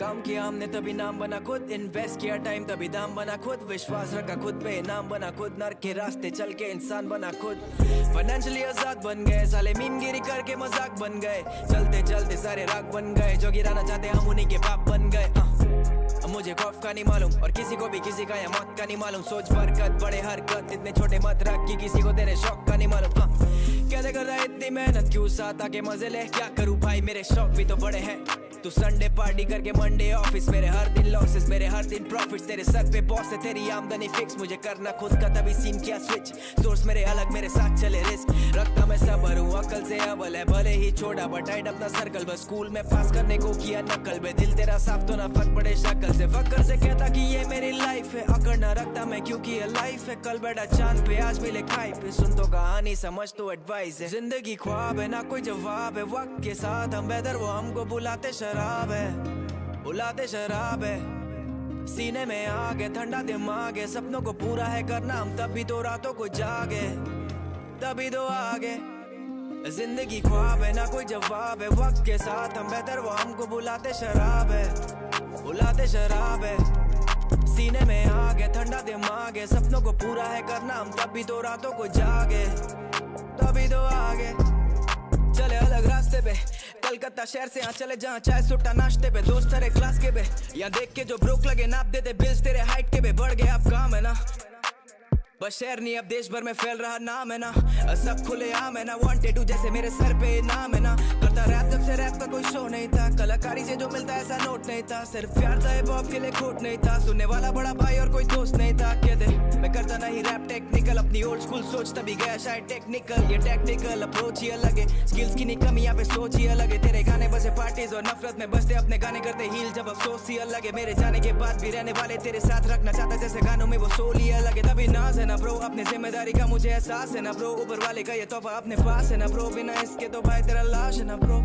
काम किया हमने तभी नाम बना खुद, इन्वेस्ट किया टाइम तभी दाम बना खुद, विश्वास रखा खुद पे नाम बना खुद, नर के रास्ते चल के इंसान बना खुद, फाइनेंशियली आजाद बन गए साले, मीनगिरी करके मजाक बन गए, चलते चलते सारे राग बन गए, जो गिराना चाहते हम उन्हीं के बाप बन गए। अब मुझे खौफ का नहीं मालूम और किसी को भी किसी का या मौत का नहीं मालूम, सोच बरकत बड़े हरकत इतने छोटे मत रख कि किसी को तेरे शौक का नहीं मालूम। कैसे कर रहा है इतनी मेहनत क्यों साथ आके मजे ले, क्या करूँ भाई मेरे शौक भी तो बड़े हैं, तू संडे पार्टी करके मंडे ऑफिस, मेरे हर दिन लॉसेस मेरे हर दिन प्रॉफिट्स, तेरे सर पे बॉस है तेरी आमदनी फिक्स, मुझे करना खुद का तभी सीन किया स्विच, सोर्स मेरे अलग मेरे साथ चले रिस्क, रखता मैं सबर हूँ अकल से अव्वल है, भले ही छोटा बटाइट अपना सर्कल, बस स्कूल में पास करने को किया नकल, बे दिल तेरा साफ तो ना फर्क पड़े शक्ल से, फकर से कहता कि ये मेरी लाइफ है, अकड़ ना रखता मैं क्योंकि ये लाइफ है, कल बैठा चांद पे आज मिले खाई पे, सुन तो कहानी समझ तो एडवाइस है, जिंदगी ख्वाब है ना कोई जवाब है, वक्त के साथ हम बेहतर वो हमको बुलाते शराब है, बुलाते शराब है, सीने में आग है ठंडा दिमाग है, सपनों को पूरा है करना हम तभी तो रातों को जागे, तभी तो आगे, जिंदगी ख्वाब है ना कोई जवाब है, वक्त के साथ हम बेहतर वो हमको बुलाते शराब है, बुलाते शराब है, सीने में आग है ठंडा दिमाग है, सपनों को पूरा है करना हम तभी तो रातों को जागे, तभी तो आगे, चले अलग रास्ते पे, कलकत्ता शहर से यहाँ चले जहाँ चाय सुट्टा नाश्ते पे, दोस्त तेरे क्लास के पे, यहाँ देख के जो ब्रोक लगे नाप देते बिल्स तेरे हाइट के पे, बढ़ गए अब काम है ना, बस शहर नहीं अब देश भर में फैल रहा नाम है ना, सब खुले आम है ना, वांटेड टू जैसे मेरे सर पे नाम है ना, करता रैप जब से रैप का कोई शो नहीं था, कलाकारी से जो मिलता ऐसा नोट नहीं था, सिर्फ प्यार था हिप हॉप के लिए खोट नहीं था, सुनने वाला बड़ा भाई और कोई दोस्त नहीं था, कह दे मैं करता नहीं रैप टेक्निकल, अपनी ओल्ड स्कूल सोच तभी गया शायद टेक्निकल, ये टेक्निकल अप्रोच ही अलग है, स्किल्स की नहीं कमी यहाँ पे सोच ही अलग है, तेरे गाने बसे पार्टीज और नफरत में बसते अपने गाने करते हील जब अफसोस ही अलग है, मेरे जाने के बाद भी रहने वाले तेरे साथ रखना चाहता जैसे गानों में वो सोल ही अलग है, तभी नाज है ना ब्रो, अपने जिम्मेदारी का मुझे एहसास है ना ब्रो, ऊपर वाले का ये तोहफा अपने पास है ना ब्रो, बिना इसके तो भाई तेरा लाश है ना ब्रो,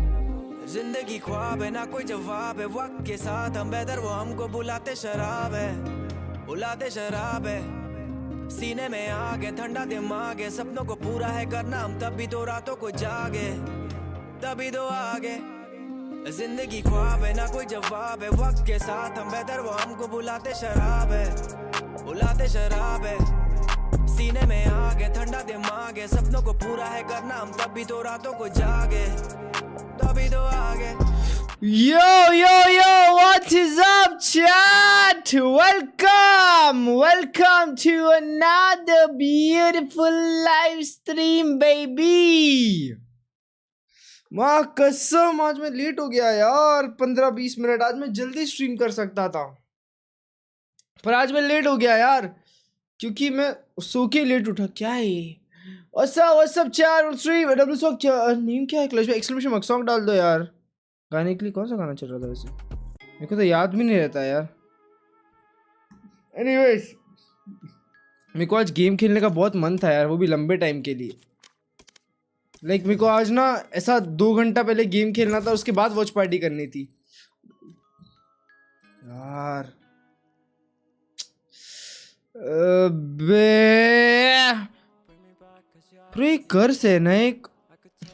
जिंदगी ख्वाब है ना कोई जवाब है, वक्त के साथ हम बेहतर वो हमको बुलाते शराब है, बुलाते शराब है, सीने में आग है ठंडा दिमाग है, सपनों को पूरा है करना हम तभी तो रातों को जागे, तभी तो आगे, जिंदगी ख्वाब है ना कोई जवाब है, वक्त के साथ हम बेहतर वो हमको बुलाते शराब है, बुलाते शराब है, सीने में आग है ठंडा दिमाग है, सपनों को पूरा है करना हम तभी तो रातों को जागे, तभी तो आगे। Yo, what is up, chat? Welcome to another beautiful live stream, baby. माँ कसम आज मैं लेट हो गया यार, 15-20 मिनट, आज मैं जल्दी स्ट्रीम कर सकता था, पर आज मैं लेट हो गया यार, क्योंकि मैं सो के लेट उठा। क्या है ये? What's up चार स्ट्रीम डब्ल्यू सॉन्ग, क्या नेम क्या है? क्लच में एक्सक्लेमेशन मार्क सॉन्ग डाल दो यार। गाने के लिए कौन सा गाना चल रहा था वैसे, मेरे को तो याद भी नहीं रहता यार। एनीवेज, मेरे को आज गेम खेलने का बहुत मन था यार, वो भी लंबे टाइम के लिए। मेरे को आज ना ऐसा 2 घंटा पहले गेम खेलना था, उसके बाद वॉच पार्टी करनी थी यार। अबे कर से ना, एक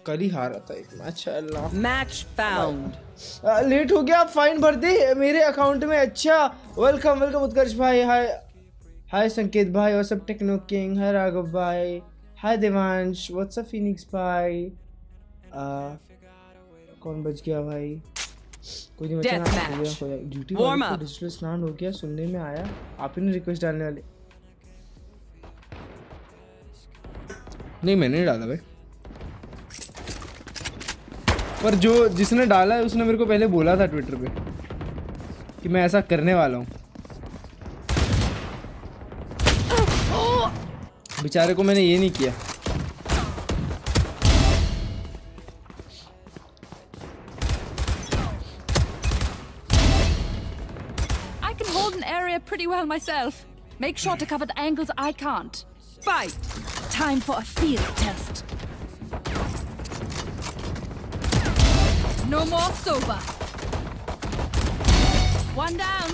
कल ही हारा था एक मैच। Match found. लेट हो गया, फाइन भर दे मेरे अकाउंट में। अच्छा, वेलकम उत्कर्ष भाई, हाय संकेत भाई, व्हाट्सअप टेक्नो किंग, हाय राघव भाई, हाय देवांश, व्हाट्सअप फिनिक्स भाई। कौन बच गया भाई? कोई नहीं बचा ना, हो गया ड्यूटी वाला डिजिटल स्नान हो गया, सुनने में आया आप ही ने रिक्वेस्ट डालने वाले। नहीं मैंने नहीं डाला भाई, पर जिसने डाला है उसने मेरे को पहले बोला था ट्विटर पे कि मैं ऐसा करने वाला हूँ। बेचारे को मैंने ये नहीं किया। I can hold an area pretty well myself. Make sure to cover the angles I can't. Fight! Time for a field test. No more sober. One down.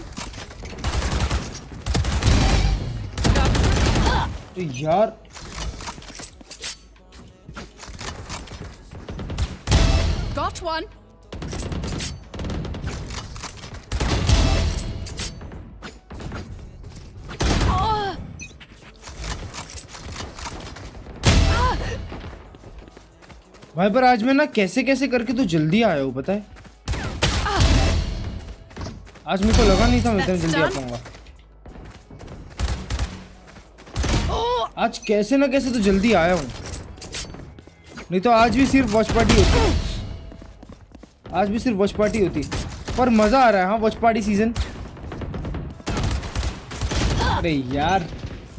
यार got one. भाई पर आज मैं ना कैसे कैसे करके तो जल्दी आया हूँ, पता है। आज मेरे को लगा नहीं था मैं इतना जल्दी आ पाऊंगा। आज कैसे ना कैसे तो जल्दी आया हूँ, नहीं तो आज भी सिर्फ वॉच पार्टी होती, आज भी सिर्फ वॉच पार्टी होती। पर मजा आ रहा है। हाँ वॉच पार्टी सीजन। अरे यार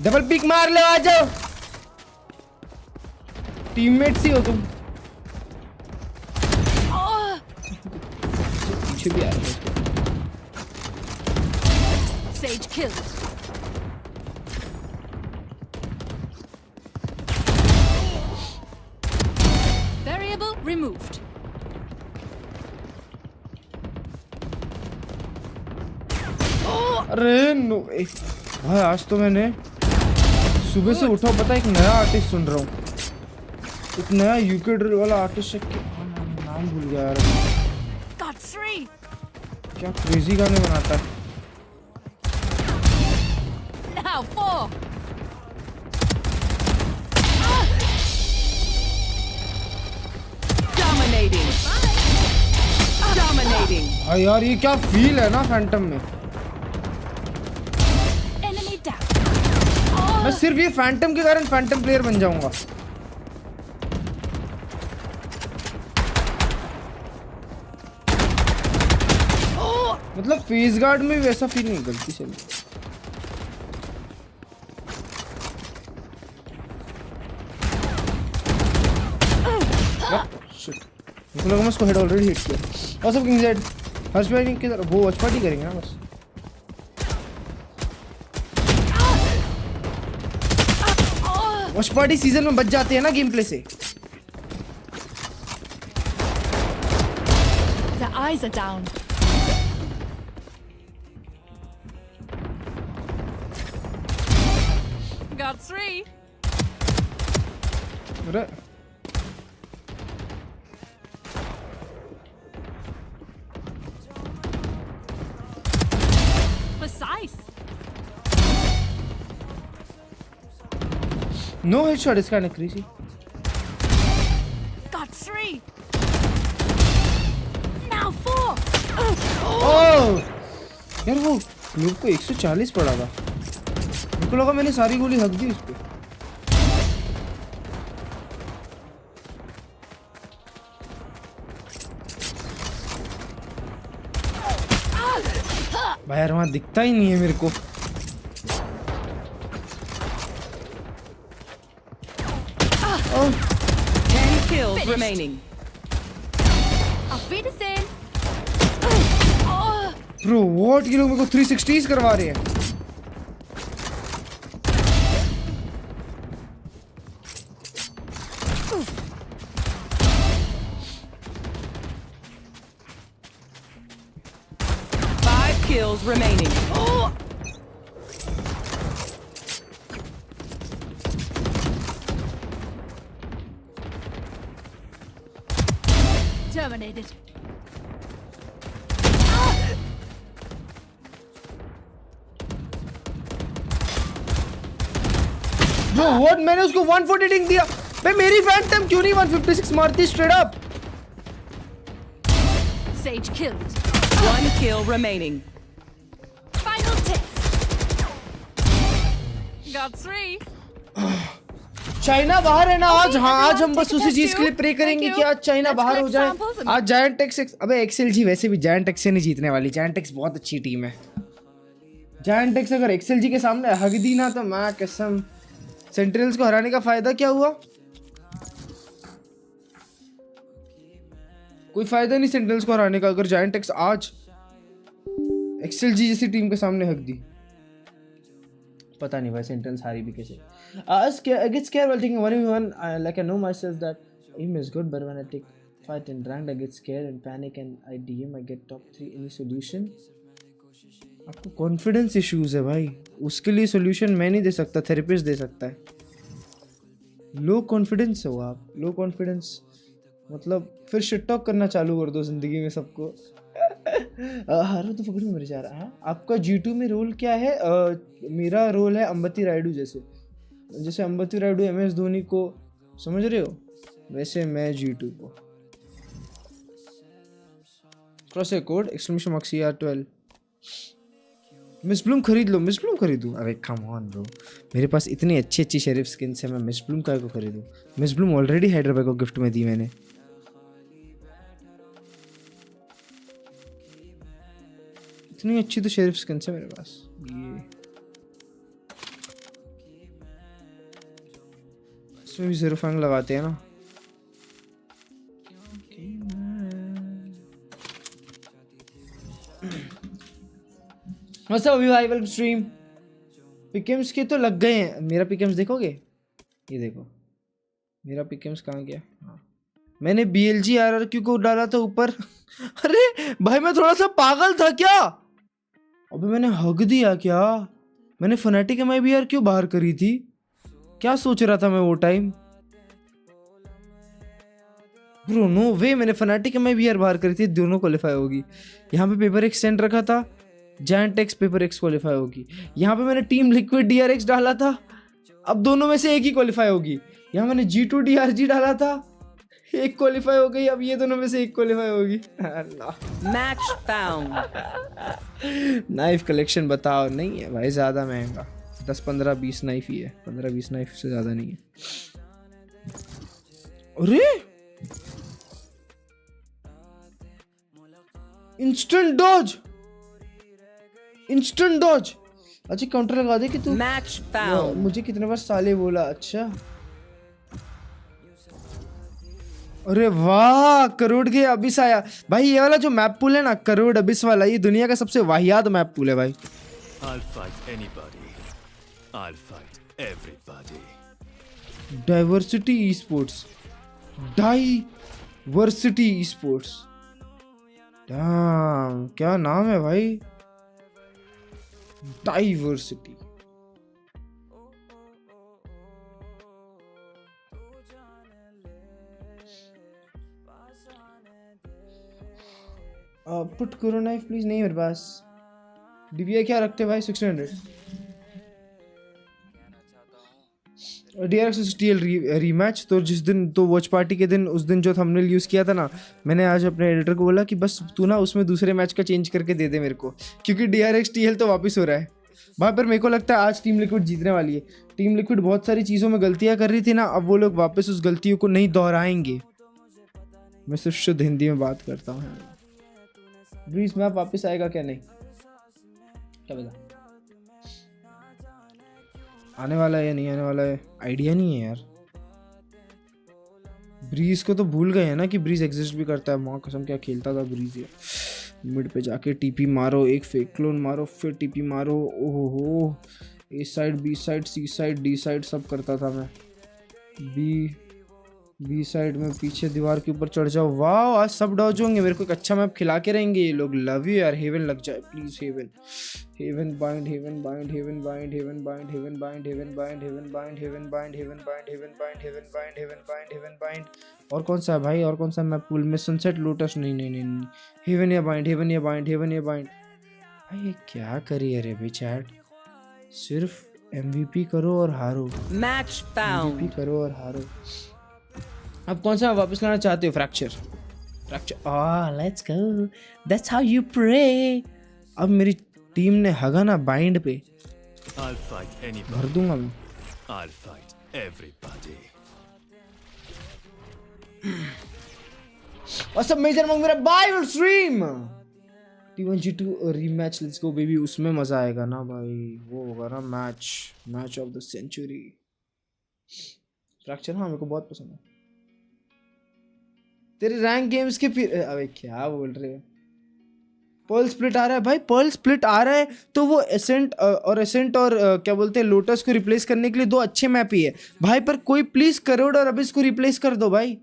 डबल पिक मार लो, आ जाओ, टीममेट्स ही हो तुम। पीछे भी आ रहे हो। Sage killed. Variable removed. अरे नो भाई, आज तो मैंने सुबह से उठा, पता है एक नया आर्टिस्ट सुन रहा हूँ, एक नया यूके ड्रिल वाला आर्टिस्ट है, नाम भूल गया यार। Got 3. क्या क्रेजी गाने बनाता है। Now 4. Dominating. Dominating. हाँ यार ये क्या फील है ना फैंटम में। Enemy down. मैं सिर्फ ये फैंटम के कारण फैंटम प्लेयर बन जाऊंगा। मतलब फेस गार्ड में भी वैसा फील नहीं, गलती से मुझे लगा मैं उसको हेड ऑलरेडी हिट किया। और सब किंग जेड हर्ष भाई नहीं किधर, वो वॉच पार्टी करेंगे ना बस। वॉच पार्टी सीजन में बच जाते हैं ना गेम प्ले से। The eyes are down. Got 3. अरे Precise. नो हेडशॉट इसका क्रेजी। Got 3. Now 4. ओह यार वो लोग को 140 पड़ा था, मेरे को लगा मैंने सारी गोली हक दी उस पे। भाई यार वहां दिखता ही नहीं है मेरे को। 10 kills remaining. Auf Wiedersehen. Bro what, ये लोग मेरे को 360s करवा रहे हैं। Kills remaining. Terminated. Bro what, मैंने उसको 140 डिंग दिया, भाई मेरी फैंटम क्यों नहीं 156 मारती straight up. Sage killed. 1 kill remaining. Final test. Got 3. China बाहर है ना आज। हाँ आज हम बस उसी चीज के लिए प्रे करेंगे कि आज चाइना बाहर हो जाए। आज जायंट एक्स, अबे एक्सएलजी वैसे भी जायंट एक्स से नहीं जीतने वाली। जायंट एक्स बहुत अच्छी टीम है। जायंट एक्स अगर एक्सएलजी के सामने हक दी ना तो मैं कसम, सेंट्रल्स को हराने का फायदा क्या हुआ? कोई फायदा नहीं सेंट्रल्स को हराने का अगर जायंट एक्स आज एक्सएलजी जैसी टीम के सामने हक दी। पता नहीं भाई सेंट्रल्स हारी भी कैसे। I get scared while thinking 1v1. Like I know myself that aim is good, but when I take fight in ranked, I get scared and panic, and I DM, I get top 3. Any solution? आपको confidence issues है भाई, उसके लिए solution मैं नहीं दे सकता, therapist दे सकता है। लो कॉन्फिडेंस हो आप, लो कॉन्फिडेंस मतलब फिर शिट टॉक करना चालू कर दो जिंदगी में सबको। हारो तो फकड़ में मर जा रहा है। आपका G2 में रोल क्या है? मेरा रोल है अंबती रायडू, जैसे अंबती रायडू MS धोनी को, समझ रहे हो? वैसे मैं G2 को cross code exclamation mark CR12 miss Bloom खरीद लो। मिस ब्लूम खरीदूं? अरे कम ऑन ब्रो, मेरे पास इतनी अच्छी अच्छी शेरिफ स्किन्स है, मैं मिस ब्लूम काय को खरीदूं? मिस ब्लूम ऑलरेडी हैदराबाद को गिफ्ट में दी मैंने। इतनी अच्छी तो शेरिफ स्किन्स है मेरे पास। ये इसमें भी 0 फंग लगाते हैं ना। मतलब रिवाइवल स्ट्रीम पिकम्स के तो लग गए हैं। मेरा पिकम्स देखोगे? ये देखो मेरा पिकम्स कहाँ गया। हाँ मैंने BLG RRQ को डाला था ऊपर। अरे भाई मैं थोड़ा सा पागल था क्या? अबे मैंने हग दिया क्या? मैंने फनाटिक MIBR क्यों बाहर करी थी? क्या सोच रहा था मैं वो टाइम? ब्रो नो वे, मैंने फनाटिक MIBR बाहर करी थी, दोनों क्वालिफाई होगी। यहाँ पे पेपर एक्सटेंड रखा था, giant x paper x qualify होगी। यहाँ पे मैंने टीम लिक्विड DRX डाला था, अब दोनों में से एक ही क्वालिफाई होगी। यहाँ मैंने G2 DRG डाला था, एक क्वालिफाई हो गई, अब ये दोनों में से एक क्वालिफाई होगी। अल्लाह। Match found. नाइफ कलेक्शन बताओ। नहीं है भाई, ज़्यादा महंगा, 10-15-20 नाइफ ही है, 15-20 नाइफ से ज़्यादा नहीं है। अरे इंस्टेंट डॉज, इंस्टेंट डॉज। अच्छा काउंटर लगा दे कि तू। Match found. मुझे कितने बार साले बोला। अच्छा अरे वाह, करोड़ के अबिस आया भाई। ये वाला जो मैप पूल है ना, करोड़ अबिस वाला, ये दुनिया का सबसे वाहियात मैप पूल है भाई। I'll fight anybody. I'll fight everybody. Diversity e sports, diversity e sports, क्या नाम है भाई, डाइवर्सिटी। पुट करो नाइफ प्लीज। नहीं मेरे पास। DPI क्या रखते भाई? 600। DRX TL रीमैच तो जिस दिन, तो वॉच पार्टी के दिन, उस दिन जो थंबनेल यूज़ किया था ना, मैंने आज अपने एडिटर को बोला कि बस तू ना उसमें दूसरे मैच का चेंज करके दे दे मेरे को, क्योंकि DRX TL तो वापस हो रहा है भाई। पर मेरे को लगता है आज टीम लिक्विड जीतने वाली है। टीम लिक्विड बहुत सारी चीज़ों में गलतियाँ कर रही थी ना, अब वो लोग वापस उस गलतियों को नहीं दोहराएंगे। मैं सिर्फ शुद्ध हिंदी में बात करता हूँ। ब्रीज मैप वापस आएगा क्या? नहीं, क्या बता, आने वाला है या नहीं आने वाला है, आइडिया नहीं है यार। ब्रीज को तो भूल गए हैं ना कि ब्रीज एग्जिस्ट भी करता है। माँ कसम क्या खेलता था ब्रीज ये। मिड पे जाके TP मारो, एक फेक क्लोन मारो, फिर TP मारो। ओहो, A side, B side, C side, D side सब करता था मैं। बी साइड में पीछे दीवार के ऊपर चढ़ जाओ। वाह आज सब डॉज होंगे। मेरे को एक अच्छा मैप खिला के रहेंगे ये लोग। लव यू यार। हेवन लग जाए please. Haven, Haven Bind, Haven Bind, Haven Bind, Haven Bind, Haven Bind, Haven Bind, Haven Bind, Haven Bind, Haven Bind, Haven Bind, Haven Bind, Haven Bind, Haven Bind. और कौन सा है भाई, और कौन सा मैप पूल में? Sunset Lotus. नहीं नहीं नहीं नहीं, हेवन या बाइंड, हेवन या बाइंड, हेवन या बाइंड। भाई ये क्या करी है रे भाई चैट? सिर्फ MVP करो और हारो, Match found. MVP करो और हारो। अब कौन सा वापस लाना चाहते हो? Fracture, fracture. Let's go, that's how you pray. अब मेरी टीम ने हगा ना बाइंड पे, I'll fight anybody. भर दूंगा मैं। I'll fight everybody. और सब मेजर मंग मेरा बाइबल stream T1G2 rematch, let's go baby. उसमें मजा आएगा ना भाई, वो होगा ना match of the century. Fracture हाँ मेरे को बहुत पसंद है। तेरे रैंक गेम्स के फिर, अबे क्या बोल रहे हो? पर्ल स्प्लिट आ रहा है भाई, पर्ल स्प्लिट आ रहा है तो वो एसेंट और क्या बोलते हैं लोटस को रिप्लेस करने के लिए दो अच्छे मैप ही है भाई। पर कोई प्लीज करोड़ और अबिस को रिप्लेस कर दो भाई।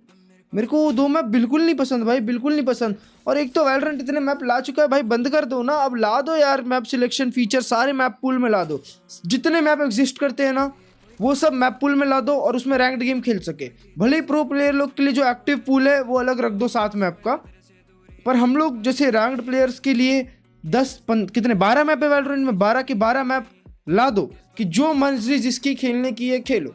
मेरे को वो दो मैप बिल्कुल नहीं पसंद भाई, बिल्कुल नहीं पसंद। और एक तो वैलोरेंट इतने मैप ला चुका है भाई, बंद कर दो ना। अब ला दो यार मैप सिलेक्शन फीचर, सारे मैप पूल में ला दो। जितने मैप एग्जिस्ट करते हैं ना वो सब मैप पूल में ला दो और उसमें रैंक्ड गेम खेल सके। भले ही प्रो प्लेयर लोग के लिए जो एक्टिव पूल है वो अलग रख दो 7 मैप का, पर हम लोग जैसे रैंक्ड प्लेयर्स के लिए 12 मैप है वैलोरेंट में, 12 के 12 मैप ला दो कि जो मर्जी जिसकी खेलने की है खेलो,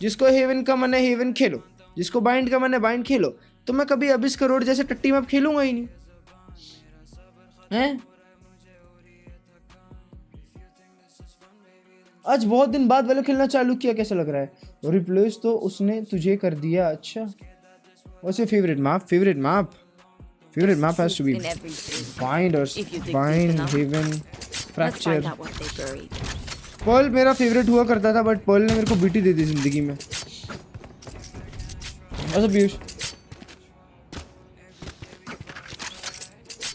जिसको हेवन का मन है हेवन खेलो, जिसको बाइंड का मन है बाइंड खेलो। तो मैं कभी अबिस करोड़ जैसे टट्टी मैप खेलूंगा ही नहीं हैं। आज बहुत दिन बाद वाले खेलना चालू किया, कैसा लग रहा है? रिप्लेस तो उसने तुझे कर दिया। अच्छा, what's your favourite map? Favourite map has to be In everything. Bind or If you dig deep Bind, enough. Haven, Let's Fracture। find out what they buried. Pearl मेरा फेवरेट हुआ करता था, बट पर्ल ने मेरे को बीटी दे दी जिंदगी में। अच्छा पीयूष,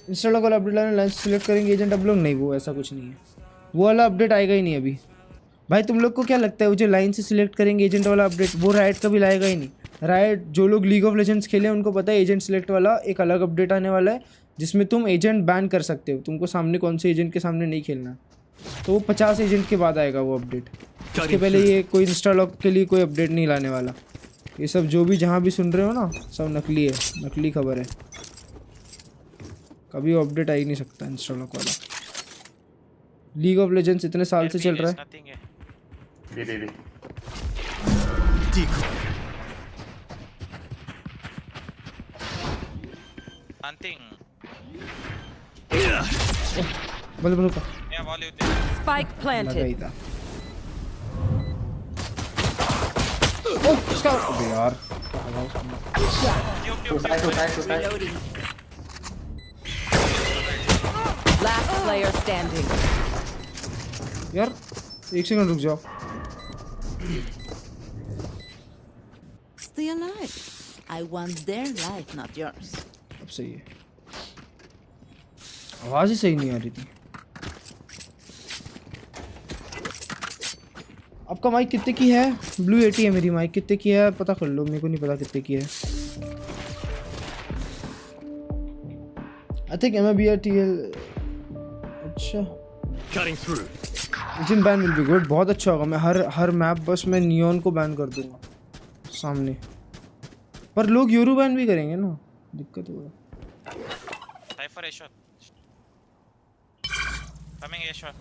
इंस्टॉल वाला अपडेट लाने लाइन सिलेक्ट करेंगे एजेंट अब लोग? नहीं, वो ऐसा कुछ नहीं है, वो वाला अपडेट आएगा ही नहीं अभी। भाई तुम लोग को क्या लगता है वो जो लाइन से सिलेक्ट करेंगे एजेंट वाला अपडेट वो राइट कभी लाएगा ही नहीं। राइट जो लोग लीग ऑफ लेजेंड्स खेले उनको पता है एजेंट सिलेक्ट वाला एक अलग अपडेट आने वाला है जिसमें तुम एजेंट बैन कर सकते हो, तुमको सामने कौन से एजेंट के सामने नहीं खेलना है। तो वो 50 एजेंट के बाद आएगा वो अपडेट, उसके पहले ये कोई इंस्टा लॉक के लिए कोई अपडेट नहीं लाने वाला। ये सब जो भी जहाँ भी सुन रहे हो ना सब नकली है, नकली खबर है, कभी वो अपडेट आ ही नहीं सकता इंस्टा लॉक वाला। लीग ऑफ लेजेंड्स इतने साल से चल रहा है। बोलो बोलो का Spike लगा planted. ही था। ओह इसका अबे यार Reloading. Last player standing. यार एक सेकंड रुक जाओ। Stay alive. I want their life, not yours. अब सही है, आवाज ही सही नहीं आ रही थी। आपका माइक कितने की है? ब्लू 80 है मेरी माइक, कितने की है पता कर लो, मेरे को नहीं पता कितने की है। I think MABRTL। अच्छा Cutting through. Agent ban will be good, बहुत अच्छा होगा। मैं हर मैप बस मैं नियॉन को बैन कर दूंगा सामने, पर लोग यूरो बैन भी करेंगे ना, दिक्कत होगा। Cypher A shot. Coming A shot.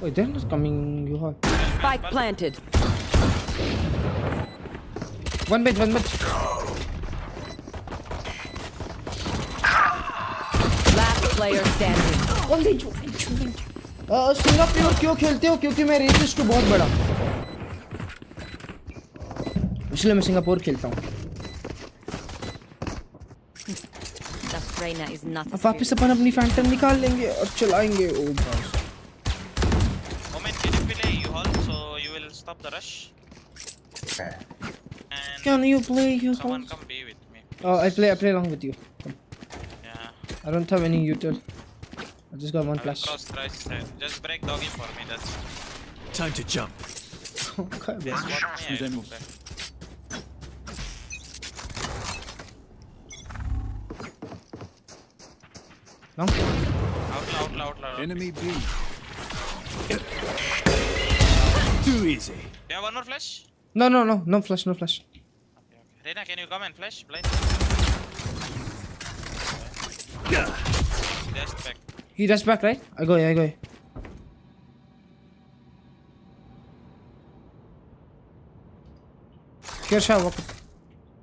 Oh, they're not coming. You have Spike planted. one bench. Last player standing. Singapore क्यों खेलते हो? क्योंकि मैं रेसिस्ट हूँ बहुत बड़ा, इसलिए मैं सिंगापुर खेलता हूँ। That Reyna is not a अब वापस अपन अपनी फैंटम निकाल लेंगे और चलाएंगे। ओ भाई Moment, can you play you hold so you will stop the rush? And can you play your someone house? come be with me. Oh, I play along with you. Come. Yeah. I don't have any util. I just got one I will flash. cross right side. Just break doggy for me. That's Time to jump. Okay, this. bro. What me? I will go back. No? Outlaw. Enemy B. Too easy. You have one more flash? No flash, no flash. Okay. Reyna, can you come and flash? Blind. Just back. He rushed back, right? I go. Here shower.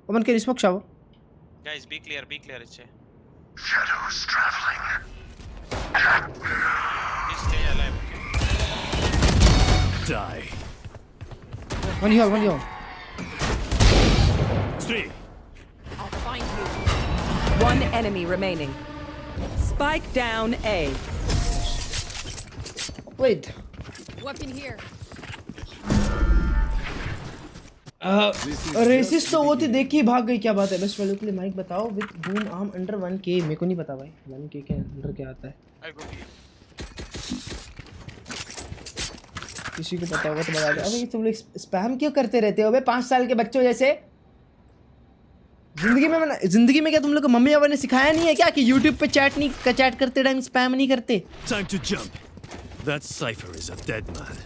Open can smoke shower. Guys, be clear. It's a. Shadows traveling. Please stay alive. Okay? Die. One here. Three. One enemy remaining. Spike down A. Wait. Weapon here. Racist तो वो थी, देखी भाग गई, क्या बात है? Best value के लिए माइक बताओ with boom arm under 1K। मेरे को नहीं पता भाई 1K के अंडर क्या आता है, I go. किसी को पता होगा तो बता दो। अबे ये तुम लोग स्पैम क्यों करते रहते हो बे 5 साल के बच्चों जैसे? जिंदगी में क्या तुम लोग को मम्मी पापा ने सिखाया नहीं है क्या कि YouTube पे चैट करते टाइम स्पैम नहीं करते? Time to jump. That cipher is a dead man.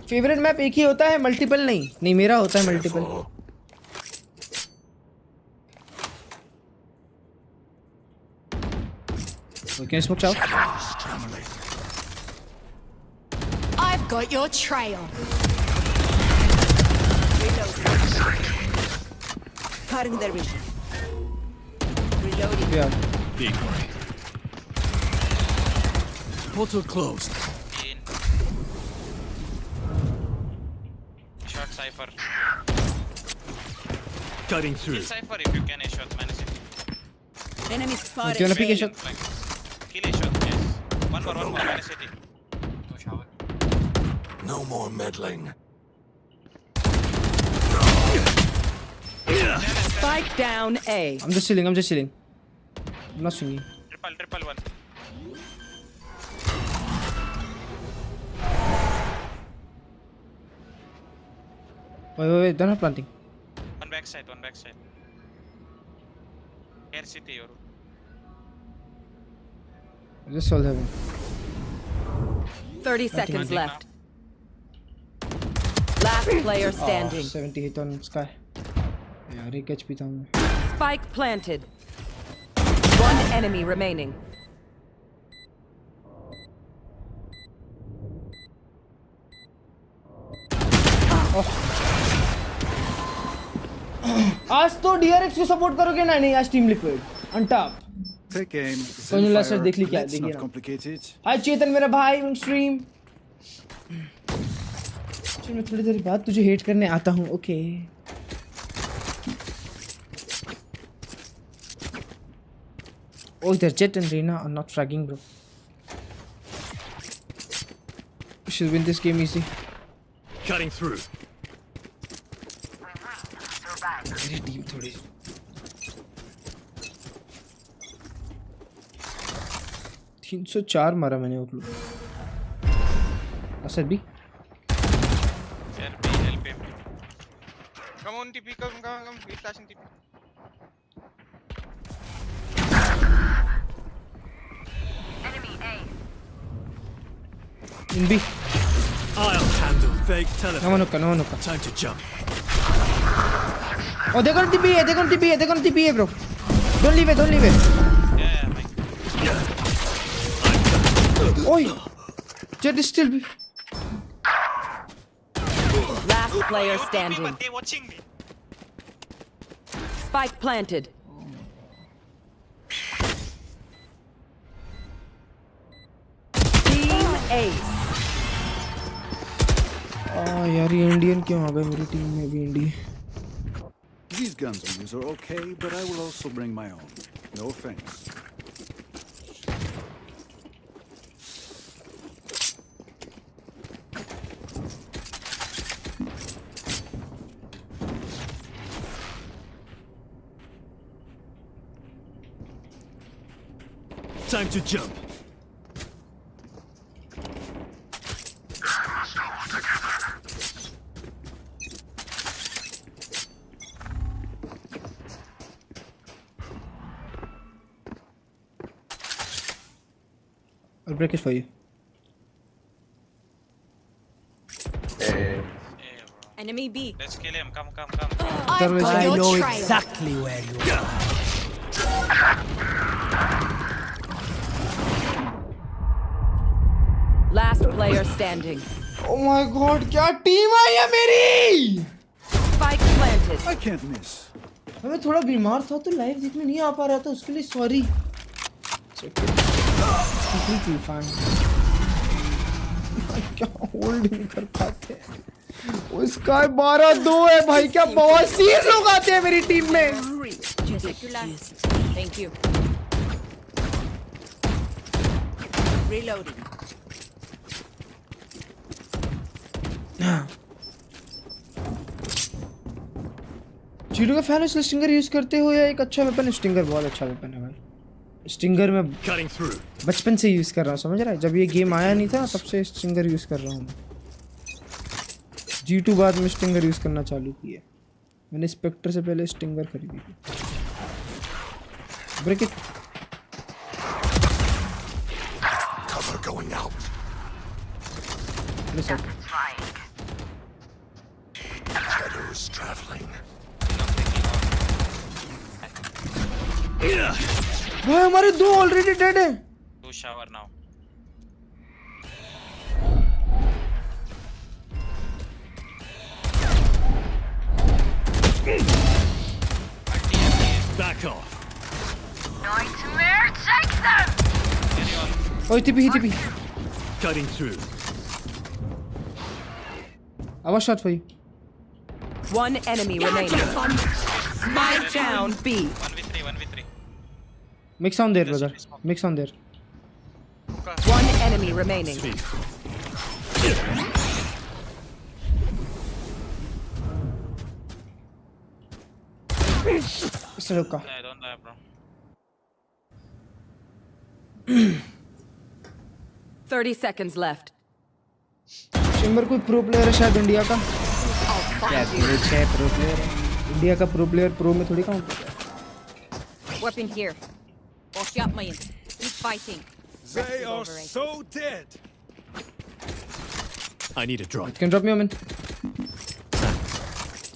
Favourite map एक ही होता है, मल्टीपल नहीं मेरा होता है multiple. Okay, smoke out. Shadows traveling. I've got your trail. Cutting their vision. Reloading. Yeah. Decoy. Portal closed. In. Shot Cypher. Cutting through. Kill Cypher if you can a shot, man. Enemy Do spotted. you wanna pick a shot? Kill a shot, yes. One more, man. City. No more meddling. Spike down A. I'm just chilling. I'm not swinging. Triple one. Wait, they're not planting. One backside. Air City, Yoru. Just all heaven. 30 seconds left. Last player standing. 70 hit on sky. यार एक HP था मैं. Spike planted. One enemy remaining. आज तो DRX को support करोगे ना? नहीं, आज टीम लिक्विड अनटॉप. Take aim. कोई लास्ट देख ली क्या? Let's देखिए not ना. complicate it. हाय चेतन मेरा भाई ऑन स्ट्रीम. चल मैं थोड़ी देर बाद तुझे हेट करने आता हूँ. Okay. Oh, they're Jet and Reina are not fragging, bro. We should win this game easy. Cutting through. मेरी टीम थोड़ी 304 मारा मैंने वो क्लू. असद भी LP. Come on, TP, come. Be flashing TP. in B. I'll handle fake teleport. No one. Time to jump. Oh, they're gonna TP, bro. Don't leave it. Yeah, Mike. Oi, Jet is still. Last player TP, standing. but they're watching me. Spike planted. Team Ace. यार ये Indian क्यों आ गए मेरी team में भी? Indian. These guns we use are okay, but I will also bring my own. No offense. Time to jump. I'll break it for you. Enemy B. Let's kill him. Come. I've got your trail. exactly where you are. Last player standing. Oh my god, क्या team आई है मेरी? Spike planted. I can't miss. मैं थोड़ा बीमार था तो live देखने नहीं आ पा रहा था, उसके लिए सॉरी. Completely fine. क्या होल्ड नहीं कर पाते. उसका 12-2 है भाई, क्या बवासीर लोग आते हैं मेरी टीम में. Thank you. Reloading. चीटू का फैन इसलिए स्टिंगर यूज करते हो या एक अच्छा वेपन है? स्टिंगर बहुत अच्छा वेपन है भाई. स्टिंगर में Cutting through. बचपन से यूज कर रहा हूँ, समझ रहा है? जब ये गेम आया नहीं था तब से स्टिंगर यूज कर रहा हूँ. G2 बाद में स्टिंगर यूज करना चालू किया. मैंने स्पेक्टर से पहले स्टिंगर खरीदी थी. Break it. Cover going out. Shadows traveling. भाई हमारे 2 ऑलरेडी डेड है. do shower now. Back off. Nightmare, take them! Carry on. Oh, TP. Cutting through. I was shot for you. One enemy remaining. Spike down B. 1v3. Mix on there, brother. Mix on there. One enemy remaining. Speed. इससे रुका. I don't die, bro. 30 seconds left. Chamber कोई pro player है शायद India का. क्या है pro player है. India का प्रो प्लेयर प्रो में थोड़ी काउंट होता है. Weapon here. Watch up, man. Keep fighting. They are so dead. I need a drop. Can you drop me a minute?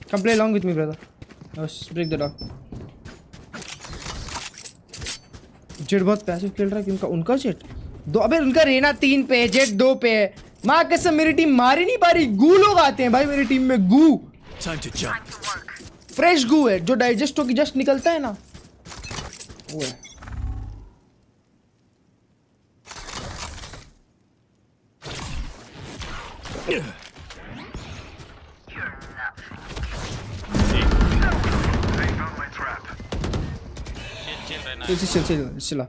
Come play along with me, brother. Let's break the door. Jet बहुत passive खेल रहा है कि उनका jet दो. अबे उनका रेना 3 पे है, जेट 2 पे है. माँ कसम मेरी टीम मार ही नहीं पा रही. गू लोग आते हैं भाई मेरी टीम में. गू Time to jump. फ्रेश गू है जो डाइजेस्ट होकर जस्ट निकलता है ना, वो है. Chill, Reyna. Chill.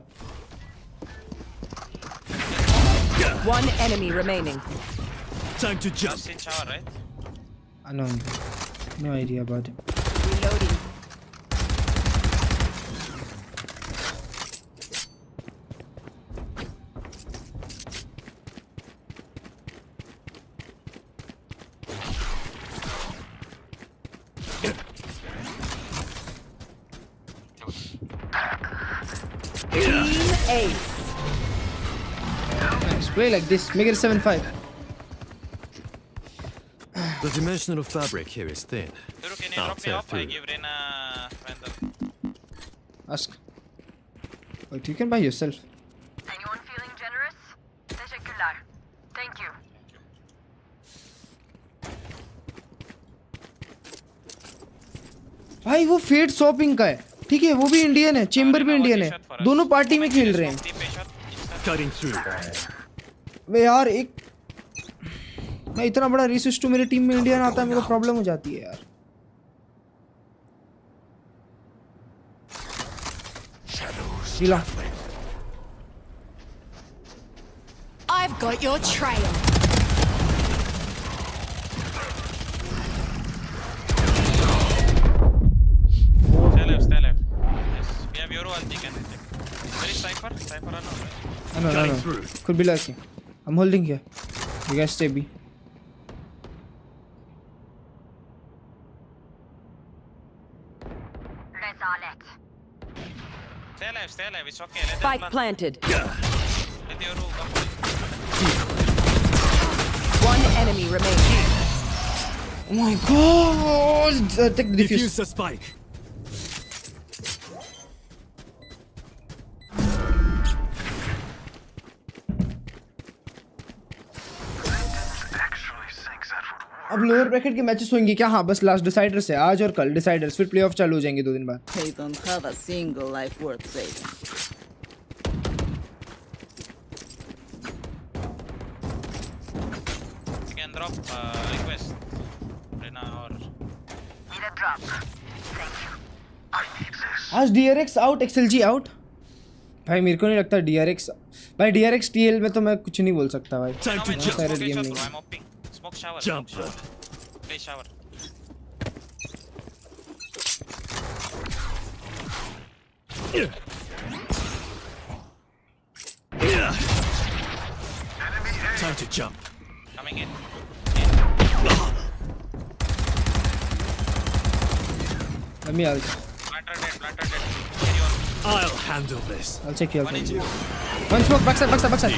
One enemy remaining. Time to jump. Just in shower, right? I know. No idea about it. Reloading. Team Ace. Nice. Play like this. Make it 7-5. The dimensional fabric here is thin. Duru, can you I'll drop me tear off? I through. give Reyna Vandal. Ask. But you can buy yourself. Anyone feeling generous? Teşekkürler. Thank you. भाई वो fate shopping का है, ठीक है. वो भी Indian है, chamber भी इंडियन है. दोनों पार्टी में खेल रहे हैं. Cutting through. वे यार एक मैं इतना बड़ा रेसिस्ट हूँ, मेरी टीम में इंडियन आता है, मेरे को प्रॉब्लम हो जाती है यार. जिला I've got your trail. Stay left. Yes. We have Euro ulti, can retake. Where is Cypher? Cypher or no? no Cutting through. could be lucky. I'm holding here. You guys stay B. Rezalet. Stay alive. It's okay. Let them Spike plant. planted. Let Euro come. One enemy remaining. Oh my god! Take the defuse. Defuse the spike. अब lower bracket के matches होंगे क्या? हाँ, बस last डिसाइडर्स है आज और कल डिसाइडर्स, फिर प्लेऑफ चालू हो जाएंगे 2 दिन बाद. They don't have a single life worth saving. You can drop request. Reyna or Need a drop. Thank you. आज DRX आउट, XLG आउट. भाई मेरे को नहीं लगता DRX भाई DRX TL में तो मैं कुछ नहीं बोल सकता भाई. Time to no, jump. smoke game shot, नहीं bro. है. I'm opening. Smoke shower. Jump. Smoke shower. Play shower. Time to jump. Coming in. Let me out. Planter dead. Carry on. I'll handle this. I'll check you out. One inch. One smoke, backside.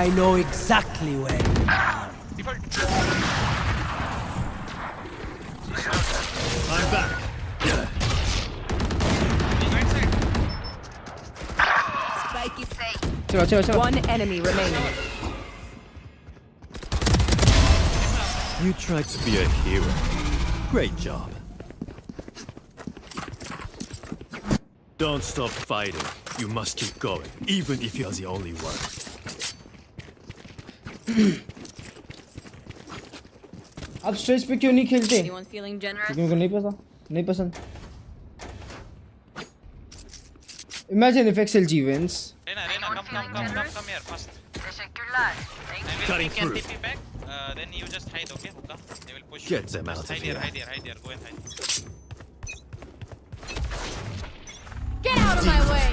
I know exactly where you are. I'm back. Spike is safe. Watch. One enemy remaining. You tried to be a hero. Great job. Don't stop fighting. You must keep going, even if you're the only one. आप stretch पे क्यों नहीं खेलते? Anyone feeling generous? क्योंकि मेरे को नहीं पसंद. Imagine if XLG wins. Reyna, come here first. Cutting You can through. TP back, then you just hide, okay, Hookah? They will push Get you. them out Just of hide here. Hide here, go and hide. Get out of my way!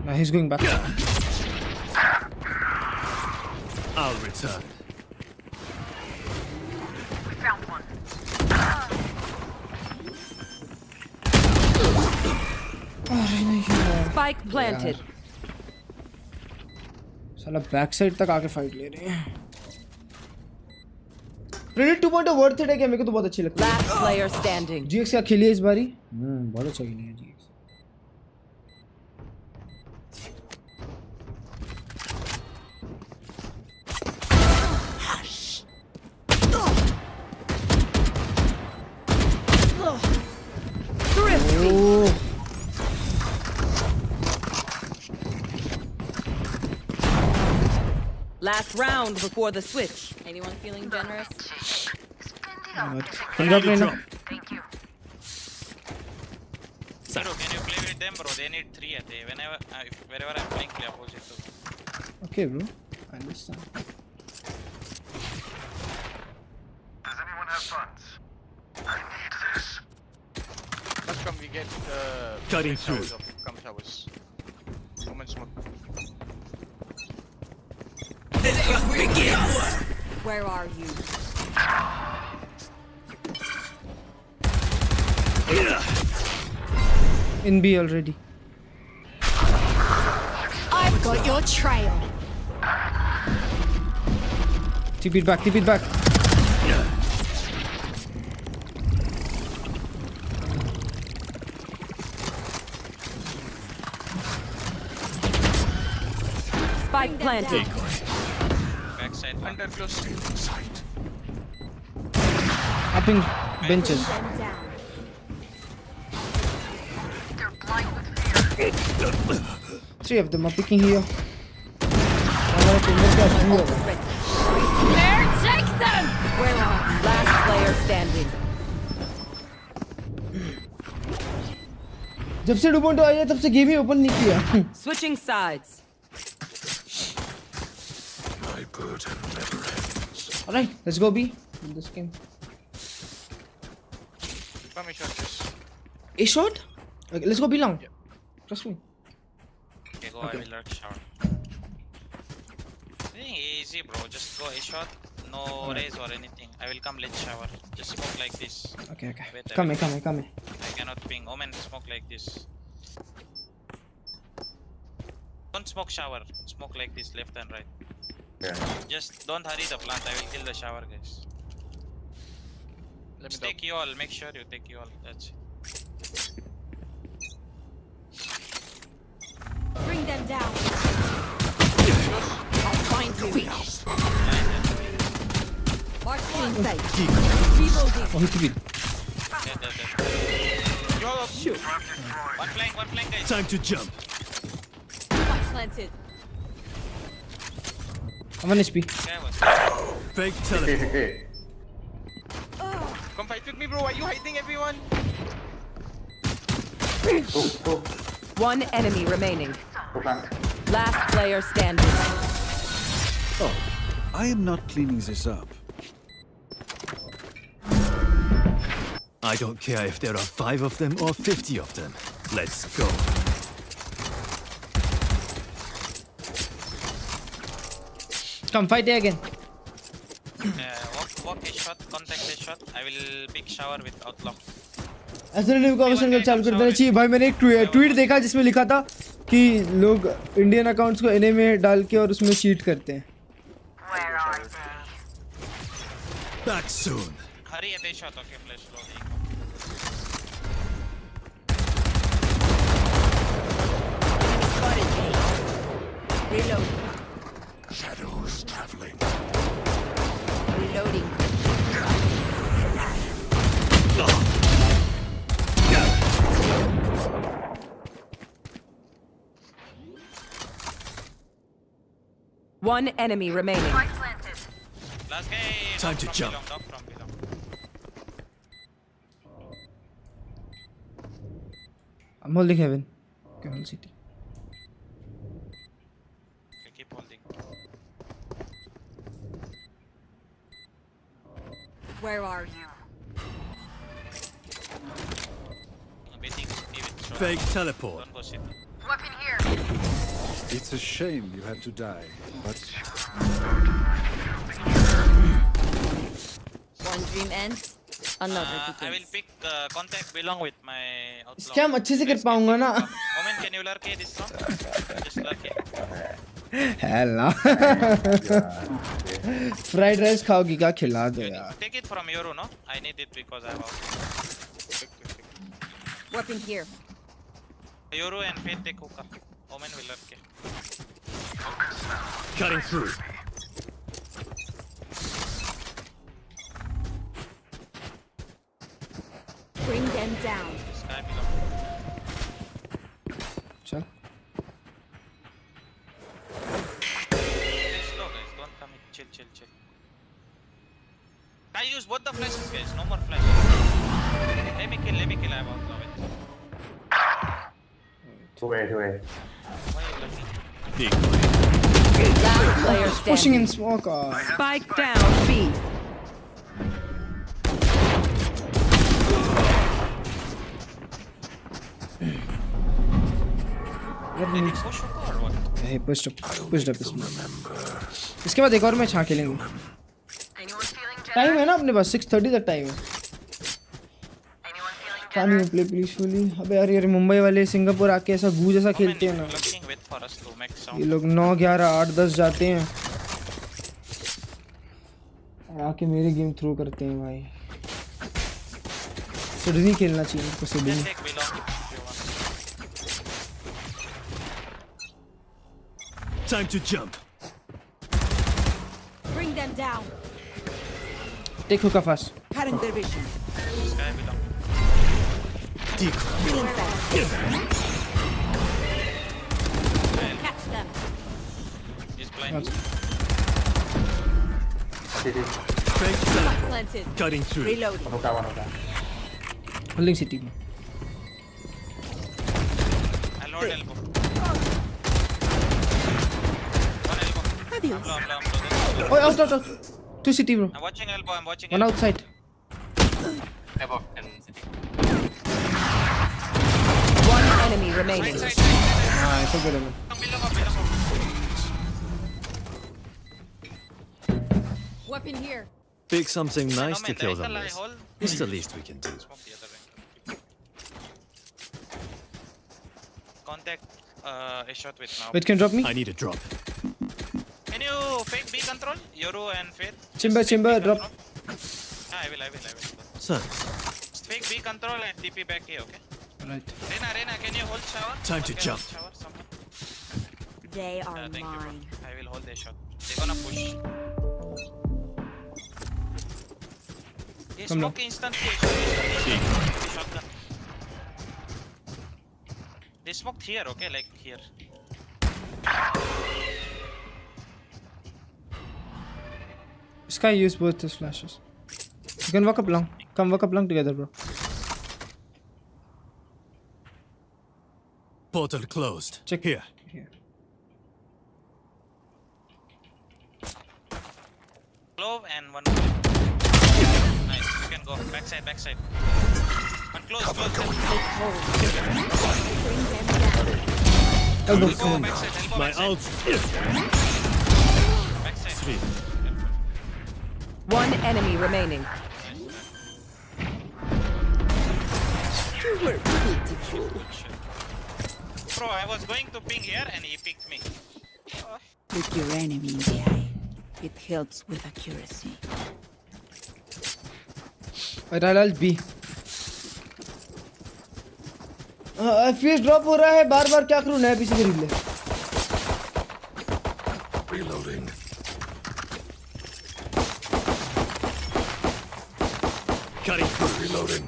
Nah, he's going back. I'll return. Spike planted. साला back side तक आके fight ले रहे हैं. Prelude 2.0 worth it है क्या? मेरे को तो बहुत अच्छी लगती है. Last player standing. GX क्या खेली है इस बारी? बहुत अच्छा खेली है GX. Thrifty. Last round before the switch. Anyone feeling generous? Hang up, Reyna. Zero, can you play with them, bro? They need 3 at A. Wherever I'm playing, play opposite too. Okay, bro. I understand. Does anyone have funds? I need this. Let's come, we get Cutting through. Come towers. Woman smoke. Where are you? In B already. I've got your trail. TP it back. Spike planted. Backside. Under close. Sight. Up in benches. Three of them are picking here. There, take them! Where are you? Last player standing. जब से 2.0 आया तब से game ही open नहीं किया. Switching sides. My burden never ends. Alright, let's go B in this game. Come shot this. A shot? Okay, let's go B long. Trust me. Okay, go. I will lurk shower. Easy, bro. Just go a shot. No raise or anything. I will come ledge shower. Just smoke like this. Okay. Wait, Come here. I cannot ping. Omen, smoke like this. Don't smoke shower. Smoke like this, left and right. Yeah. Just don't hurry the plant. I will kill the shower, guys. Let me Just take you all. Make sure you take you all. That's it. Bring them down. I'll find you. Mark in sight. Oh, he TP. Dead. One flank, guys. Time to jump. Planted. I'm on HP. Fake teleport. Come fight with me, bro. Why are you hiding everyone? One enemy remaining. Last player standing. Oh, I am not cleaning this up. I don't care if there are 5 of them or 50 of them. Let's go. Come fight again. Walk a shot, contact a shot. I will pick shower with outlock. ऐसे नहीं को चालू कर देना चाहिए भाई. मैंने एक ट्वीट देखा जिसमें लिखा था कि लोग इंडियन अकाउंट्स को एनए में डाल के और उसमें चीट करते हैं. Back soon. Hurry at a shot, okay, flash low. Reload. Shadows traveling. Reloading. One enemy remaining. Last game. Time to From jump. Belong, from Belong. I'm holding heaven. Okay, hold city. Okay, keep holding. Where are you? I'm waiting. Leave it. Sure. Fake teleport. Don't go city. It's a shame you had to die, but One dream ends, another I will begins. pick contact belong with my outlaw. इसका हम अच्छे से कर पाऊंगा ना Omen, can you lurk this round? Just lurk it. hell ना fried rice खाओगी क्या खिला दो यार Take it from Yoru, no? I need it because I have out. Weapon here. Yoru and Fate take hookah. Omen will lurk it. Cutting through. Bring them down. Sky belong. चल Stay slow, guys. Don't come in. Chill, chill, chill. I use both the flashes, guys. No more flashes. Let me kill. I have outlaw it. Two way. Why are you lurking? Last player pushing standing. in smoke Spike down B. let me Push hookah or what? hey pushed up इसके बाद एक और match हाँ खेलेंगे time है ना अपने पास 6:30 तक टाइम है Can you play peacefully? अबे यार ये मुंबई वाले सिंगापुर आके ऐसा गू जैसा खेलते हैं ना Lurking with for us to make sound. ये लोग 9 11 8 10 जाते हैं और आके मेरे गेम थ्रो करते हैं भाई सिडनी खेलना चाहिए इनको Then Sydney take belong if you want. Time to jump. Bring them down. Take हुका fast Cutting their vision. Sky belong. Decoy. Feeling fast. Catch them. He's blind. Fake teleport. Planted. Cutting through. Reloading. Holding city में I'll hold elbow. One elbow. Adios. Elbow. ओए out out to city bro I'm watching elbow. I'm watching one elbow. Outside One enemy remaining. Side. हां ऐसा करेंगे Below. Weapon here. Pick something nice to Omen, kill there is a them lie with. hole. It's the least we can do. Smoke the other angle. Contact a shot with now. Wait, can you drop me? I need a drop. Can you fake B control? Yoru and Fate. Chamber, Just fake chamber, B drop. control. I will. Thanks. Just fake B control and TP back here, okay? Right. Rena, can you hold shower? Time to Okay, jump. hold shower, someone. They are Thank you, bro. mine. I will hold the shot. They're gonna push. They Come smoke instantly. Shotgun. They smoked here, okay? Like here. This guy used both his flashes. You can walk up long. Come walk up long together, bro. Portal closed. Check. Here. Here. Glove and one. Nice. You can go. Backside. One close. Take hold. Bring them down. Elbow. Elbow, backside. My ult. Backside. 3. One enemy remaining. Bro, I was going to ping here and he picked me. Look your enemy in the eye. It helps with accuracy. I'll B. FPS drop हो रहा है बार-बार क्या करूं नया PC खरीद ले Cutting through. Reloading.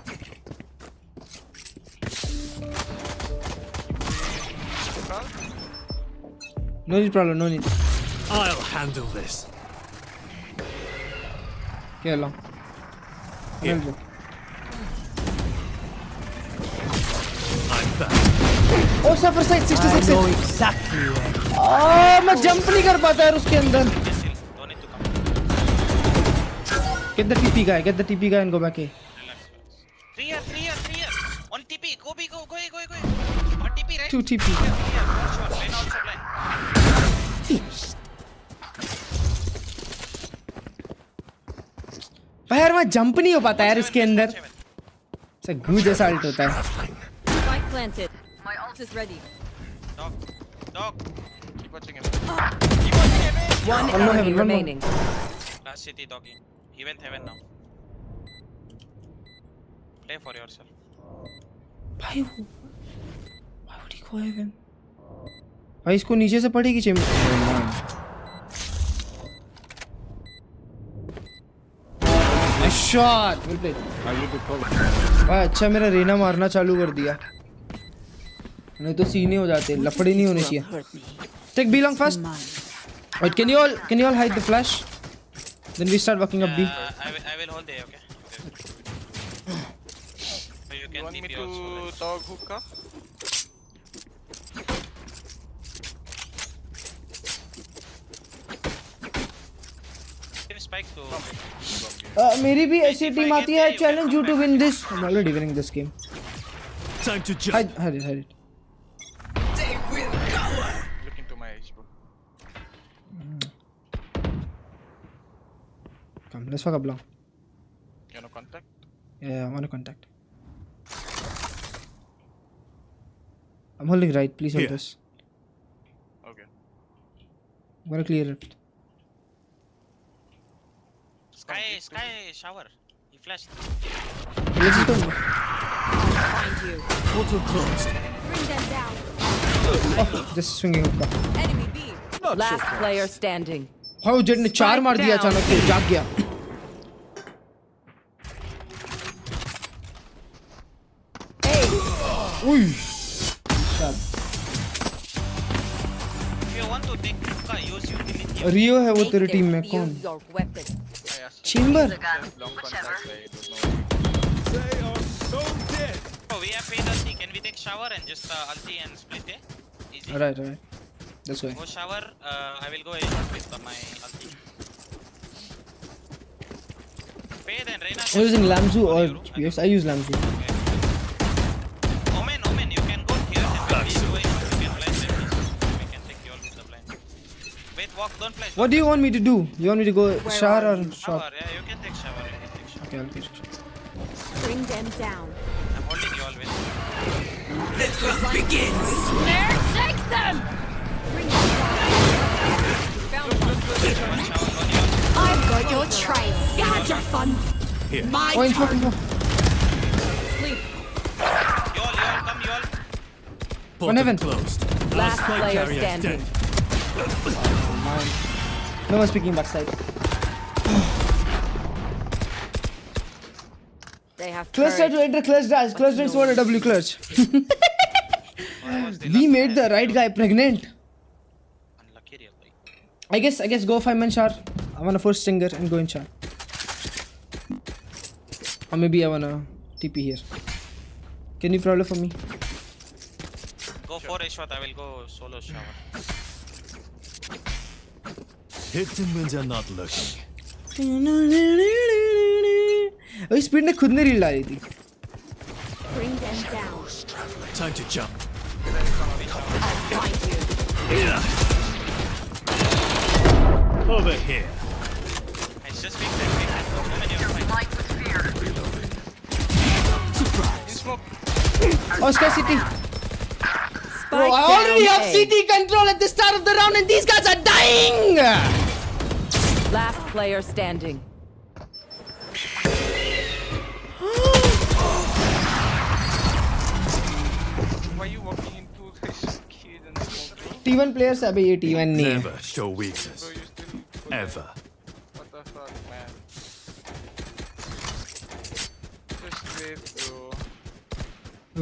No need problem, no need. I'll handle this. Here long. Here. Well, I'm back. oh suffer side 66 I know exactly where. मैं जंप नहीं कर पाता यार उसके अंदर. Don't need to come. Get the TP guy and go back here. Relax. 3 here. One TP. Go. One TP, right? 2 TP. Here. Short. Lane also blind. यार वहाँ jump नहीं हो पाता यार इसके अंदर. ऐसा गू जैसा अल्ट होता है. Spike planted. My ult is ready. Dog. Keep watching him. One One more enemy heaven, one more. remaining. Last city doggy. He went heaven now. Play for yourself. भाई why would he go heaven? भाई इसको नीचे से पड़ेगी चेम. Nice shot. Well played. I will be calling. भाई अच्छा मेरा रेना मारना चालू कर दिया. नहीं तो सीने हो जाते. लफड़े नहीं होने चाहिए. Take B long first. Wait, can you all hide the flash? Then we start walking up B. I will hold A, okay? So you You can want me TP to also. dog hookah? Give spike to. मेरी भी ऐसी team आती है. Challenge you to win this. I'm already winning this game. Time to jump. Hide it. Look into my eyes, bro. Come, let's fuck up long. You wanna contact? Yeah, I want to contact. I'm holding right. Please hold Here. this. Okay. I'm gonna clear it. Sky shower. He flashed. Let's just go. Find you. Portal closed. Bring them down. Oh, just swinging hookah. Enemy B. Last player standing. How jet ने 4 मार दिया down. अचानक से. जाग गया. Uy. Shot. If you want to take hookah, use utility. रियो है वो Make तेरी them टीम में feel कौन? your weapon. I asked Chamber. long contact. I don't know. They are so dead. Oh, we have paid ulti. Can we take shower and just ulti and split A? Easy. Alright. Let's go. Go shower. I will go A with my ulti. Paid and Reina. I'm using Lamzu or GPS. I use Lamzu. Omen, you can go here and when we go in, you can blind them. We can take you all with the blind. Wait, walk, don't flash. What do you want me to do? You want me to go shower or shot? Shower, yeah, you can take shower. Okay, I'll take shot. Bring them down. I'm holding you all with. There, take them! Bring them down. Found one. One shower, one you all. I've got your trail. You had your fun. Here. My Oh, info. Sleep. You all, come, you all. Portal heaven. closed. Last Spike player carrier standing. dead. No one's picking backside. They have Clutch tried to courage. enter clutch dash. Clutch drinks what a W clutch. We made the right guy pregnant. Unlucky real boy. I guess go 5-man char. I wanna first stinger and go in char. Or maybe I wanna TP here. Can you problem for me? Go for a shot, I will go solo shower. Hit them when they're not looking. वही speed ने खुद ने reel डाली थी. Bring them down. Time to jump. Find you. Over here. It's just big time. Omen, you're fine. In smoke. Oh, Sky City. Bro, Spike I already down have A. CT control at the start of the round and these guys are dying. Last player standing. Why are you walking into this kid and smoke, bro? T1 players अबे ये T1 नहीं है. Never show weakness. Bro, you still. Ever. What the fuck, man? safe, bro.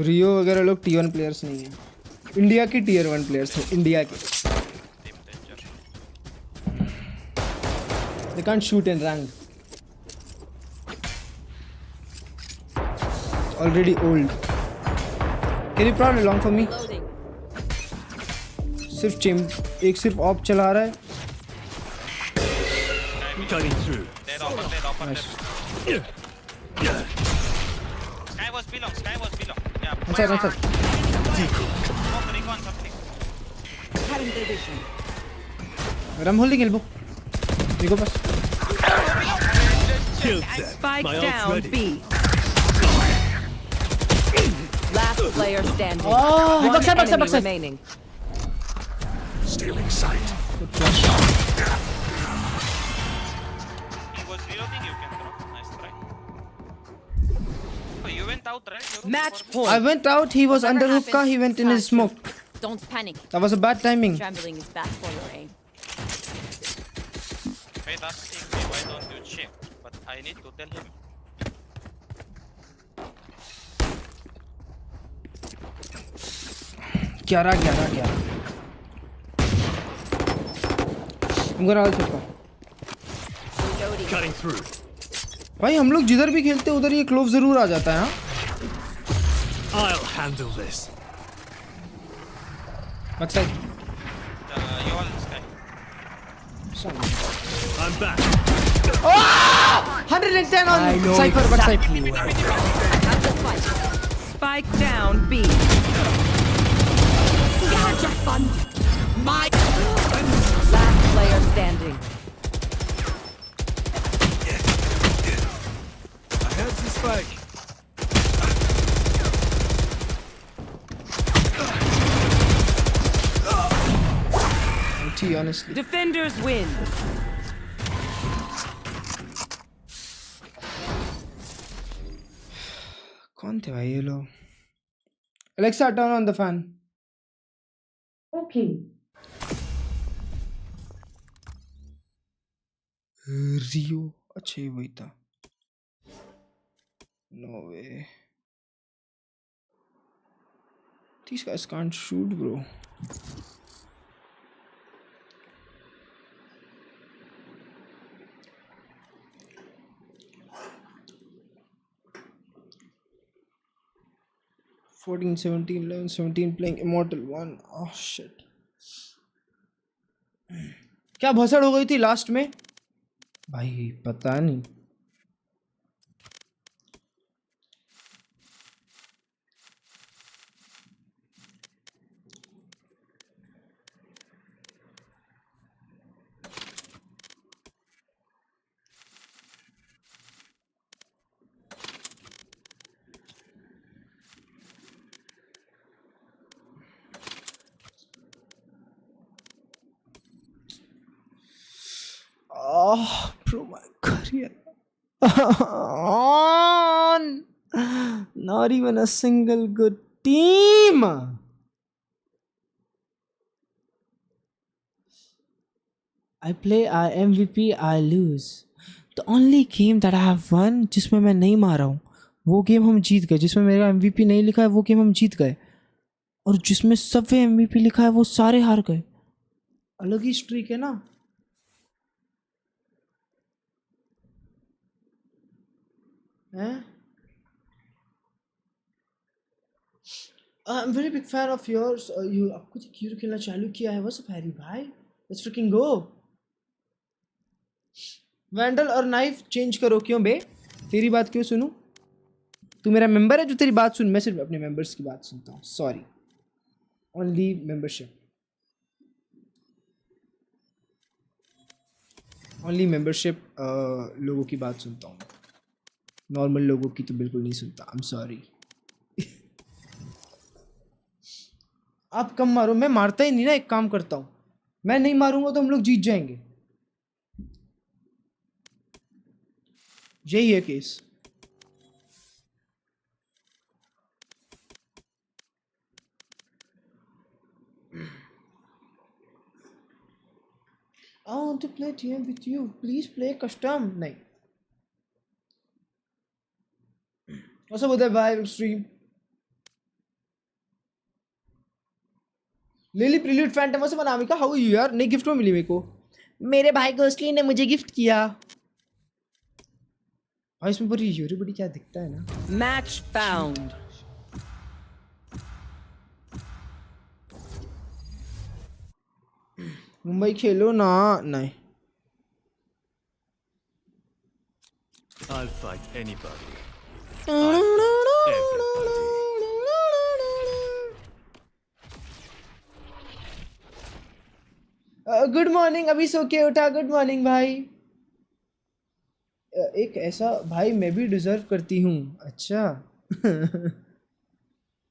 रियो वगैरह लोग T1 players नहीं है, India के Tier 1 players हैं, इंडिया के. Team danger. They can't shoot in rank. Already old. Can you prod along for me? सिर्फ एक सिर्फ ऑप चला रहा है. Cutting through. Dead open. Nice. Sky was below. Yeah. Nice. Smoke, recon something. Having their vision. I'm holding elbow. You go first. Killed them. Spike My ult's down ready. B. Last player standing. Oh, One backside. enemy remaining. Stealing sight. Good flash. He was reloading, you can drop. Nice try. Oh, you went out, right? Yoru? Match Before point. I went out. He was under hookah. He went in his smoke. Don't panic. That was a bad timing. Trembling is bad for your aim. this? Wait, asking me why don't you check? But I need to tell him. Kyara. I'm gonna also try. Cutting through. भाई हम लोग जिधर भी खेलते हैं उधर ये clove जरूर आ जाता है. हाँ I'll handle this. backside. You all Sky. I'm back. 110 on Cypher backside. Spike down B. Last player standing. I have the spike. LT, honestly. Defenders win. कौन थे भाई ये लोग? Alexa, turn on the fan. Okay. रियो, अच्छा ये वही था. No way. These guys can't shoot, bro. Fourteen, 17, 11, 17 playing Immortal 1. Oh shit. क्या भसड़ हो गई थी लास्ट में? भाई पता नहीं. Oh, bro, my career. On. Not even a single good team. I play, I MVP, I lose. The only game that I have won जिसमें मैं नहीं मारा हूँ वो गेम हम जीत गए. जिसमें मेरा MVP नहीं लिखा है वो गेम हम जीत गए. और जिसमें सबवे MVP लिखा है वो सारे हार गए. अलग ही स्ट्रीक है ना. I'm very big fan of yours. You आपको तो क्यों खेलना चालू किया है? What's up हैरी भाई? Let's freaking go. वैंडल और नाइफ चेंज करो. क्यों बे? तेरी बात क्यों सुनूं? तू मेरा मेंबर है जो तेरी बात सुन. मैं सिर्फ अपने मेंबर्स की बात सुनता हूँ. Sorry. Only membership. Only membership लोगों की बात सुनता हूँ. नॉर्मल लोगों की तो बिल्कुल नहीं सुनता. I am sorry. आप कम मारो. मैं मारता ही नहीं ना. एक काम करता हूँ, मैं नहीं मारूंगा तो हम लोग जीत जाएंगे. यही है case. I want to play TM with you. Please play custom. नहीं. What's up with that vibe stream? Lily prelude Phantom से अनामिका हाउ यू यार नई गिफ्ट में मिली मेरे को मेरे भाई गोस्टली ने मुझे गिफ्ट किया भाई इसमें बड़ी यूरी बड़ी क्या दिखता है ना Match found. मुंबई खेलो ना नहीं I'll fight anybody. I'll fight everybody. Good morning अभी सो के उठा गुड मॉर्निंग भाई एक ऐसा भाई मैं भी डिजर्व करती हूँ अच्छा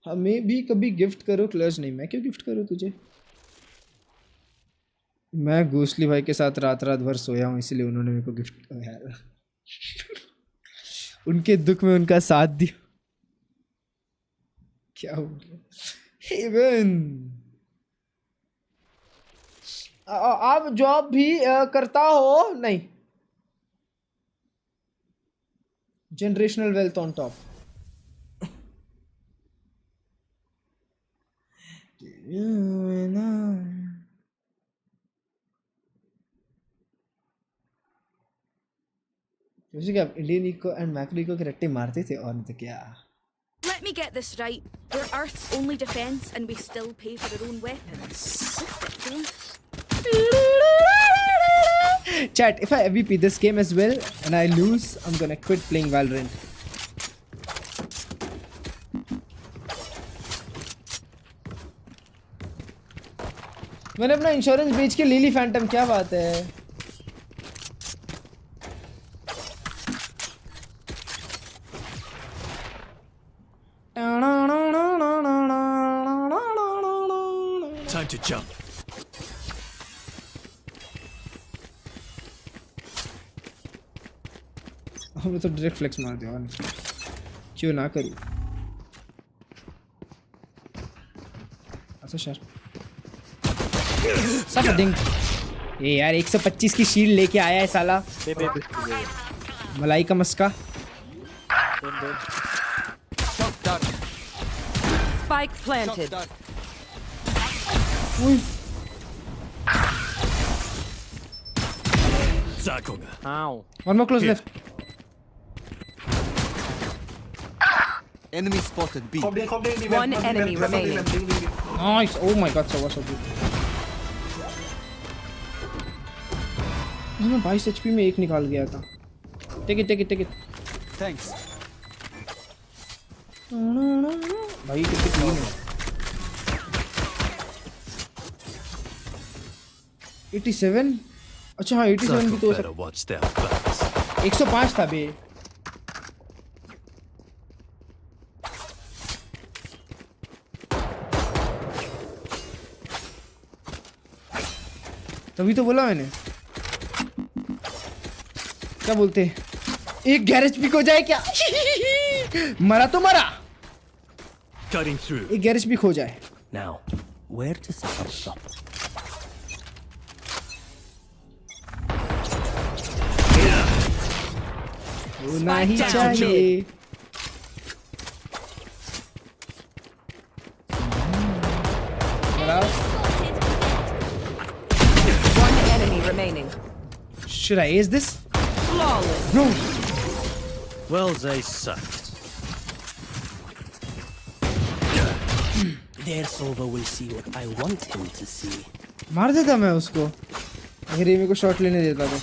हमें भी कभी गिफ्ट करो क्लर्ज नहीं मैं क्यों गिफ्ट करूँ तुझे मैं गोस्टली भाई के साथ रात रात भर सोया हूँ इसलिए उन्होंने मेरे को गिफ्ट यार उनके दुख में उनका साथ दिया क्या हो गया हेवन आप जॉब भी करता हो नहीं जनरेशनल वेल्थ ऑन टॉप जैसे कि आप Indian eco and macro eco के रट्टे मारते थे और नहीं तो क्या Let me get this right. We're Earth's only defense and we still pay for our own weapons. Chat, if I MVP this game as well and I lose, I'm gonna quit playing Valorant. मैंने अपना insurance बेच के ले ली Phantom क्या बात है Time to jump. हमें तो डायरेक्ट फ्लेक्स मार दिया क्यों ना करूं अच्छा सर सब डिंग ये यार 125 की शील्ड लेके आया है साला मलाई का मस्का Spike planted. Zakoga. Ow. One more close Here. left. Enemy spotted B. One enemy remaining. Nice. Oh my god, so good. मैं 22 HP में एक निकाल गया था. Take it. Thanks. भाई कितनी क्लीन है. 87. अच्छा हाँ 87 भी तो better watch their backs. 105 था बे. तभी तो बोला मैंने. क्या बोलते हैं? एक गैरेज पिक हो जाए क्या? मरा तो मरा. Cutting through. एक गैरेज पिक हो जाए. Now, where to set up shop? होना ही चाहिए. One enemy remaining. Should I ace this? Flawless. No. Well, they sucked. Their solver will see what I want him to see. मार देता मैं उसको. अगर ये मेरे को शॉट लेने देता तो.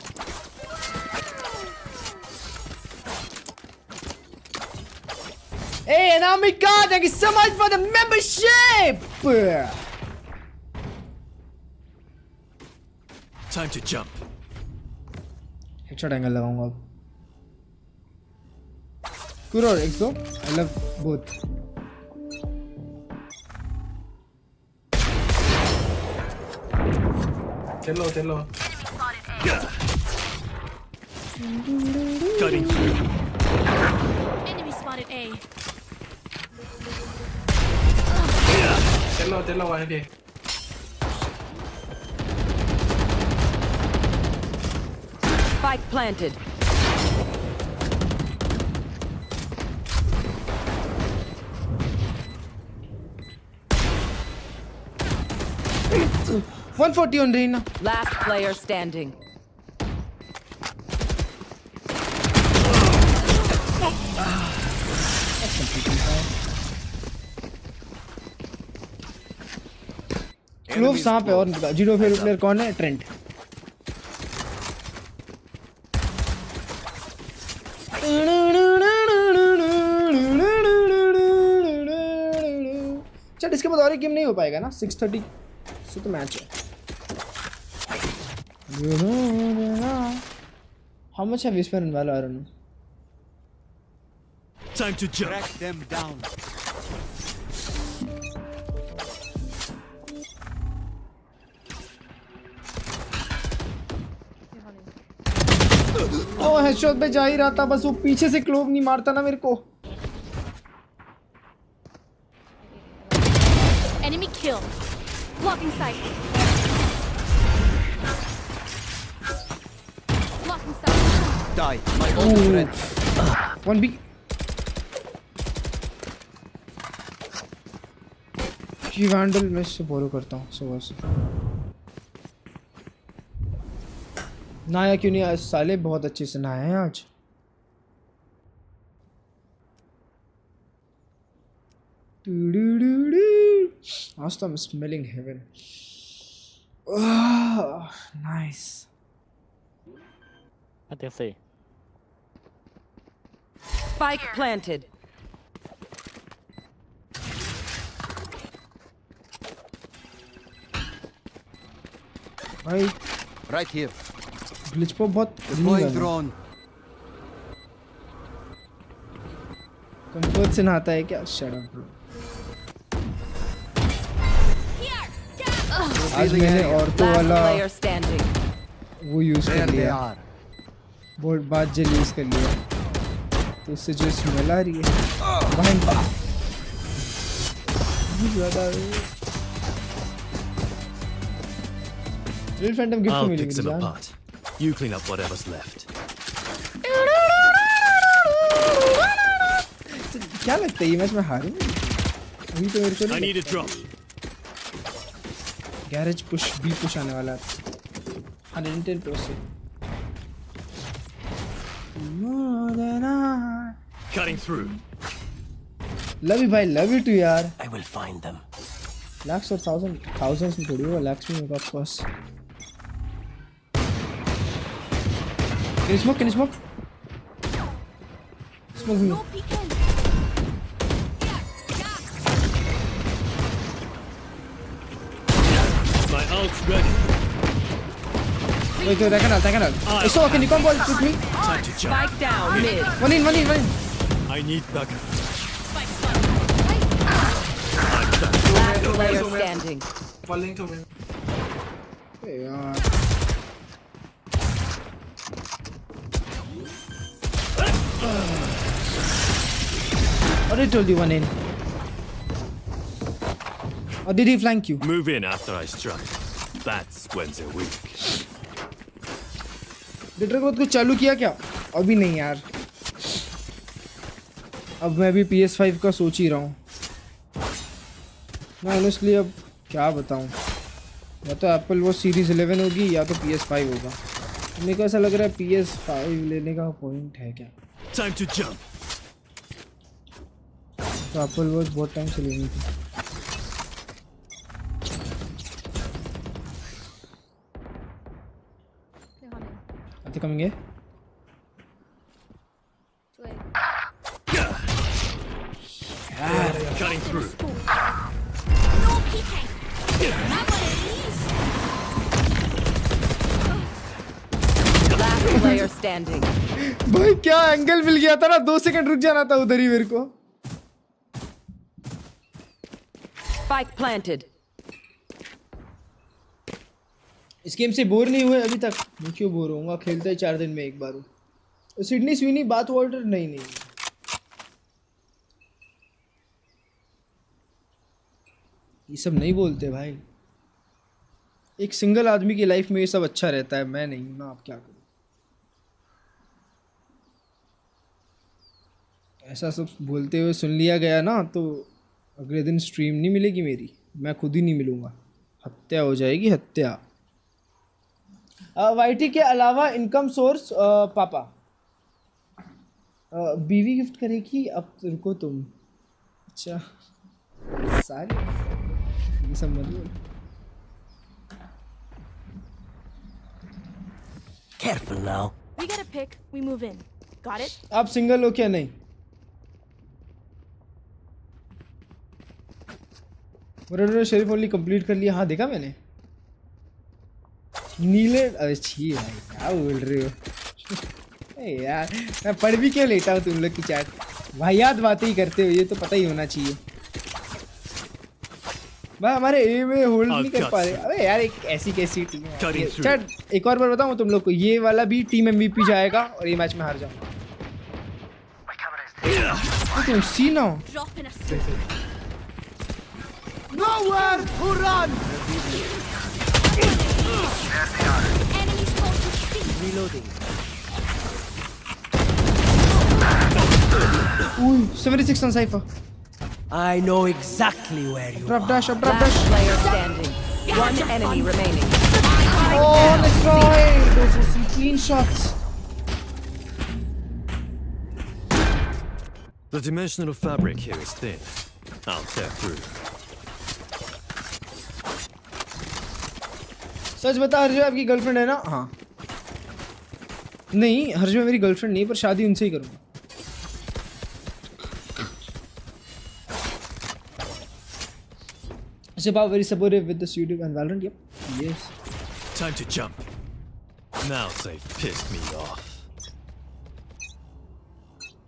Hey, Anamika, thank you so much for the membership! Time to jump. Headshot angle लगाऊंगा अब. Kuro और एक दो. I love both. चलो. Cutting through. Enemy spotted A. चलो वहाँ पे. Spike planted. 140 on Reina. Last player standing. That's completely fine. Clove कहाँ पे और जीरो फेवरेट प्लेयर कौन है? ट्रेंट. चल इसके बाद और एक गेम नहीं हो पाएगा ना? 6:30 से तो मैच है. How much have you spent in Valorant? Time to jump. Track them down. O headshot पे जा ही रहा था, बस वो पीछे से क्लोव नहीं मारता ना मेरे को. Enemy kill. Blocking sight. Blocking sight. Die, my old friend. 1B. जी वैंडल मैं इससे बोलो करता हूँ सुबह से. नहाया क्यों नहीं? आज साले बहुत अच्छे से नहाए हैं आज. आज तो I'm smelling heaven. Nice. What do you say? Spike planted. भाई Right here. ग्लिच पे बहुत Deploying drone. कंफर्ट से नहाता है क्या? Shut up bro. आज मैंने औरतों Last वाला player standing. वो यूज कर There they लिया. are. बहुत बात जेल यूज कर लिया तो उससे जो स्मेल आ रही है भाई बहुत ज़्यादा. रियल फैंटम गिफ्ट I'll मिली pick मुझे them जान. apart. You clean up whatever's left. क्या लगता है ये मैच में हारूंगा? अभी तो मेरे को I नहीं need a drop. Garage push B push आने वाला है 110%. Cutting through. लव यू भाई, लव यू टू यार. I will find them. Lakhs और thousands में थोड़ी होगा, लाख्स में होगा of course. Can you smoke? Can you smoke? Smoke me. No peeking. My ult's ready. Wait, I cannot. So, can you come ball with me? Time to jump. Spike down mid. One in. I need backup. Last player standing. Hey, yaar. Already told you one in. Or did he flank you? Move in after I strike. That's when they're weak. Deter को कुछ चालू किया क्या? अभी नहीं यार. अब मैं भी PS5 का सोच ही रहा हूँ. मैं ऑनेस्टली अब क्या बताऊँ, या तो एप्पल वो सीरीज 11 होगी या तो PS5 होगा. मेरे को ऐसा लग रहा है PS5 लेने का पॉइंट है क्या? Time to jump. तो एप्पल वॉच बहुत टाइम से लेनी थी. Are they coming here? Cutting through. No peeking. Not one of these. Last player standing. भाई क्या एंगल मिल गया था ना, 2 सेकंड रुक जाना था उधर ही मेरे को. Spike planted. इस गेम से बोर नहीं हुए अभी तक. मैं क्यों बोर होऊंगा, खेलता ही 4 दिन में एक बार हूँ. सिडनी स्विनी बात वॉल्टर नहीं. ये सब नहीं बोलते भाई. एक सिंगल आदमी की लाइफ में ये सब अच्छा रहता है, मैं नहीं हूं ना. आप क्या करूं, ऐसा सब बोलते हुए सुन लिया गया ना तो अगले दिन स्ट्रीम नहीं मिलेगी मेरी. मैं खुद ही नहीं मिलूंगा. हत्या हो जाएगी हत्या। वाईटी के अलावा इनकम सोर्स पापा। बीवी गिफ्ट करेगी अब रुको तुम। अच्छा सारे ये सब मत बोल। Careful now. We get a pick, we move in. Got it? आप सिंगल हो क्या? नहीं। उन्होंने शेरिफ ओनली कंप्लीट कर लिया। हाँ देखा मैंने। नीले अरे छी भाई क्या बोल रहे हो? ए यार मैं पढ़ भी क्यों लेता हूँ तुम लोग की चैट। वाहियात बातें ही करते हो, ये तो पता ही होना चाहिए। भाई हमारे ए में होल्ड नहीं कर पा रहे। अबे यार एक ऐसी कैसी टीम है। चैट एक और बार बताऊँ तुम लोग को, ये वाला भी टीम MVP जाएगा और ये मैच में हार जाऊंगा। तुम सी ना Drop in a Nowhere to run! enemy spotted C. Reloading. Ooh, 76 on Cypher. I know exactly where you Drop are. dash, up drop Last dash. player standing. One enemy remaining. Oh, let's try. Those were some clean shots. The dimensional fabric here is thin. I'll tear through. सच बता हर्ष आपकी girlfriend है ना? हाँ। नहीं हर्ष मेरी girlfriend नहीं, पर शादी उनसे ही करूँगा। About very supportive with this YouTube and Valorant. Yep. Yes. Time to jump. Now they've pissed me off.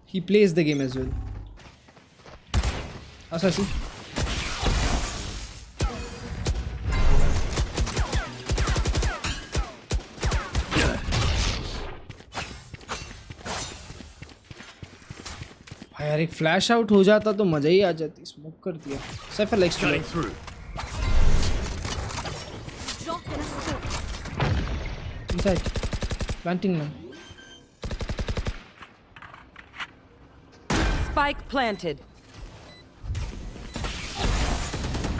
He plays the game as well. Assassin. यार एक फ्लैश आउट हो जाता तो मजा ही आ जाती। स्मोक कर दिया। Cypher likes to inside planting now. Spike planted.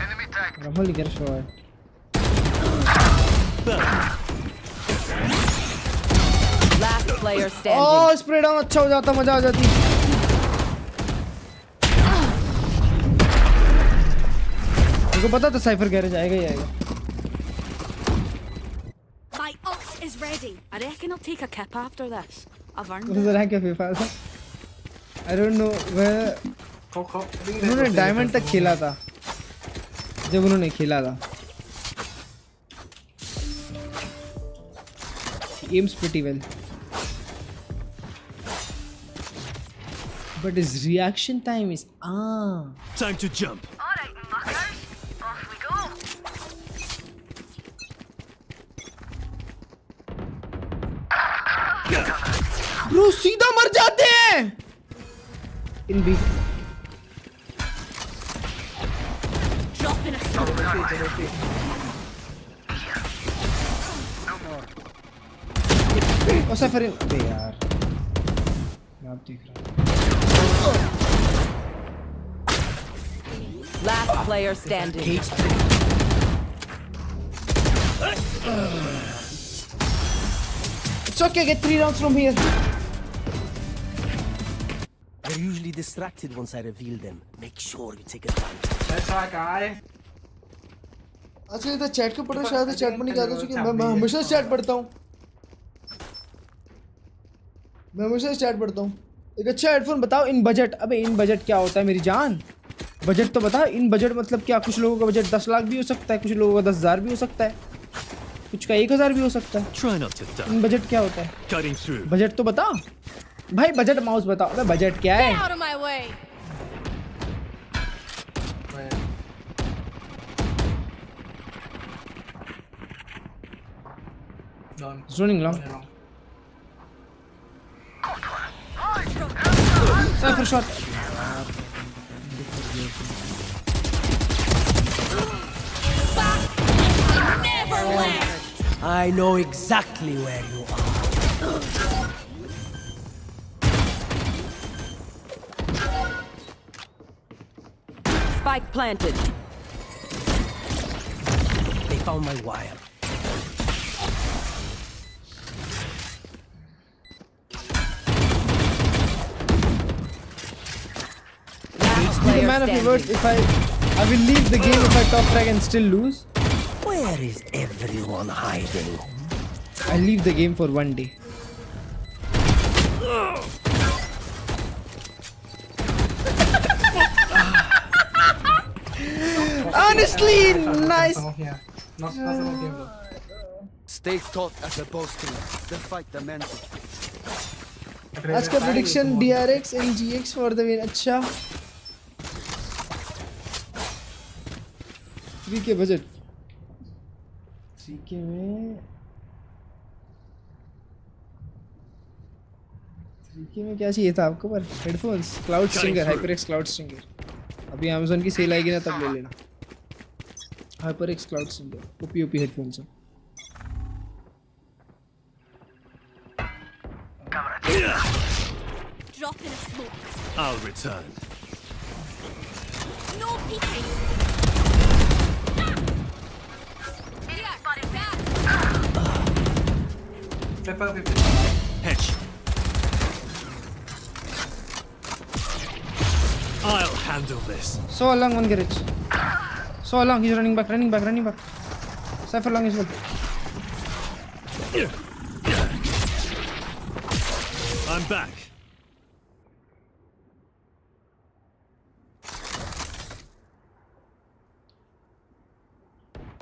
Enemy tag. Ramali get shot. Last player standing. Oh spray down अच्छा हो जाता, मजा आ जाती। मुझे पता था साइफर गैरेज आएगा ही आएगा। My ult is ready. I reckon I'll take a kip after this. I've earned What is the rank of FIFA? I don't know where. उन्होंने डायमंड तक खेला था जब उन्होंने खेला था। Aims pretty well, but his reaction time is Time to jump. All right, muckers. Off we go. Bro सीधा मर जाते हैं। In B. Drop in a smoke. ओ सफर इन। अबे यार मैं आप देख रहा हूँ। Last player standing. It's okay, get 3 rounds from here. They're usually distracted once I reveal them. Make sure you take advantage. अच्छा ये तो चैट को पढ़ रहा, शायद चैट में नहीं कहता चुकी। मैं हमेशा चैट पढ़ता हूँ। मैं हमेशा चैट पढ़ता हूँ। एक अच्छा हेडफोन बताओ इन बजट। अबे इन बजट क्या होता है मेरी जान? बजट तो बता। इन बजट मतलब क्या? कुछ लोगों का बजट 10 लाख भी हो सकता है, कुछ लोगों का 10,000 भी हो सकता है, कुछ का 1,000 भी हो सकता है। इन बजट क्या होता है? बजट तो बता भाई। बजट माउस बताओ। अबे बजट क्या है? Get out of my way. Running long. Cypher shot. Never left. I know exactly where you are. Spike planted. They found my wire. The man of your words, if I will leave the game if I top frag and still lose. Where is everyone hiding? I'll leave the game for one day. Honestly, nice. Stay taut as a bowstring. The fight demands it. आज का prediction DRX and GX for the win. अच्छा 3K budget. 3K में 3K में क्या चाहिए था आपको पर headphones cloud stringer HyperX cloud stringer अभी Amazon की सेल आएगी ना तब ले लेना HyperX cloud stringer OP headphones है Drop in a smoke. I'll return. No peeking. Hedge. I'll handle this. So long one garage so long he's running back Cypher long as well I'm back.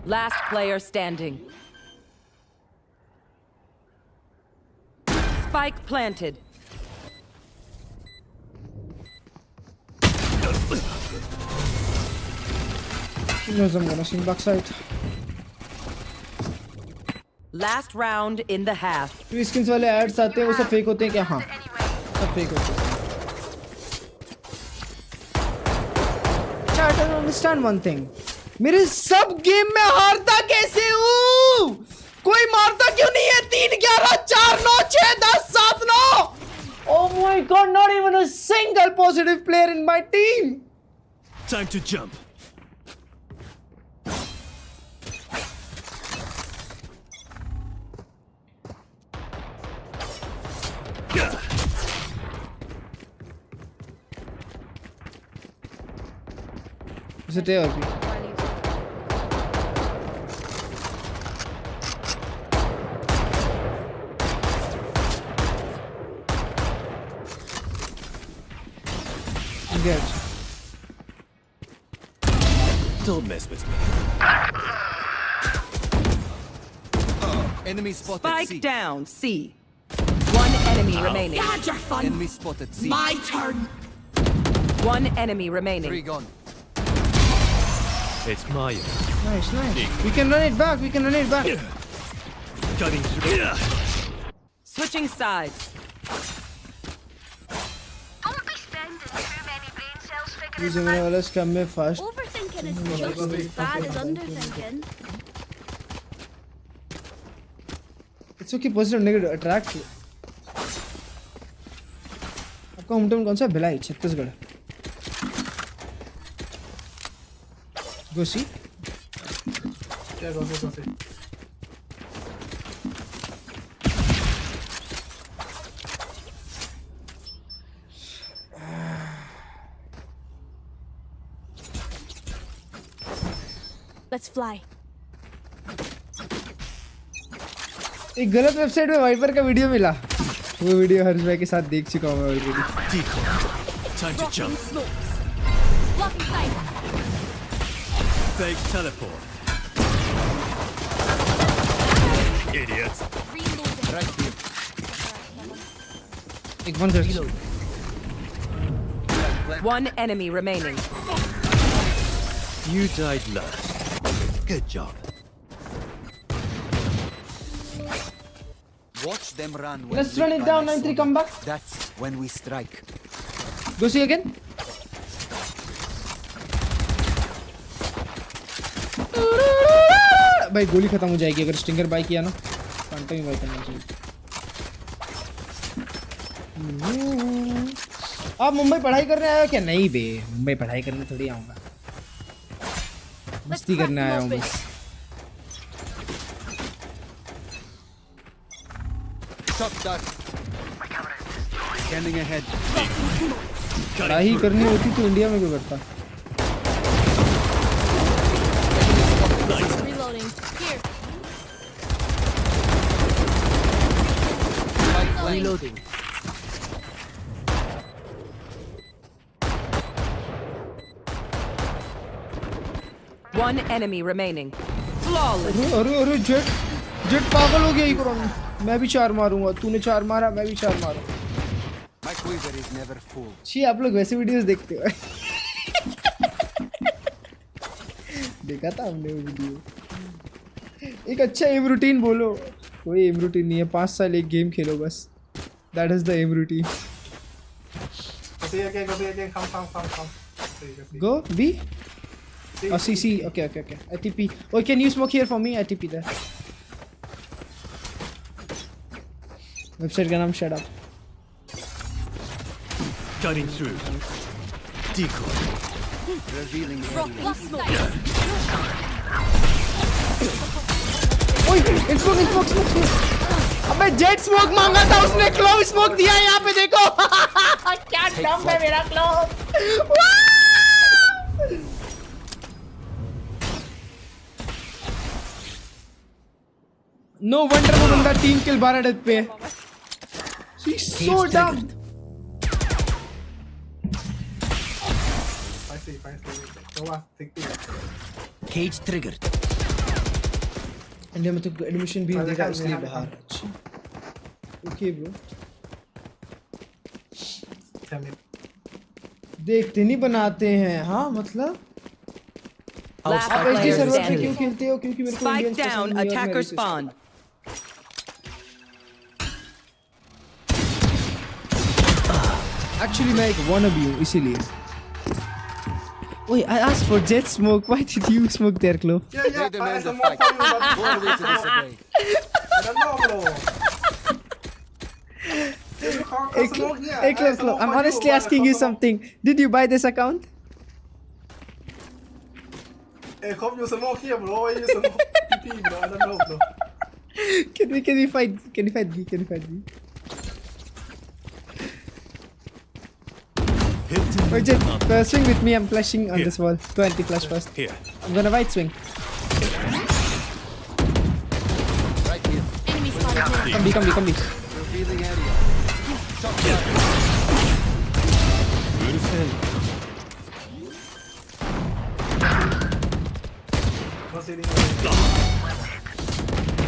Last player standing. Spike planted. he knows I'm gonna swing backside Last round in the half. तो skins वाले ads आते हैं वो सब fake होते हैं क्या हाँ सब fake होते हैं I don't understand one thing मेरे सब गेम में हारता कैसे हूँ कोई मारता क्यों नहीं है 3 11 4 9 6 10 7 9 Oh my god not even a single positive player in my team Time to jump. Is it there? Engage. Don't mess with me. Enemy spotted Spike C. down. C. One enemy remaining. Had your fun. Enemy spotted C. My turn. One enemy remaining. 3 gone. It's Maya. Nice. We can run it back. Cutting through. Switching sides. Don't be spending too many brain cells figuring These are all scam में fast. Overthinking is just as bad as underthinking. It's okay. Positive negative attract. आपका home town कौन सा है? Bhilai Chhattisgarh. Go see. Let's fly. एक गलत website में wiper का video मिला वो वीडियो हर्ष भाई के साथ देख चुका हूँ मैं already Decoy. Time to jump. Smokes. Blocking sight. Fake teleport. Idiot. Reloading. Right here. एक वन कर One enemy remaining. You died last. Good job. Watch them run. when Let's lit run it by down my 9-3 sword. come back That's when we strike. go see again भाई गोली खत्म हो जाएगी अगर stinger by किया ना Fanta he by करना चाहिए आप मुंबई पढ़ाई करने आए हो क्या नहीं बे मुंबई पढ़ाई करने थोड़ी आऊंगा मस्ती करने आया हूँ बस Shock dart. Scanning ahead. लड़ाई करनी होती तो इंडिया में क्यों करता? Reloading. Here. Reloading. One enemy remaining. Flawless. अरे जेट पागल हो गया इकराम। मैं भी 4 मारूंगा, तूने 4 मारा, मैं भी 4 मारूंगा। My quiver is never full. छी आप लोग वैसे वीडियोस देखते हो? देखा था हमने वो वीडियो। एक अच्छा एम रूटीन बोलो। कोई एम रूटीन नहीं है, 5 साल एक गेम खेलो बस। That is the aim routine. Come. Go B. Oh CC. Okay. ATP. Oh, can you smoke here for me? ATP there. Website का नाम shut up. Cutting through. Decoy. Revealing ओए smoke. अबे jet smoke मांगा था उसने, clove smoke दिया यहाँ पे देखो। क्या डम है मेरा क्लोव। नो वंडर वो बंदा 3 किल 12 डेथ पे है। He's so dumb. Cage triggered. India में तो एडमिशन भी देगा इसलिए बाहर। ओके ब्रो, देखते नहीं बनाते हैं। हाँ मतलब आप एचडी सर्वर पे क्यों खेलते हो? क्योंकि मेरे को Spike down, attacker spawn. Actually मैं एक wannabe हूँ इसीलिए। Wait, I asked for jet smoke. Why did you smoke there, Klo? They demand a fight. Born way to disobey. Hey, Klo, I'm honestly asking you something. Did you buy this account? Hey, hope you smoke here, bro. Why you smoke PP, bro? I don't know, bro. Can we fight? Can you fight me? Wait, Jet, swing with me. I'm flashing on this wall. Go anti-flash first. Here. I'm gonna right swing. Right here. Enemy spotted here. Come B. Revealing area. Shock dart.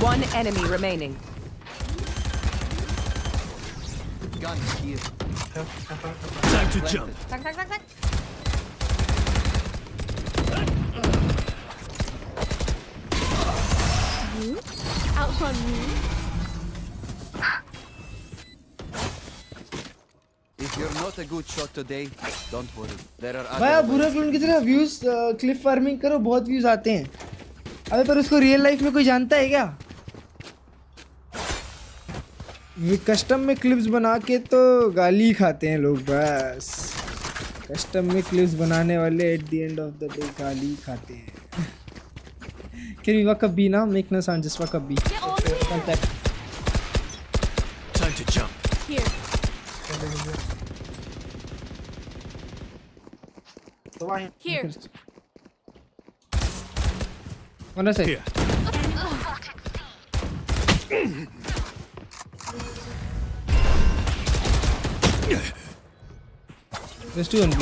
One enemy remaining. Gun here. Time to jump. Zack. Outrun me. If you're not a good shot today, don't worry. There are भाई आप other बुरा ways. Clone की तरह views clip farming करो, बहुत views आते हैं। अबे पर उसको रियल लाइफ में कोई जानता है क्या? कस्टम में क्लिप्स बना के तो गाली खाते हैं लोग बस। कस्टम में क्लिप्स बनाने वाले at the end of the day गाली खाते हैं। Can we walk up B now? Make no sound, just walk up B. Contact. Time to jump. Here. Here. On the side. Here. There's two on B.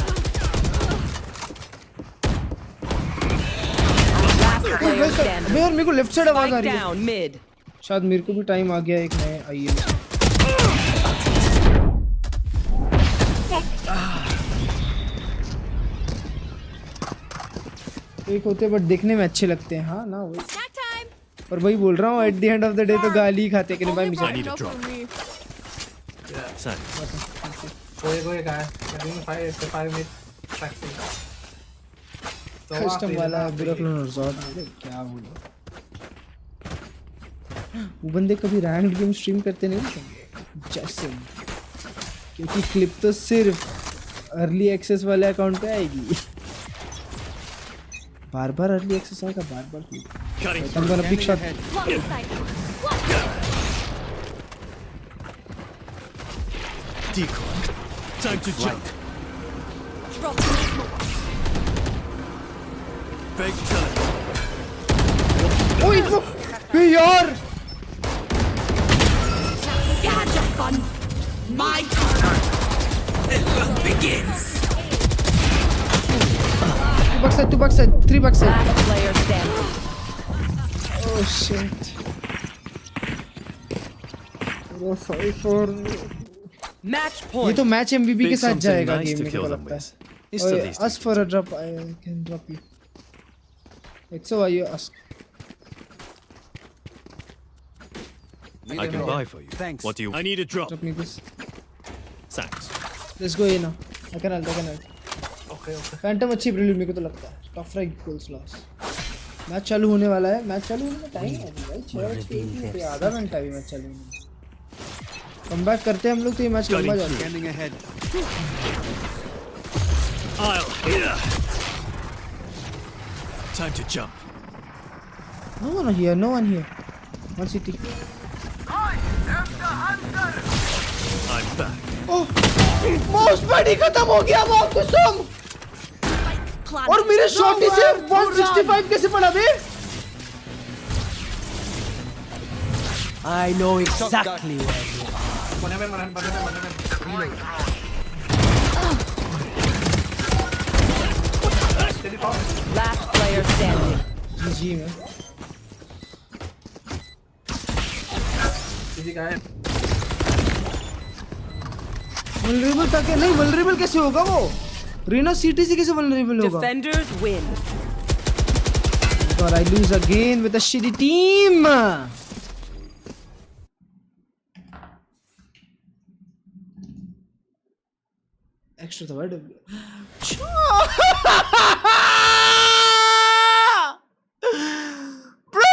Player standing. अबे यार मेरे को left side आवाज आ Spike रही है। down mid. शायद मेरे को भी टाइम आ गया एक नए आईए में। एक होते बट देखने में अच्छे लगते हैं। हाँ ना वही, Snack time. पर वही बोल रहा हूँ at the end of the day तो गाली ही खाते कि नहीं भाई I मुझे। need a drop. Son. Custom वाला बुरा क्लोन रिजॉर्ट क्या बोलो। वो बंदे कभी रैंक्ड गेम स्ट्रीम करते नहीं होंगे जैसे, क्योंकि क्लिप तो सिर्फ अर्ली एक्सेस वाले अकाउंट पे आएगी। बार अर्ली एक्सेस आएगा, बार clip. Cutting I'm gonna pick shot. Blocking sight. decoy. Time to jump. Drop in the smoke. Fake teleport. ओ इसको ये यार You had your fun. My turn. The hunt begins. two backside, 3 backside. Last player standing. Oh shit. Oh, 5-4. Match ये point. तो match MVP के Pick साथ something जाएगा nice game to में kill को them लगता with. है. It's Oh, the yeah, least. ask for a drop. I can drop you. It's so you ask. I can buy for you. Thanks. What do you? I need a drop. Drop me this. Thanks. Let's go in now. I can ult. Okay. Phantom अच्छी prelude मेरे को तो लगता है. Top frag equals loss. Match चालू होने वाला है. मैच चालू होने में टाइम है भाई. 6 आधा घंटा भी मैच चालू होने में. कमबैक करते हैं हम लोग तो ये मैच लंबा जाता है. Scanning ahead. Time to jump. No one here. One city. I'm back. Oh, Mousepad ही खत्म हो गया वो कसम. और मेरे शॉटी से 165 कैसे पड़ा बे? I know exactly where you are. Last player standing. GG man. Vulnerable था क्या? नहीं वल्नरेबल कैसे होगा वो? रीना सीटी से कैसे वल्नरेबल होगा? Defenders win. God, I lose again with a shitty team. Extra the word. Bro!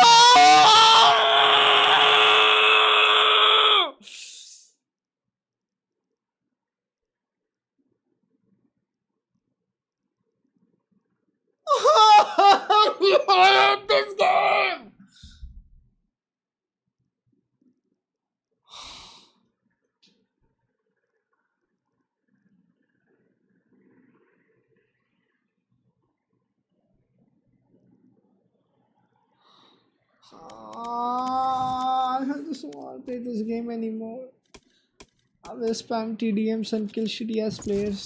I hate this game! I just don't want to play this game anymore. I will spam TDMs and kill shitty ass players.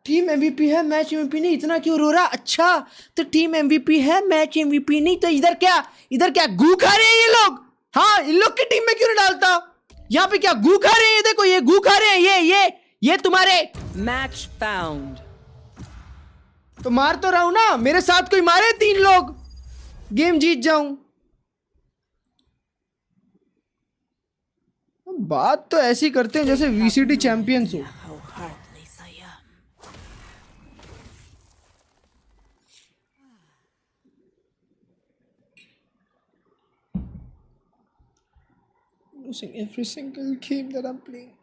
Team MVP है match MVP नहीं. इतना क्यों रो रहा? अच्छा तो team MVP है match MVP नहीं तो इधर क्या गू खा रहे हैं ये लोग? हाँ इन लोग की टीम में क्यों नहीं डालता? यहाँ पे क्या गू खा रहे हैं? ये देखो ये गू खा रहे हैं. ये तुम्हारे Match found. तो मार तो रहा हूं ना. मेरे साथ कोई मारे 3 लोग गेम जीत जाऊं. बात तो ऐसी करते हैं जैसे वीसीटी चैंपियंस हो. Losing every single game that I'm playing.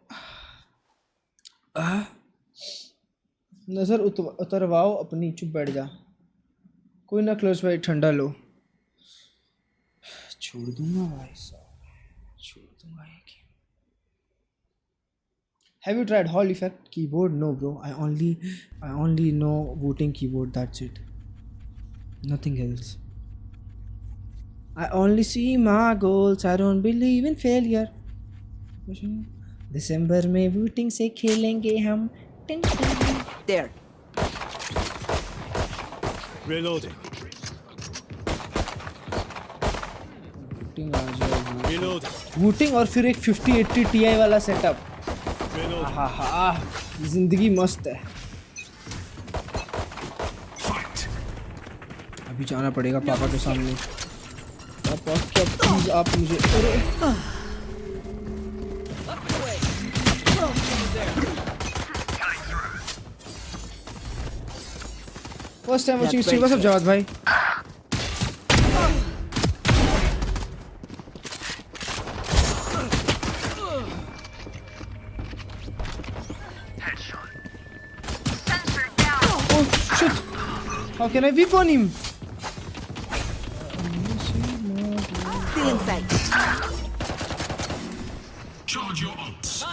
नजर उतरवाओ अपनी. चुप बैठ जा. कोई ना क्लर्ज भाई ठंडा लो. छोड़ दूंगा भाई साहब. छोड़ दूंगा ये game. Have you tried Hall Effect keyboard? No bro. I only know voting keyboard. That's it. Nothing else. I only see my goals. I don't believe in failure. दिसंबर में वोटिंग से खेलेंगे हम. There. Reloading. वोटिंग आ जाएगी. Reloading. Voting और फिर एक 5080 Ti वाला setup. Reloading. हाँ जिंदगी मस्त है. अभी जाना पड़ेगा पापा के सामने. पापा क्या प्लीज आप मुझे. अरे first time watching stream. What's up Jawad भाई? How can I whip on him? Still inside. Charge your ults.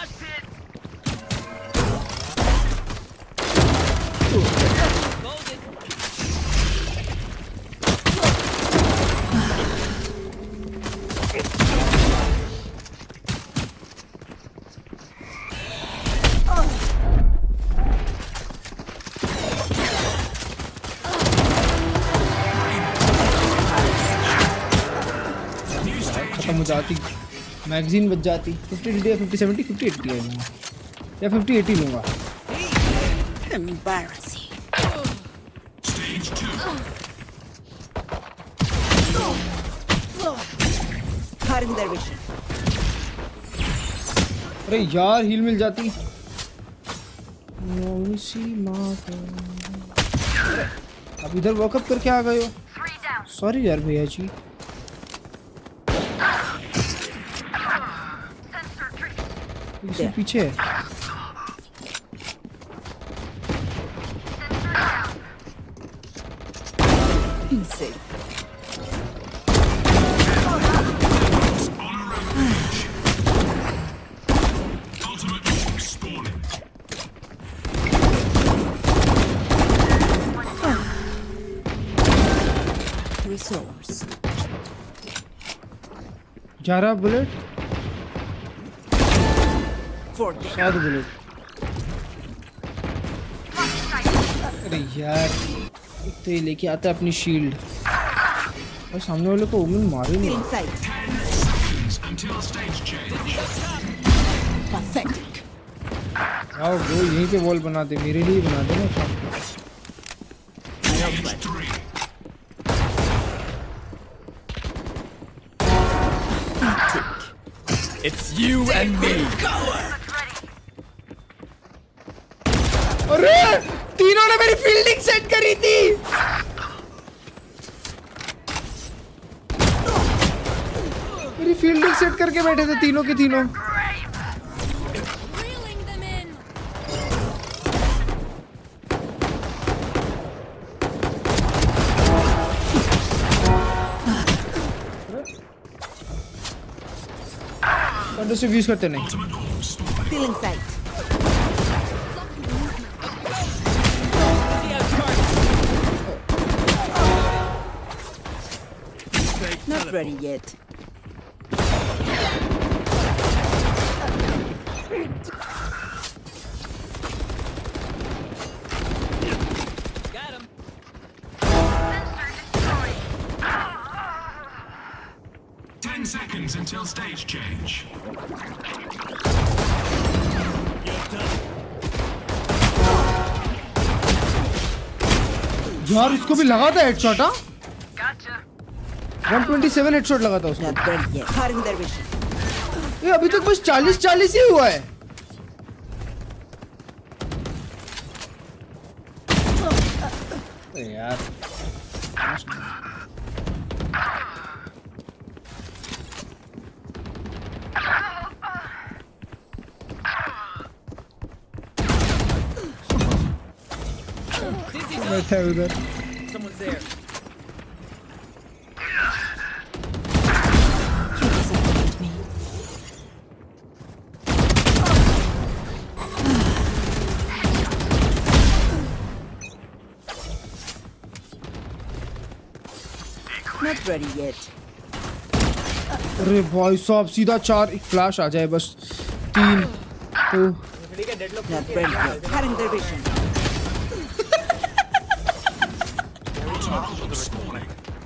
खत्म हो जाती, मैगजीन बच जाती। 50 या 50 70 50 80 ले लूँगा या 50 80 लूँगा। Embarrassing. Stage 2. Cutting their vision. अरे यार हील मिल जाती। अब इधर वॉकअप करके आ गए हो। सॉरी यार भैया जी। इसके पीछे है। Insane. Ultimate spawning. Resource. जा रहा बुलेट। 40. 7 बुलेट। अरे यार एक तो ये लेके आता है अपनी शील्ड और सामने वाले को ओमन मारे नहीं। Inside. Until stage change. Pathetic. आओ वो यहीं पे वॉल बना दे, मेरे लिए बना दे ना। Stage 3. It's you and me. अरे तीनों ने मेरी फील्डिंग सेट करी थी। मेरी फील्डिंग सेट करके बैठे थे तीनों के तीनों। कंट्रोल यूज करते नहीं। Still inside. Not ready yet. Got him. 10 seconds until stage change. यार उसको भी लगा था हेडशॉट। हाँ 127 हेडशॉट लगा था उसको। Not ready yet. Cutting their vision. ये अभी तक बस 40 ही हुआ है। अरे यार बैठा है उधर। Someone's there. Not ready yet. अरे भाई साहब सीधा 4 एक फ्लैश आ जाए बस 3 तो Not ready yet. Cutting their vision.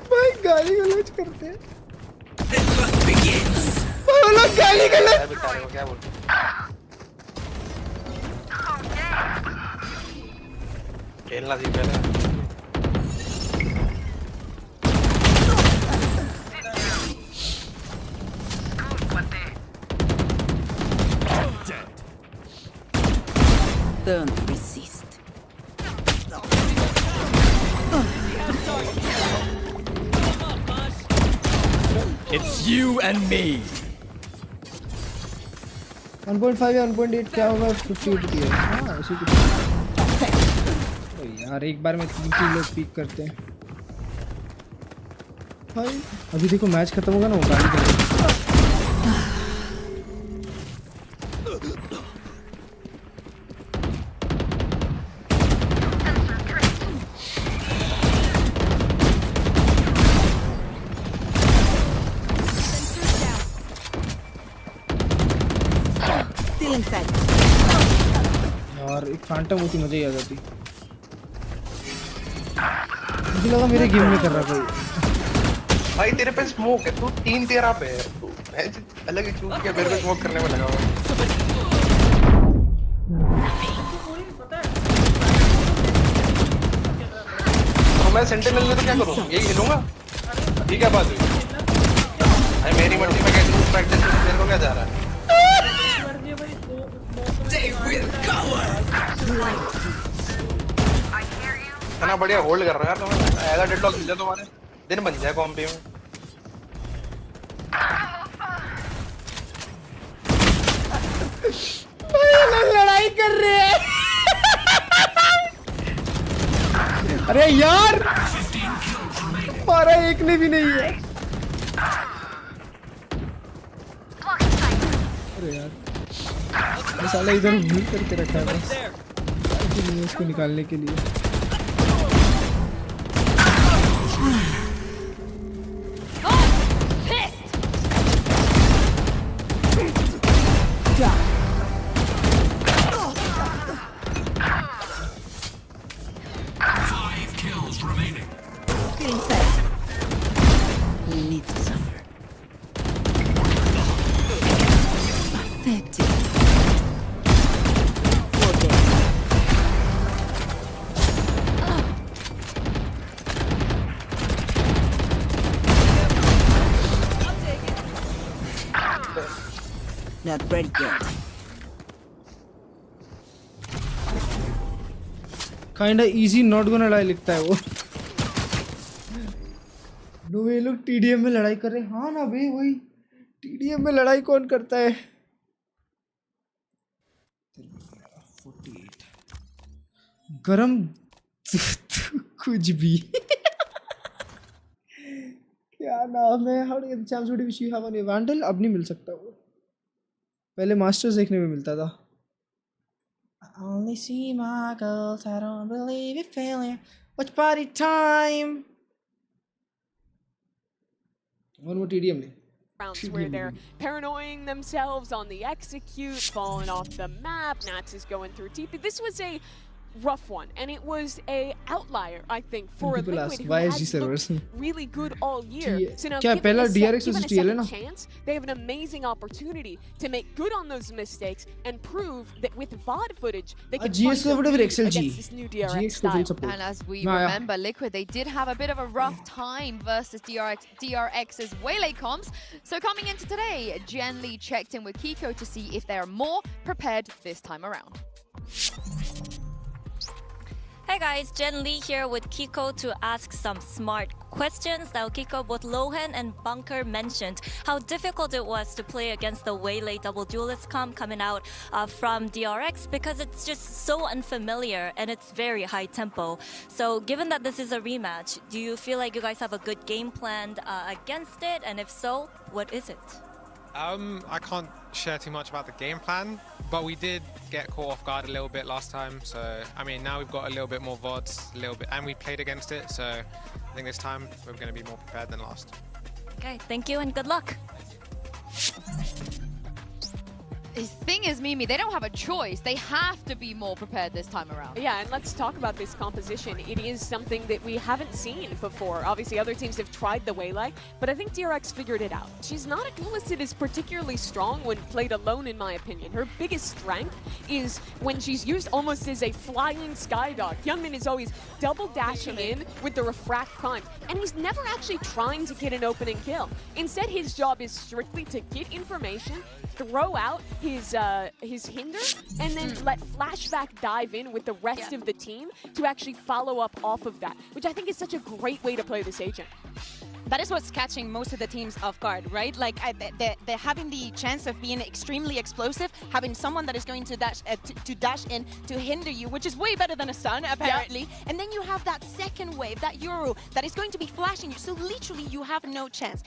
भाई गाली गलौज करते हैं। वो लोग गाली गलौज। खेलना सी पहले। Don't resist. It's you and me. 1.5 या 1.8 क्या होगा 50 80 है। हाँ ऐसे कुछ। यार एक बार में 3 लोग पीक करते हैं भाई। अभी देखो मैच खत्म होगा ना, वो गाड़ी करेगा। यार एक फैंटम होती मजा ही आ जाती। मुझे लगा मेरे गेम में कर रहा कोई। भाई तेरे पे स्मोक है, तू 3 13 पे है, तू अलग ही चूक के मेरे पे स्मोक करने में लगा हुआ है। तो मैं सेंटिनल में तो क्या करूं, यही हिलूंगा? ये क्या बात हुई भाई? मेरी मर्जी में कैसे कुछ प्रैक्टिस करूं, तेरे को क्या जा रहा है? इतना बढ़िया होल्ड कर रहा है यार तुम्हें, ऐसा डेडलॉक मिल जाए तुम्हारे दिन बन जाए कॉम्पी में। लड़ाई कर रहे हैं। अरे यार हमारा एक ने भी नहीं है। अरे यार साला इधर भूल करके रखा है बस उसको निकालने के लिए। Not very good. Kinda easy, not gonna lie लिखता है वो। नो ये लोग TDM में लड़ाई कर रहे हैं। हाँ ना भाई वही TDM में लड़ाई कौन करता है? 48 गरम कुछ भी। क्या नाम है? How to get the champs which you have on your Vandal? अब नहीं मिल सकता वो, पहले मास्टर्स देखने में मिलता था। I only see my girls, I don't believe in failure. Watch party time. One more TDM. Rounds where they're paranoying themselves on the execute, falling off the map. Nats is going through TP. This was a rough one, and it was a outlier, I think, for a Liquid who has looked really good all year. So now given a second chance, they have an amazing opportunity to make good on those mistakes and prove that with VOD footage they can find a lead against this new DRX style. And as we remember, Liquid, they did have a bit of a rough time versus DRX's Waylay comps. So coming into today, Jen Lee checked in with Kiko to see if they are more prepared this time around. Hey guys, Jen Lee here with Kiko to ask some smart questions. Now Kiko, both Lohan and Bunker mentioned how difficult it was to play against the Waylay double duelist comp coming out from DRX because it's just so unfamiliar and it's very high tempo. So given that this is a rematch, do you feel like you guys have a good game plan against it? And if so, what is it? I can't share too much about the game plan, but we did get caught off guard a little bit last time. So, I mean, now we've got a little bit more VODs, a little bit, and we played against it. So, I think this time we're going to be more prepared than last. Okay, thank you and good luck. The thing is, Mimi, they don't have a choice. They have to be more prepared this time around. Yeah, and let's talk about this composition. It is something that we haven't seen before. Obviously, other teams have tried the Waylay, but I think DRX figured it out. She's not a duelist that is particularly strong when played alone, in my opinion. Her biggest strength is when she's used almost as a flying skydog. Youngmin is always double dashing in with the refract climb, and he's never actually trying to get an opening kill. Instead, his job is strictly to get information, throw out his hinder, and then let Flashback dive in with the rest of the team to actually follow up off of that, which I think is such a great way to play this agent. that is what's catching most of the teams off guard, right? Like they're having the chance of being extremely explosive, having someone that is going to dash in to hinder you, which is way better than a stun apparently. Yep. And then you have that second wave, that Euro, that is going to be flashing you. So literally you have no chance.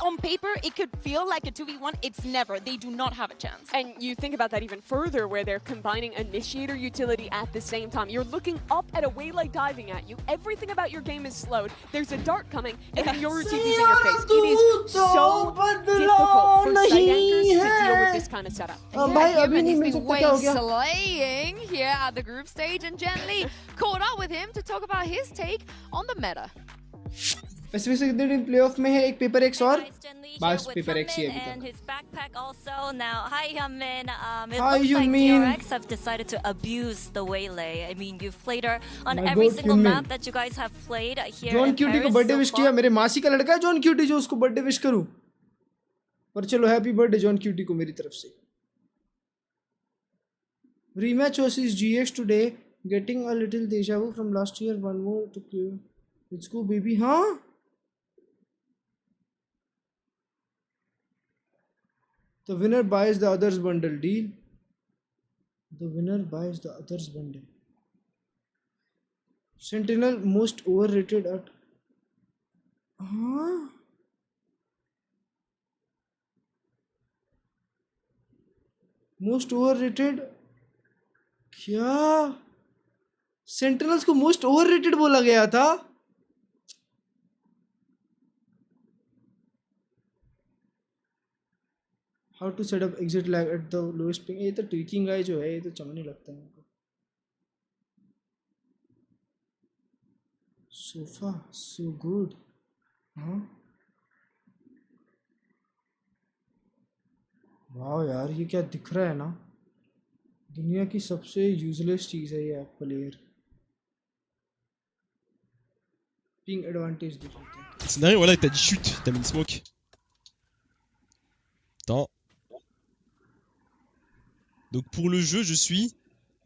On paper, it could feel like a 2v1. It's never. They do not have a chance. And you think about that even further, where they're combining initiator utility at the same time. You're looking up at a waylay diving at you. Everything about your game is slowed. There's a dart coming, and then your routine's in your face. It is so difficult for site anchors to deal with this kind of setup. Human, he's been way slaying here at the group stage, and Gently caught up with him to talk about his take on the meta. Pacific team playoff में है एक paper x और बस paper x ही है and his backpack also. Now, hi Hyunmin. It Hi, looks like Hyunmin. DRX have decided to abuse the waylay. I mean, you've played her on every single map that you guys have played here John in cutie को Paris birthday so wish far. किया मेरे मासी का लड़का है John cutie जो उसको birthday wish करूं पर चलो हैप्पी बर्थडे जॉन क्यूटी को मेरी तरफ से rematch versus GX today getting a little deja vu from last year one more to clear let's go baby हाँ the winner buys the others bundle deal the winner buys the others bundle Sentinel most overrated at huh most overrated क्या Sentinels को most overrated बोला गया था how to set up exit lag at the lowest ping ये तो tweaking गाय जो है ये तो चमनी लगता है हमको सोफा सो गुड हाँ वाह यार ये क्या दिख रहा है ना दुनिया की सबसे यूजलेस चीज़ है ये प्लेयर पिंग एडवांटेज दिख रहा है Scénario, voilà, t'as dit chute, t'as mis une smoke. Attends. Donc pour le jeu, je suis.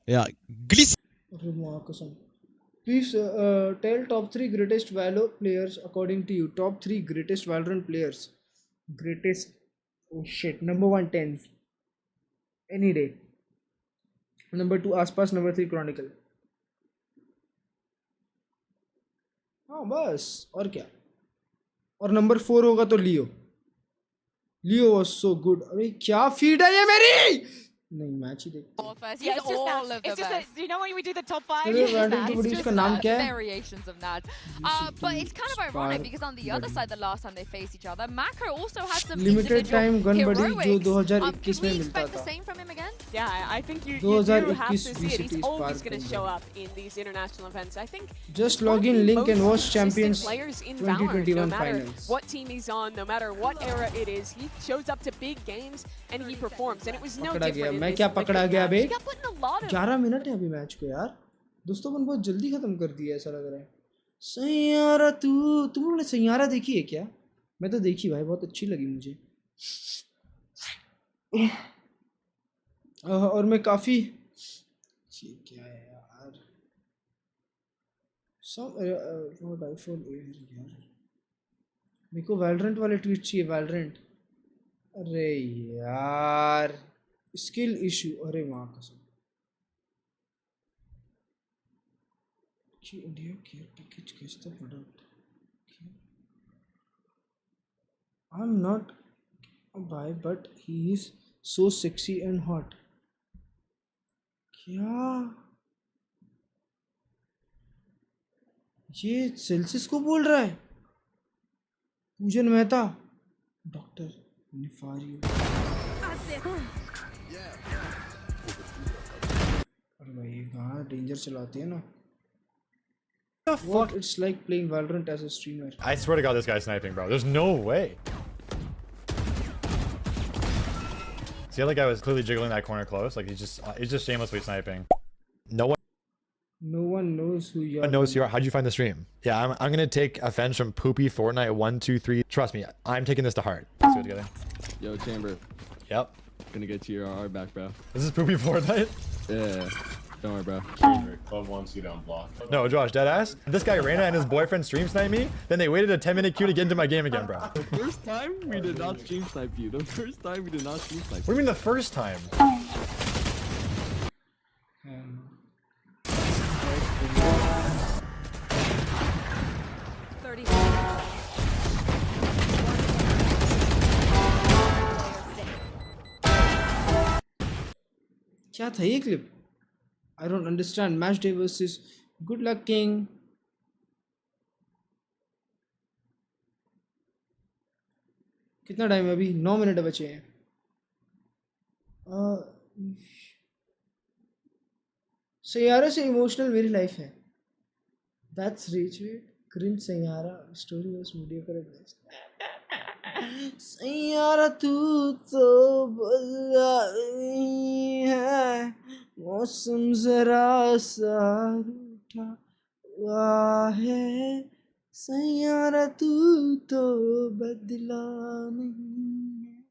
Et glisse. Please tell top 3 greatest Valo players according to you. Top 3 greatest Valorant players. Greatest. Oh shit. Number 1 10s. Any day. Number 2 आसपास. Number 3 Chronicle. हाँ बस और क्या और number 4 होगा तो लियो was so good अरे क्या फीड है ये मेरी नहीं मैच ही देख Yeah, it's just that, you know when we do the top 5 इसका नाम क्या है variations of Nads. But it's kind of ironic because on the other side, the last time they faced each other, Macro also had some limited time gun buddy जो 2021 Can में we मिलता expect the था same from him again? Yeah, I think you do have to see it. He's always going to show up in these international events. I think just log in link and watch Champions players in 2021 Valorant, no matter finals. what team he's on, no matter what era it is, he shows up to big games and he performs. And it was no different. मैं क्या पकड़ा गया बे He got put in a lot of 11 minute है अभी match को यार दोस्तों अपन बहुत जल्दी खत्म कर दिया ऐसा लग रहा है सैयारा तुम लोगों ने सैयारा देखी है क्या मैं तो देखी भाई बहुत अच्छी लगी मुझे और मैं काफी क्या है यार सब व्हाट आईफोन यार मेरे को वैलोरेंट वाले ट्वीट चाहिए वैलोरेंट अरे यार स्किल इशू अरे वहाँ कसम India care package kiss the product I am not buy but he is so sexy and hot क्या ये सेल्सियस को बोल रहा है पूजन मेहता डॉक्टर निफारियो अरे भाई ये कहाँ डेंजर चलाते हैं ना What it's like playing Valorant as a streamer. I swear to God, this guy's sniping, bro. There's no way. See how the guy was clearly jiggling that corner close? Like he's just shamelessly sniping. No one knows who you are. No one knows who you are. How'd you find the stream? Yeah, I'm gonna take offense from Poopy Fortnite 1, 2, 3. Trust me, I'm taking this to heart. Let's do it together. Yo, Chamber. Yep. Gonna get to your R back, bro. This is Poopy Fortnite? Yeah. Don't worry, bro. Club wants you to unblock. No, Josh, deadass. This guy Reyna and his boyfriend stream sniped me. Then they waited a 10-minute queue to get into my game again, bro. The first time we did not stream snipe you. The first time we did not stream snipe What do you mean the first time? क्या था ये clip? I don't understand. Match day versus good luck king. कितना time है अभी? 9 minute बचे हैं. सैयारा से emotional मेरी लाइफ है. That's rich, cringe Saiyaara story was mediocre at best. Saiyaara तू तो बदला नहीं है, मौसम जरा सा रूठा हुआ है, सैयारा तू तो बदला नहीं है.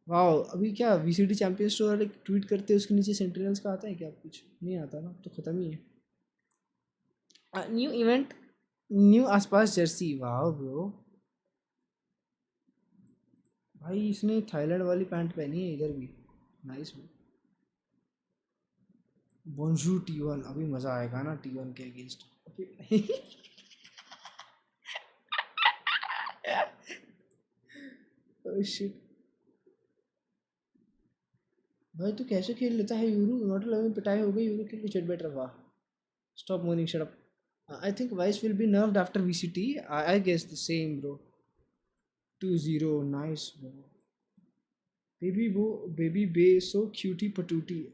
वाओ, अभी क्या वीसीडी चैंपियन स्टोर वाले ट्वीट करते हैं उसके नीचे सेंटिनल्स का आता है क्या? कुछ नहीं आता ना, तो खत्म ही है. न्यू इवेंट, न्यू आसपास जर्सी. वाओ ब्रो, भाई इसने थाईलैंड वाली पैंट पहनी है इधर भी. Nice bro. बोंजू T1, अभी मजा आएगा ना T1 के अगेंस्ट. ओह शिट भाई, तू कैसे खेल लेता है यूरू? नॉट 11 पिटाई हो गई यूरू के लिए. चेट बेटर. वाह, stop morning, shut up. I think Vice will be nerfed after VCT. I guess the same, bro. 2-0, nice, bro. Baby Bay, so cutie patootie.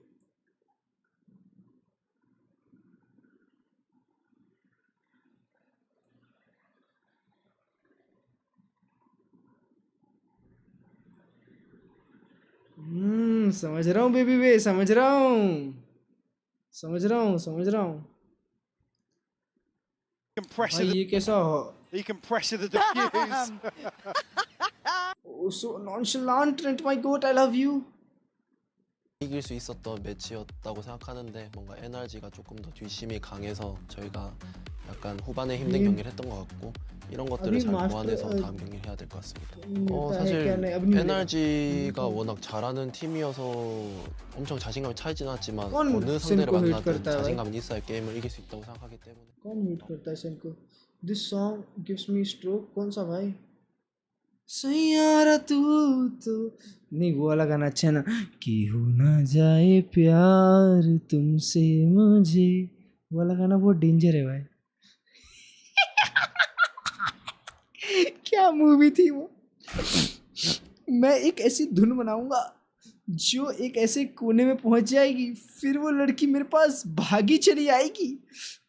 समझ रहा हूँ बेबी बे, समझ रहा हूँ. Compressor. ये कैसा हो? He can pressure the diffuse. Oh, so nonchalant, Trent, my goat, I love you. 이길 수 있었던 매치였다고 생각하는데 뭔가 NRG가 조금 더 뒷심이 강해서 저희가 약간 후반에 힘든 경기를 했던 것 같고 이런 것들을 잘 보완해서 다음 경기를 해야 될 것 같습니다. 사실 NRG가 워낙 잘하는 팀이어서 엄청 자신감이 차이진 않았지만 어느 상대를 만나든 자신감은 있어야 게임을 이길 수 있다고 생각하기 때문에. कौन म्यूट करता है सेन को? This song gives me stroke. कौन सा भाई? सैयारा तू तो नहीं, वो वाला गाना अच्छा है ना, कि हो ना जाए प्यार तुमसे मुझे. वाला गाना बहुत डेंजर है भाई. क्या मूवी थी वो? मैं एक ऐसी धुन बनाऊंगा जो एक ऐसे कोने में पहुंच जाएगी, फिर वो लड़की मेरे पास भागी चली आएगी.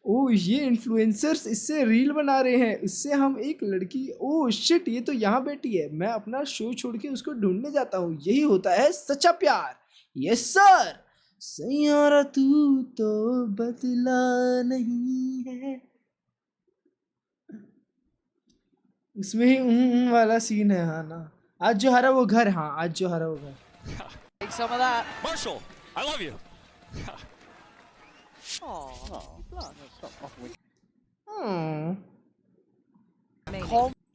ओह, ये इन्फ्लुएंसर्स इससे रील बना रहे हैं, इससे हम एक लड़की, ओह शिट, ये तो यहाँ बैठी है, मैं अपना शो छोड़ के उसको ढूंढने जाता हूँ. यही होता है सच्चा प्यार. Yes sir. सैयारा तू तो बदला नहीं है. इसमें ही वाला सीन है. हाँ ना, आज जो हरा वो घर. हाँ, आज जो हरा वो घर. Take some of that. Marshall, I love you.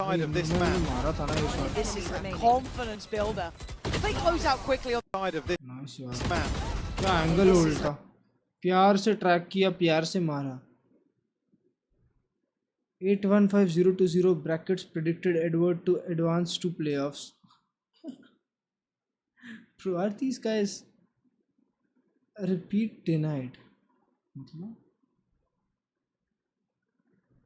Side of this man. This is a confidence builder. If they close out quickly on Side of this man. क्या एंगल उल्टा, प्यार से ट्रैक किया, प्यार से मारा. 815020 brackets predicted Edward to advance to playoffs. Bro, are these guys repeat denied? मतलब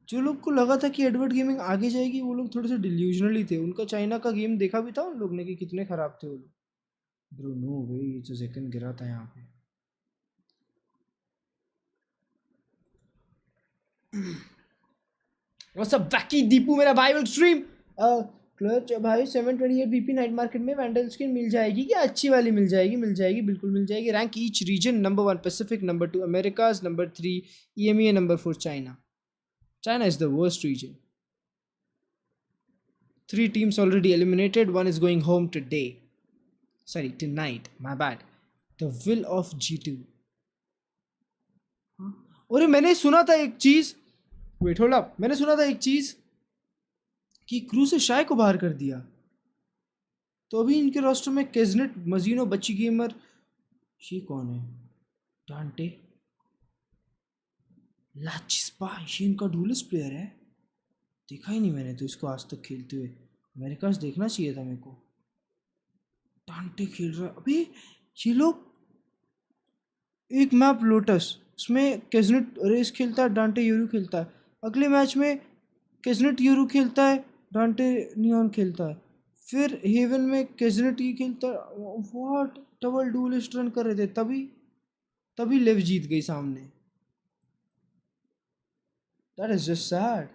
जो लोग को लगा था कि एडवर्ड गेमिंग आगे जाएगी, वो लोग थोड़े से डिल्यूजनल ही थे. उनका चाइना का गेम देखा भी था उन लोग ने कि कितने खराब थे वो लोग. ब्रो नो वे, जो सेकंड गिरा था यहाँ पे. What's up Wacky दीपू, मेरा भाई will stream. क्लर्च भाई 728 बीपी नाइट मार्केट में वैंडल स्किन मिल जाएगी क्या? अच्छी वाली मिल जाएगी, बिल्कुल मिल जाएगी. Rank each region, number 1 Pacific, number 2 Americas, number 3 EMEA, number 4 China. China is the worst region. 3 teams already eliminated, 1 is going home today. Sorry, tonight, my bad. The will of G2। और मैंने सुना था एक चीज, wait hold up, मैंने सुना था एक चीज कि क्रू से शाय को बाहर कर दिया। तो अभी इनके रोस्टर में केजनेट, मजीनो, बच्ची गेमर, ये कौन है, डांटे, लाचिस्पा, ये इनका डुएलिस्ट प्लेयर है। देखा ही नहीं मैंने तो इसको आज तक खेलते हुए। अमेरिका से देखना चाहिए था मेरे को। डांटे खेल रहा है अभी। ये लोग एक मैप लोटस, उसमें केजनेट रेस खेलता है, डांटे यूरू खेलता है। अगले मैच में केजनेट यूरू खेलता है, डांटे नियॉन खेलता है। फिर हेवन में केजनेट ही खेलता है। व्हाट, डबल डुएलिस्ट रन कर रहे थे, तभी लिव जीत गई सामने। That is just sad.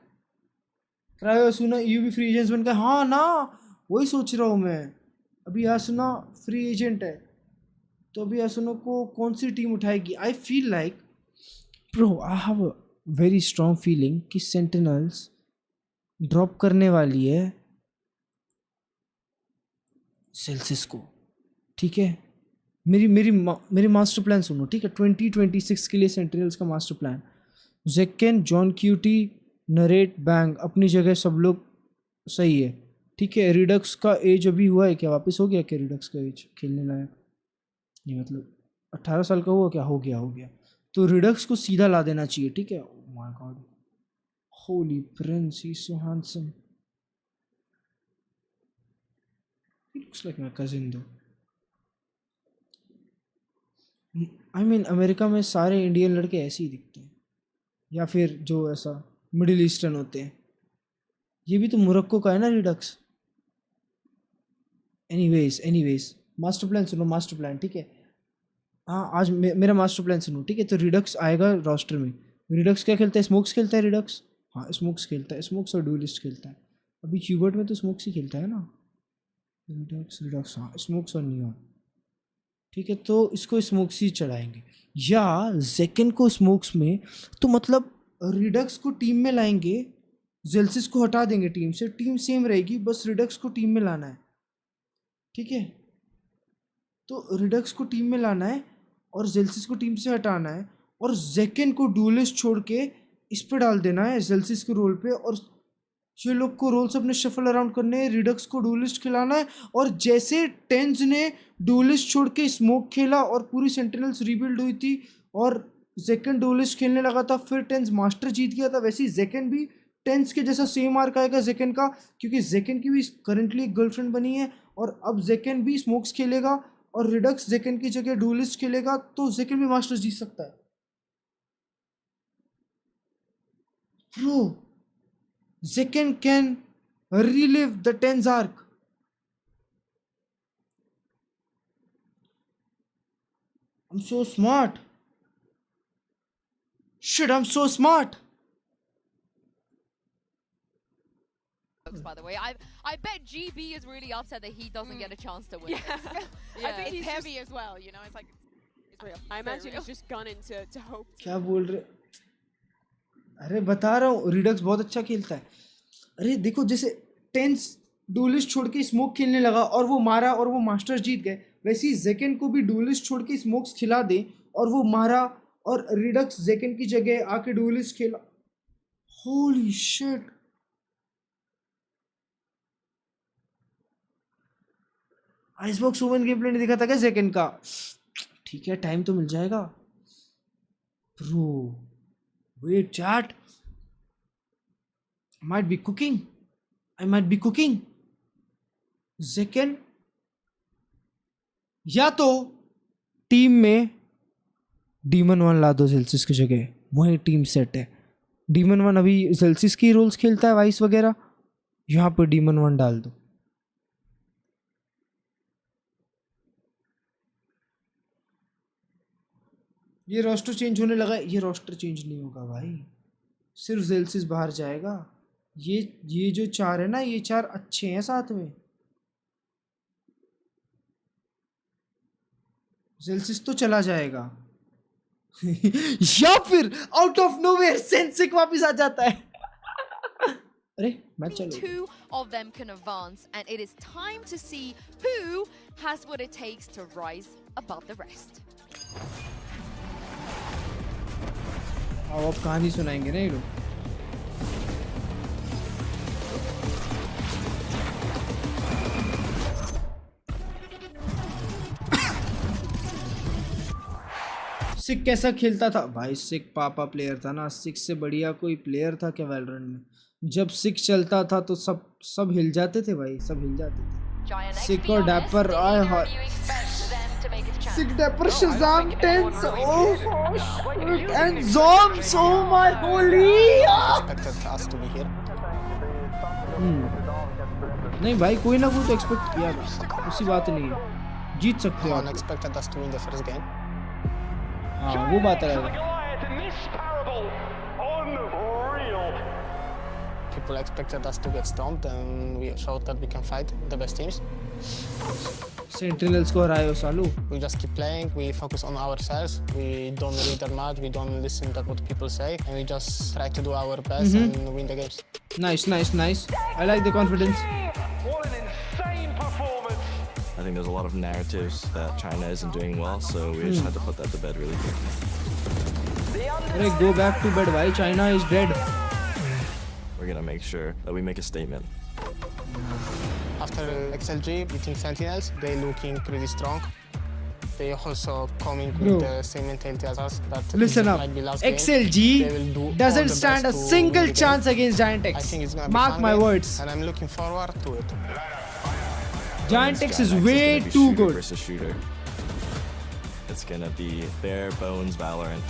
Try सुना यू भी फ्री एजेंट्स बन गए। हाँ ना, वही सोच रहा हूँ मैं। अभी आसुना फ्री एजेंट है, तो अभी आसुना को कौन सी टीम उठाएगी? I feel like bro, I have a very strong feeling कि सेंटिनल्स ड्रॉप करने वाली है सेल्सियस को। ठीक है, मेरी मास्टर प्लान सुनो। ठीक है, 2026 के लिए सेंटिनल्स का master plan. Zekken, Johnqt, नरेट, बैंग अपनी जगह सब लोग सही है। ठीक है, रिडक्स का एज अभी हुआ है क्या? वापस हो गया क्या रिडक्स का एज खेलने लायक? ये मतलब 18 साल का हुआ क्या? हो गया। तो रिडक्स को सीधा ला देना चाहिए। ठीक है, oh my god, Holy Prince, he is so handsome. He looks like my cousin though. I mean America में सारे इंडियन लड़के ऐसे ही दिखते हैं, या फिर जो ऐसा मिडिल ईस्टर्न होते हैं। ये भी तो मोरक्को का है ना रिडक्स। एनीवेज मास्टर प्लान सुनो, मास्टर प्लान। ठीक है, हाँ आज मेरा मास्टर प्लान सुनो। ठीक है, तो रिडक्स आएगा रोस्टर में। रिडक्स क्या खेलता है? स्मोक्स खेलता है रिडक्स। हाँ स्मोक्स खेलता है, स्मोक्स और डुएलिस्ट खेलता है। अभी क्यूबर्ट में तो स्मोक्स ही खेलता है ना। रिडक्स हाँ, स्मोक्स और नियॉन। ठीक है, तो इसको स्मोक्स ही चढ़ाएंगे, या जेकन को स्मोक्स में। तो मतलब रिडक्स को टीम में लाएंगे, जेल्सिस को हटा देंगे टीम से, टीम सेम रहेगी, बस रिडक्स को टीम में लाना है। ठीक है, तो रिडक्स को टीम में लाना है और जेल्सिस को टीम से हटाना है, और जेकन को डुएलिस्ट छोड़ के इस पे डाल देना है जेल्सिस के रोल पे, और ये लोग को रोल्स अपने शफल अराउंड करने हैं। रिडक्स को डुएलिस्ट खिलाना है, और जैसे टेंज ने डुएलिस्ट छोड़ के स्मोक खेला और पूरी सेंटिनल्स रीबिल्ड हुई थी और जेकन डुएलिस्ट खेलने लगा था, फिर टेंज मास्टर जीत गया था, वैसे ही जेकन भी टेंस के जैसा सेम आर्क आएगा जेकन का, क्योंकि जेकन की भी करंटली एक गर्लफ्रेंड बनी है, और अब जेकन भी स्मोक्स खेलेगा और रिडक्स जेकन की जगह डुएलिस्ट खेलेगा, तो जेकन भी मास्टर जीत सकता है। Bro, Zekken can relive the Tens arc. I'm so smart. Shit, I'm so smart. By the way, I bet GB is really upset that he doesn't get a chance to win. Yeah. Yeah, I think It's he's heavy just, as well, you know. It's like it's real. I It's very imagine real. he's just gunning to hope. क्या बोल रहे? अरे बता रहा हूँ, Redux बहुत अच्छा खेलता है। अरे देखो, जैसे टेंस डुएलिस्ट छोड़ के स्मोक खेलने लगा और वो मारा और वो मास्टर जीत गए, वैसे ही जेकन को भी डुएलिस्ट छोड़ के स्मोक्स खिला दे और वो मारा, और रिडक्स जेकन की जगह आके डुएलिस्ट खेला। Holy shit, icebox woman game play नहीं दिखा था क्या जेकन का? ठीक है, टाइम तो मिल जाएगा bro. Wait chat, I might be cooking. जेकन या तो टीम में डीमन वन ला दो जेल्सिस की जगह, वही टीम सेट है। डीमन वन अभी जेल्सिस की रोल्स खेलता है, वाइस वगैरह, यहाँ पर डीमन वन डाल दो। ये रोस्टर चेंज होने लगा, ये रोस्टर चेंज नहीं होगा भाई, सिर्फ जेल्सिस बाहर जाएगा। ये जो चार है ना, ये चार अच्छे हैं साथ में। जेल्सिस तो चला जाएगा या फिर आउट ऑफ नोवेयर सेंसिक वापस आ जाता है। अरे मैच चलो. Two of them can advance, and it is time to see who has what it takes to rise above the rest. अब कहानी सुनाएंगे ना ये लोग. सिक कैसा खेलता था भाई? सिक पापा प्लेयर था ना. सिक से बढ़िया कोई प्लेयर था क्या वैलोरेंट में? जब सिक चलता था तो सब हिल जाते थे भाई, सब हिल जाते थे. सिक और डैपर आए हाय. Sick Dapper Shazam 10 and Zombs, oh my holy! Expected us to be here. नहीं भाई, कोई ना कोई तो एक्सपेक्ट किया था, उसी बात नहीं है. जीत सकते हो. Unexpected us to win the first game. हाँ वो बात है. People expected us to get stomped, and we showed that we can fight the best teams. Sentinels को हराए हो सालू. We just keep playing. We focus on ourselves. We don't read that much. We don't listen to what people say, and we just try to do our best and win the games. Nice. I like the confidence. What an insane performance! I think there's a lot of narratives that China isn't doing well, so we just had to put that to bed really quick. Hey, go back to bed. Why China is dead? We're gonna make sure that we make a statement. After XLG beating Sentinels, they looking pretty strong. They also coming with the same mentality as us. That Listen up. XLG doesn't stand a single chance against Giant X. I think it's gonna be Mark fun my game, words. and I'm looking forward to it. Giant X is way too good. Versus shooter. It's gonna be bare bones Valorant.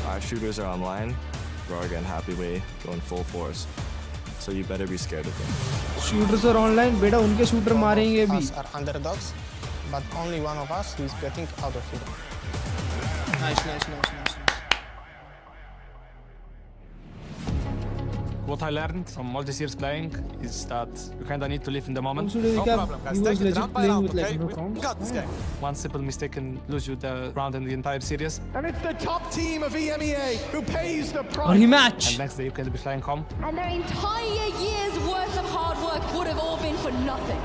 Our shooters are online. We're all getting happy way, going full force. So you better be scared of them. Shooters are online. बेटा उनके shooter मारेंगे भी. Us are underdogs, but only one of us is getting out of here. Nice. What I learned from all these years playing is that you kind of need to live in the moment. No problem, guys. He was legit playing with like no problems. Got this game. One simple mistake can lose you the round and the entire series. And it's the top team of EMEA who pays the price. Rematch. And next day you can be flying home. And their entire year's worth of hard work would have all been for nothing.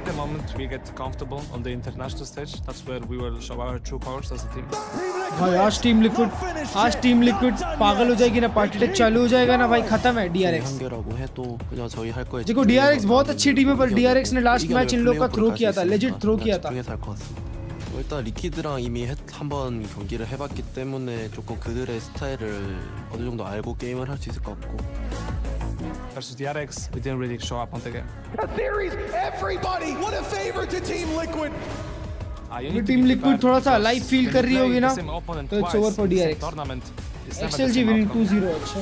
The moment we get comfortable on the international stage, that's where we will show our true powers as a team. भाई आज team liquid पागल हो जाएगी ना. Party take चालू हो जाएगा ना भाई, खत्म है DRX. देखो DRX बहुत अच्छी टीम है, पर DRX ने लास्ट मैच इन लोग का थ्रो किया था, लेजिट थ्रो किया था. 일단 리퀴드랑 이미 한번 경기를 해봤기 때문에 조금 그들의 스타일을 어느 정도 알고 게임을 할 수 있을 것 같고. Versus DRX, we didn't really show up on the game. A series, everybody, what a favor to Team Liquid. Team liquid थोड़ा सा लाइव फील कर रही होगी ना, तो it's over for DRX. XLG winning 2-0. अच्छा.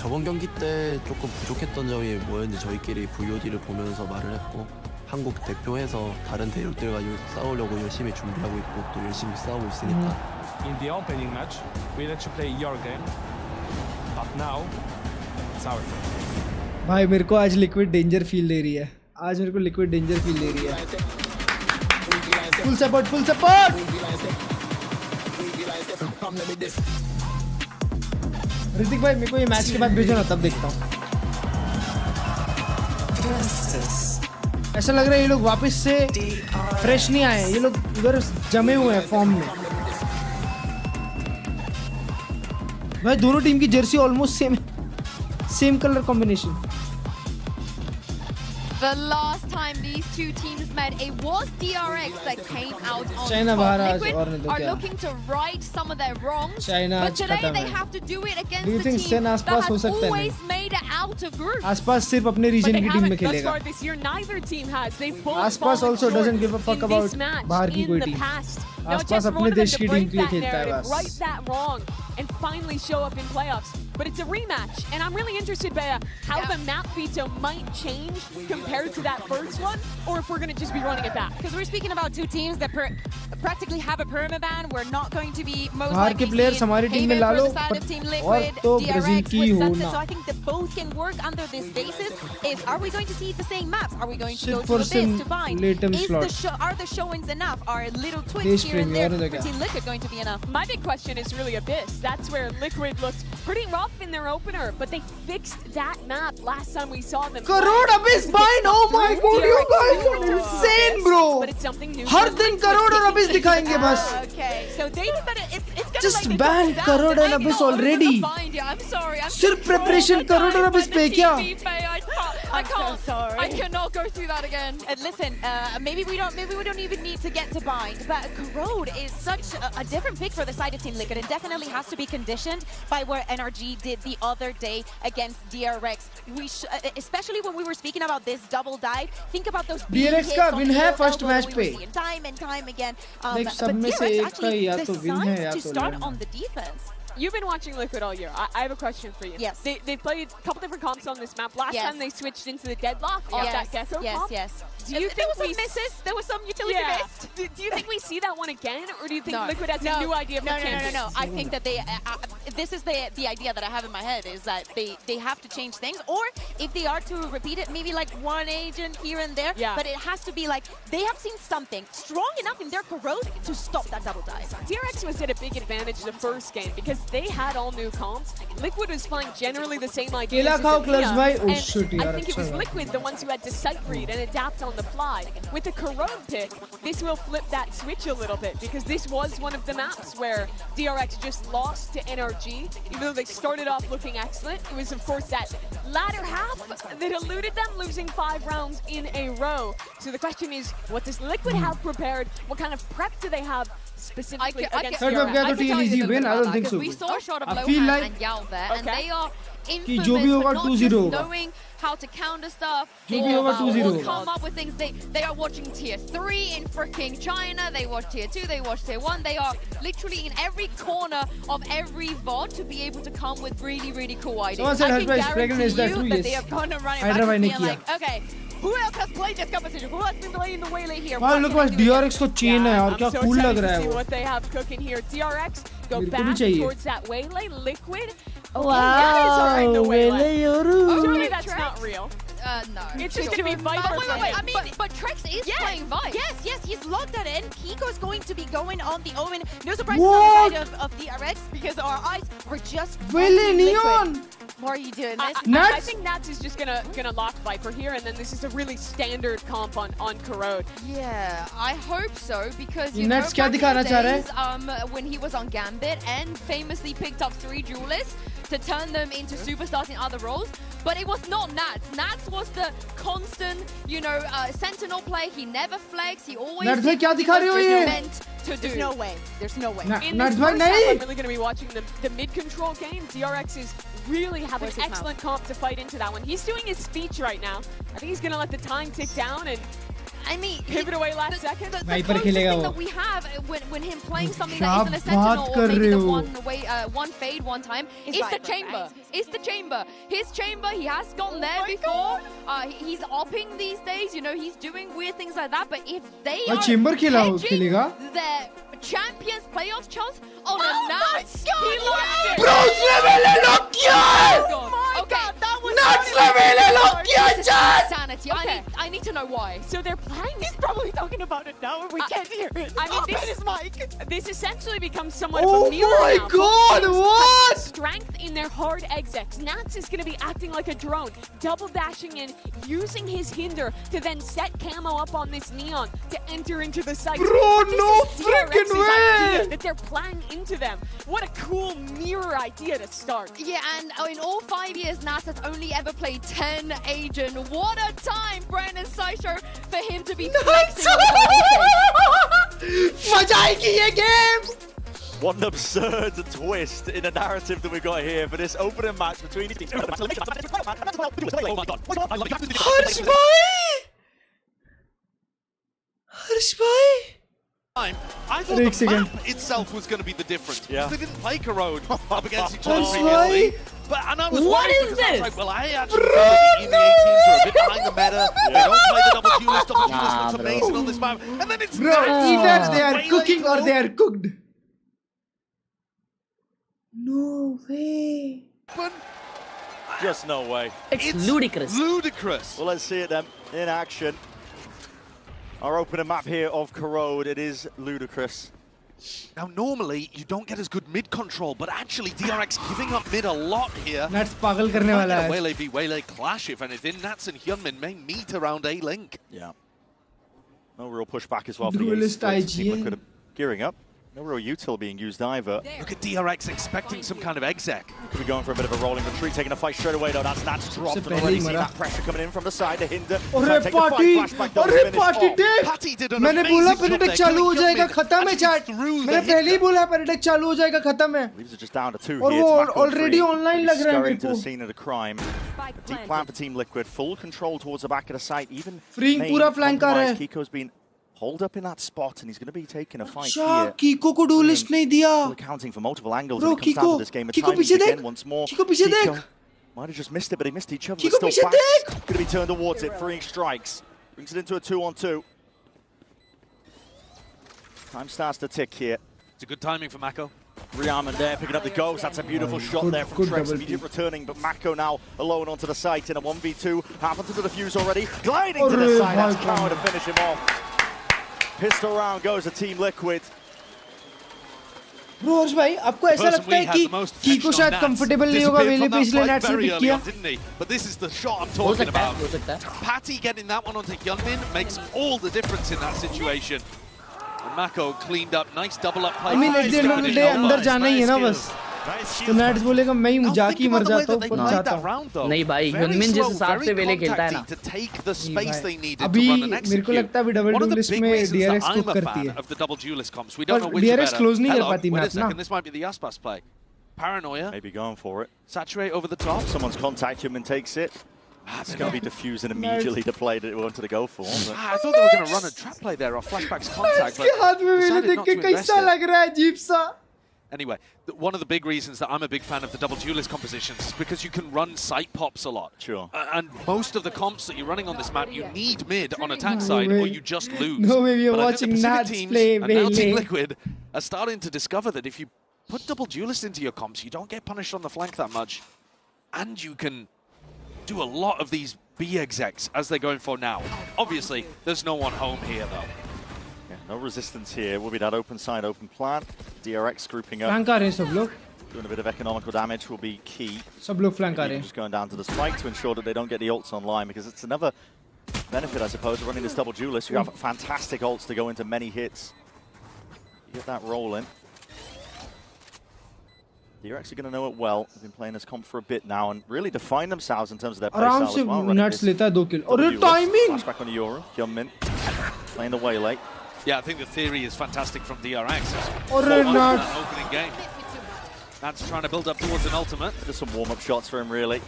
저번 경기 때 조금 부족했던 점이 뭐였는지 저희끼리 VOD를 보면서 말을 했고, 한국 대표해서 다른 대륙들과 싸우려고 열심히 준비하고 있고 또 열심히 싸우고 있으니까. In the opening match, we let you play your game, but now it's our game. भाई मेरे को आज लिक्विड डेंजर फील दे रही है. आज मेरे को लिक्विड डेंजर फील दे रही है. Full support. ऋतिक भाई मेरे को ये मैच के बाद भेजो ना, तब देखता हूँ. ऐसा लग रहा है ये लोग वापस से फ्रेश नहीं आए, ये लोग उधर जमे हुए हैं फॉर्म में. भाई दोनों टीम की Jersey almost same colour combination. The last time these two teams met, it was DRX that came out on China top. Liquid are looking to right some of their wrongs, but today they have to do it against the team that has always made it out of groups. आसपास सिर्फ अपने reason की team में खेलेगा. आसपास also doesn't give a fuck about बाहर की कोई टीम. आसपास अपने देश की टीम के लिए खेलता है बस. Right that wrong and finally show up in playoffs. but it's a rematch. And I'm really interested, Bea, how the map veto might change compared to that first one, or if we're going to just be running it back. Because we're speaking about two teams that practically have a permaban. We're not going to be most बाहर के likely players seeing हमारी team में Haven ला for लो, the side of Team और Liquid, तो DRX Brazil की with Sunset. होना. So I think that both can work under this basis. Are we going to see the same maps? Are we going to Sit go for to some Abyss to bind? latent slot. Are the showings enough? Are little Days tweaks here and there premiere for Team Liquid going to be enough? My big question is really Abyss. That's where Liquid looked pretty rough in their opener, but they fixed that map last time we saw them. Crore Abyss bind! Oh my god, you guys are insane, bro! But it's something new. हर दिन Crore और Abyss दिखाएंगे बस. Okay, so they it's gonna Just like ban Crore and Abyss already. I'm sorry. सिर्फ preparation Crore और Abyss पे क्या? I can't. So sorry. I cannot go through that again. Listen, maybe we don't even need to get to bind, but Corrode is such a different pick for the side of Team Liquid, and definitely has to be conditioned by what NRG did the other day against DRX. Especially when we were speaking about this double dive, think about those DRX का win है first match पे. Time and time again. Like But सब में से DRX एक का actually या तो win है या decided to तो start learn. on the defense. You've been watching Liquid all year. I have a question for you. Yes. They played a couple different comps on this map. Last time they switched into the deadlock off that Gecko comp. Yes. Do you There think was some misses? There was some utility miss. Do you think we see that one again, or do you think Liquid has a new idea for champions? No. I think that they. This is the idea that I have in my head, is that they have to change things, or if they are to repeat it, maybe like one agent here and there. Yeah. But it has to be like they have seen something strong enough in their Corrode to stop that double dive. DRX was at a big advantage the first game because they had all new comps. Liquid was playing generally the same ideas. केला खाओ Klurge भाई. Oh and shit I यार think it was अच्छा. Liquid the ones who had to sight read and adapt on the fly. With the Corrode pick, this will flip that switch a little bit because this was one of the maps where DRX just lost to NRG. Even though they started off looking excellent, it was of course that latter half that eluded them, losing 5 rounds in a row. So the question is, what does Liquid have prepared? What kind of prep do they have specifically against Third map DRX? गया तो team easy win. I don't think so. We saw a shot of I feel Lohan like and Yao there, and they are कि infamous जो भी for होगा not 2-0 just होगा. knowing how to counter stuff जो भी होगा 2-0 or होगा. come up with things. They are watching tier 3 in freaking China. They watch tier 2. They watch tier 1. They are literally in every corner of every VOD to be able to come with really cool ideas. Someone said Hashbhai is pregnant. Is that true? that they Yes. are gonna run it Hyderabad back ने and be किया. like, okay, who else has played this competition? Who has been playing the Waylay here? हाँ What look can I बस do DRX को chain है और I'm क्या so cool excited लग रहा to है see वो. what they have cooking here. DRX go मेरे को back भी चाहिए. towards that Waylay. Liquid. Wow, that is alright, the Waylay. Waylay yoru. Surely that's not real. No. It's just gonna be Viper. Wait. I mean, but Trex is playing Vice. Yes, he's locked that in. Kiko's going to be going on the Omen. No surprise What? on the side of DRX because our eyes were just Waylay on Team Liquid. Neon. Why are you doing this? I think Nats is just gonna lock Viper here, and then this is a really standard comp on Corrode. Yeah, I hope so because you Nats know क्या back in दिखाना the चाह रहा है? days, when he was on Gambit and famously picked up 3 duelists to turn them into superstars in other roles. But it was not Nats. Nats was the constant, sentinel play. He never flexed. He always Nats भाई did क्या what he दिखा रही हो was ये? meant to do. There's no way. There's no way. In Nats this भाई first half, नहीं. I'm really going to be watching the mid-control game. DRX is really having Where's his excellent comp to fight into that one. He's doing his speech right now. I think he's going to let the time tick down and pivot away last second. The Viper closest खेलेगा thing वो. that we have when him playing something क्या that isn't a sentinel बात or कर maybe रहे the हो? one fade one time It's is the Viper, chamber. right? It's the chamber. His chamber, he has gone there before. He's opping these days, he's doing weird things like that. But if they भाई are chamber hedging खेलेगा. their champions playoffs chance on a Nats, He locked it! Bro उसने मैंने lock किया है. okay. Nats ने मैंने lock किया This is chat. insanity. I need to know why. So they're playing. He's probably talking about it now and we can't hear it. I mean, Open his mic. This essentially becomes somewhat of Oh a mirror my now. God, Both teams what? have strength in their hard execs. Nats is going to be acting like a drone, double dashing in, using his hinder to then set camo up on this neon to enter into the site. Bro, This no is freaking DRX's way. idea that they're playing into them. What a cool mirror idea to start. Yeah, and in all 5 years, Nats has only ever played 10 agent. What a time, Brandon Sideshow, for him to be flexing on the global stage. मजा आएगी ये game. What an absurd twist in the narrative that we've got here for this opening match between these teams. Oh my god. Harshbhai. I thought the map itself was going to be the difference. Yeah. They didn't play Corrode up against each other Harshbhai. previously. And I was What worried is because I was this? like, well, I actually feel that the EMEA teams are a bit behind the meta. They don't play the double duelist. Double duelist looks amazing on this map. And then it's Bro, either they are way cooking late, or they are cooked. No way. Just no way. It's ludicrous. Ludicrous. Well, let's see it then in action. Our opening map here of Corrode, it is ludicrous. Now, normally, you don't get as good mid control, but actually, DRX giving up mid a lot here. Nats pagal karne wala hai. Waylay v Waylay clash, if anything. Nats and Hyunmin may meet around A link. Yeah. No real pushback as well for Duelist the Ace. IGN. Team Liquid gearing up. No real util being used either. Look at DRX expecting some kind of exec. Could be going for a bit of a rolling retreat, taking a fight straight away though. That's dropped and already see that pressure coming in from the side to hinder. अरे party देख मैंने बोला परिटेक चालू हो जाएगा खत्म है chat मैंने पहले ही बोला परिटेक चालू हो जाएगा खत्म है Leaves are just down to 2 और here. वो ऑलरेडी ऑनलाइन लग रहा है मेरे to the को scene of the crime. Deep plan for Team Liquid, full control towards the back of the site. Even Freeing पूरा flank आ रहा है. Kiko's been holed up in that spot and he's going to be taking a fight अच्छा here. कीको को duelist नहीं दिया Accounting for multiple angles Bro, when it comes down to this game. Kiko पीछे देख once more. Kiko पीछे देख Might have just missed it, but he missed each other. Kiko Still पीछे देख going to be turned towards it, freeing strikes. Brings it into a 2-on-2. Time starts to tick here. It's a good timing for Mako. Riaman there picking up the ghost. That's a beautiful shot there from Trex. Immediate returning, but Mako now alone onto the site in a 1v2. Happened to the defuse already. Gliding to the side. That's power to finish him off. Pistol round goes to Team Liquid. Bro Harsh भाई आपको ऐसा लगता है कि कीको शायद comfortable नहीं होगा वेले पे इसलिए नेट से पिक किया But this is the shot I'm talking about. Patty getting that one onto Hyunmin makes all the difference in that situation. And Mako cleaned up, nice double up play. I mean, at the end of the day अंदर जाना ही है ना बस तो nets बोलेगा मैं ही जाके मर जाता हूँ पर जाता हूँ नहीं भाई ह्यूनमिन जिस हिसाब से वेले खेलता है ना अभी मेरे को लगता है अभी डबल डुएलिस्ट में डीआरएक्स कुक करती है पर डीआरएक्स क्लोज नहीं कर पाती मैच ना This might be the Aspas play. Paranoia. Maybe going for it. Saturate over the top. Someone's contact him and takes it. It's going to be diffused and immediately the play that it wanted to go for. I thought they were going to run a trap play there off Flashback's contact, but हाथ में वेले देख के कैसा लग रहा है अजीब सा. Anyway, one of the big reasons that I'm a big fan of the double duelist compositions is because you can run site pops a lot. Sure. And most of the comps that you're running on this map, you need mid on attack side or you just lose. No way we are but watching Nats play and now Team Liquid are starting to discover that if you put double duelist into your comps, you don't get punished on the flank that much. And you can do a lot of these B execs as they're going for now. Obviously, there's no one home here though. Yeah, no resistance here. Will be that open side, open plan. DRX grouping up. Flank आ रहे हैं सब लोग. Doing a bit of economical damage will be key. सब लोग flank आ रहे हैं. Just going down to the spike to ensure that they don't get the ults online because it's another benefit, I suppose, of running this double duelist. You have fantastic ults to go into many hits. You get that rolling. You're actually going to know it well. They've been playing this comp for a bit now and really define themselves in terms of their play style as well. Nats लेता है 2 kill. और ये timing. Flashback on the Euro. Hyunmin playing the Waylay. Yeah, I think the theory is fantastic from DRX. और Nats. Opening game. Nats trying to build up towards an ultimate. Just some warm-up shots for him, really.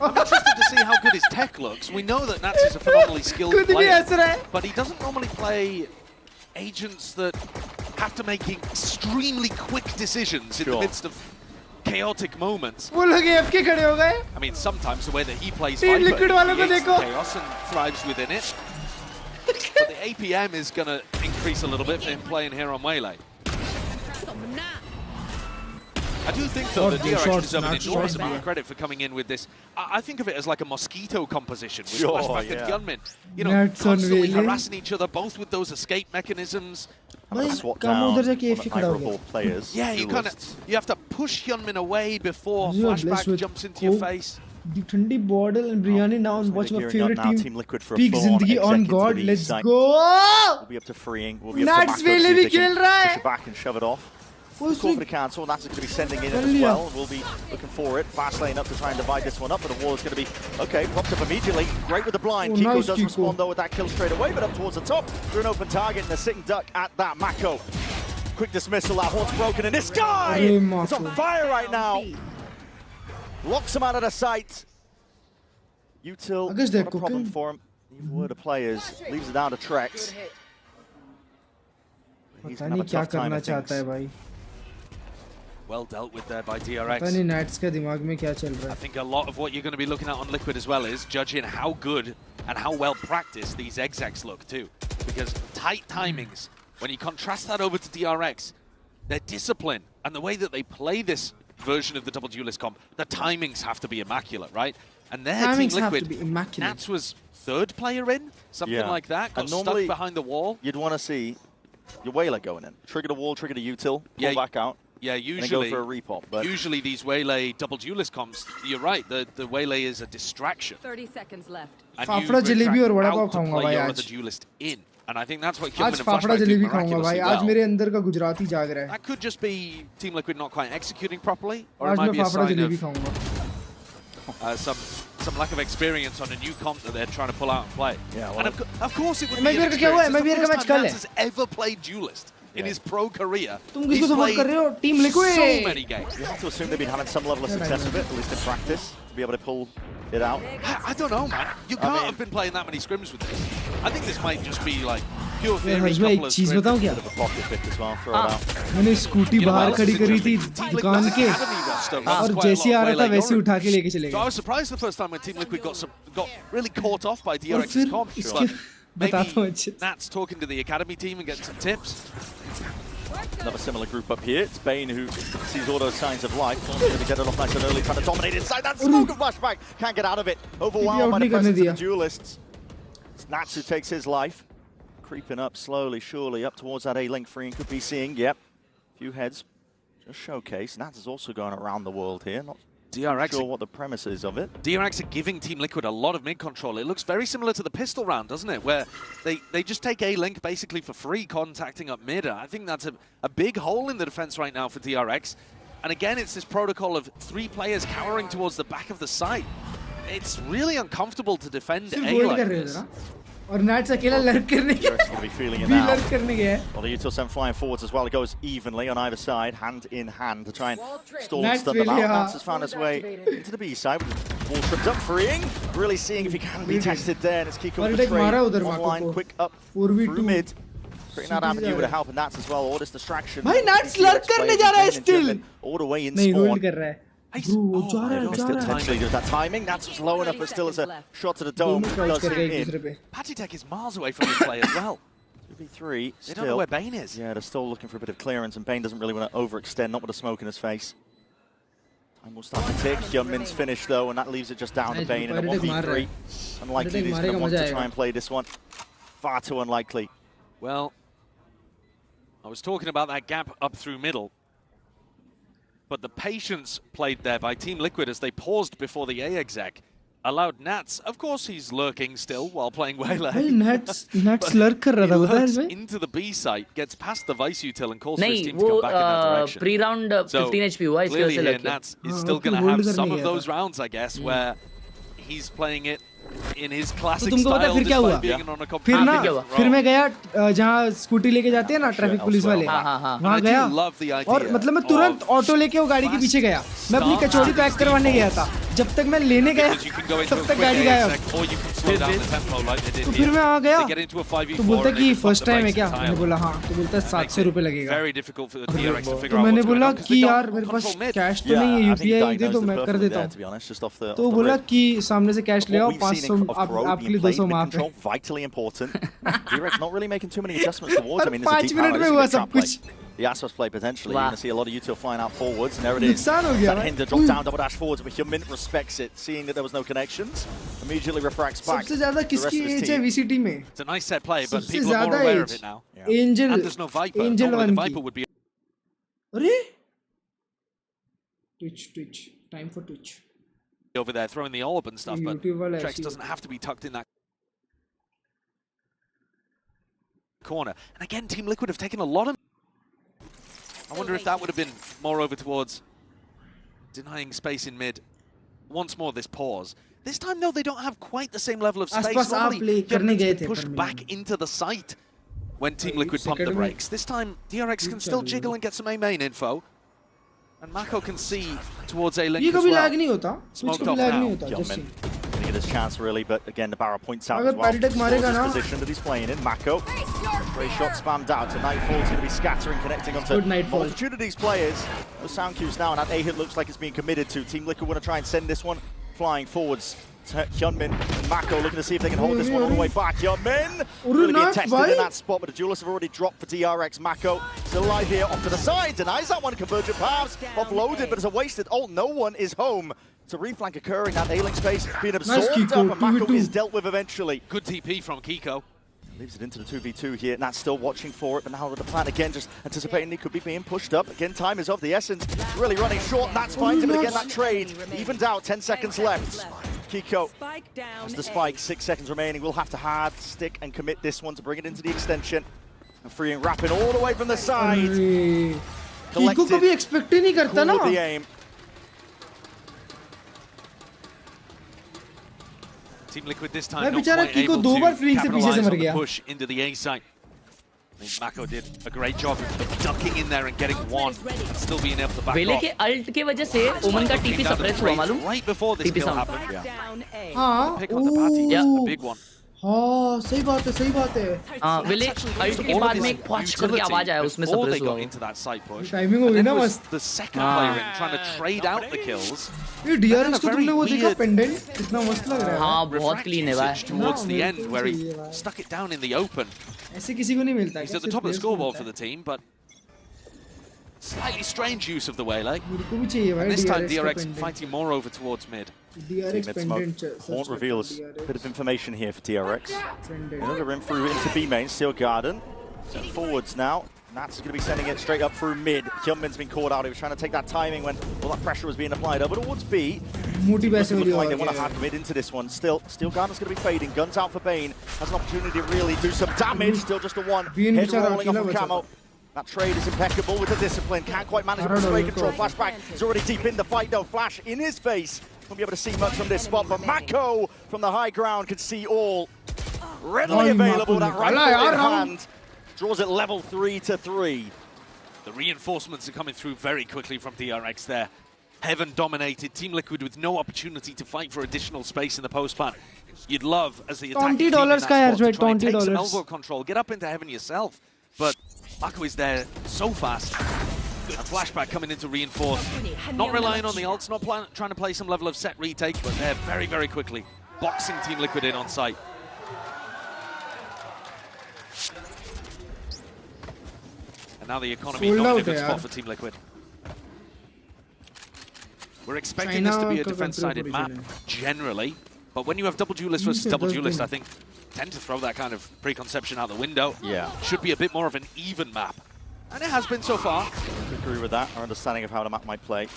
I'm interested to see how good his tech looks. We know that Nats is a phenomenally skilled player, but he doesn't normally play agents that have to make extremely quick decisions in the midst of chaotic moments. वो लोग AFK खड़े हो गए. I mean, sometimes the way that he plays Team Viper, Liquid वालों को creates देखो. chaos and thrives within it. But the APM is going to increase a little bit for him playing here on Waylay. I do think, though, that DRX deserve an enormous amount of credit for coming in with this. I think of it as like a mosquito composition with Flashback and Gunman. You know, constantly harassing each other, both with those escape mechanisms. Players. Yeah, you have to push Hyunmin away before Flashback jumps into your face. The Thandi Bordel and Biryani now watch my favorite team. Peak Zindagi on God, let's go! We'll be up to freeing. We'll be up to push it back and shove it off. Call for the cancel, that's going to be sending in as well. We'll be looking for it. Fast lane up to try and divide this one up, but the wall is going to be, okay, popped up immediately. Great with the blind. Kiko does respond though with that kill straight away, but up towards the top. Through an open target and a sitting duck at that. Mako. Quick dismissal, that horn's broken, and this guy is on fire right now. Locks him out of the sight. Util, not a problem for him. Even were the players, leaves it down to Trex. पता नहीं क्या करना चाहता है भाई. Well dealt with there by DRX. पता नहीं Nats के दिमाग में क्या चल रहा है. I think a lot of what you're going to be looking at on Liquid as well is judging how good and how well practiced these execs look too. Because tight timings, when you contrast that over to DRX, their discipline and the way that they play this version of the double duelist comp, the timings have to be immaculate, right? And their Timings Team have Liquid, to be immaculate. Nats was third player in, something like that, got stuck behind the wall. You'd want to see your Waylay going in. Trigger the wall, trigger the util, pull back out. Yeah, usually go for a repop. But usually these Waylay double duelist comps, you're right, the Waylay is a distraction. 30 seconds left. And fafda jalebi और वड़ा पाव खाऊंगा भाई the आज. duelist in. And I think that's what आज फाफड़ा जलेबी खाऊंगा भाई. आज मेरे अंदर का गुजराती जाग रहा है. That could just be Team Liquid not quite executing properly, or it आज might मैं be a fafda sign jalebi of खाऊंगा. some lack of experience on a new comp that they're trying to pull out and play. Yeah, well, and of course it would be MIBR an का क्या हुआ है? experience. It's MIBR the का first match time कल है. Nats has ever played duelist in his pro career. तुम किसको support कर रहे हो? Team Liquid. So many games. You have to assume they've been having some level of success with it, at least in practice, to be able to pull it out. I don't know, man. You can't have been playing that many scrims with this. I think this might just be like pure theory. एक चीज बताऊं क्या? Bit of a pocket pick as well, throw it out. मैंने scooty बाहर खड़ी करी थी दुकान के और जैसे आ रहा था वैसे उठा के लेके चले So I गए. was surprised the first time when Team Liquid got really caught off by DRX's comp. Maybe Nats talking to the academy team and getting some tips. Another similar group up here. It's Bane who sees all those signs of life. Going to get it off nice and early, trying to dominate inside that smoke and flashback. Can't get out of it. Overwhelmed by the presence of the duelists. It's Nats who takes his life. Creeping up slowly, surely, up towards that A-link free and could be seeing, yep, a few heads. Just showcase. Nats is also going around the world here. Not sure what the premise is of it. DRX are giving Team Liquid a lot of mid control. It looks very similar to the pistol round, doesn't it? Where they just take A-link basically for free, contacting up mid. I think that's a big hole in the defense right now for DRX. And again, it's this protocol of 3 players cowering towards the back of the site. It's really uncomfortable to defend A like this. और Nats अकेला lurk करने गया. Going to be feeling it भी now. Lurk करने गया. Well, the util sent flying forwards as well. It goes evenly on either side, hand in hand, to try and stall and Nats stun them out. really Nats has found his way into the B side. Wall tripped up, freeing. Really seeing if he can be tested there. And it's Kiko with the trade. Online, quick up through mid. Creating that avenue with a help, and Nats as well. All this distraction. भाई Nats lurk करने जा रहा है still. All the way in नहीं spawn. Role कर रहा है. Potentially that timing. Nats was low enough, but still as a shot to the dome. Does hit in. Patitech is miles away from this play as well. 2v3. They don't know where Bane is. Yeah, they're still looking for a bit of clearance, and Bane doesn't really want to overextend, not with a smoke in his face. Time will start to tick. Yunmin's finished though, and that leaves it just down to Bane in a 1v3. Unlikely he's going to want to try and play this one. Far too unlikely. Well, I was talking about that gap up through middle. But the patience played there by Team Liquid as they paused before the A exec allowed Nats. Of course, he's lurking still while playing Waylay. Nats lurk कर रहा था He पता है lurks इसमें? into the B site, gets past the Vice util and calls for his नहीं team to come back in that direction. pre-round 15 HP हुआ इसकी वजह Clearly से here, लग गया. Nats is still going to have some of those rounds, I guess, where he's playing it in his तो classic तुमको पता है style फिर क्या हुआ? despite being on a फिर ना competitive फिर मैं गया जहाँ स्कूटी लेके जाते हैं ना ट्रैफिक पुलिस वाले वहाँ गया और मतलब मैं तुरंत ऑटो लेके वो गाड़ी के पीछे गया. मैं अपनी कचौड़ी पैक करवाने गया था. जब तक मैं लेने गया तब तक गाड़ी गायब. तो फिर मैं वहाँ गया तो बोलता कि फर्स्ट टाइम है क्या? मैंने बोला हाँ. तो बोलता 700 रुपए लगेगा. तो मैंने बोला कि यार मेरे पास कैश तो नहीं है, यूपीआई दे दो मैं कर देता हूँ. तो बोला कि सामने से कैश ले आओ 500 आपके लिए 200 माफ है. Vitally important. DRX not really making too many adjustments towards him. I mean, 5 minute में हुआ सब कुछ. The Aspas play potentially. You're going to see a lot of util flying out forwards, and there it is. नुकसान हो गया. That hinder drop down, double dash forwards, but Hyunmin respects it, seeing that there was no connections. Immediately refracts back. सबसे ज़्यादा किसकी as है VCT में? It's a nice set play, but people are more aware of it now. Angel. And there's no Viper. Angel Normally the one Viper would be. अरे? Twitch. Time for Twitch. Over there throwing the orb and stuff, but Trex actually doesn't have to be tucked in that corner. And again, Team Liquid have taken a lot of... I wonder if that would have been more over towards denying space in mid. Once more, this pause. This time, though, they don't have quite the same level of space. Normally, Yunmin's pushed back into the site when Team Liquid pump the brakes. This time, DRX can still jiggle and get some A main info. And Mako can see towards A-Link as well. ये कभी lag नहीं होता. Smoked कुछ कभी off lag now. नहीं होता. Yunmin. giving it his chance really, but again the Barra points out as well the position that he's playing in. Mako, great shot spammed out to Nightfall's going to be scattering, connecting onto multitude of these players. No sound cues now, and that A-hit looks like it's being committed to. Team Liquid want to try and send this one flying forwards. Hyunmin and Mako looking to see if they can hold this one all the way back. Hyunmin really being tested in that spot, but the duelists have already dropped for DRX. Mako still alive here, off to the side, denies that one. Convergent paths offloaded, but it's a wasted ult. No one is home. It's a reflank occurring, that A-link space being absorbed up, and Mako is dealt with eventually. Good TP from Kiko. Leaves it into the 2v2 here. Nat's still watching for it, but now with the plan again, just anticipating he could be being pushed up. Again, time is of the essence. It's really running short. Nat's finds him, but again, that trade evened out. 10 seconds left. Kiko has the spike, 6 seconds remaining. We'll have to hard stick and commit this one to bring it into the extension. And freeing Rapid all the way from the side. Kiko कभी expect ही नहीं करता ना. With the aim. Team Liquid this time not quite able to capitalize on the push into the A site. I think Mako did a great job of ducking in there and getting one and still being able to back Vele के ult के वजह से Omen का TP suppress हुआ मालूम? Right before this kill happened. हाँ. Pick on the party, a big one. हाँ सही बात है सही बात है. हाँ Vele ult के बाद में एक punch करके आवाज आया उसमें suppress हुआ. Into that side push. Timing हो गई ना मस्त. The second player in trying to trade out the kills. ये DRX को तुमने वो देखा pendant कितना मस्त लग रहा है. हाँ बहुत clean है भाई. Towards the end where he stuck it down in the open. ऐसे किसी को नहीं मिलता. He's at the top of the scoreboard for the team, but slightly strange use of the waylay. And this time DRX fighting more over towards mid. DRX pendant. Haunt reveals a bit of information here for DRX. Another in through into B main, Steel Garden. So forwards now. Nat's going to be sending it straight up through mid. Hyunmin's been caught out. He was trying to take that timing when all that pressure was being applied over towards B. Looking like they want to hard commit into this one. Still, Steel Garden's going to be fading. Guns out for Bane. Has an opportunity to really do some damage. Still just a one. Head rolling off of Camo. That trade is impeccable with the discipline. Can't quite manage to spray control. Flashback is already deep in the fight though. Flash in his face. Won't be able to see much from this spot, but Mako from the high ground can see all. Readily available, that rifle in hand. Draws it level 3-3. The reinforcements are coming through very quickly from DRX there. Heaven dominated. Team Liquid with no opportunity to fight for additional space in the post plan. You'd love, as the attacking team in that spot, to try and take some elbow control. Get up into Heaven yourself. But Mako is there so fast. And Flashback coming in to reinforce. Not relying on the ults, not trying to play some level of set retake, but they're very, very quickly boxing Team Liquid in on site. And now the economy not in a good spot for Team Liquid. We're expecting this to be a defense-sided map, generally. But when you have double duelist versus double duelist, I think tend to throw that kind of preconception out the window. Yeah. Should be a bit more of an even map. And it has been so far. I agree with that. Our understanding of how the map might play.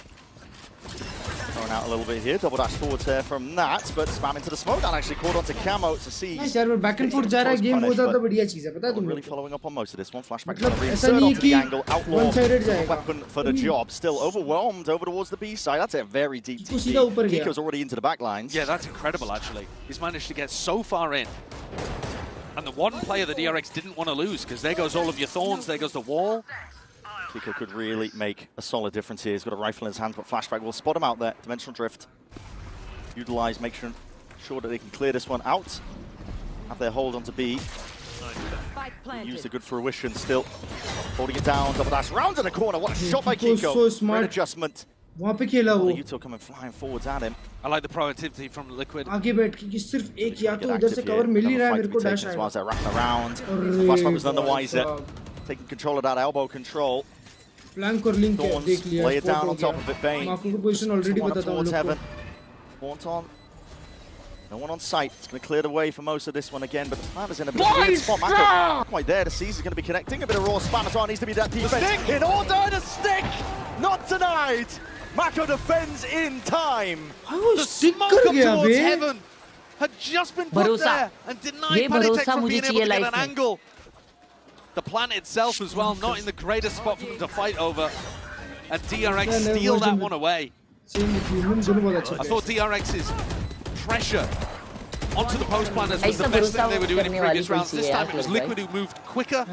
Throwing out a little bit here. Double dash forwards there from Nat, but spam into the smoke. That actually caught onto Camo to see. Nice यार, back and forth जा रहा है game बहुत ज़्यादा बढ़िया चीज़ है, पता है तुम? Really following up on most of this one. Flashback trying to reinsert onto the angle. Outlaw weapon for the job. Still overwhelmed over towards the B side. That's a very deep TP. Kiko's already into the back lines. Yeah, that's incredible actually. He's managed to get so far in. And the one player that DRX didn't want to lose, because there goes all of your thorns, there goes the wall. Kiko could really make a solid difference here. He's got a rifle in his hands, but Flashback will spot him out there. Dimensional Drift. Utilize, make sure that they can clear this one out. Have their hold onto B. Use the good fruition still. Holding it down, double dash round in the corner. What a shot by Kiko. So smart. Great adjustment. वहाँ पे खेला वो. Yuto coming flying forwards at him. I like the proactivity from Liquid. आगे बैठ के सिर्फ एक या तो उधर से cover मिल ही रहा है मेरे को dash आएगा. Whilst they're wrapping around. Flashback was none the wiser. Taking control of that elbow control. Flank और link देख लिया. Lay it down on top of it, Bane. Marco को position already पता था towards Heaven. Haunton. No one on site. It's going to clear the way for most of this one again, but the plan is in a bit of a weird spot. Mako quite there to see. He's going to be connecting. A bit of raw spam as well. Needs to be that defense. In order, the stick! Not denied! Mako defends in time. The smoke up towards Heaven had just been put there and denied Panitek from being able to get an angle. The plant itself as well, not in the greatest spot for them to fight over. And DRX steal that one away. I thought DRX's pressure onto the post planners was the best thing they were doing in previous rounds. This time it was Liquid who moved quicker,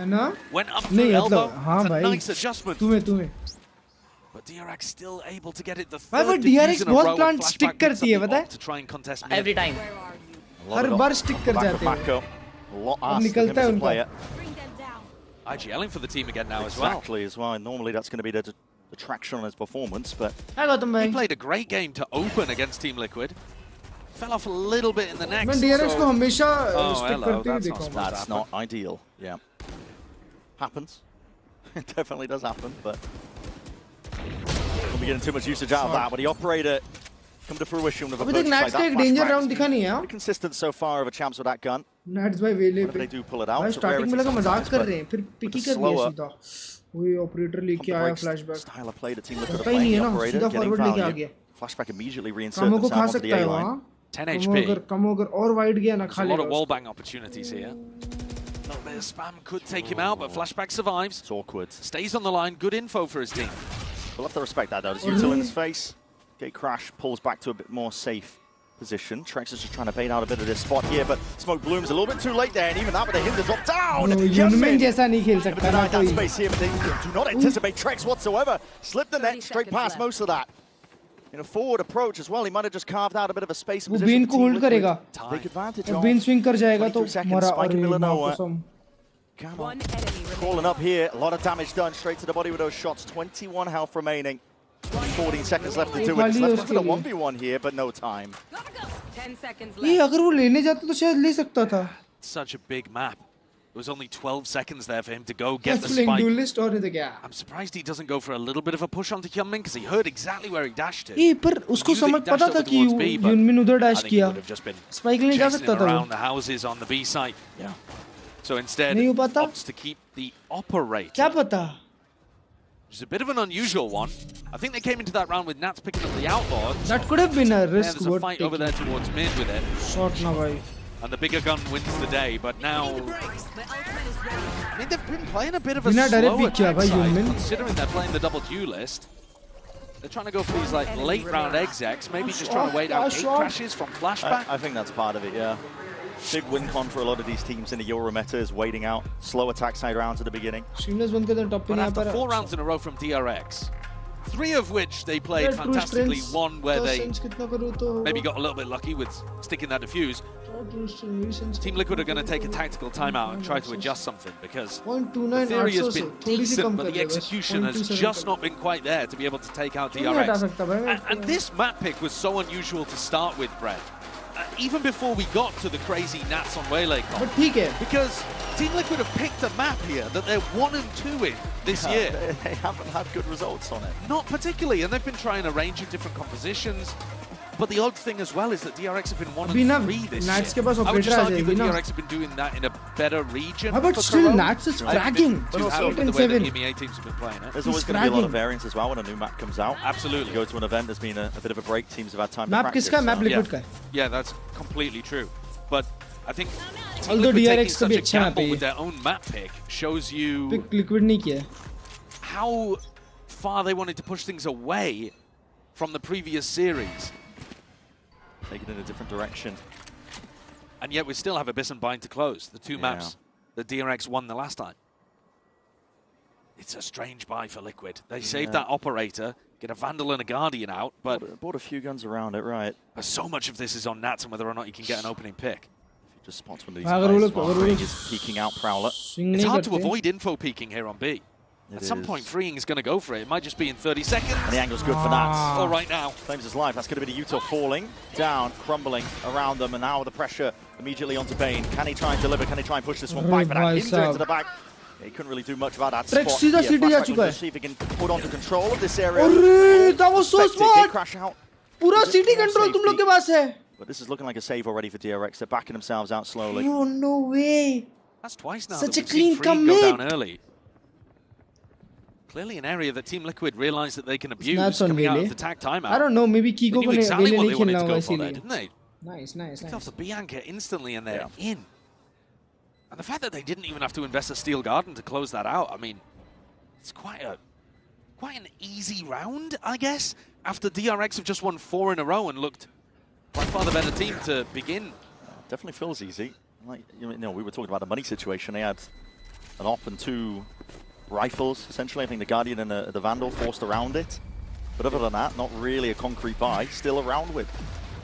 went up through elbow. It's a nice adjustment. But DRX still able to get it the भाई third DRX defuse in a बहुत row, plant and stick Flashback picks करती है up the पता op to try and contest mid. Every time. Her bar stick कर जाते हैं अब निकलता है उनका IGLing for the team again now as well. Exactly as well. Normally that's going to be the traction on his performance, but he played a great game to open against Team Liquid. Fell off a little bit in the next. मैं DRX को हमेशा stick करते हुए देखा हूँ. That's not ideal. Yeah, happens. It definitely does happen, but we'll be getting too much usage out of that. But the operator come to fruition with a अभी तक Nats का एक danger round दिखा नहीं है. Consistent so far of a champs with that gun. Nats भाई वेले पे. They do pull it out. भाई starting में लगा मजाक कर रहे हैं, फिर पिकी कर दिया सीधा. वही operator लेके आया flashback. Style of play the team Liquid are पता ही नहीं playing. है The ना, operator सीधा getting forward लेके आ value. गया. Flashback immediately reinsert कमों को खा themselves onto सकता the है A वहाँ. line. 10 HP. कमों अगर और wide गया ना There's खा a lot लेगा. of wallbang opportunities here. A little bit of spam could take him out, but Flashback survives. It's awkward. Stays on the line. Good info for his team. We'll have to respect that though. There's util in his face. Gate crash pulls back to a bit more safe position. Trex is just trying to bait out a bit of this spot here, but smoke blooms a little bit too late there, and even that with a hit to drop down. Yunmin जैसा नहीं खेल सकता ना that कोई. space here, but they do not anticipate Trex whatsoever. Slip the net straight past most of that. In a forward approach as well, he might have just carved out a bit of a space. वो been को hold करेगा. Take advantage जब of. Been swing कर जाएगा तो मरा और कसम. Calling up here, a lot of damage done straight to the body with those shots. 21 health remaining. 14 seconds left to do it. It's left to the 1v1 here, but no time. 10 seconds ये अगर वो लेने जाता तो शायद ले सकता था. Such a big map. It was only 12 seconds there for him to go get the spike. Duelist और नहीं क्या? I'm surprised he doesn't go for a little bit of a push onto Hyunmin because he heard exactly where he dashed to. ये पर उसको समझ पता था कि यूनमिन उधर डैश किया. स्पाइक लेने जा सकता था वो. Around the houses on the B site. Yeah. So instead, opts to keep the operator. क्या पता? Which is a bit of an unusual one. I think they came into that round with Nats picking up the outlaw. That could have been a risk. There's a fight over there towards mid with it. Shot ना भाई. And the bigger gun wins the day, but now... I mean, they've been playing a bit of a बिना डरे slow pick किया attack भाई side, यूनमिन. considering they're playing the double duelist. They're trying to go for these like late round execs, maybe just trying to wait out gate crashes from Flashback. I think that's part of it, yeah. Big win con for a lot of these teams in the Euro meta is waiting out slow attack side rounds at the beginning. But after 4 rounds in a row from DRX, 3 of which they played fantastically, one where they maybe got a little bit lucky with sticking that defuse. Team Liquid are going to take a tactical timeout and try to adjust something because the theory has been decent, but the execution has just not been quite there to be able to take out DRX. And this map pick was so unusual to start with, Brett. Even before we got to the crazy Nats on Waylay comp. Because Team Liquid have picked a map here that they're 1 and 2 in this year. They haven't had good results on it. Not particularly, and they've been trying a range of different compositions. But the odd thing as well is that DRX have been 1 and 3 this year. I would just argue that DRX have been doing that in a better region. But still, Nats is fragging. But also the way that EMEA teams have been playing it. There's always going to be a lot of variance as well when a new map comes out. Absolutely. You go to an event, there's been a bit of a break. Teams have had time map to practice. Map Liquid ka? Yeah, that's completely true. But I think Team Liquid taking such a gamble with their own map pick shows you Liquid nahi kiya. How far they wanted to push things away from the previous series. Take it in a different direction. And yet we still have Abyss and Bind to close, the 2 maps that DRX won the last time. It's a strange buy for Liquid. They saved that operator, get a Vandal and a Guardian out, but... Bought a few guns around it, right. So much of this is on Nats and whether or not you can get an opening pick. If you just spots one of these guys while Freeing is peeking out Prowler. It's hard to avoid info peeking here on B. At some point, Freeing is going to go for it. It might just be in 30 seconds. And the angle's good for that. All right now. Claims his life. That's going to be the util falling down, crumbling around them, and now the pressure immediately onto Bane. Can he try and deliver? Can he try and push this one back? But that into the back. He couldn't really do much about that spot. See if he can put onto control of this area. That was so smart. Crash out. Pura city control tum log ke paas hai. But this is looking like a save already for DRX. They're backing themselves out slowly. Oh, no way. That's twice now. Such a that we've seen clean Freeing go commit. down early. Clearly an area that Team Liquid realized that they can abuse coming out of the tag timeout. I don't know, maybe Kiko knew exactly what they wanted to go for there, didn't they? Nice. Took off the B anchor instantly and they're in. And the fact that they didn't even have to invest a Steel Garden to close that out, I mean, it's quite an easy round, I guess, after DRX have just won 4 in a row and looked by far the better team to begin. Definitely feels easy. Like, you know, we were talking about the money situation. They had an op and 2 rifles, essentially. I think the Guardian and the Vandal forced around it. But other than that, not really a concrete buy. Still around with.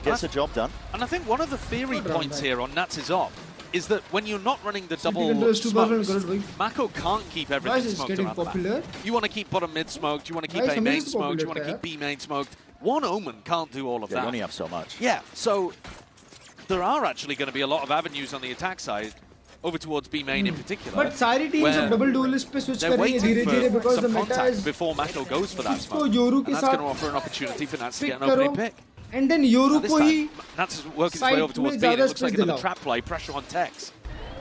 Gets a job done. And I think one of the theory points here on Nats' op is that when you're not running the double smokes, Mako can't keep everything smoked around the map. You want to keep bottom mid smoked, you want to keep A main smoked, you want to keep B main smoked. One Omen can't do all of that. You only have so much. Yeah, so there are actually going to be a lot of avenues on the attack side, over towards B main in particular. But सारी teams अब double duelist पे switch करेंगे धीरे-धीरे because the meta is before Mako goes for that smoke. Yoru And that's going to offer an opportunity for Nats to get an opening pick. And then Yoru को ही Nats is working his way over towards B. It looks like another trap play, pressure on Tex.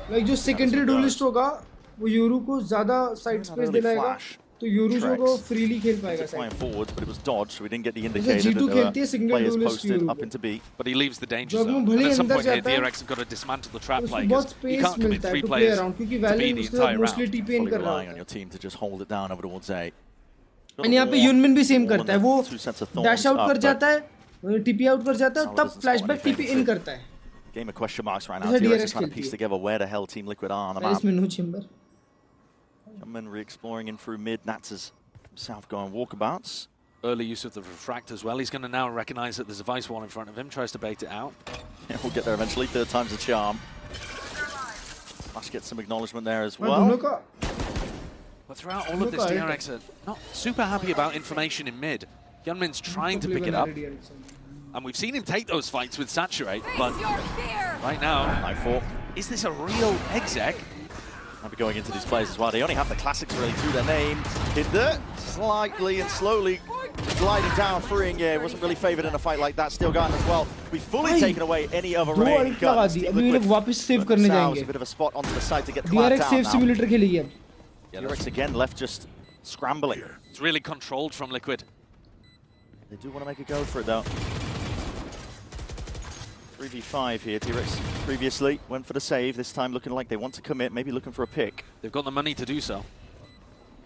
Like जो secondary duelist होगा, वो Yoru को ज़्यादा side space दिलाएगा. तो Yoru जो को freely खेल पाएगा side. Forwards, but it was dodged, so we didn't get the indicator that players posted up into B. But he leaves the danger zone. And at some point here, DRX have got to dismantle the trap play. You can't commit 3 players to B the entire round. Fully relying on your team to just hold it down over towards A. And यहाँ पे Yunmin भी same करता है. वो dash out कर जाता है, TP out कर जाता है, तब flashback TP in करता है. Game of question marks right now. DRX is trying to piece together where the hell Team Liquid are on the map. Youngman re-exploring in through mid. Nats is south going walkabouts. Early use of the refract as well. He's going to now recognize that there's a vice wall in front of him. Tries to bait it out. Yeah, we'll get there eventually. 3rd time's the charm. Flash gets some acknowledgement there as well. But throughout all of this, DRX are not super happy about information in mid. Youngman's trying to pick it up. And we've seen him take those fights with Saturate, but right now, I thought, is this a real exec? I'll be going into these plays as well. They only have the classics really to their name. Hinder slightly and slowly gliding down, freeing. Yeah, wasn't really favored in a fight like that. Steel Gun as well. We've fully taken away any other rain guns. अभी लोग वापस save करने जाएंगे. A bit of a spot onto the side to get DRX save simulator खेलेगी अब. DRX again left just scrambling. It's really controlled from Liquid. They do want to make a go for it though. 3v5 here. T-Rex previously went for the save. This time looking like they want to commit, maybe looking for a pick. They've got the money to do so.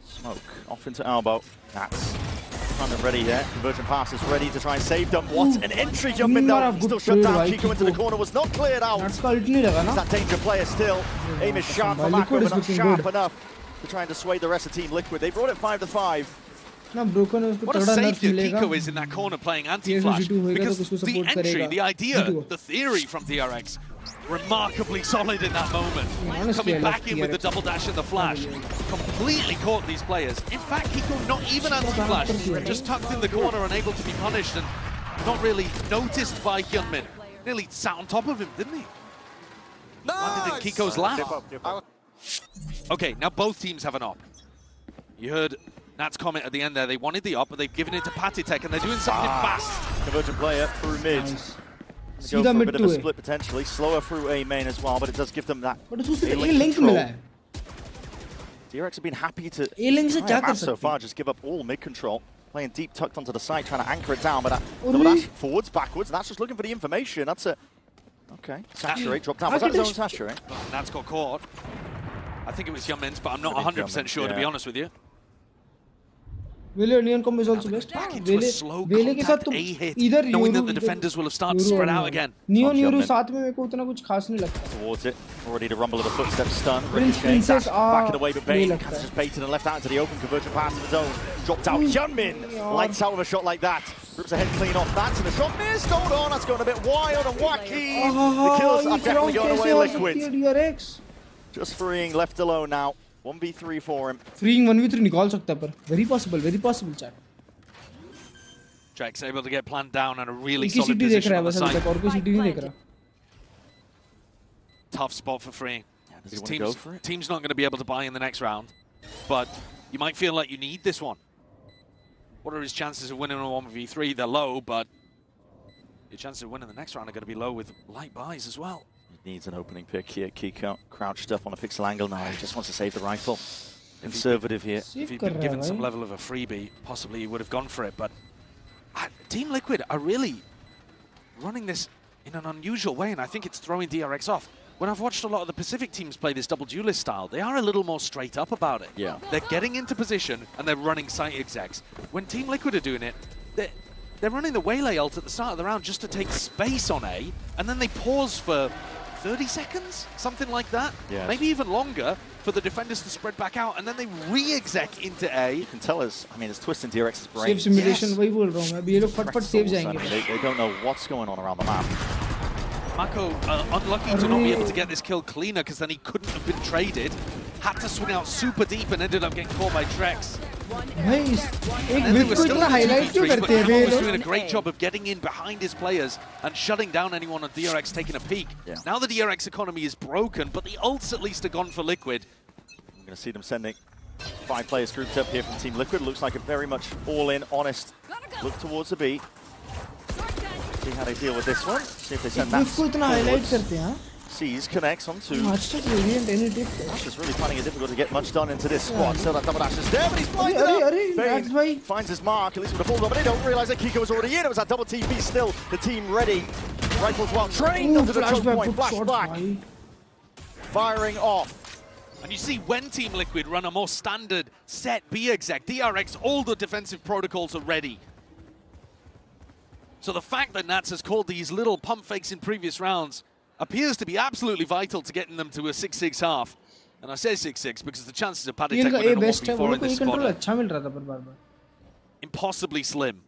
Smoke off into elbow. That's kind of ready here. Convergent pass is ready to try and save them. What an entry jump in though. Still shut down. Chico into the corner was not cleared out. He's that danger player still. Aim is sharp for Mako, but not sharp enough to try and dissuade the rest of Team Liquid. They brought it 5-5. What a safety Kiko is in that corner playing anti-flash, because the entry, the idea, the theory from DRX, remarkably solid in that moment. Coming back in with the double dash and the flash, completely caught these players. In fact, Kiko not even anti-flash, just tucked in the corner, unable to be punished and not really noticed by Hyunmin. Nearly sat on top of him, didn't he? Landed in Kiko's lap. Okay, now both teams have an op. You heard Nat's comment at the end there, they wanted the op, but they've given it to Patitek, and they're doing something fast. Convergent player through mid. Go for a bit of a split potentially, slower through A main as well, but it does give them that A-link control. DRX have been happy to so far, just give up all mid control. Playing deep tucked onto the side, trying to anchor it down, but that's forwards, backwards, and that's just looking for the information. That's a... Okay, Saturate dropped down. Was that his own Saturate? Nat's got caught. I think it was Hyunmin's, but I'm not 100% sure, to be honest with you. Vele Neon combo is also best. Vele के साथ तुम इधर knowing that the defenders will have started to spread out again. Neon Yoru साथ में मेरे को उतना कुछ खास नहीं लगता. Towards it, already the rumble of the footsteps stun. Princess back and away, but Bane just baited and left out into the open. Convergent pass of his own. Dropped out. Hyunmin lights out with a shot like that. Rips ahead clean off that, and the shot missed. Hold on, that's going a bit wild and wacky. The kills are definitely going away Liquid. Just freeing, left alone now. 1v3 for him. Freeing 1v3 निकाल सकता है पर very possible chat. Jack's able to get planned down and a really solid position on the side. और कोई city नहीं देख रहा. Tough spot for freeing. Team's not going to be able to buy in the next round, but you might feel like you need this one. What are his chances of winning a 1v3? They're low, but your chances of winning the next round are going to be low with light buys as well. Needs an opening pick here. Kiko crouched up on a pixel angle now. He just wants to save the rifle. Conservative here. If he'd been given some level of a freebie, possibly he would have gone for it. But Team Liquid are really running this in an unusual way, and I think it's throwing DRX off. When I've watched a lot of the Pacific teams play this double duelist style, they are a little more straight up about it. Yeah. They're getting into position and they're running site execs. When Team Liquid are doing it, they're running the Waylay ult at the start of the round just to take space on A, and then they pause for 30 seconds? Something like that? Yes. Maybe even longer for the defenders to spread back out, and then they re-exec into A. You can tell us, I mean, it's twisting DRX's brain. Save simulation, वही बोल रहा हूँ मैं. अभी ये लोग फटफट save I जाएंगे. mean, they don't know what's going on around the map. Mako unlucky to not be able to get this kill cleaner, because then he couldn't have been traded. Had to swing out super deep and ended up getting caught by Trex. भाई एक whip को इतना highlight क्यों करते हैं He was ये doing a great job of getting in behind his players and shutting down anyone on DRX taking a peek. Yeah. Now the DRX economy is broken, but the ults at least are gone for Liquid. I'm going to see them sending 5 players grouped up here from Team Liquid. Looks like a very much all-in, honest look towards the B. See how they deal with this one. See if they send that forwards. Sees, connects on 2. That's just really finding it difficult to get much done into this squad. So that double dash is there, but he's blinded up. Bane finds his mark, at least with a full double. But they don't realize that Kiko was already in. It was that double TP still. The team ready. Rifles well trained onto the choke point. Flashback. Firing off. And you see when Team Liquid run a more standard set B exec, DRX, all the defensive protocols are ready. So the fact that Nats has called these little pump fakes in previous rounds appears to be absolutely vital to getting them to a 6-6 half. And I say 6-6 because the chances of Paddy Tech winning a 1v4 in this squad are impossibly slim.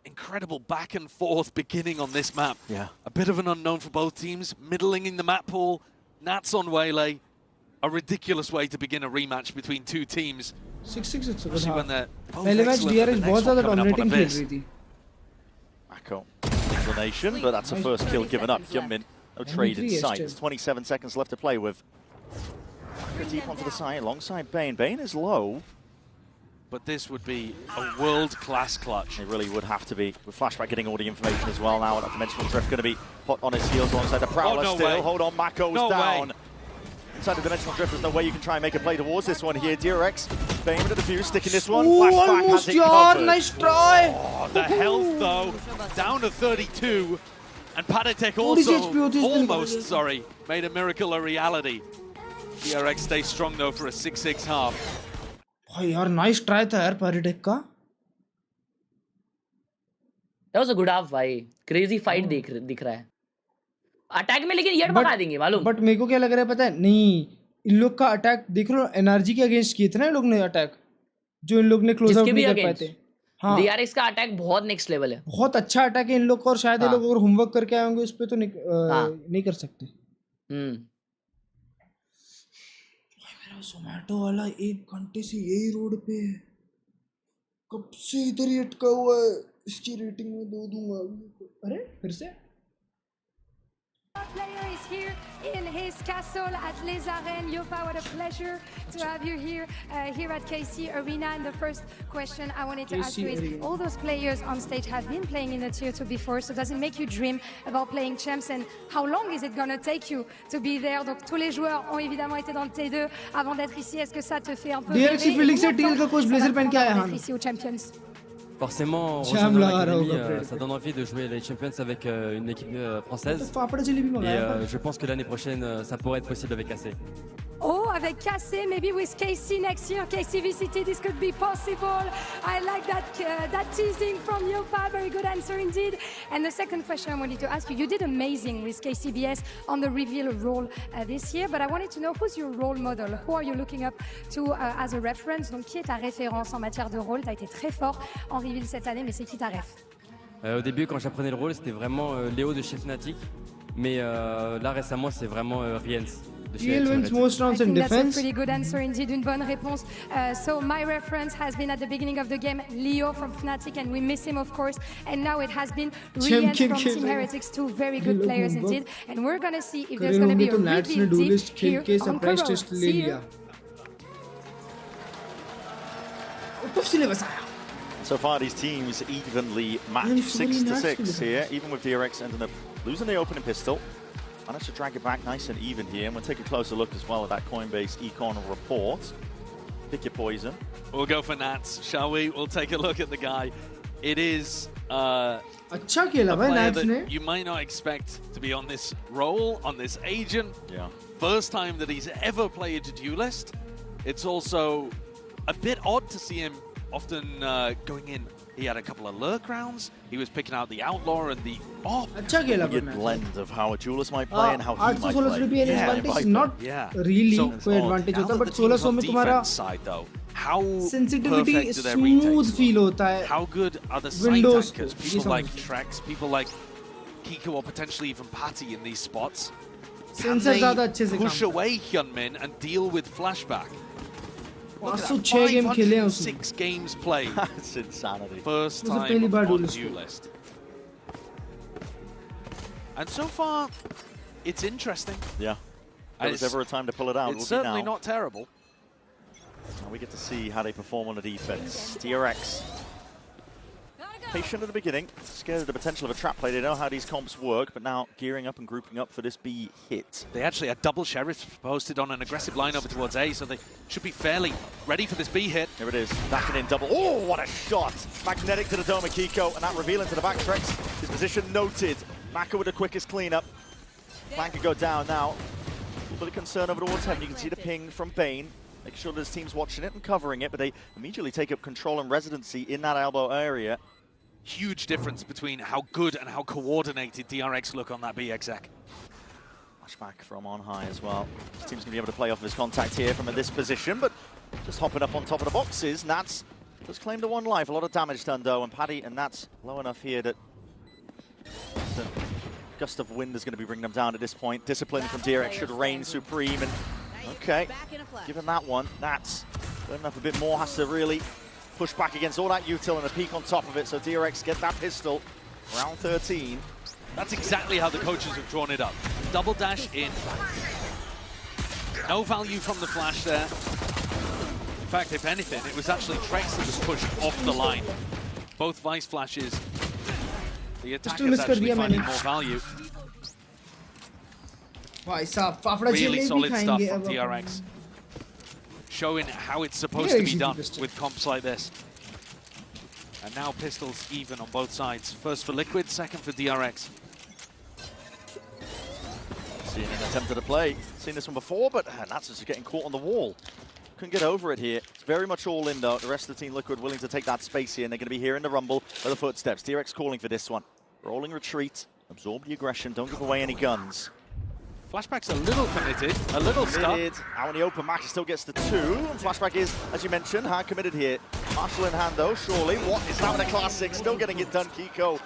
Incredible back and forth beginning on this map. Yeah. A bit of an unknown for both teams. Middling in the map pool, Nats on Waylay. A ridiculous way to begin a rematch between two teams. 6-6 especially when they're both पहले match excellent, DRX but the बहुत next ज़्यादा one coming up on dominating खेल Abyss. रही थी. Mako, explanation, but that's a first kill given up. Jumpin, no trade in sight. There's 27 seconds left to play with. Mako deep onto the side, alongside Bane. Bane is low. But this would be a world-class clutch. It really would have to be. With Flashback getting all the information as well now. That Dimensional Drift going to be put on his heels alongside the Prowler no still. Way. Hold on, Mako's down. Inside the Dimensional Drift, there's no way you can try and make a play towards this one here. DRX, Bane with the defuse, sticking this one. Flashback has it covered. Nice try. Oh, the health though, down to 32. And Padatek also almost, made a miracle a reality. DRX stays strong though for a 6-6 half. भाई यार nice try था यार Padatek का. That was a good half भाई. Crazy fight दिख रहा है. Attack में लेकिन येड भगा देंगे मालूम. बट मेरे को क्या लग रहा है पता है नहीं इन लोग का अटैक देख लो एनर्जी के अगेंस्ट किए थे ना इन लोग ने अटैक जो इन लोग ने क्लोज आउट नहीं कर पाए थे. हाँ DRX का अटैक बहुत नेक्स्ट लेवल है. बहुत अच्छा अटैक है इन लोग का और शायद ये लोग अगर होमवर्क करके आए होंगे उस पे तो नहीं कर सकते. मेरा ज़ोमैटो वाला 1 घंटे से यही रोड पे है. कब से इधर ही अटका हुआ है. इसकी रेटिंग में 2 दूंगा. अरे फिर से player is here in his castle at Les Arènes. Yopa, what a pleasure to have you here here at KC Arena. And the first question I wanted to ask you is, all those players on stage have been playing in the Tier 2 before, so does it make you dream about playing champs? And how long is it going to take you to be there? Donc tous les joueurs ont évidemment été dans le T2 avant d'être ici. Est-ce que ça te fait un peu rêver? DRX Felix से till का coach blazer पहन के आया है ici aux Champions. Forcément, rejoindre l'académie, ça donne envie de jouer les Champions avec une équipe française. Et je pense que l'année prochaine, ça pourrait être possible avec AC. Oh, avec KC, maybe with KC next year, KCVCT, this could be possible. I like that teasing from Yopa, very good answer indeed. And the second question I wanted to ask you, you did amazing with KCBS on the reveal role this year, but I wanted to know who's your role model? Who are you looking up to as a reference? Donc, qui est ta référence en matière de rôle? Tu as été très fort en reveal cette année, mais c'est qui ta ref? Au début, quand j'apprenais le rôle, c'était vraiment Léo de chez Fnatic, mais là récemment, c'est vraiment Riens. He'll win most rounds in defense. That's a pretty good answer indeed, une bonne réponse. So my reference has been at the beginning of the game, Leo from Fnatic, and we miss him of course. And now it has been Rian from Team Heretics, 2 very good players indeed. And we're gonna see if there's gonna be a reveal deep here on Kuro. See you. So far, these teams evenly matched 6-6 here, even with DRX ending up losing the opening pistol. Managed to drag it back nice and even here, and we'll take a closer look as well at that Coinbase Econ report. Pick your poison. We'll go for Nats, shall we? We'll take a look at the guy. It is a player that you might not expect to be on this role, on this agent. Yeah. First time that he's ever played a duelist. It's also a bit odd to see him often going in He had a couple of lurk rounds. He was picking out the Outlaw and the good blend of how a duelist might play and how he might play. 816 रुपये advantage not really कोई advantage होता, but 1600 में तुम्हारा sensitivity smooth feel होता है. How good are the side tankers? People like Trex, people like Kiko, or potentially even Patty in these spots. Can they push away Hyunmin and deal with flashback? Look at that, 506 games played. That's insanity. First time on Duelist. And so far, it's interesting. Yeah. If there was ever a time to pull it out, it's certainly not terrible. Now we get to see how they perform on the defense. DRX. Patient at the beginning, scared of the potential of a trap play. They know how these comps work, but now gearing up and grouping up for this B hit. They actually had double sheriffs posted on an aggressive line over towards A, so they should be fairly ready for this B hit. Here it is, backing in double. Oh, what a shot! Magnetic to the dome of Kiko, and that revealing to the back Trex. His position noted. Maka with the quickest cleanup. Plan could go down now. A little bit of concern over towards heaven. You can see the ping from Bane. Making sure that his team's watching it and covering it, but they immediately take up control and residency in that elbow area. Huge difference between how good and how coordinated DRX look on that B exec. Flashback from on high as well. His team's going to be able to play off his contact here from this position, but just hopping up on top of the boxes. Nats does claim to one life. A lot of damage done though, and Paddy and Nats low enough here that the gust of wind is going to be bringing them down at this point. Discipline from DRX should reign supreme, and okay, given that one, Nats burning up a bit more, has to really push back against all that util and a peak on top of it, so DRX get that pistol. Round 13. That's exactly how the coaches have drawn it up. Double dash in. No value from the flash there. In fact, if anything, it was actually Trex that was pushed off the line. Both Vice flashes. The attackers actually finding more value. Really solid stuff from DRX. Showing how it's supposed to be done with comps like this. And now pistols even on both sides. First for Liquid, second for DRX. Seeing an attempt at a play. Seen this one before, but Nats is getting caught on the wall. Couldn't get over it here. It's very much all in though. The rest of the team Liquid willing to take that space here, and they're going to be hearing the rumble of the footsteps. DRX calling for this one. Rolling retreat, absorb the aggression, don't give away any guns. Flashback's a little committed, a little stuck. Out in the open, Max still gets the 2. And Flashback is, as you mentioned, hard committed here. Marshall in hand though, surely. What is that with a classic? Still getting it done, Kiko.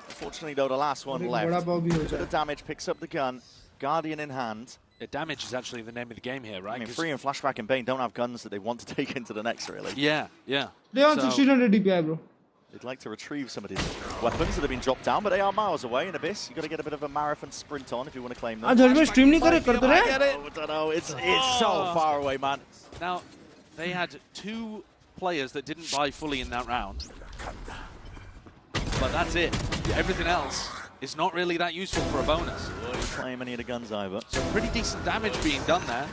Unfortunately though, the last one left. Bit of damage, picks up the gun. Guardian in hand. The damage is actually the name of the game here, right? I mean, Free and Flashback and Bane don't have guns that they want to take into the next, really. Yeah, yeah. They're on 1600 DPI, bro. They'd like to retrieve some of these weapons that have been dropped down, but they are miles away in Abyss. You've got to get a bit of a marathon sprint on if you want to claim them. I get it. I don't know. It's so far away, man. Now, they had 2 players that didn't buy fully in that round. But that's it. Everything else is not really that useful for a bonus. Well, you claim any of the guns either. So pretty decent damage being done there.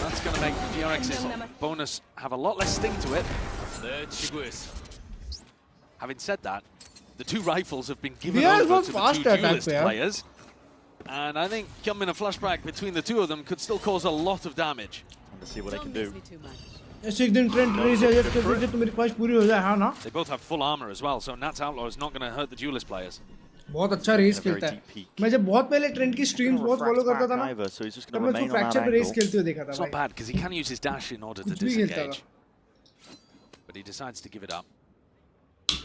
That's going to make DRX's bonus have a lot less sting to it. Having said that, the 2 rifles have been given over to the 2 duelist players. And I think Hyunmin and Flashback between the 2 of them could still cause a lot of damage. And to see what they can do. They both have full armor as well, so Nats Outlaw is not going to hurt the duelist players. बहुत अच्छा race खेलता है मैं जब बहुत पहले trend की streams बहुत फॉलो करता था ना तब मैं उसको फ्रैक्चर पे रेस खेलते हुए देखा था It's not bad because he can use his dash in order to disengage. But he decides to give it up.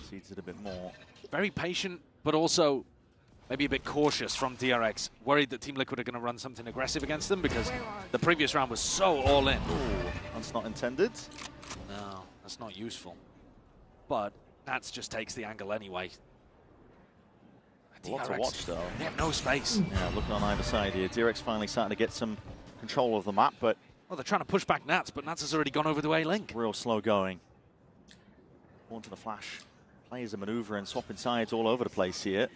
Seeds it a bit more. Very patient, but also maybe a bit cautious from DRX. Worried that Team Liquid are going to run something aggressive against them because the previous round was so all in. Ooh, that's not intended. No, that's not useful. But Nats just takes the angle anyway. A lot to watch though. They have no space. Yeah, looking on either side here. DRX finally starting to get some control of the map, but... Well, they're trying to push back Nats, but Nats has already gone over to A-Link. Real slow going. On to the flash. Players are maneuvering, swapping sides all over the place here.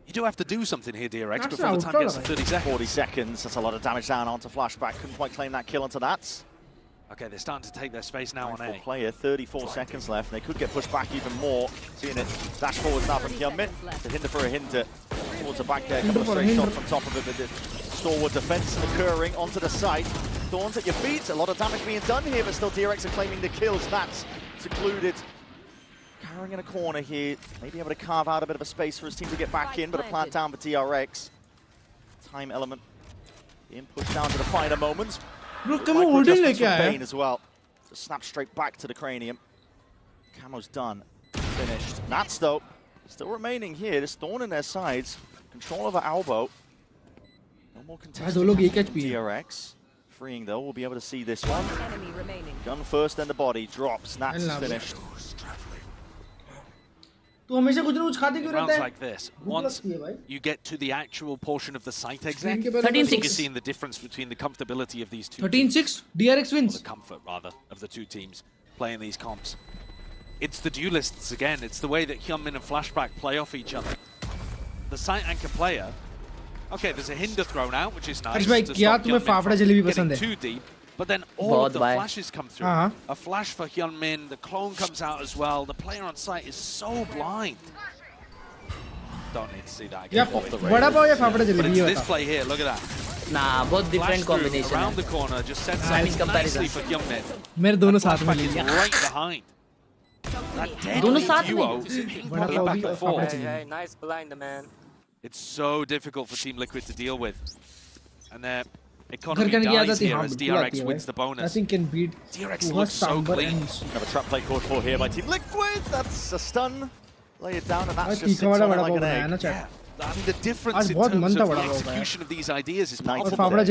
You do have to do something here, DRX, before the time gets to 30 seconds. 40 seconds, that's a lot of damage down onto Flashback. Couldn't quite claim that kill onto Nats. Okay, they're starting to take their space now on A. Player, 34 seconds left, and they could get pushed back even more. Seeing it dash forwards now from Hyunmin to hinder for a hinder. Towards the back there, a couple of straight shots on top of it, but the stalwart defense occurring onto the site. Thorns at your feet, a lot of damage being done here, but still DRX are claiming the kills. Nats secluded. Carrying in a corner here, maybe able to carve out a bit of a space for his team to get back in, but a plant down for DRX. Time element being pushed down to the final moments. Bane as well. Just snap straight back to the cranium. Camo's done. Finished. Nats though, still remaining here. There's Thorn in their sides. Control over Albo. No more contested DRX. Freeing though, we'll be able to see this one. Gun first, then the body drops. Nats is finished. Rounds like this, once you get to the actual portion of the site exec, you're seeing the difference between the comfortability of these two 13-6, DRX wins. Or the comfort, rather, of the two teams playing these comps. It's the duelists again. It's the way that Hyunmin and Flashback play off each other. The site anchor player, okay, there's a hinder thrown out, which is nice to stop Hyunmin from getting too deep. But then all of the flashes come through. A flash for Hyunmin, the clone comes out as well. The player on site is so blind. Don't need to see that again. Off the but it's this play here, look at that. Nah, both different combinations. Around the corner, just sets up nicely for Hyunmin. Flashback is right behind. That deadly duo ping-ponging back and forth. Hey, nice blind, man. It's so difficult for Team Liquid to deal with. And they're economy dies here as DRX wins the bonus. Nothing can beat DRX looks so clean. Have a trap play called for here by Team Liquid. That's a stun. Lay it down and that's just sits on it like an egg. Yeah. I mean, the difference in terms of the execution of these ideas is night and day. Flashback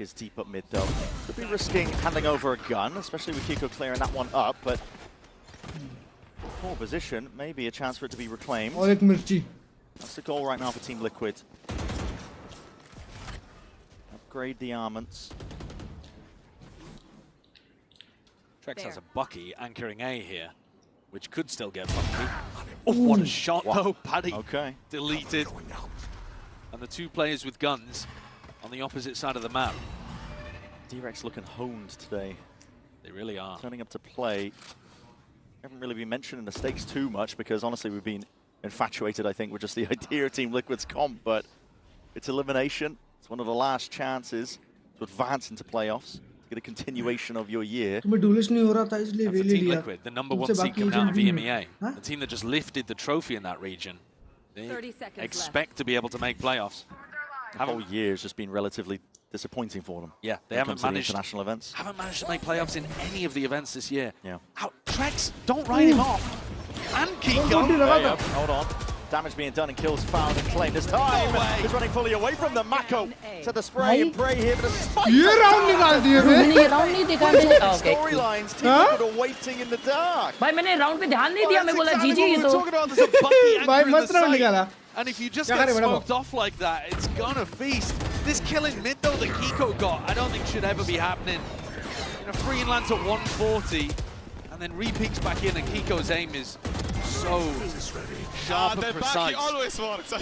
is deep up mid though. Could be risking handing over a gun, especially with Kiko clearing that one up, but poor position, maybe a chance for it to be reclaimed. That's the goal right now for Team Liquid. Upgrade the armaments. Trex has a Bucky anchoring A here, which could still get bumpy. Oh, what a shot though, Paddy. Okay. Deleted. And the two players with guns on the opposite side of the map. DRX looking honed today. They really are. Turning up to play. Haven't really been mentioning the stakes too much because honestly we've been infatuated, I think, with just the idea of Team Liquid's comp, but it's elimination. It's one of the last chances to advance into playoffs, to get a continuation of your year. And for Team Liquid, the #1 seed coming out of EMEA, the team that just lifted the trophy in that region, they expect to be able to make playoffs. The whole year has just been relatively disappointing for them. Yeah, they haven't managed international events. Haven't managed to make playoffs in any of the events this year. Yeah. Trex, don't write him off. And Kiko. Hold on. Damage being done and kills found and claimed. There's time. He's running fully away from the Mako. To the spray and pray here, but a spike. Storylines. Team Liquid are waiting in the dark. भाई मैंने round पे ध्यान नहीं दिया मैं बोला जीजी ये तो. And if you just get smoked off like that, it's gonna feast. This kill in mid though that Kiko got, I don't think should ever be happening. Free lands at 140, and then re-peeks back in, and Kiko's aim is so sharp and precise. Always works.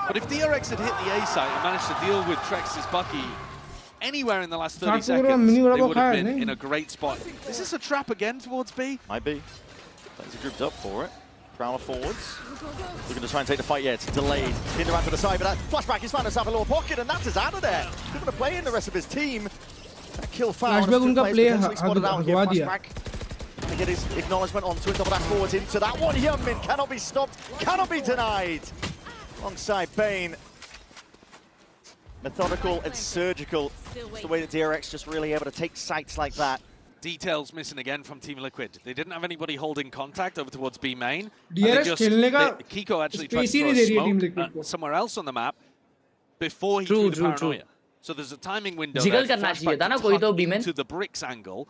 But if DRX had hit the A site and managed to deal with Trex's Bucky anywhere in the last 30 seconds, they would have been in a great spot. Is this a trap again towards B? Might be. Players are grouped up for it. Prowler forwards. Looking to try and take the fight, it's delayed. Hinder around to the side, but that Flashback, he's found himself a little pocket, and that's out of there. He's going to play in the rest of his team. That kill found. Flashback spotted out here. Flashback to get his acknowledgement onto it, double dash forwards into that one. Hyunmin cannot be stopped, cannot be denied. Alongside Bane. Methodical and surgical. It's the way that DRX just really able to take sites like that. Details missing again from Team Liquid. They didn't have anybody holding contact over towards B main. Kiko actually tried to throw a smoke somewhere else on the map before he threw the paranoia. So there's a timing window there to the bricks angle.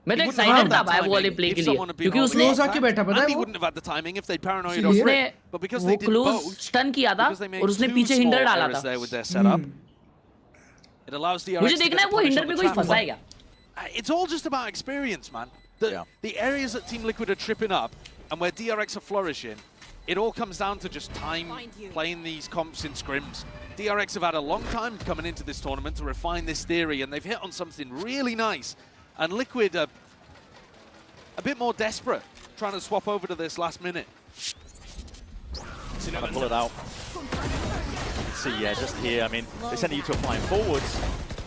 मैं तो excited था भाई वो वाले play के लिए क्योंकि उसने Andy wouldn't have had the timing if they paranoid off it, but because they did both, stun किया था और उसने पीछे hinder डाला था. There with their setup. It allows the मुझे देखना है वो hinder पे कोई फंसा है क्या? It's all just about experience, man. The areas that Team Liquid are tripping up and where DRX are flourishing, it all comes down to just time playing these comps in scrims. DRX have had a long time coming into this tournament to refine this theory, and they've hit on something really nice. And Liquid are a bit more desperate, trying to swap over to this last minute. Trying to pull it out. See, yeah, just here, I mean, they send you to flying forwards.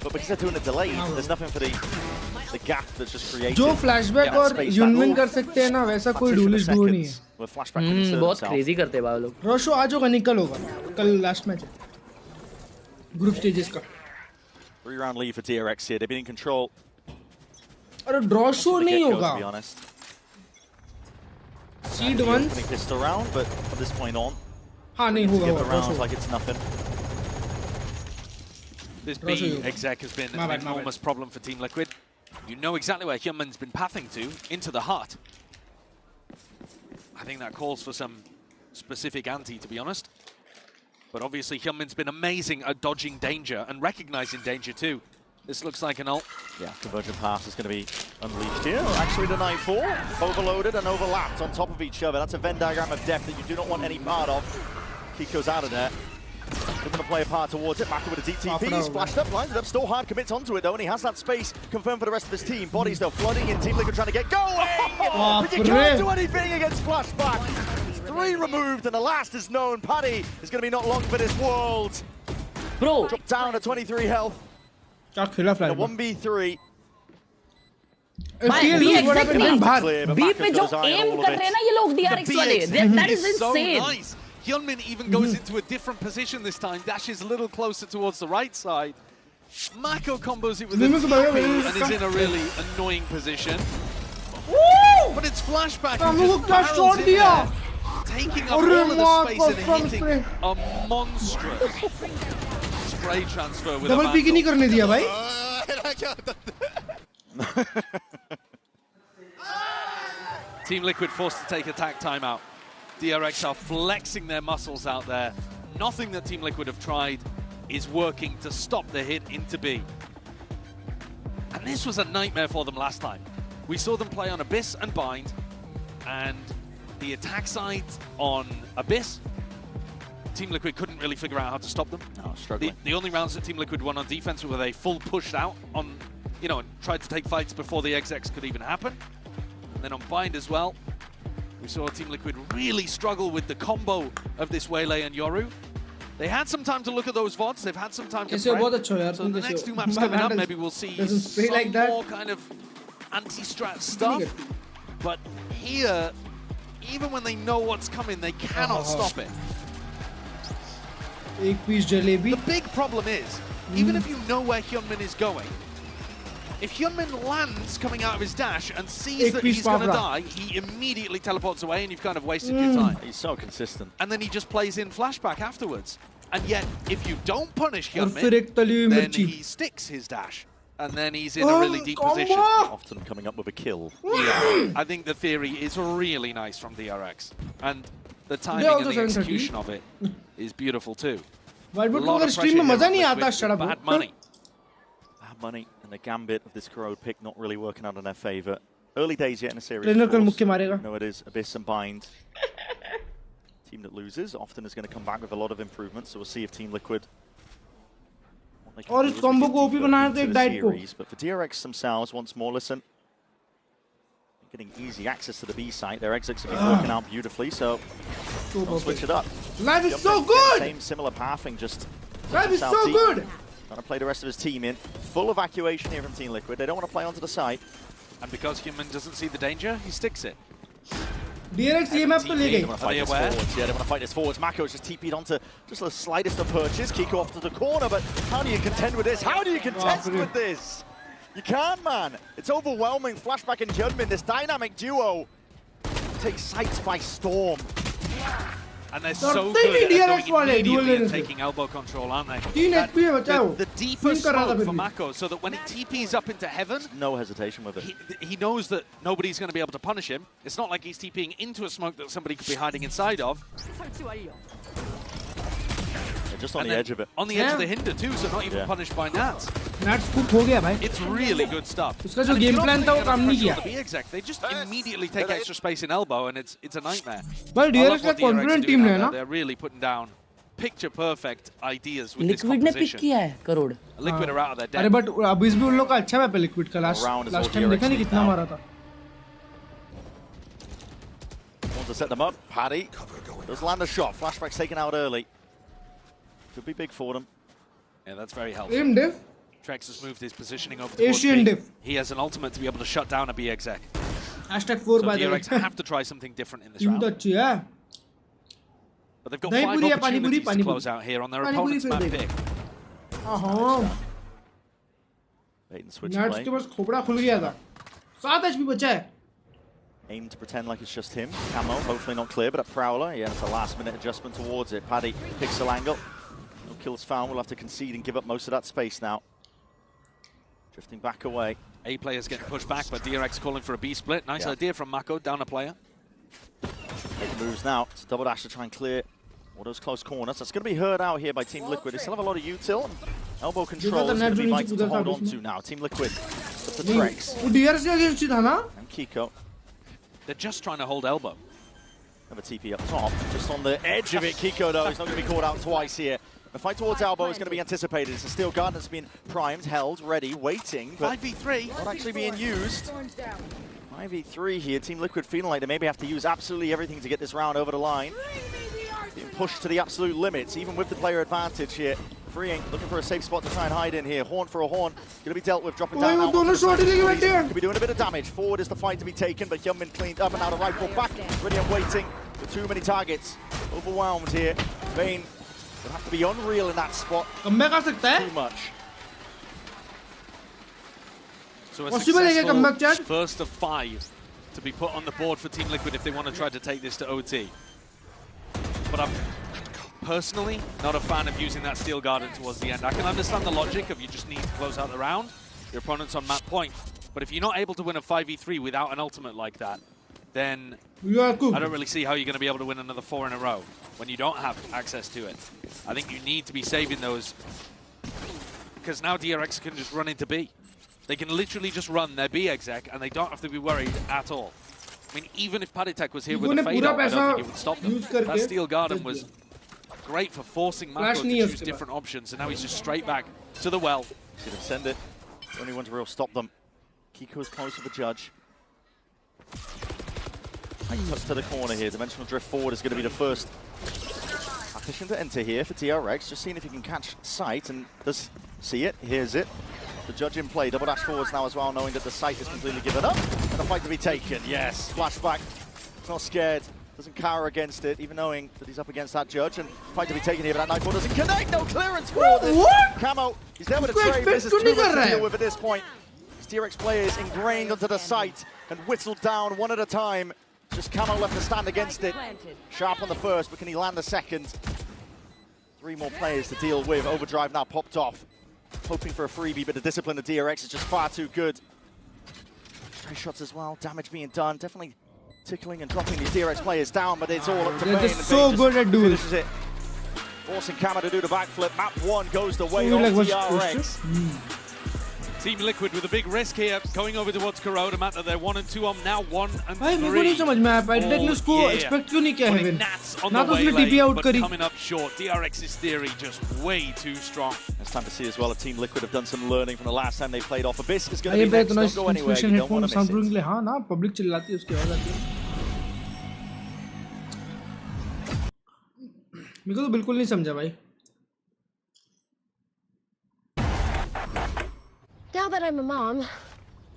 but because they're doing it delayed, there's nothing for the gap that's just created. जो flashback और यूनमिन कर सकते हैं ना वैसा कोई duelist duo नहीं है. बहुत crazy करते हैं भाई लोग. रोशो आज होगा निकल होगा कल last match है group stages का. 3-round lead for DRX here. They've been in control. अरे draw show नहीं होगा. To be honest. Seed once. Pistol round, but from this point on. हाँ नहीं होगा. Skip the rounds like it's nothing. This B exec has been an enormous problem for Team Liquid. You know exactly where Hyunmin's been pathing to, into the heart. I think that calls for some specific ante, to be honest. But obviously Hyunmin's been amazing at dodging danger and recognizing danger too. This looks like an ult. Yeah, convergent pass is going to be unleashed here. Actually, the 9-4, overloaded and overlapped on top of each other. That's a Venn diagram of depth that you do not want any part of. Kiko's out of there. They're going to play a part towards it. Mako with a DTP, splashed up, lines it up, still hard, commits onto it though, and he has that space confirmed for the rest of his team. Bodies though flooding in, Team Liquid trying to get going! But you can't do anything against Flashback! 3 removed and the last is known. Paddy is going to be not long for this world. Bro! Dropped down to 23 health. क्या खेला flash 1v3 भाई B exactly B पे जो M कर रहे हैं ना ये लोग DRX वाले that is insane. Hyunmin even goes into a different position this time, dashes a little closer towards the right side. Mako combos it with a TP and is in a really annoying position. But it's Flashback who just barrels in there, taking up all of the space and hitting a monstrous spray transfer with a double peek नहीं करने दिया भाई. Team Liquid forced to take attack timeout. DRX are flexing their muscles out there. Nothing that Team Liquid have tried is working to stop the hit into B. And this was a nightmare for them last time. We saw them play on Abyss and Bind, and the attack side on Abyss, Team Liquid couldn't really figure out how to stop them. No, struggling. The only rounds that Team Liquid won on defense were they full pushed out on, you know, and tried to take fights before the execs could even happen. And then on Bind as well, we saw Team Liquid really struggle with the combo of this Waylay and Yoru. They had some time to look at those VODs, they've had some time to prep. So the next 2 maps coming up, maybe we'll see some like that. more kind of anti-strat stuff. But here, even when they know what's coming, they cannot stop it. एक piece jalebi. The big problem is, even if you know where Hyunmin is going, if Hyunmin lands coming out of his dash and sees that he's going to die, he immediately teleports away and you've kind of wasted your time. He's so consistent. And then he just plays in Flashback afterwards. And yet, if you don't punish Hyunmin, then he sticks his dash. And then he's in a really deep position. Often coming up with a kill. Yeah, I think the theory is really nice from DRX. And the timing and the execution of it is beautiful too. A lot of pressure here, bad money. Bad money. And the gambit of this Corrode pick not really working out in their favor. Early days yet in the series. No, it is Abyss and Bind. Team that loses often is going to come back with a lot of improvements. So we'll see if Team Liquid. और इस combo को OP बनाना तो एक diet को. But for DRX themselves, once more, listen. Getting easy access to the B site. Their exits have been working out beautifully. So they'll switch it up. Life is so good. Same similar pathing, just. Life is so good. Trying to play the rest of his team in. Full evacuation here from Team Liquid. They don't want to play onto the side. And because Hyunmin doesn't see the danger, he sticks it. DRX ये map पे ले गई. They want to fight this forwards. Yeah, they want to fight this forwards. Mako's just TP'd onto just the slightest of perches. Kiko off to the corner, but how do you contend with this? How do you contest with this? You can't, man. It's overwhelming. Flashback and Hyunmin, this dynamic duo, takes sights by storm. And they're so good at going immediately and taking elbow control, aren't they? The deeper smoke for Mako, so that when he TPs up into heaven, no hesitation with it. He knows that nobody's going to be able to punish him. It's not like he's TPing into a smoke that somebody could be hiding inside of. They're just on the edge of it. On the edge of the hinder too, so not even punished by Nats. Nats cook हो गया भाई. It's really good stuff. उसका जो game plan था वो काम नहीं किया. They just immediately take extra space in elbow, and it's a nightmare. But DRX का confident team है ना. They're really putting down picture perfect ideas with this Liquid ने composition. pick किया है crore. Liquid are out of their depth. अरे but अभी भी उन लोग का अच्छा map है Liquid का last time देखा नहीं कितना मारा था. Want to set them up. Paddy does land a shot. Flashback's taken out early. Could be big for them. Yeah, that's very helpful. Aim diff. Trex has moved his positioning over towards Asian B. diff. He has an ultimate to be able to shut down a B exec. #4 by the way. DRX have to try something different in this Team round. तो अच्छी है. But they've got 5 opportunities to close out here on their opponent's map pick. Bait and switch Nats play. के पास खोपड़ा खुल गया था. 7 HP बचा है. Aim to pretend like it's just him. Camo, hopefully not clear, but a Prowler. Yeah, it's a last-minute adjustment towards it. Paddy, pixel angle. No kills found. We'll have to concede and give up most of that space now. Drifting back away. A players getting pushed back, but DRX calling for a B split. Nice idea from Mako, down a player. Make moves now. It's a double dash to try and clear all those close corners. That's going to be heard out here by Team Liquid. They still have a lot of util. Elbow control is going to be vital to hold on to now. Team Liquid with the Trex. And Kiko. They're just trying to hold elbow. Have a TP up top, just on the edge of it. Kiko, though, is not going to be caught out twice here. The fight towards elbow is going to be anticipated. It's a steel guard that's been primed, held, ready, waiting. 5v3. Not actually being used. 5v3 here. Team Liquid feeling like they maybe have to use absolutely everything to get this round over the line. Being pushed to the absolute limits, even with the player advantage here. Freeing, looking for a safe spot to try and hide in here. Horn for a horn. Going to be dealt with, dropping down now. Could be doing a bit of damage. Forward is the fight to be taken, but Hyunmin cleaned up and now the rifle back. Ready and waiting with too many targets. Overwhelmed here. Vayne will have to be unreal in that spot. Too much. So a successful first of 5 to be put on the board for Team Liquid if they want to try to take this to OT. But I'm personally not a fan of using that Steel Garden towards the end. I can understand the logic of you just need to close out the round. Your opponent's on map point. But if you're not able to win a 5v3 without an ultimate like that, then I don't really see how you're going to be able to win another 4 in a row when you don't have access to it. I think you need to be saving those because now DRX can just run into B. They can literally just run their B exec and they don't have to be worried at all. I mean, even if Paditek was here with a fade out, I don't think it would stop them. That Steel Garden was great for forcing Mako to choose different options, and now he's just straight back to the well. Should have sent it. The only one to real stop them. Kiko's close to the judge. Nice touch to the corner here. Dimensional drift forward is going to be the first partition to enter here for DRX. Just seeing if he can catch sight and does see it, hears it. The judge in play, double dash forwards now as well, knowing that the sight is completely given up. And a fight to be taken, yes. Flashback, he's not scared, doesn't cower against it, even knowing that he's up against that judge. And fight to be taken here, but that nightfall doesn't connect, no clearance for this. What? Camo, he's there with a trade, this is too much to deal with at this point. DRX players ingrained onto the site and whittled down one at a time. Just Camo left to stand against it. Sharp on the first, but can he land the second? 3 more players to deal with. Overdrive now popped off. Hoping for a freebie, but the discipline of DRX is just far too good. Stray shots as well, damage being done. Definitely tickling and dropping these DRX players down, but it's all up to Vayne. They're just so good at doing it. Forcing Camo to do the backflip. Map 1 goes the way of DRX. Team Liquid with a big risk here, going over towards Corona. Map that they're 1 and 2 on, now 1 and 3. भाई मेरे को नहीं समझ में आया Paditek ने उसको expect क्यों नहीं किया है ना तो उसने TP out करी. Coming up short, DRX's theory just way too strong. It's time to see as well if Team Liquid have done some learning from the last time they played off. Abyss is going to be next, don't go anywhere, you don't want to miss it. हाँ ना public चिल्लाती है उसकी आवाज आती है. मेरे को तो बिल्कुल नहीं समझा भाई. Now that I'm a mom,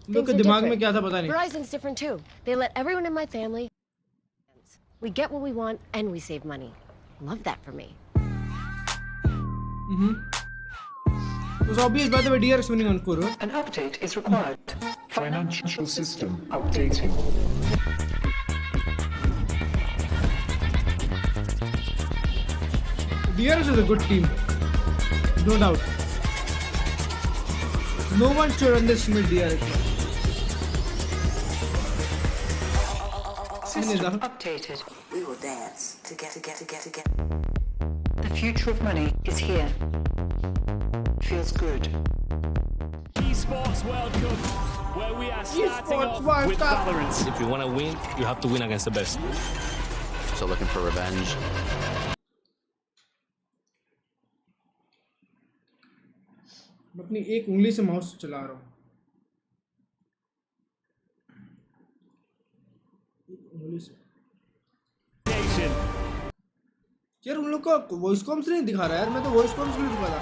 लोग के दिमाग में क्या था पता नहीं. Verizon's different too. They let everyone in my family. We get what we want and we save money. Love that for me. It was obvious by the way DRX winning on Kuro. An update is required. Financial system updating. DRX is a good team, no doubt. No one should underestimate DRX. System updated. We will dance together. The future of money is here. Feels good. Esports World Cup, where we are starting off with Valorant. If you want to win, you have to win against the best. So looking for revenge. मैं अपनी एक उंगली से mouse चला रहा हूँ. उंगली से. यार उन लोग का वॉइस कॉम्स नहीं दिखा रहा है यार. मैं तो वॉइस कॉम्स नहीं दिखा रहा.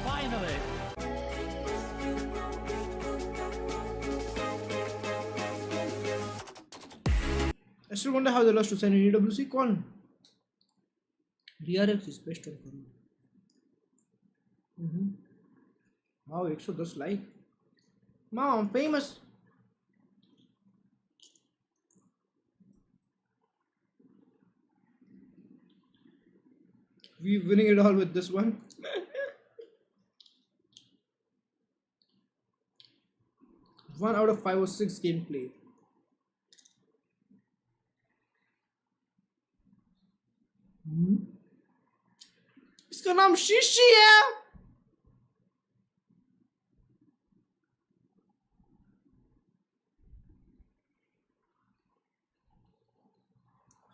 Finally. I still wonder how they lost to sign EWC. कौन? DRX is best on Peripherals. Wow, 110 like. Wow, I'm famous. We winning it all with this one. 1 out of 5 or 6 gameplay. इसका नाम शीशी है।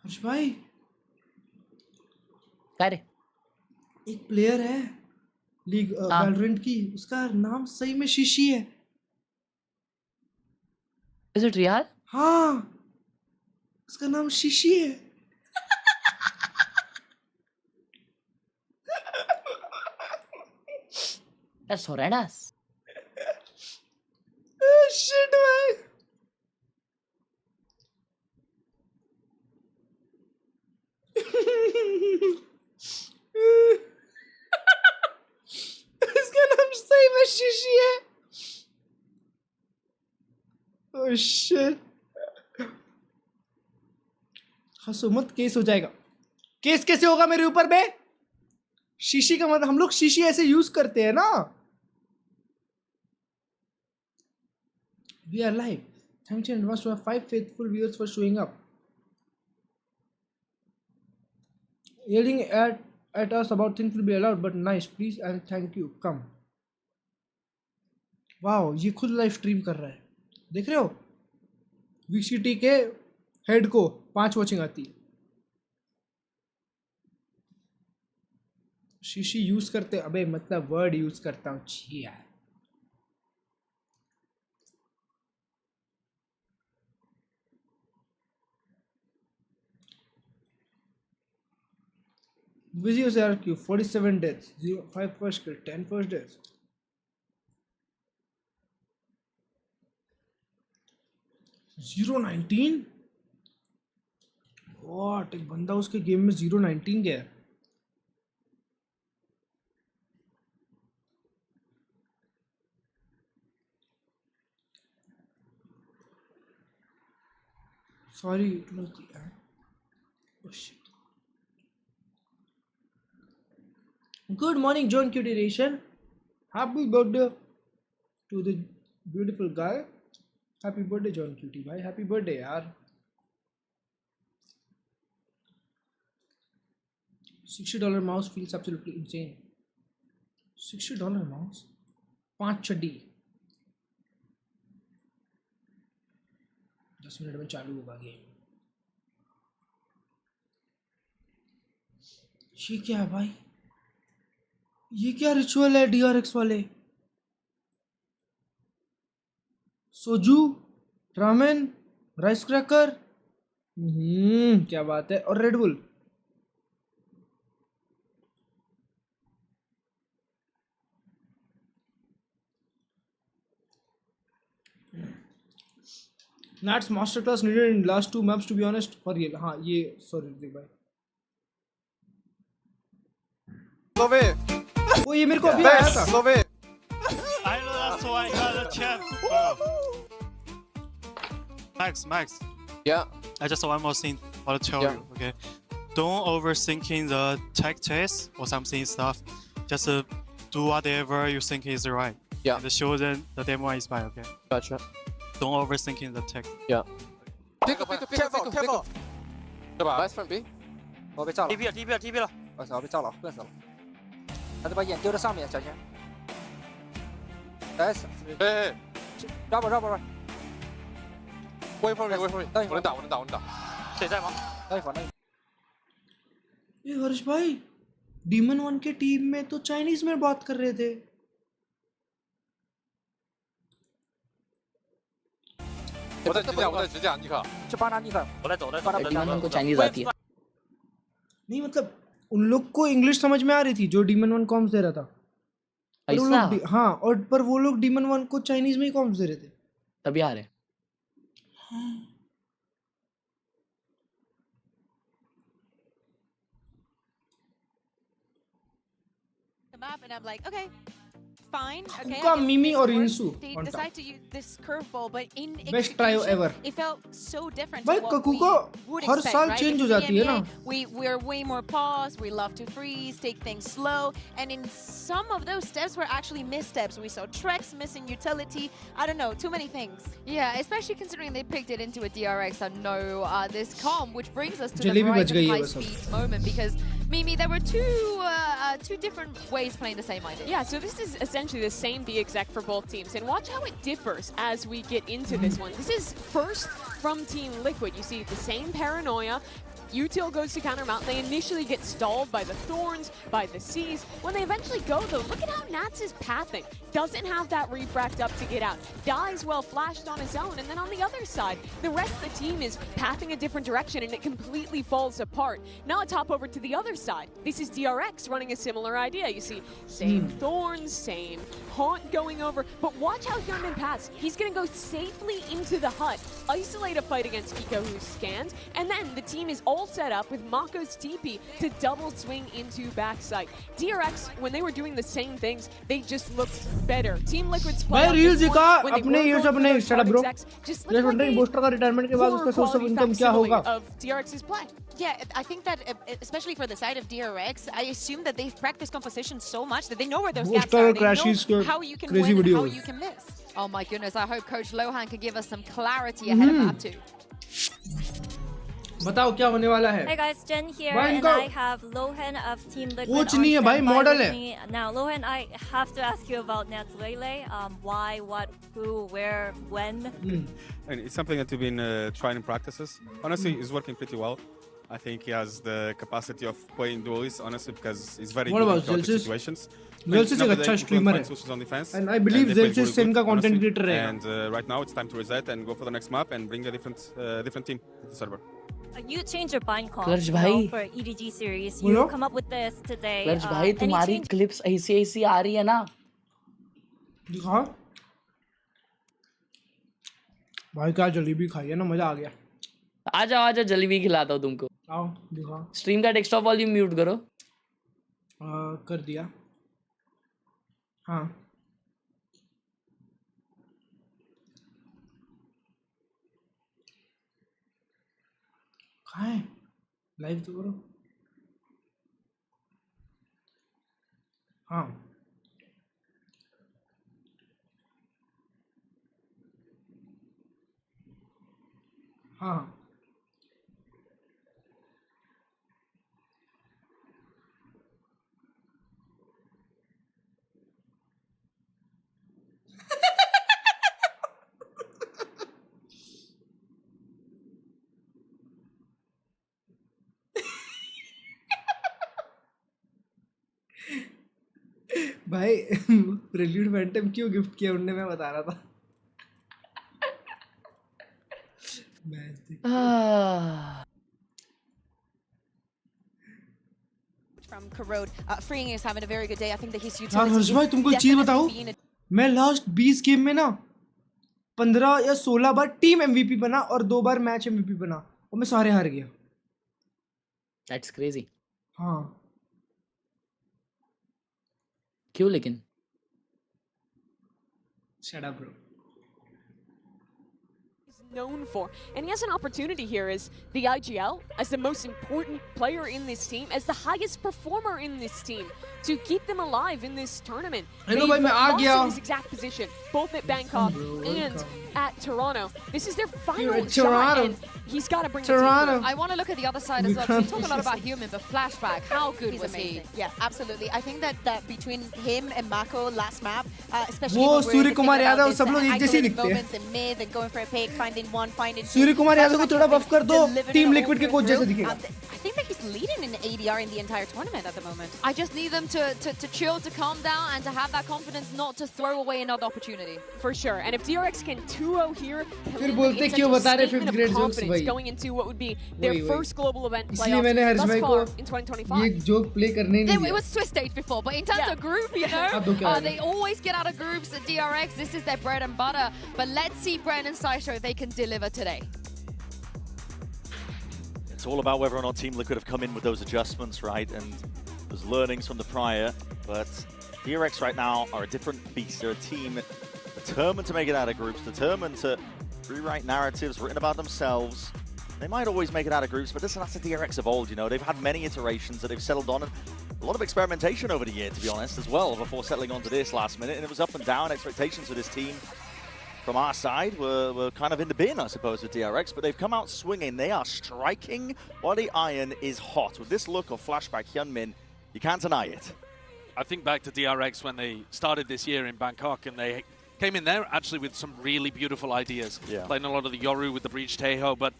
हर्ष भाई, अरे एक player है league Valorant की, उसका नाम सही में शीशी है। Is it real? हाँ, उसका नाम शीशी है। That's horrendous. Oh shit, man. इसका नाम सही में शीशी है। Oh shit. हंसो मत, केस हो जाएगा। केस कैसे होगा मेरे ऊपर बे? शीशी का मतलब हम लोग शीशी ऐसे यूज करते हैं ना। We are live. Thank you in advance to our 5 faithful viewers for showing up. Yelling at us about things will be allowed, but nice, please and thank you. Come. Wow, ये खुद live stream कर रहा है, देख रहे हो? VCT के head को 5 वॉचिंग आती है। शीशी यूज करते, अबे मतलब वर्ड यूज करता हूँ। छी यार, Visuals RQ 47 deaths, 5 first kill, 10 first deaths. $0-19? What? एक बंदा उसके गेम में 0-19 गया। Sorry, it was the ad. Oh shit. Good morning, John Cutie Nation. Happy birthday to the beautiful guy. Happy birthday, John Cutie. Bhai, happy birthday, yaar. $60 mouse feels absolutely insane. $60 mouse? 5 चड्डी 10 minute में चालू होगा game. ये क्या है भाई? ये क्या रिचुअल है DRX वाले? सोजू, रामेन, राइस क्रैकर, क्या बात है। और red bull. Nats masterclass needed in last 2 maps to be honest. For real, हाँ ये सॉरी भाई। वो ये मेरे को अभी आया था। I know that's why I got a champ. Max. Yeah. I just one more thing I want to tell you. Okay, don't overthinking the tech chase or something stuff. Just do whatever you think is right. Yeah. And show them the demo is fine. Okay. Gotcha. Don't overthinking the tech. Yeah. Careful. 对吧 ？Nice from B。我被炸了。 TP 了。我操，被炸了，笨死了。他得把眼丢在上面，小心。Nice。哎。绕。Wait for me。我能打。谁在吗？那一会儿。ये हर्ष भाई, demon 1 के team में तो Chinese में बात कर रहे थे।我在直讲尼克。去帮他尼克。我来走。डीमन one को Chinese आती है। नहीं मतलब उन लोग को इंग्लिश समझ में आ रही थी जो डीमन 1 कॉम्स दे रहा था। हाँ, और पर वो लोग Demon 1 को चाइनीज में ही कॉम्प्स दे रहे थे, तभी आ रहे. Map and I'm like, okay, fine. Okay. Kuka, Mimi or Insu They on top. decide to use this curveball, but in Best try execution, ever. it felt so different. भाई to what Kuka we would her expect, साल right? change हो Because जाती है ना. we're way more paused. We love to freeze, take things slow, and in some of those steps were actually missteps. We saw Trex missing utility. I don't know, too many things. Yeah, especially considering they picked it into a DRX and no this calm, which brings us to the jalebi बच Verizon गई है high बस अब. speed moment because Mimi, there were two different ways playing the same idea. Yeah, so this is essentially the same B-exec for both teams. And watch how it differs as we get into this one. This is first from Team Liquid. You see the same paranoia. Util goes to countermount. They initially get stalled by the Thorns, by the Seas. When they eventually go, though, look at how Nats is pathing. Doesn't have that refract up to get out. Dies well flashed on his own. And then on the other side, the rest of the team is pathing a different direction, and it completely falls apart. Now let's hop over to the other side. This is DRX running a similar idea. You see, same Thorns, same Haunt going over. But watch how Hyunmin paths. He's going to go safely into the hut, isolate a fight against Kiko, who's scanned, and then the team is all set up with Mako's TP to double swing into backside. DRX, when they were doing the same things, they just looked better. Team Liquid's play भाई reels दिखा when they अपने were ये going सब for नहीं those shut up hard bro. execs, just ये looked सुन like रहे a booster का retirement के बाद poor उसका सोर्स ऑफ quality इनकम क्या facsimile होगा? of DRX's play. Yeah, I think that, especially for the side of DRX, I assume that they've practiced composition so much that they know where those gaps Booster are. They crashes know के how you can crazy win and how videos. you can miss. Oh my goodness, I hope Coach Lohan can give us some clarity ahead of map 2. बताओ क्या होने वाला है? Hey guys, Jen here, भाई and इनका I have Lohan of Team Liquid coach on नहीं है भाई, standby मॉडल with है. me. Now, Lohan, I have to ask you about Nats Waylay. Why, what, who, where, when? And it's something that we've been trying in practices. Honestly, he's working pretty well. I think he has the capacity of playing duels, honestly, because he's very What good in about chaotic Zelsis? situations. Zelsis एक अच्छा streamer है. And I believe Zelsis same का content creator रहेगा. And right now it's time to reset and go for the next map and bring a different team to the server. You changed your bind call Klurge भाई. for EDG series. बोलो. You come up with this today. Klurge भाई any तुम्हारी change- clips ऐसी आ रही है ना. दिखा. भाई क्या जलेबी खाई है ना, मजा आ गया. आ जाओ जलेबी खिलाता हूँ तुमको. आओ दिखा. स्ट्रीम का डेस्कटॉप वॉल्यूम म्यूट करो. कर दिया. हाँ. कहाँ है? लाइव तो करो. हाँ. हाँ. भाई प्रेल्यूड फैंटम क्यों गिफ्ट किया उनने, मैं बता रहा था. From Corrode, Freeing is having a very good day. I think that his यार utility हर्ष भाई is तुमको एक चीज definitely बताऊं, being a मैं लास्ट 20 गेम में ना 15 या 16 बार टीम एमवीपी बना और 2 बार मैच एमवीपी बना और मैं सारे हार गया. That's crazy. हाँ. क्यों लेकिन? Shut up, bro. Known for, and he has an opportunity here as the IGL, as the most important player in this team, as the highest performer in this team, to keep them alive in this tournament. Hello, They've bhai, मैं आ lost गया. in this exact position, both at Bangkok and at Toronto. This is their final You're at shot, Toronto. and he's got to bring Toronto. the team through. I want to look at the other side as well. 'Cause you talk a lot about Human, but Flashback, how good He's was amazing. he? Yeah, absolutely. I think that between him and Mako last map, especially वो when we're Surya thinking Kumar about Yadav this सब लोग एक जैसे ही isolated दिखते हैं. moments in mid and going for a pick, finding in one, finding Surya Kumar Yadav को थोड़ा buff कर दो, Team Liquid के coach जैसे दिखेगा. I think that he's leading in ADR in the entire tournament at the moment. I just need them to chill, to calm down, and to have that confidence not to throw away another opportunity. For sure. And if DRX can 2-0 here, फिर बोलते क्यों बता रहे 5th grade jokes भाई. going into what would be their first global event इसलिए मैंने हर्ष भाई को in 2025. ये joke play करने नहीं दिया. It was Swiss stage before, but in terms of group, you know, they always get out of groups at DRX. This is their bread and butter. But let's see Bren and Saisho if they can deliver today. It's all about whether or not Team Liquid have come in with those adjustments, right? And there's learnings from the prior. But DRX right now are a different beast. They're a team determined to make it out of groups, determined to rewrite narratives written about themselves. They might always make it out of groups, but that's the DRX of old, you know. They've had many iterations that they've settled on. And a lot of experimentation over the year, to be honest, as well, before settling onto this last minute. And it was up and down. Expectations for this team from our side were kind of in the bin, I suppose, with DRX, but they've come out swinging. They are striking while the iron is hot. With this look of flashback Hyunmin, you can't deny it. I think back to DRX when they started this year in Bangkok, and they came in there actually with some really beautiful ideas. Yeah. Playing a lot of the Yoru with the Breach Teho, but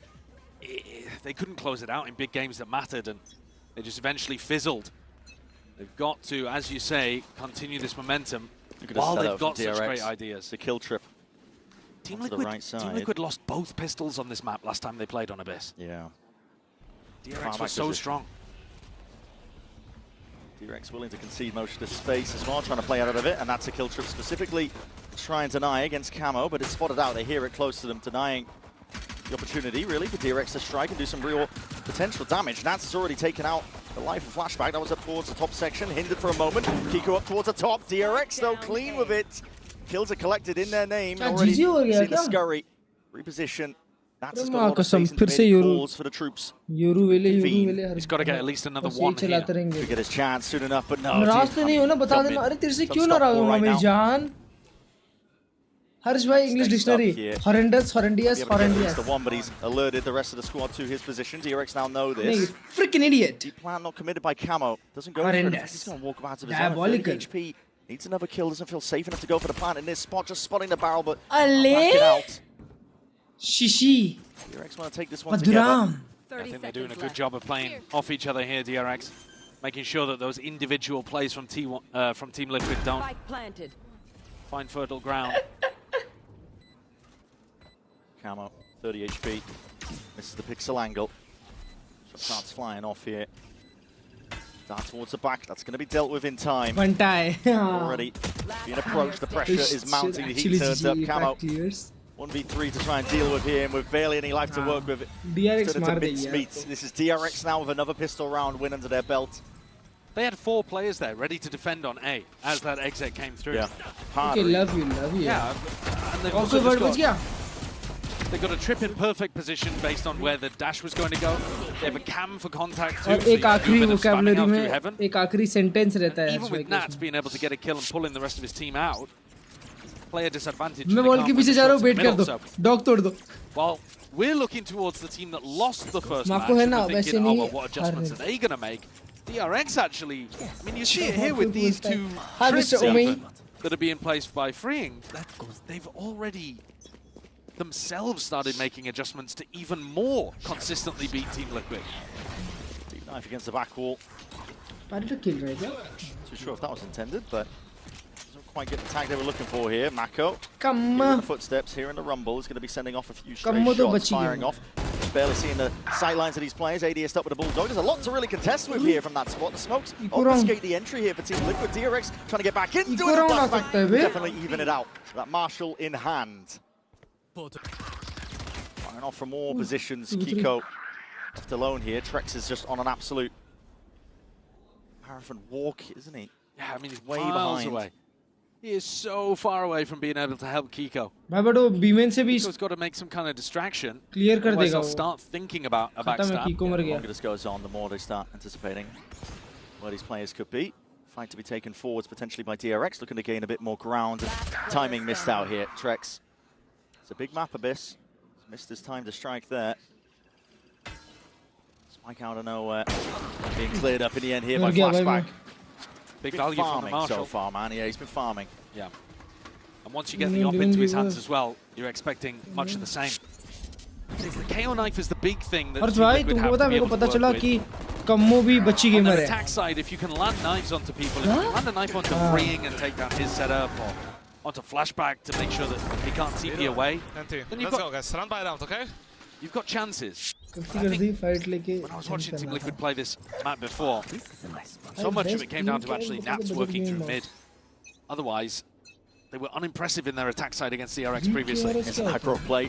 they couldn't close it out in big games that mattered, and they just eventually fizzled. They've got to, as you say, continue this momentum while they've got such great ideas. The kill trip. Team Liquid lost both pistols on this map last time they played on Abyss. Yeah. DRX was so strong. DRX willing to concede most of the space as well, trying to play out of it, and that's a kill trip specifically try and deny against Camo, but it's spotted out. They hear it close to them, denying the opportunity, really, for DRX to strike and do some real potential damage. Nats has already taken out the life of Flashback. That was up towards the top section, hindered for a moment. Kiko up towards the top. DRX, though, clean with it. Kills are collected in their name. Already seen the scurry. Reposition. Nats has got a lot of space into mid calls for the troops. He's got to get at least another one here. To get his chance soon enough, but no. नाराज तो नहीं हो ना, बता देना. अरे तेरे से क्यों नाराज हूँ मैं जान? Harsh bhai, English dictionary. Horrendous, horrendous, horrendous. The one, but he's alerted the rest of the squad to his position. DRX now know this. Freaking idiot. Deep plan not committed by Camo. Doesn't go horrendous. for it. He's going to walk about of his own. 30 HP. Needs another kill. Doesn't feel safe enough to go for the plant in this spot. Just spotting the barrel, but backing out. Shishi. DRX want to take this one together. I think they're doing a good job of playing off each other here, DRX. Making sure that those individual plays from Team Liquid don't find fertile ground. Camo, 30 HP. Misses the pixel angle. Shot starts flying off here. Down towards the back. That's going to be dealt with in time. One tie. Already being approached. The pressure is mounting. The heat turns up. Camo. 1v3 to try and deal with him with barely any life to work with. DRX This is DRX now with another pistol round win under their belt. They had 4 players there ready to defend on A as that exit came through. Yeah. Okay, love you. Yeah. And they've also they've got a trip in perfect position based on where the dash was going to go. They have a cam for contact too. और एक आखिरी vocabulary में एक आखिरी sentence रहता है. Even with Nats being able to get a kill and pulling the rest of his team out, player disadvantage. मैं ball के पीछे जा रहा हूँ, wait कर दो, dog तोड़ दो. Well, we're looking towards the team that lost the first match. We're thinking, oh, well, what adjustments are they going to make? DRX actually, I mean, you see it here with these 2 trips that are being placed by Freeing. They've already themselves started making adjustments to even more consistently beat Team Liquid. Deep knife against the back wall. Why did you kill right there? Too sure if that was intended, but doesn't quite get the tag they were looking for here. Mako. Come on. The footsteps here in the rumble is going to be sending off a few straight shots, firing off. Barely seeing the sightlines of these players. ADS up with a bulldog. There's a lot to really contest with here from that spot. The smokes obfuscate the entry here for Team Liquid. DRX trying to get back into it. Definitely even it out. That Marshall in hand. Firing off from all positions. Kiko left alone here. Trex is just on an absolute marathon walk, isn't he? Yeah, I mean, he's way miles behind. away. He is so far away from being able to help Kiko. Kiko's got to make some kind of distraction. Clear कर देगा They'll वो. start thinking about a backstab. The longer this goes on, the more they start anticipating where these players could be. Fight to be taken forwards potentially by DRX, looking to gain a bit more ground. And timing missed out here. Trex. It's a big map, Abyss. He's missed his time to strike there. Spike out of nowhere. Being cleared up in the end here by Flashback. Big value from the Marshall so far, man. Yeah, he's been farming. Yeah. And once you get the op into his hands as well, you're expecting much of the same. The KO knife is the big thing that और भाई तुमको पता है मेरे को पता चला कि कम्मो भी बच्ची गेमर है. Attack side, if you can land knives onto people, if you can land a knife onto Freeing and take down his setup, or onto Flashback to make sure that he can't TP away, then you've got, guys. Run by round, okay? You've got chances. I think when I was watching Team Liquid play this map before, so much of it came down to actually Nats working through mid. Otherwise, they were unimpressive in their attack side against DRX previously. It's an hyper play.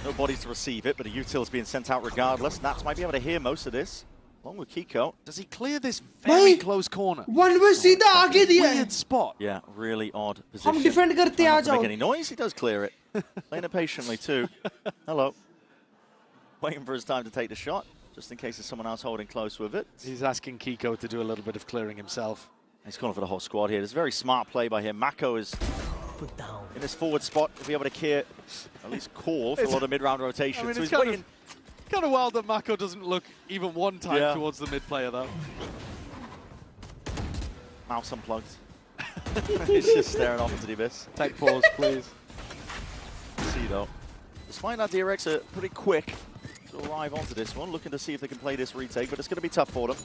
No bodies to receive it, but a util's being sent out regardless. Nats might be able to hear most of this, along with Kiko. Does he clear this very close corner? One way सीधा आगे दिया है. Weird spot. Yeah, really odd position. हम defend करते आ जाओ. Make any noise? He does clear it. Playing it patiently too. Hello. Waiting for his time to take the shot, just in case there's someone else holding close with it. He's asking Kiko to do a little bit of clearing himself. He's calling for the whole squad here. It's a very smart play by him. Mako is in his forward spot to be able to clear, at least call for a lot of mid-round rotation. I mean, so it's he's waiting. Kind of wild that Mako doesn't look even one time towards the mid player though. Mouse unplugged. He's just staring off into the abyss. Take pause, please. See though, despite that, DRX are pretty quick to arrive onto this one, looking to see if they can play this retake, but it's going to be tough for them.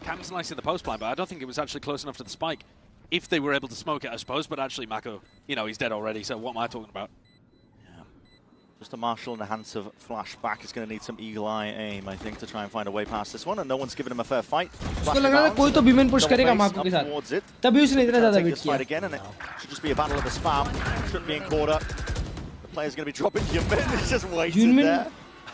Cam's nice in the post play, but I don't think it was actually close enough to the spike. If they were able to smoke it, I suppose, but actually Mako, you know, he's dead already, so what am I talking about? Yeah. Just a marshal in the hands of Flashback is going to need some eagle eye aim, I think, to try and find a way past this one, and no one's given him a fair fight. उसको लग रहा है कोई तो बीमेन push करेगा माको के साथ. तभी उसने इतना ज़्यादा वेट किया. Again, and it should just be a battle of the spam. Shouldn't be in quarter. The player's going to be dropping Yunmin. He's just waiting there.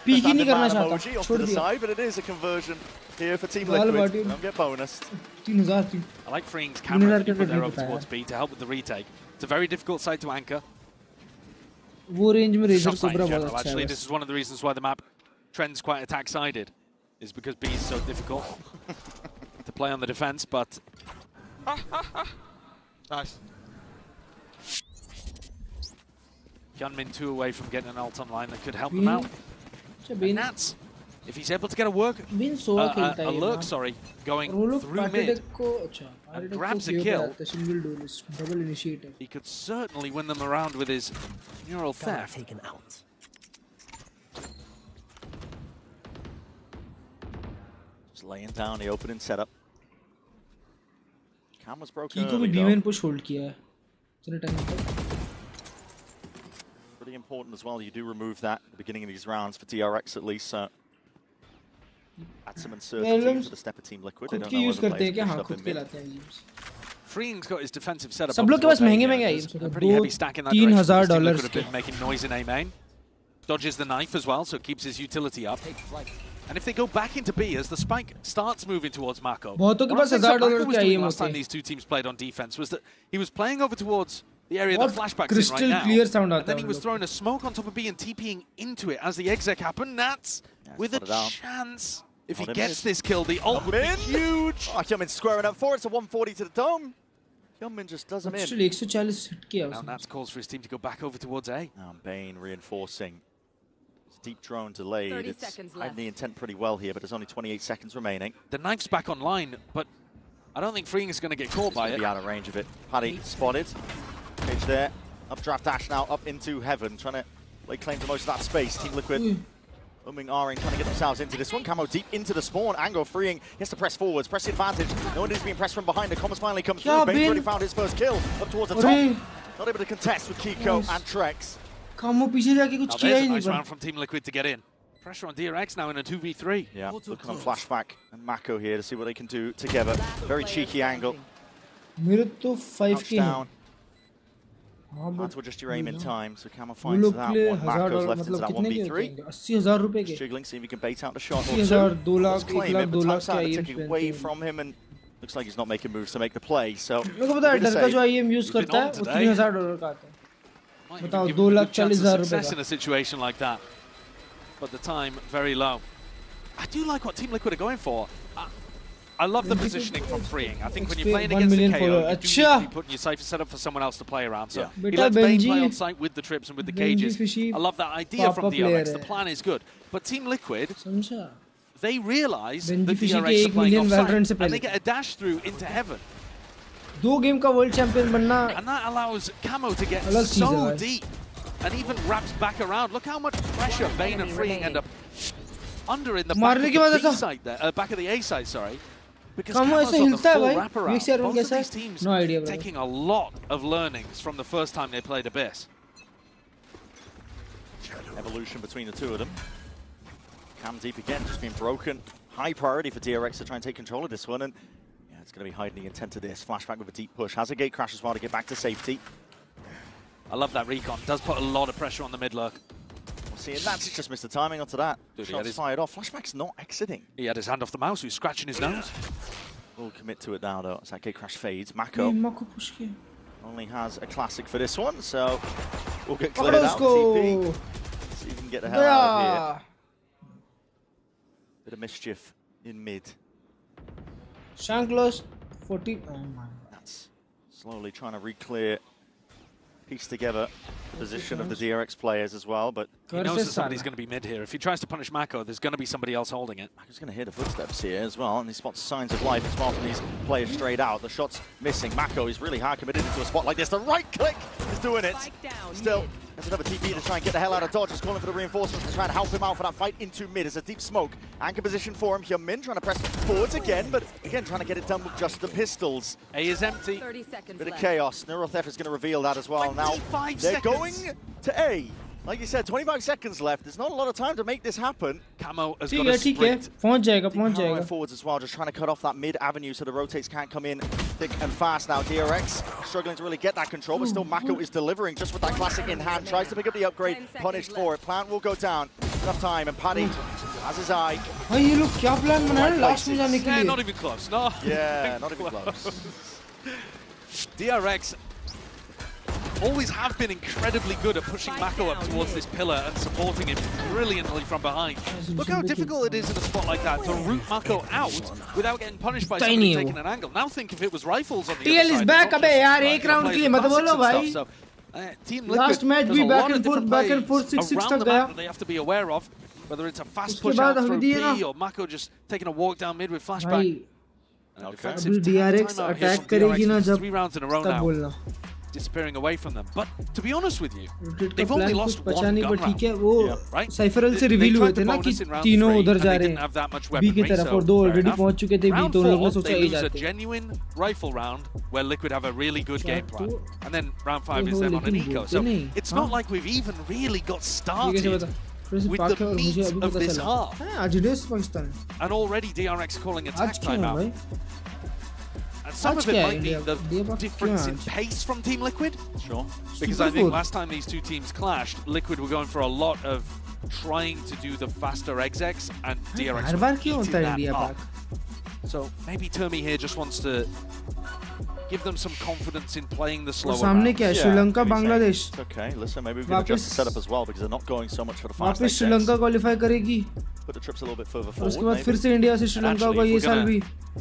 Peek ही नहीं करना चाहता. छोड़ दिया. But it is a conversion here for Team Liquid. Don't get bonused. 3000. I like Freeing's camera that he put there over towards B to help with the retake. It's a very difficult side to anchor. वो range में razor cobra बहुत अच्छा है. Actually, this is one of the reasons why the map trends quite attack-sided, is because B is so difficult to play on the defense. But nice. Hyunmin 2 away from getting an ult online that could help them out. And Nats, if he's able to get a lurk, going through mid and grabs a kill, he could certainly win them around with his neural theft. Just laying down the opening setup. Cam was broken. Kiko भी बीमेन push hold किया है. चलो time. Pretty important as well. You do remove that at the beginning of these rounds for DRX at least. Add some uncertainty for the step of Team Liquid. They don't know whether players pushed up in mid. Freeing's got his defensive setup. सब लोग के पास महंगे a pretty heavy stack in that direction. $3,000 could have been making noise in A main. Dodges the knife as well, so it keeps his utility up. And if they go back into B as the spike starts moving towards Mako, बहुतों के पास $1,000 क्या ये last time these two teams played on defense was that he was playing over towards the area that Flashback's in right now. Clear sound and then he was throwing a smoke on top of B and TPing into it as the exec happened. Nats with a chance. If he gets this kill, the ult would be huge. Oh, Hyunmin squaring up for it. It's a 140 to the dome. Hyunmin just does him in. Actually, 140 hit किया. Now Nats calls for his team to go back over towards A. Now Bane reinforcing. Deep drone delayed. It's hiding the intent pretty well here, but there's only 28 seconds remaining. The knife's back online, but I don't think Freeing is going to get caught by it. Be out of range of it. Paddy spotted. Cage there. Updraft dash now up into heaven, trying to lay claim to most of that space. Team Liquid umming, ahhing, trying to get themselves into this one. Camo deep into the spawn. Angle Freeing. He has to press forwards, press the advantage. No one is being pressed from behind. The comms finally come through. Bane's already found his first kill up towards the top. Not able to contest with Kiko and Trex. Camo पीछे जाके कुछ किया ही नहीं. Nice round from Team Liquid to get in. Pressure on DRX now in a 2v3. Yeah, looking on Flashback and Mako here to see what they can do together. Very cheeky angle. मेरे तो 5k down. Hard to adjust your aim in time, so Camo finds that one. Mako's left into that 1v3. 80,000 रुपए के. Jiggling, see if he can bait out the shot. 80,000, 2 lakh, claim 1 lakh, it, 2 but lakh time's out के to take away from him, and looks like he's not making moves to make the play. So मेरे को पता है डर का जो IM use करता है वो $3,000 का आता है. बताओ 2,40,000 रुपए का. In a situation like that, but the time very low. I do like what Team Liquid are going for. I love the positioning from Freeing. I think when you're playing against the KO, you do need to be putting your Cypher set up for someone else to play around. So he lets Bane play on site with the trips and with the cages. I love that idea from DRX. The plan is good. But Team Liquid, they realize that DRX are playing off site, and they get a dash through into heaven. 2 game का world champion बनना and that allows Camo to get so deep and even wraps back around. Look how much pressure Bane and Freeing end up under in the back of the B side there, back of the A side, sorry. Because Camo's on the full wraparound. Both of these teams taking a lot of learnings from the first time they played Abyss. Evolution between the two of them. Cam deep again, just being broken. High priority for DRX to try and take control of this one, and yeah, it's going to be hiding the intent of this. Flashback with a deep push. Has a gate crash as well to get back to safety. I love that recon. Does put a lot of pressure on the mid lurk. We'll see, and that's just missed the timing onto that. Shots fired off. Flashback's not exiting. He had his hand off the mouse. He was scratching his nose. We'll commit to it now, though. As that gate crash fades. Mako only has a classic for this one, so we'll get cleared out. TP. See if we can get the hell out of here. Bit of mischief in mid. Shanklos 40. Oh my. That's slowly trying to re-clear, piece together the position of the DRX players as well, but he knows that somebody's going to be mid here. If he tries to punish Mako, there's going to be somebody else holding it. Mako's going to hear the footsteps here as well, and he spots signs of life as well from these players straight out. The shot's missing. Mako is really hard committed into a spot like this. The right click is doing it. Still, there's another TP to try and get the hell out of dodge. He's calling for the reinforcements to try and help him out for that fight into mid. There's a deep smoke. Anchor position for him. Hyunmin trying to press forwards again, but again trying to get it done with just the pistols. A is empty. 30 seconds Bit of chaos. Neurotheft is going to reveal that as well. Now they're going to A. Like you said, 25 seconds left. There's not a lot of time to make this happen. Camo has got a sprint. Forwards as well, just trying to cut off that mid avenue so the rotates can't come in thick and fast now. DRX struggling to really get that control, but still Mako is delivering just with that classic in hand. Tries to pick up the upgrade, punished for it. Plant will go down. Enough time, and Paddy has his eye. Yeah, not even close. No. Yeah, not even close. DRX always have been incredibly good at pushing Mako up towards this pillar and supporting him brilliantly from behind. Look how difficult it is in a spot like that to root Mako out without getting punished by somebody taking an angle. Now think if it was rifles on the other side. TL is back, abe yaar, ek round ke liye mat bolo bhai. So, Team Last match we back and forth 6-6 tak gaya. They have to be aware of, whether it's a fast push out through B or Mako just taking a walk down mid with flashback. DRX attack karegi na jab 3 rounds in a row now. Disappearing away from them, but to be honest with you, they've only lost one gun round, right? Cypheral से reveal हुए थे ना कि तीनों उधर जा रहे हैं B की तरफ और दो already पहुंच चुके थे B तो लोगों ने सोचा A जाते हैं. A genuine rifle round where Liquid have a really good game plan, and then round 5 is them on an eco. So it's not like we've even really got started with the meat of this half. And already DRX calling attack timeout. And some of it might be the difference in pace from Team Liquid. Sure. Because I think last time these two teams clashed, Liquid were going for a lot of trying to do the faster execs, and DRX were eating that up. So maybe Termi here just wants to give them some confidence in playing the slower rounds. Sri Lanka, Bangladesh. It's okay, listen, maybe we can adjust the setup as well because they're not going so much for the fast execs. Sri Lanka qualify करेगी. Put the trips a little bit further forward. उसके बाद फिर से India से श्रीलंका को ये साल भी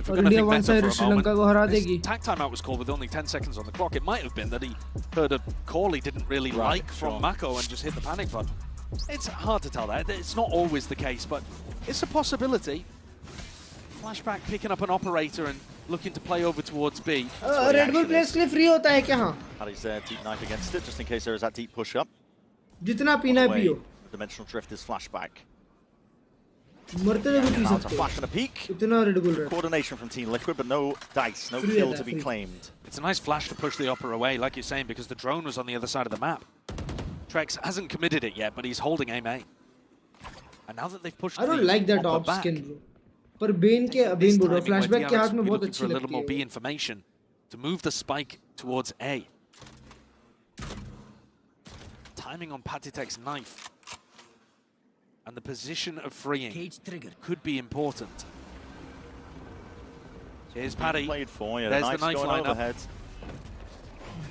और इंडिया वन साइड श्रीलंका को हरा देगी. Tag timeout was called with only 10 seconds on the clock. It might have been that he heard a call he didn't really like from Mako and just hit the panic button. It's hard to tell that. It's not always the case, but it's a possibility. Flashback picking up an operator and looking to play over towards B. Red Bull plays के लिए free होता है क्या हाँ? Paddy's deep knife against it, just in case there is that deep push up. जितना पीना है पियो. Dimensional drift is flashback. मरते हुए भी पी सकते हैं. Flash and a peek. इतना Red Bull रहता. Coordination from Team Liquid, but no dice, no kill to be claimed. It's a nice flash to push the opera away, like you're saying, because the drone was on the other side of the map. Trex hasn't committed it yet, but he's holding aim A. And now that they've pushed, I don't like that op skin, bro. पर Ben के Ben बोल रहा flashback के हाथ में बहुत अच्छी लगती है. A little more B information to move the spike towards A. Timing on Patitek's knife and the position of freeing could be important. Here's Paddy. Played for, yeah, there's the knife going lineup. Overhead.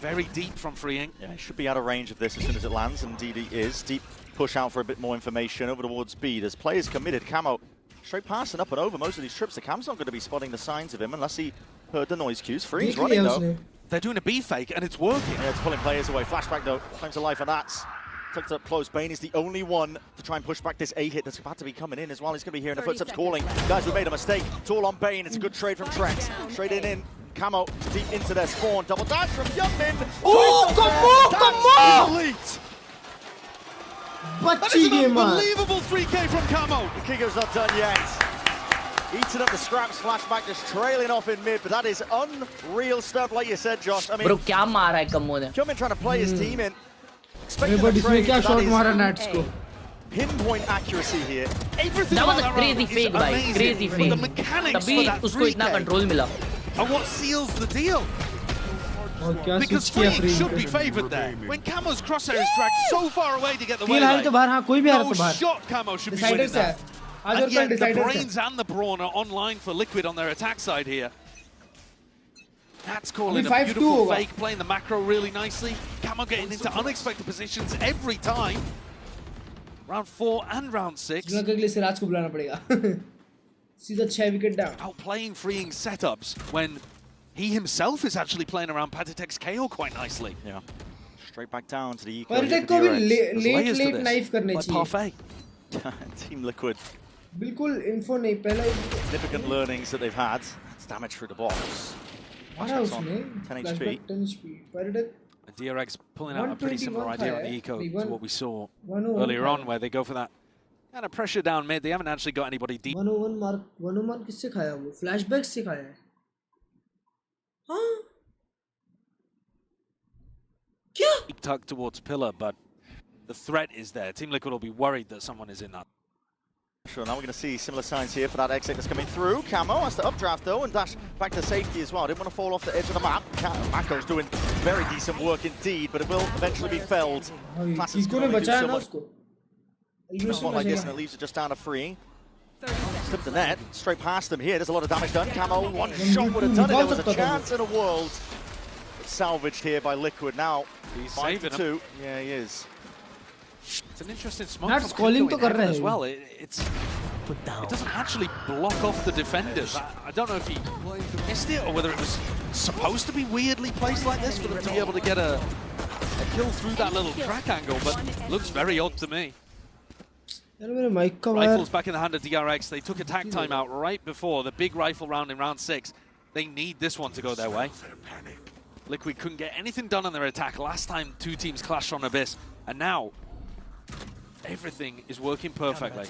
Very deep from freeing. Yeah, he should be out of range of this as soon as it lands, and indeed he is. Deep push out for a bit more information over towards B. There's players committed. Camo straight past and up and over most of these trips. The Cam's not going to be spotting the signs of him unless he heard the noise cues. Free's running though. They're doing a B fake and it's working. Yeah, it's pulling players away. Flashback though, claims a life, and that's tucked up close. Bane is the only one to try and push back this A hit that's about to be coming in as well. He's going to be hearing the footsteps calling. Guys, we made a mistake. It's all on Bane. It's a good trade from Trex. Straight in. Camo deep into their spawn. Double dash from Hyunmin. Oh, come on! Elite. That is an unbelievable 3K from Camo. Kiko's not done yet. Eating up the scraps, flashback just trailing off in mid, but that is unreal stuff, like you said, Josh. I mean, bro, क्या मारा है कम्मो ने? Come in trying to play his team in. Expecting but a trade, क्या shot that मारा is Nats को? pinpoint accuracy here. Everything That was about a crazy round fake, is भाई, amazing, crazy but fake. the mechanics तभी for that उसको इतना 3K control मिला. are what seals the deal. Because Freeing should be favoured there. When Camo's crosshair is dragged so far away to get the way, no shot Camo should be winning that. And yet the brains and the brawn are online for Liquid on their attack side here. That's calling a beautiful fake, playing the macro really nicely. Camo getting into unexpected positions every time. Round 4 and round 6. Outplaying Freeing setups when he himself is actually playing around Patitek's KO quite nicely. Yeah. Straight back down to the eco. Patitek को भी late knife करने चाहिए. Parfait. Team Liquid. बिल्कुल info नहीं पहला. Significant learnings that they've had. It's damage through the box. मारा उसने. 10 HP. 10 HP. Patitek. DRX pulling out a pretty similar idea on the eco to what we saw earlier on, where they go for that kind of pressure down mid. They haven't actually got anybody deep. 101 mark 101 किससे खाया वो? Flashback से खाया है. हाँ? क्या? Tucked towards pillar, but the threat is there. Team Liquid will be worried that someone is in that. Sure, now we're going to see similar signs here for that exit that's coming through. Camo has to updraft though and dash back to safety as well. Didn't want to fall off the edge of the map. Mako's doing very decent work indeed, but it will eventually be felled. Classics can only do so much. Not like this, and it leaves it just down to Freeing. Slipped the net, straight past them here. There's a lot of damage done. Camo, one shot would have done it. There was a chance in a world. It's salvaged here by Liquid now. He's saving 2. Yeah, he is. It's an interesting smoke That's calling to heaven as well. It doesn't actually block off the defenders. I don't know if he missed it or whether it was supposed to be weirdly placed like this for them to be able to get a kill through that little crack angle, but looks very odd to me. Rifles back in the hand of DRX. They took attack time out right before the big rifle round in round 6. They need this one to go their way. Liquid couldn't get anything done on their attack last time two teams clashed on Abyss, and now everything is working perfectly.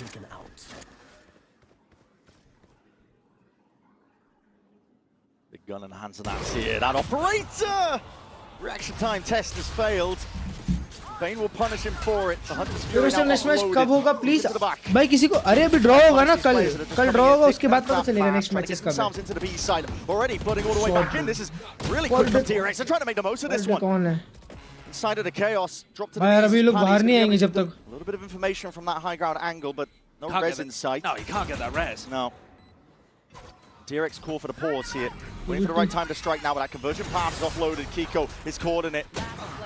Big gun in the hands of that here. That operator! Reaction time test has failed. Bane will punish him for it. The Hunter's Fury now next match offloaded. कब होगा please भाई किसी को अरे अभी draw होगा ना कल ड्रॉ होगा उसके बाद पता चलेगा नेक्स्ट मैचेस कब है into the B side already flooding all the way back in. This is really quick from TRX. They're trying to make the most of this one. कौन है Inside of the chaos, dropped to the यार अभी लोग बाहर नहीं आएंगे जब तक a little bit of information from that high ground angle, but no res in sight. No, you can't get that res. No. DRX call for the pause here. Waiting for the right time to strike now, but that conversion path is offloaded. Kiko is caught in it.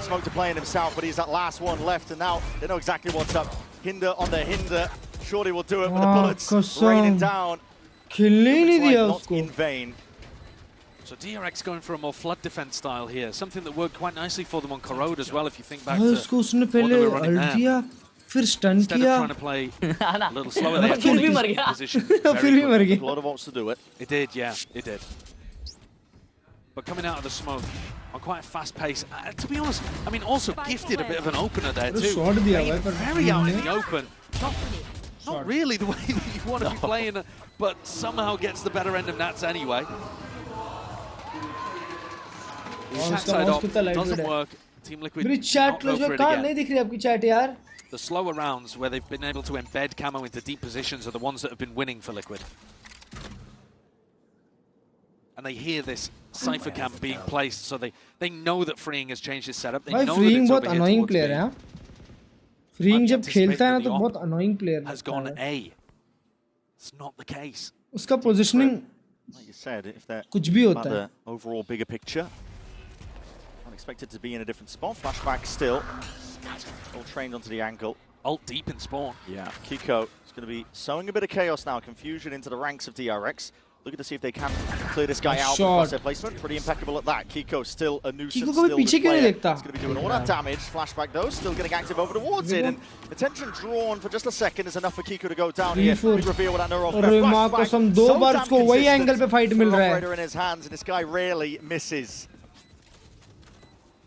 Smoke to playing himself, but he's that last one left, and now they know exactly what's up. Hinder on the hinder. Surely will do it with the bullets raining down. Not in vain. So DRX going for a more flood defense style here. Something that worked quite nicely for them on Corrode as well, if you think back to what they were running there. फिर stun Instead किया of trying to play a little slower, they फिर भी मर गया फिर भी मर गया A lot of wants to do it. It did, yeah, it did. But coming out of the smoke on quite a fast pace, to be honest, I mean, also gifted a bit of an opener there too. Very out in the open. Not really the way that you want to be playing, but somehow gets the better end of Nats anyway. Attack side up, doesn't work. Team Liquid मेरी chat not go for it कहाँ again. नहीं दिख रही आपकी chat यार The slower rounds where they've been able to embed Camo into deep positions are the ones that have been winning for Liquid. And they hear this Cypher camp being placed, so they know that Freeing has changed his setup. They know Freeing that बहुत annoying player है Freeing जब खेलता है ना तो बहुत annoying player has gone A. It's not the case. उसका positioning Like you said, if they're कुछ भी होता है. the overall bigger picture, unexpected to be in a different spot. Flashback still. All trained onto the ankle. Ult deep in spawn. Yeah, Kiko is going to be sowing a bit of chaos now. Confusion into the ranks of DRX. Looking to see if they can clear this guy out across their placement. Pretty impeccable at that. Kiko still a nuisance. Kiko को भी पीछे क्यों नहीं देखता? He's going to be doing all that damage. Flashback though, still getting active over towards it. And attention drawn for just a second is enough for Kiko to go down here. Big reveal with that neural flashback. दो बार उसको वही angle पे fight मिल रहा है. Operator in his hands, and this guy rarely misses.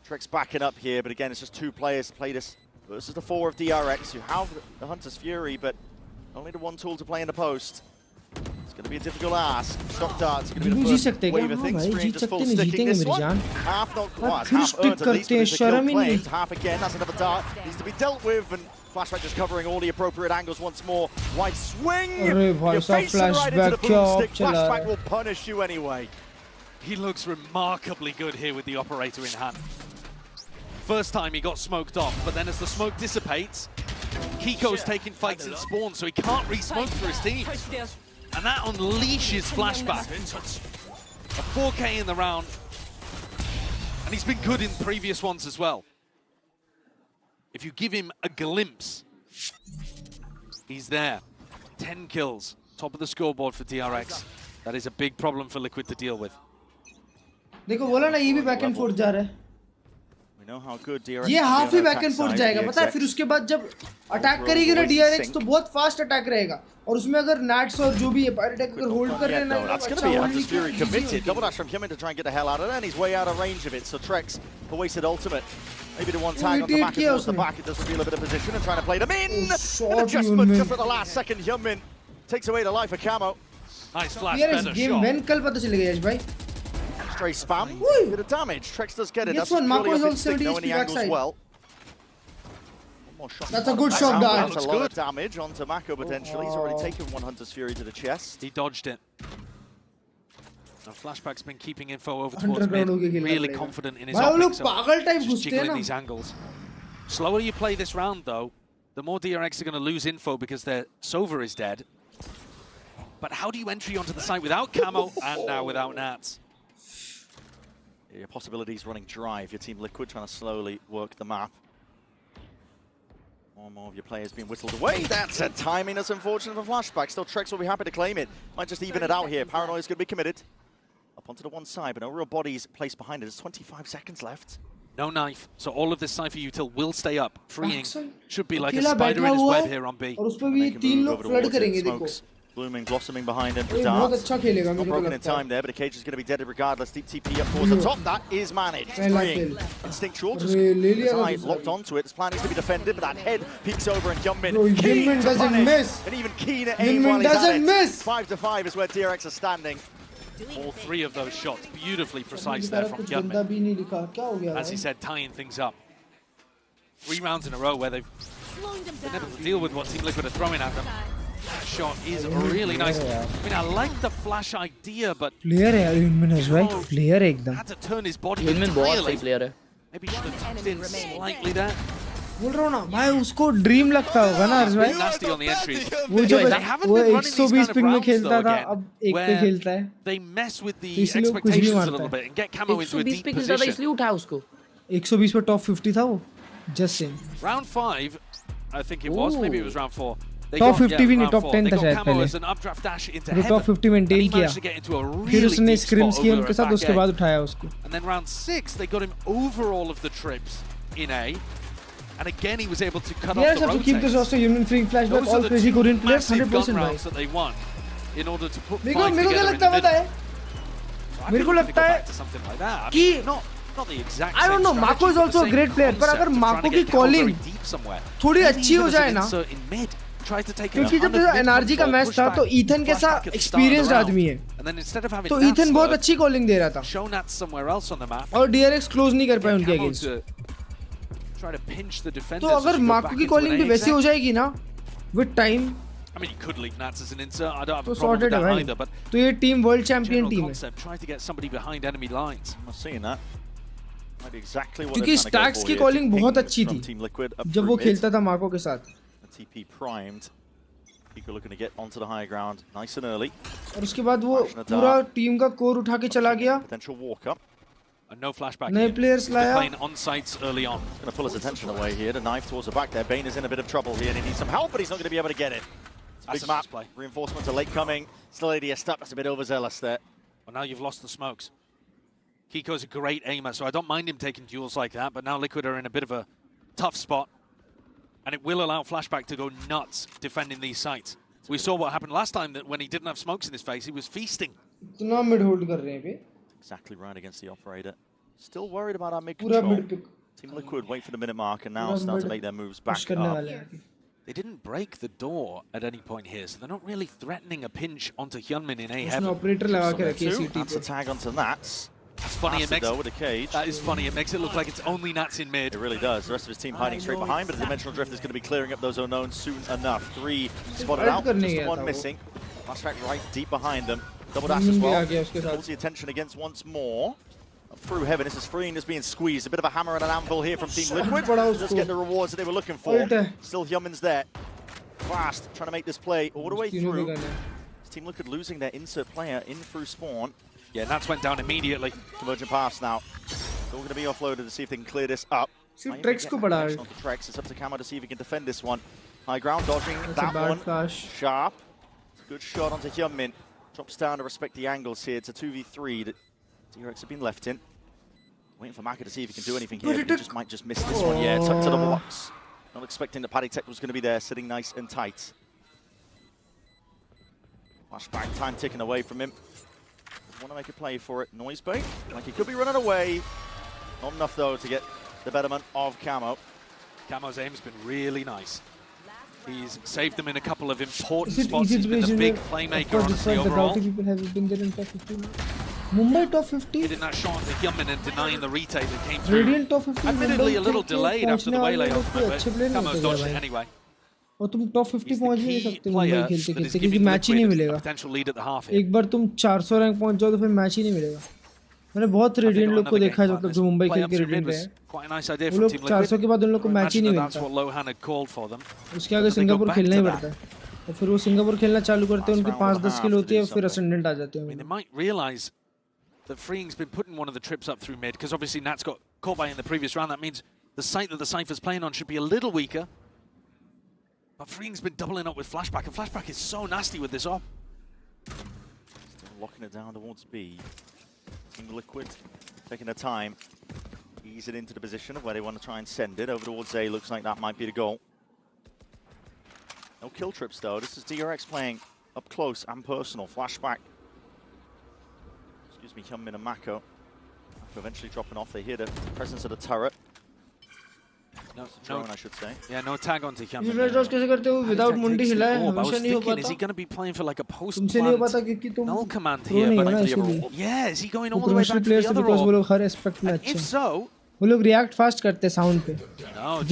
Trick's backing up here, but again, it's just two players to play this versus the 4 of DRX, who have the Hunter's Fury, but only the one tool to play in the post. It's going to be a difficult ask. Shock darts are going to be the first wave of things. Free just full sticking this one. Half not quite, half earned at least, but it's a kill claimed. Half again, that's another dart. Needs to be dealt with, and Flashback just covering all the appropriate angles once more. Wide swing! You're facing right into the boomstick. Flashback will punish you anyway. He looks remarkably good here with the operator in hand. First time he got smoked off, but then as the smoke dissipates, Kiko's taking fights in spawn, so he can't re-smoke for his team. And that unleashes Flashback. A 4K in the round. And he's been good in previous ones as well. If you give him a glimpse, he's there. 10 kills, top of the scoreboard for DRX. That is a big problem for Liquid to deal with. देखो बोला ना ये भी back and fourth जा रहा है. We know how good DRX ये half he back and fourth जाएगा, पता है? फिर उसके बाद जब अटैक करेगी ना DRX तो बहुत फास्ट अटैक रहेगा. और उसमें अगर नैट्स और जो भी है पायरेटेक अगर होल्ड कर रहे हैं ना, that's going to be Hunter's Fury committed. Double dash from Hymin to try and get the hell out of there, and he's way out of range of it. So Trex, the wasted ultimate. Maybe the one tag on the back towards the back. It does reveal a bit of position and trying to play them in. An adjustment just at the last second. Hymin takes away the life of Camo. Nice flash, better game when कल पता चलेगा यश भाई. Stray spam, bit of damage. Trex does get it. That's Mako purely is off on his stick, knowing 70 the angles backside. well. More shot. That's a good shot, guys. That's a lot of damage onto Mako potentially. He's already taken one Hunter's Fury to the chest. He dodged it. Now Flashback's been keeping info over towards mid, really confident in his optics, just jiggling these angles. Slower you play this round though, the more DRX are going to lose info because their Sova is dead. But how do you entry onto the site without Camo and now without Nats? Your possibilities running dry if your Team Liquid trying to slowly work the map. More and more of your players being whistled away. That's a timing that's unfortunate for Flashback. Still, Trex will be happy to claim it. Might just even it out here. Paranoia is going to be committed. Up onto the one side, but no real bodies placed behind it. There's 25 seconds left. No knife, so all of this Cypher util will stay up. Freeing should be like a spider in his web here on B. और उसपे भी तीन लोग flood करेंगे देखो. Blooming, blossoming behind him for darts. Not broken in time there, but the cage is going to be dead regardless. Deep TP up towards the top. That is managed. Freeing. Instinctual. Just his eye locked onto it. His plan is to be defended, but that head peeks over and Hymin doesn't miss. And even keen at aim while he's at it. 5-5 is where DRX are standing. All three of those shots beautifully precise there from Hymin. As he said, tying things up. 3 rounds in a row where they've been able to deal with what Team Liquid are throwing at them. That shot is really nice. I mean, I like the flash idea, but player है Hymin as well. Player है एकदम. Had to turn his body Hymin बहुत सही player है. Maybe should have tucked in slightly there. बोल रहा हूँ ना भाई उसको ड्रीम लगता होगा ना हर्ष भाई. Nasty on the entry. वो जो वो 120 पिंग में खेलता था अब 1 पे खेलता है. They mess with the expectations a little bit and get Camo into a deep position. इसलिए उठा उसको. 120 पे top 50 था वो. Just saying. Round 5, I think it was. Maybe it was round 4. Top 50 भी नहीं टॉप 10 था शायद पहले. वो टॉप 50 मेंटेन किया. फिर उसने स्क्रिम्स किए उनके साथ उसके बाद उठाया उसको. And then round 6 they got him over all of the trips in A. And again he was able to cut off the rotates. To keep this also Hymin freeing flashback all crazy Korean players 100% rounds that they won in order to put मेरे को क्या लगता है पता है? मेरे को लगता है कि not the exact I don't know, Mako is also a great player, पर अगर Mako की calling थोड़ी अच्छी हो जाए ना, क्योंकि जब NRG का मैच था तो ईथन कैसा experienced आदमी है, तो ईथन बहुत अच्छी calling दे रहा था, और DRX close नहीं कर पाए उनके against. तो अगर Mako की calling भी वैसी हो जाएगी ना, with time, I mean, he could leave Nats as an insert. I don't have a तो problem with that sorted either. But तो ये team world champion team है. Try to get somebody behind enemy lines. I'm seeing that. Might be exactly what क्योंकि Stax की calling बहुत अच्छी थी जब वो खेलता था Mako के साथ. TP primed. Pico looking to get onto the high ground nice and early. और उसके बाद वो पूरा टीम का कोर उठा के चला गया. Potential walk up. And no flashback. नए players लाया. Playing on sites early on. Going to pull his attention away here. The knife towards the back there. Bane is in a bit of trouble here and he needs some help, but he's not going to be able to get it. Big map play. Reinforcements are late coming. Still ADS stuck. That's a bit overzealous there. Well, now you've lost the smokes. Kiko's a great aimer, so I don't mind him taking duels like that, but now Liquid are in a bit of a tough spot. And it will allow Flashback to go nuts defending these sites. We saw what happened last time, that when he didn't have smokes in his face, he was feasting. Mid hold कर रहे हैं exactly right against the operator. Still worried about our mid control. Team Liquid wait for the minute mark and now start to make their moves back up. They didn't break the door at any point here, so they're not really threatening a pinch onto Hyunmin in A heaven. That's a tag onto Nats. That's funny, it makes with a cage. That is funny. It makes it look like it's only Nats in mid. It really does. The rest of his team hiding straight behind, but the Dimensional Drift is going to be clearing up those unknowns soon enough. 3 spotted out, just 1 missing. Flashback right deep behind them. Double dash as well. Holds the attention against once more. Through heaven, this is Freeing is being squeezed. A bit of a hammer and an anvil here from Team Liquid. Let's get the rewards that they were looking for. Still Hyunmin's there. Fast, trying to make this play all the way through. Team Liquid losing their insert player in through spawn. Yeah, Nats went down immediately. Convergent pass now. Still going to be offloaded to see if they can clear this up. Trex ko bada. It's up to Camo to see if he can defend this one. High ground dodging that one. Flash. Sharp. Good shot onto Hyunmin. Drops down to respect the angles here. It's a 2v3 that DRX have been left in. Waiting for Maka to see if he can do anything here. He just might just miss this one. Yeah, tucked to the box. Not expecting that Paddy Tech was going to be there, sitting nice and tight. Flashback time ticking away from him. Want to make a play for it. Noise bait, like he could be running away. Not enough though to get the betterment of Camo. Camo's aim has been really nice. He's saved them in a couple of important spots. He's been the big playmaker, honestly, overall. Mumbai top 50. Hitting that shot to Hyunmin and denying the retake that came through. Radiant top 50. Admittedly, a little delayed after the waylay ultimate, but Camo's dodged it anyway. और तुम top 50 पहुंच भी नहीं सकते मुंबई खेलते खेलते क्योंकि match ही नहीं मिलेगा एक बार तुम 400 रैंक पहुंच जाओ तो फिर मैच ही नहीं मिलेगा मैंने बहुत रेडिएंट लोग को देखा है मतलब जो मुंबई खेल के रेडिएंट है वो लोग 400 के बाद उन लोग को मैच ही नहीं मिलता उसके आगे सिंगापुर खेलना ही पड़ता है और फिर वो सिंगापुर खेलना चालू करते हैं उनकी 5-10 किल होती है फिर असेंडेंट आ जाते हैं they might realize that Freeing's been putting one of the trips up through mid because obviously Nat's got caught by in the previous round. That means the site that the Cypher's playing on should be a little weaker. But Freeing's been doubling up with Flashback, and Flashback is so nasty with this op. Still locking it down towards B. Team Liquid taking their time. Ease it into the position of where they want to try and send it. Over towards A, looks like that might be the goal. No kill trips though. This is DRX playing up close and personal. Flashback. Excuse me, Hyunmin and Mako. Eventually dropping off. They hear the presence of the turret. No, drone, I should say. Yeah, no tag onto Hyunmin. कैसे करते हो without मुंडी हिलाए हमेशा नहीं हो पाता is he going to be playing for like a post तुमसे नहीं हो पाता क्योंकि तुम null command here but yeah, is he going all the way back to the other वो लोग हर एस्पेक्ट में अच्छे if so वो लोग रिएक्ट फास्ट करते हैं साउंड पे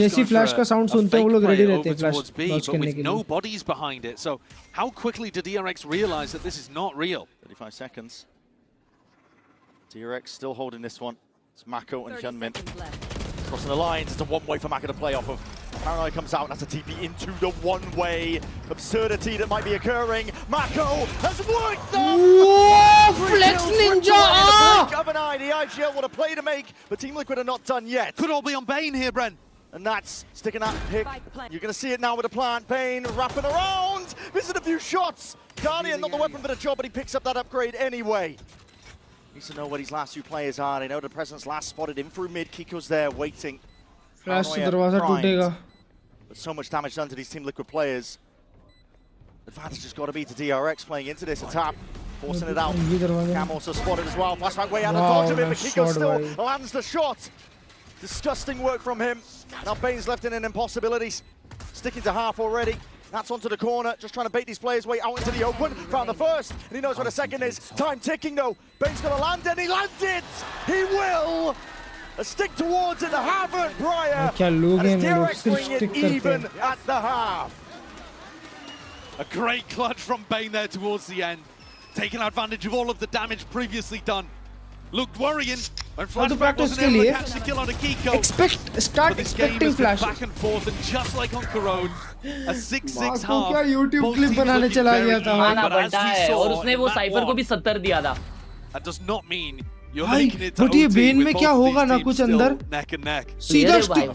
जैसी फ्लैश का साउंड सुनते हैं वो लोग रेडी रहते हैं फ्लैश लॉन्च करने के लिए no bodies behind it so how quickly did DRX realize that this is not real 35 seconds DRX still holding this one. It's Mako and Hyunmin crossing the lines. It's a one-way for Maka to play off of. Paranoia comes out and has a TP into the one-way absurdity that might be occurring. Mako has worked them! Whoa! Flex Ninja! Of an eye, the IGL what a play to make, but Team Liquid are not done yet. Could all be on Bane here, Bren. And that's sticking that pick. You're going to see it now with the plant. Bane wrapping around. Missing a few shots. Guardian not the weapon for the job, but he picks up that upgrade anyway. Needs to know where these last two players are. They know the presence last spotted in through mid. Kiko's there waiting. Flash से दरवाजा टूटेगा. But so much damage done to these Team Liquid players. The advantage has got to be to DRX playing into this attack. Forcing it out. Cam also spotted as well. Flashback way out of dodge of it, but Kiko still lands the shot. Disgusting work from him. Now Bane's left in an impossibility. Sticking to half already. That's onto the corner, just trying to bait these players way out into the open. Found the first, and he knows where the second is. Time ticking though. Bane's gonna land and he lands it! He will! A stick towards it, the Harvard Briar. And DRX bring it even at the half. A great clutch from Bane there towards the end. Taking advantage of all of the damage previously done. Looked worrying when Flashback wasn't able to catch the kill on a Kiko. Start expecting flashes. Back and forth, and just like on Corone, a 6-6 half. क्या YouTube clip बनाने चला गया था आना बढ़ता है और उसने वो साइफर को भी 70 दिया था. That does not mean you're linking it to but ये बेन में क्या होगा ना कुछ अंदर neck and neck. सीधा स्टिक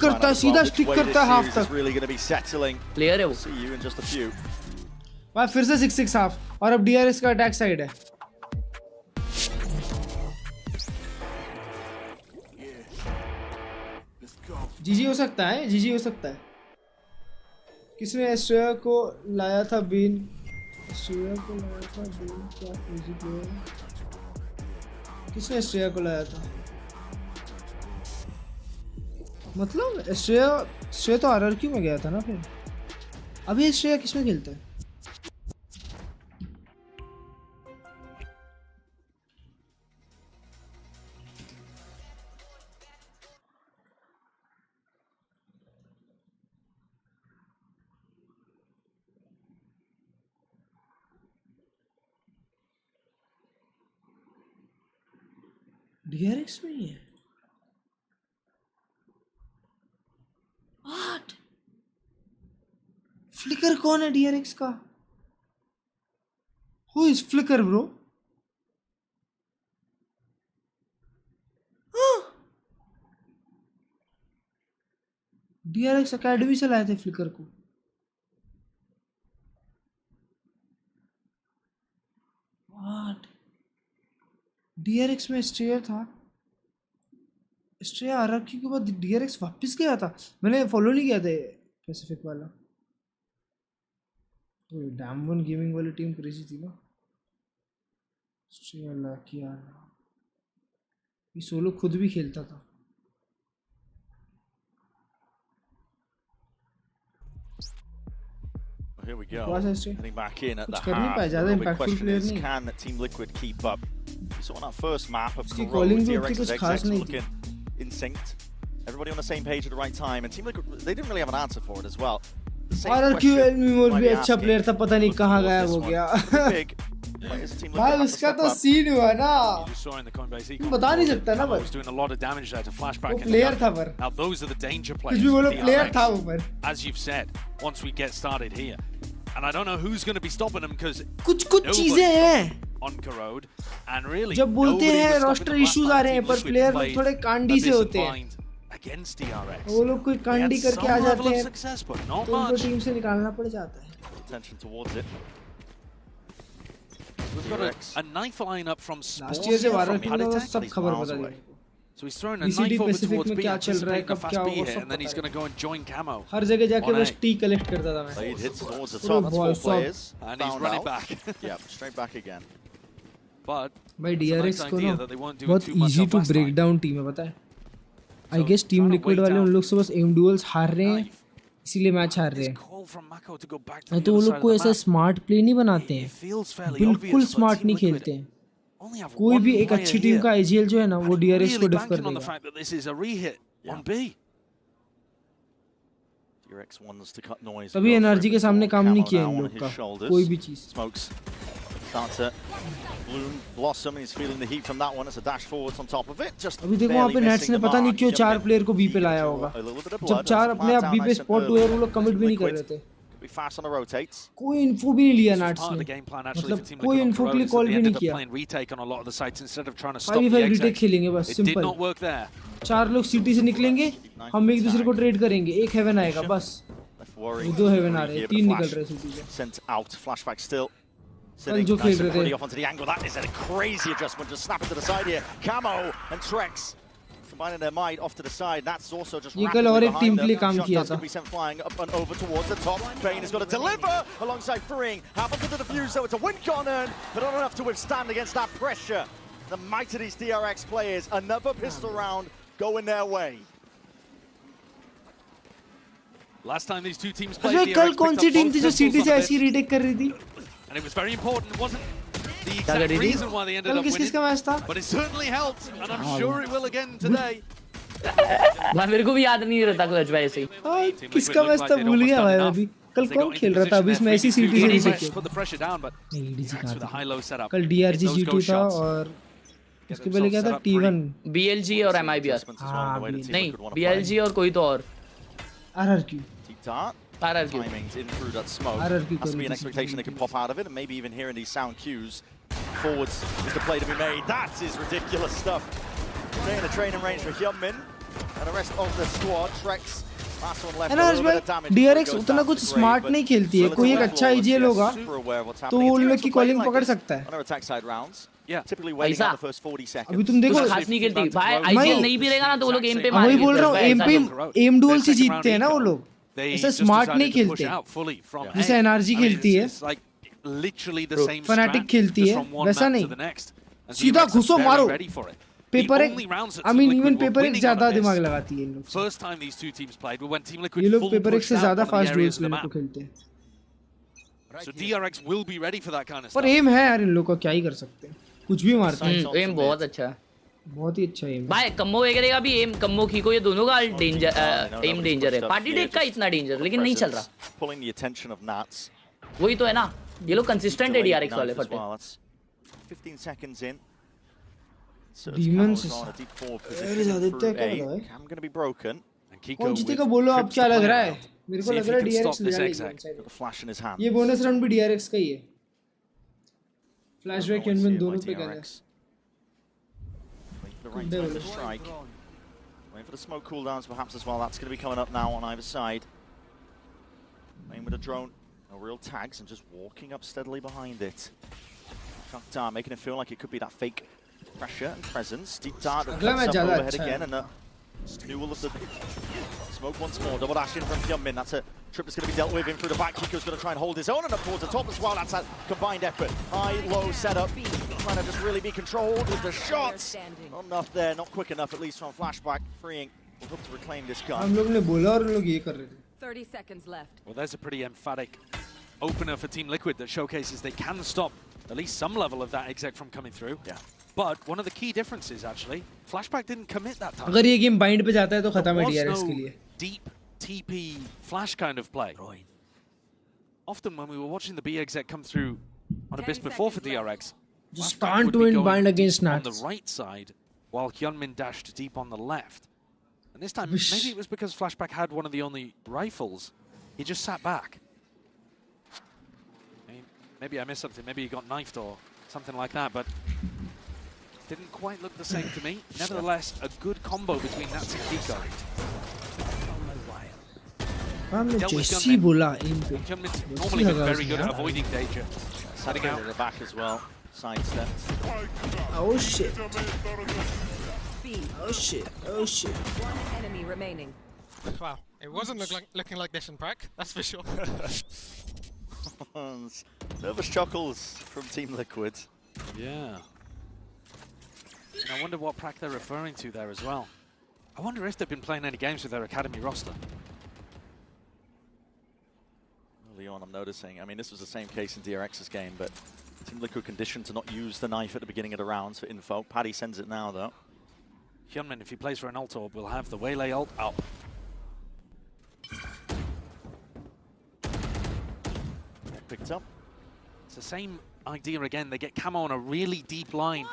करता है हाफ तक. Really going to be settling. Player है वो. See you in just a few. भाई फिर से 6-6 हाफ और अब DRX का अटैक साइड है. जीजी हो सकता है, जीजी हो सकता है. किसने एस्ट्रिया को लाया था बीन? एस्ट्रिया को लाया था बीन क्या इजी प्लेयर? किसने एस्ट्रिया को लाया था? मतलब श्रेया तो आरआरक्यू में गया था ना फिर। अभी श्रेया किसमें खेलता है? डीआरएक्स में ही है। What? फ्लिकर कौन है डीआरएक्स का? Who is flicker bro? DRX academy से लाए थे फ्लिकर को। What? डीआरएक्स में स्ट्रेयर था। स्ट्रेयर आरआरक्यू के बाद डीआरएक्स वापस गया था। मैंने फॉलो नहीं किया था पैसिफिक वाला। तो डैम वन गेमिंग वाली टीम क्रेजी थी ना। स्ट्रेयर लाकी यार, ये सोलो खुद भी खेलता था। Here we go. Heading back in at the half. The question is, can Team Liquid keep up? You saw on that first map of Klurge, DRX's execs looking in sync. Everybody on the same page at the right time, and Team Liquid, they didn't really have an answer for it as well. RRQ में भी अच्छा player था, पता नहीं कहाँ गायब हो गया। भाई उसका तो सीन हुआ ना, बता नहीं सकता ना पर। वो प्लेयर था पर। कुछ भी बोलो, प्लेयर था वो पर। As you've said, once we get started here, and I don't know who's going to be stopping them because कुछ चीजें हैं on Corrode, and really जब बोलते हैं रोस्टर इश्यूज आ रहे हैं पर प्लेयर लोग थोड़े कांडी से होते हैं। against DRX. वो लोग कोई कांडी करके आ जाते हैं तो उनको टीम से निकालना पड़ जाता है। Attention towards it. We've got a knife line up from Last year से वारंटी में सब खबर बता दी। So he's throwing a knife over towards B, anticipating a fast B hit, and then he's going to go and join Camo. हर जगह जाके बस T collect करता था मैं। Blade hits towards the top, that's 4 players. And he's running back. Yeah, straight back again. But भाई DRX को ना बहुत easy to break down team है, पता है? I guess टीम लिक्विड वाले उन लोग से बस एम डुअल्स हार रहे हैं, इसीलिए मैच हार रहे हैं। नहीं तो वो लोग कोई ऐसा स्मार्ट प्ले नहीं बनाते हैं, बिल्कुल स्मार्ट नहीं खेलते हैं। कोई भी एक अच्छी टीम का आईजीएल जो है ना वो डीआरएक्स को डिफ कर देगा। कभी एनर्जी के सामने काम नहीं किया इन लोग का कोई भी चीज। अभी देखो वहाँ पे नेट्स ने पता नहीं क्यों 4 प्लेयर को बी पे लाया होगा। जब 4 अपने आप बी पे स्पॉट हुए और वो लोग कमिट भी नहीं कर रहे थे। कोई इन्फो भी नहीं लिया नेट्स ने, मतलब कोई इन्फो के लिए कॉल भी नहीं किया। 5v5 रीटेक खेलेंगे बस, सिंपल। 4 लोग सिटी से निकलेंगे, हम एक दूसरे को ट्रेड करेंगे, एक हेवन आएगा बस। 2 हेवन आ रहे हैं, 3 निकल रहे हैं सिटी से। कल जो खेल रहे थे ये कल और एक टीम के लिए काम किया था। कल कौन सी टीम थी जो सिटी से ऐसी रीटेक कर रही थी? And it was very important. It wasn't the exact reason why they ended up winning, but it certainly helped, and I'm sure it will again today. भाई मेरे को भी याद नहीं रहता क्लच भाई ऐसे ही। किसका मैच था भूल गया भाई अभी। कल कौन खेल रहा था अभी इसमें ऐसी सिटी से नहीं। कल डीआरजी जीटी था और इसके पहले क्या था T1 बीएलजी और एमआईबीआर। नहीं बीएलजी और कोई तो और RRQ. Timings in through that smoke. Has to be an expectation they can pop out of it, and maybe even hearing these sound cues. Forwards is the play to be made. That is ridiculous stuff. Staying in the training range for Hyunmin and the rest of the squad. Trex, last one left. A little bit of damage. DRX उतना कुछ smart नहीं खेलती है। कोई एक अच्छा IGL होगा तो उन लोग की कॉलिंग पकड़ सकता है। On attack side rounds. Yeah, typically waiting out the first 40 seconds. अभी तुम देखो खास नहीं खेलती भाई, आईजीएल नहीं भी रहेगा ना तो वो लोग एम पे मारेंगे। वही बोल रहा हूँ, एम पे एम डुअल से जीतते हैं ना वो लोग। ऐसा स्मार्ट नहीं खेलते जैसे एनर्जी खेलती है, फनाटिक खेलती है वैसा नहीं, सीधा घुसो मारो। Paper only rounds that I Team mean Liquid even were paper एक winning ज्यादा on this. दिमाग लगाती है इन लोग से। First time these two teams played were when Team ये Liquid लोग full पेपर एक pushed से out ज्यादा one of the fast areas dwells of the लेने को map. खेलते हैं। So DRX will be ready for that kind of पर stuff. एम है यार इन लोग का, क्या ही कर सकते हैं, कुछ भी मारते हैं। एम बहुत अच्छा है, बहुत ही अच्छा एम भाई। कम्मो वगैरह का भी एम, कम्मो कीको, ये दोनों का डेंजर एम डेंजर है। पार्टी डेक का इतना डेंजर लेकिन नहीं चल रहा, वही तो है ना, ये लोग कंसिस्टेंट है डीआरएक्स वाले फटे। 15 seconds in. Demons Cam going to be broken. कौन जीतेगा बोलो, अब क्या लग रहा है? मेरे को लग रहा है डीआरएक्स ले जाएगा। Flash in his hand. ये बोनस राउंड भी डीआरएक्स का ही है। फ्लैशबैक यूनियन दोनों पे कर रहा है। The right time to strike. Waiting for the smoke cooldowns perhaps as well. That's going to be coming up now on either side. Playing with a drone, no real tags, and just walking up steadily behind it. Shakhtar making it feel like it could be that fake pressure and presence. Deep dart that comes up overhead again, and renewal of the smoke once more. Double dash in from Hyunmin. That's a trip that's going to be dealt with in through the back. Kiko's going to try and hold his own, and up towards the top as well. That's a combined effort. High-low setup. Trying to just really be controlled with the shots. Not enough there, not quick enough, at least from flashback. Freeing. We'll hope to reclaim this gun. हम लोग ने बोला और लोग ये कर रहे थे। 30 seconds left. Well, there's a pretty emphatic opener for Team Liquid that showcases they can stop at least some level of that exec from coming through. Yeah. But one of the key differences, actually, Flashback didn't commit that time. अगर ये game bind पे जाता है तो खत्म है DRX के लिए। Deep TP flash kind of play. Often when we were watching the B exec come through on Abyss before for DRX, just can't win bind against on Nats the right side while Hyunmin dashed deep on the left. And this time, maybe it was because Flashback had one of the only rifles. He just sat back. I mean, maybe I missed something. Maybe he got knifed or something like that, but didn't quite look the same to me. Nevertheless, a good combo between Nats and Kiko. हमने जैसी बोला इन पे Hyunmin's normally been very good at avoiding danger. Setting out the back as well. Side steps. Oh shit. Oh shit. Oh shit. One enemy remaining. Wow, it wasn't looking like this in prac, that's for sure. Nervous chuckles from Team Liquid. Yeah. And I wonder what prac they're referring to there as well. I wonder if they've been playing any games with their academy roster. Early on, I'm noticing. I mean, this was the same case in DRX's game, but Team Liquid conditioned to not use the knife at the beginning of the rounds for info. Paddy sends it now, though. Hyunmin, if he plays for an ult orb, will have the Waylay ult up. Picked up. It's the same idea again. They get camo on a really deep line.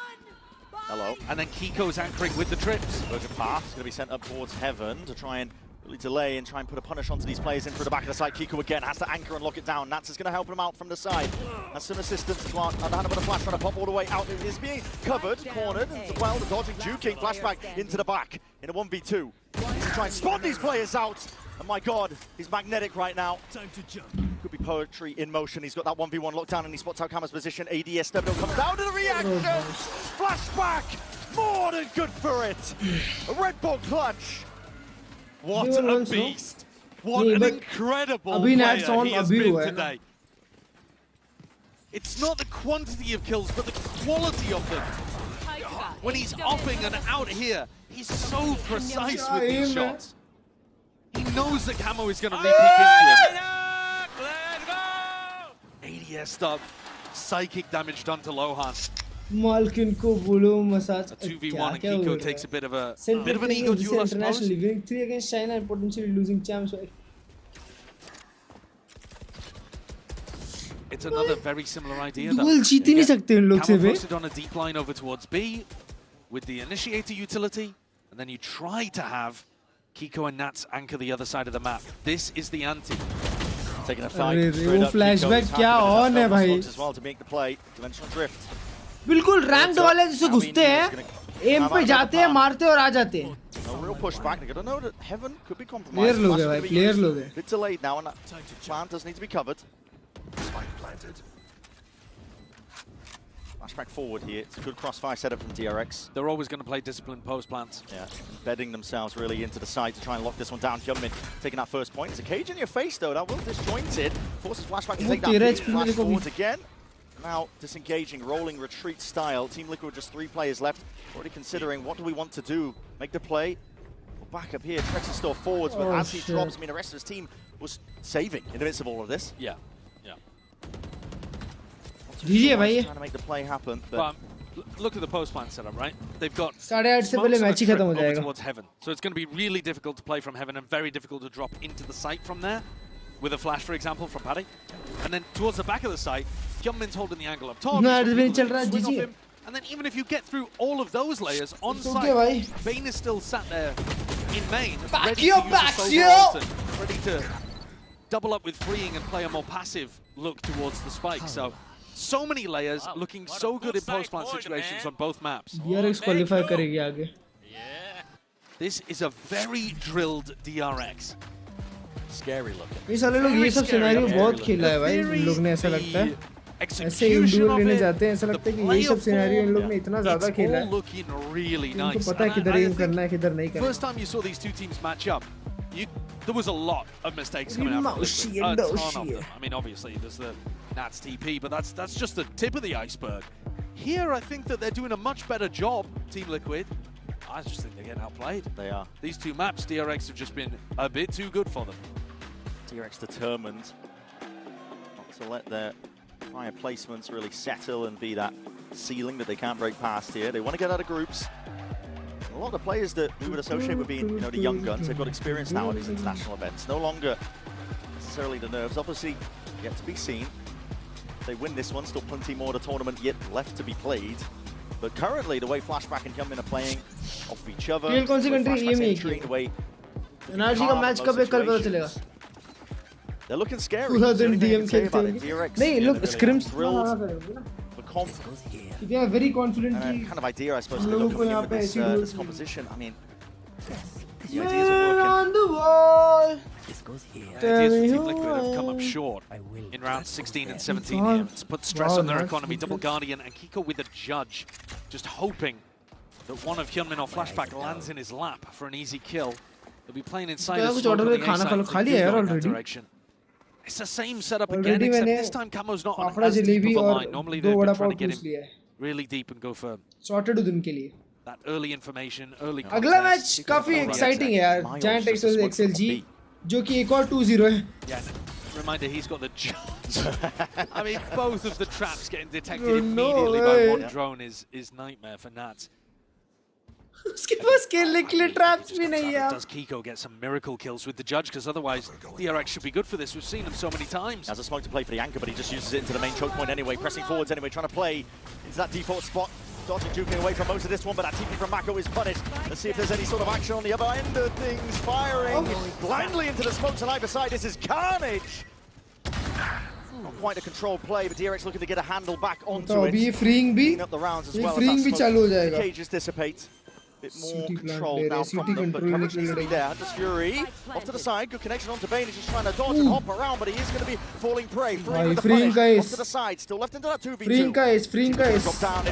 Hello. And then Kiko's anchoring with the trips. Broken path is going to be sent up towards Heaven to try and really delay and try and put a punish onto these players in for the back of the side. Kiko again has to anchor and lock it down. Nats is going to help him out from the side. Has some assistance as well. Underhand with a flash trying to pop all the way out. It is being covered, cornered, and as well the dodging juking flashback into the back in a 1v2. He's trying to spot these players out. And my god, he's magnetic right now. Time to jump. Could be poetry in motion. He's got that 1v1 lockdown and he spots out Kama's position. ADS Stebno comes down to the reaction. Flashback! More than good for it. A Red Bull clutch. What a beast. What an incredible player he has been today. It's not the quantity of kills, but the quality of them. When he's upping and out here, he's so precise with these shots. He knows that Camo is going to re-peek into him. ADS stop. Psychic damage done to Lohan. Malkin ko bolo massage. A 2v1 and Kiko takes a bit of an ego duel, I suppose. Winning 3 against China and potentially losing champs. It's another very similar idea. Duel जीत ही नहीं सकते उन लोग से Camo posted on a deep line over towards B with the initiator utility, and then you try to have Kiko and Nats anchor the other side of the map. This is the ante. Taking a fight. वो flashback क्या on है भाई? As well to make the play. Dimensional drift. बिल्कुल ranked वाले जैसे घुसते हैं, M पे जाते हैं, मारते और आ जाते हैं. No real pushback. They're going to know that Heaven could be compromised. Player लोग हैं भाई, player लोग हैं. Bit delayed now, and that plan does need to be covered. Spike planted. Flashback forward here. It's a good crossfire setup from DRX. They're always going to play disciplined post plants. Yeah, embedding themselves really into the side to try and lock this one down. Hyunmin taking that first point. It's a cage in your face though. That will disjoint it. Forces Flashback to take that big flash forward again. now disengaging, rolling retreat style. Team Liquid with just 3 players left. Already considering what do we want to do? Make the play. We're back up here. Trex is still forwards, but as he drops, I mean, the rest of his team was saving in the midst of all of this. Yeah. Trying to make the play happen. But look at the post plan setup, right? They've got 8:30 से पहले match ही खत्म हो जाएगा. towards heaven, so it's going to be really difficult to play from heaven and very difficult to drop into the site from there, with a flash, for example, from Paddy. And then towards the back of the site, Hyunmin's holding the angle up top. And then even if you get through all of those layers on site, Bane is still sat there in main, ready to double up with freeing and play a more passive look towards the spike. So many layers, looking so good in post-plant situations on both maps. DRX qualify करेगी आगे. This is a very drilled DRX. Scary looking. ये सारे लोग ये सब scenario बहुत खेला है भाई. इन लोग ने ऐसा लगता है. ऐसे इंडूर लेने जाते हैं, ऐसा लगता है कि यही सब सिनेरियो इन लोग ने इतना ज़्यादा खेला है. इनको पता है किधर एम करना है, किधर नहीं करना. First time you saw these two teams match up, there was a lot of mistakes coming out. A ton of them. I mean, obviously there's the Nats TP, but that's just the tip of the iceberg. Here, I think that they're doing a much better job, Team Liquid. I just think they're getting outplayed. They are. These two maps, DRX have just been a bit too good for them. DRX determined not to let their prior placements really settle and be that ceiling that they can't break past here. They want to get out of groups. A lot of the players that we would associate with being, the young guns, they've got experience now at these international events. No longer necessarily the nerves. Obviously, yet to be seen. If they win this one, still plenty more of the tournament yet left to be played. But currently, the way Flashback and Hyunmin are playing off each other, the way they're looking scary. नहीं, look, scrims they are very confident. Kind of idea, I suppose, they're looking for this composition. I mean, the ideas are working. On the wall. The ideas for Team Liquid have come up short in rounds 16 and 17 here. It's put stress on their economy. Double Guardian and Kiko with a judge, just hoping that one of Hyunmin or Flashback lands in his lap for an easy kill. They'll be playing inside a smoke on the A side in that direction. It's the same setup again, except this time Camo's not on as deep of a line. Normally they've been trying to get him really deep and go for that early information, early contact. अगला match काफी exciting है यार. Giant X vs XLG, जो कि एक और 2-0 है. Yeah, reminder, he's got the I mean, both of the traps getting detected immediately by one drone is nightmare for Nats. उसके पास खेलने के लिए traps भी नहीं है. Does Kiko get some miracle kills with the judge? Because otherwise, DRX should be good for this. We've seen him so many times. Has a smoke to play for the anchor, but he just uses it into the main choke point anyway. Pressing forwards anyway, trying to play into that default spot. Dodging, juking away from most of this one, but that TP from Mako is punished. Let's see if there's any sort of action on the other end of things. Firing blindly into the smokes on either side. This is carnage. Not quite a controlled play, but DRX looking to get a handle back onto it. अभी freeing भी, up the rounds as well. freeing भी चालू हो जाएगा. The cages dissipate. Bit more control now from them, but coverage needs to be there. Just Fury off to the side, good connection onto Bane. He's just trying to dodge and hop around, but he is going to be falling prey. Freeing with the punish, off to the side, still left into that 2v2. Freeing guys.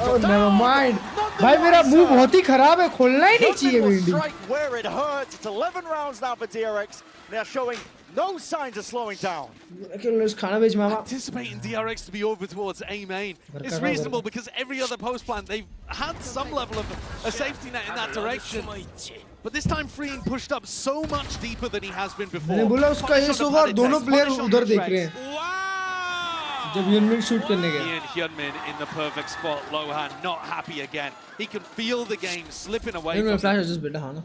Oh, never mind. भाई मेरा move बहुत ही खराब है, खोलना ही नहीं चाहिए video. Strike where it hurts. It's 11 rounds now for DRX. They're showing no signs of slowing down. Anticipating DRX to be over towards A main is reasonable because every other post plan they've had some level of a safety net in that direction. But this time Freeing pushed up so much deeper than he has been before. मैंने बोला उसका ये सुबह और दोनों player उधर देख रहे हैं. जब Hyunmin शूट करने गए. Ian Hyunmin in the perfect spot. Lohan not happy again. He can feel the game slipping away from him. Flash just better, हाँ ना.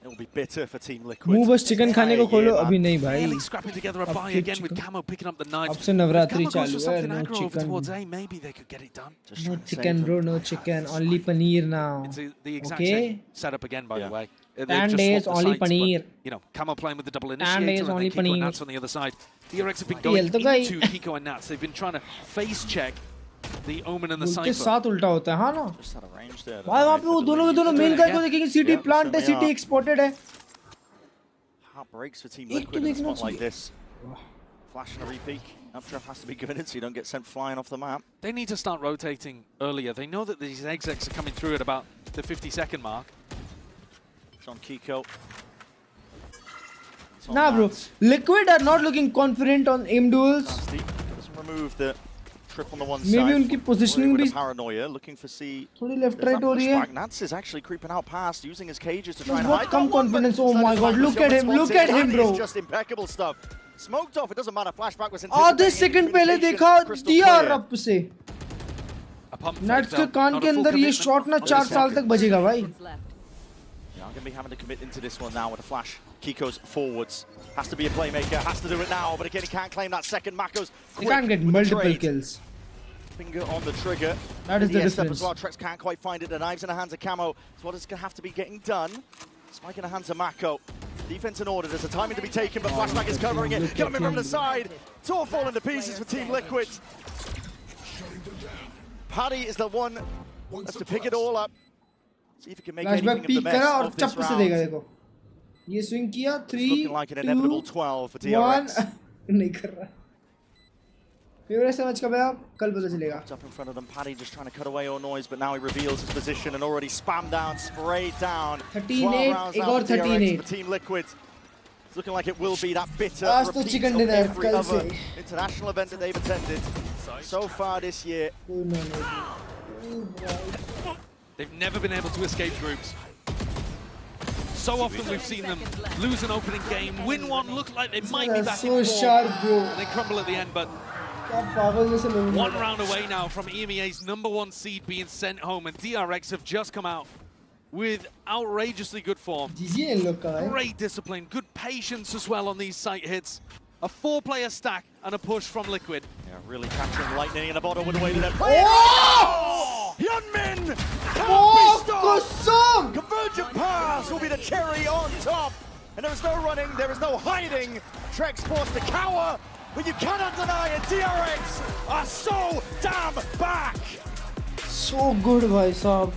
It will be bitter for Team Liquid. मुंह बस chicken खाने को खोलो अभी नहीं भाई. Barely scrapping together a buy again with Camo picking up the knife. अब से नवरात्रि चालू है. No chicken. Towards A, maybe they could get it done. No chicken, bro. No chicken. Only paneer now. It's the exact same setup again, by the way. 10 days only paneer. You know, Camo playing with the double initiator and then Kiko and Nats on the other side. DRX have been going into Kiko and Nats. They've been trying to face check the Omen and the Cypher. उसके साथ उल्टा होता है, हाँ ना. भाई वहाँ पे वो दोनों के दोनों main guy को देखेंगे. CT plant है, CT exported है. Heart breaks for Team Liquid in a spot like this. Flash and a repeat. Uptrap has to be given in so you don't get sent flying off the map. They need to start rotating earlier. They know that these execs are coming through at about the 50-second mark. It's on Kiko. Nah, bro. Liquid are not looking confident on aim duels. Doesn't remove the trip on the one Maybe side. उनकी positioning भी paranoia, looking for C. थोड़ी left right हो रही है. Nats is actually creeping out past, using his cages to try and बहुत hide. Come confidence. Oh my God! Look at him! Look at him, bro. Just impeccable stuff. Smoked off. It doesn't matter. Flashback was आधे second पहले देखा दिया रब से. Nats के कान के अंदर ये shot ना 4 साल तक बजेगा भाई. Yeah, I'm going to be having to commit into this one now with a flash. Kiko's forwards. Has to be a playmaker. Has to do it now. But again, he can't claim that second. Mako's He can't get multiple kills. Finger on the trigger. That is the difference. As well. Trex can't quite find it. The knives in the hands of Camo. So what is going to have to be getting done? Spike in the hands of Mako. Defense in order. There's a timing to be taken, but Flashback is covering it. Coming from the side. It's all falling to pieces for Team Liquid. Paddy is the one that's to pick it all up. See if he can make anything of the mess of this round. ये swing किया 3 looking like an inevitable 12 for 1 DRX. नहीं कर रहा. Favourite से match कब है आप? कल पता चलेगा. Up in front of them, Paddy just trying to cut away all noise, but now he reveals his position and already spammed down, sprayed down. 13-8, एक और 13-8. Team Liquid. It's looking like it will be that bitter आज तो repeat chicken of dinner every कल other से. international event that they've attended so far this year. They've never been able to escape groups. So often we've seen them lose an opening game, win one, look like they might be back in form, sharp, bro. and they crumble at the end. But one round away now from EMEA's #1 seed being sent home, and DRX have just come out with outrageously good form. Great discipline, good patience as well on these sight hits. A 4-player stack and a push from Liquid. Yeah, really capturing lightning in a bottle with the way that they're playing. Oh! Hyunmin! Awesome! Convergent pass will be the cherry on top. And there is no running, there is no hiding. Trex forced to cower, but you cannot deny it. DRX are so damn back. So good, bhai sahab.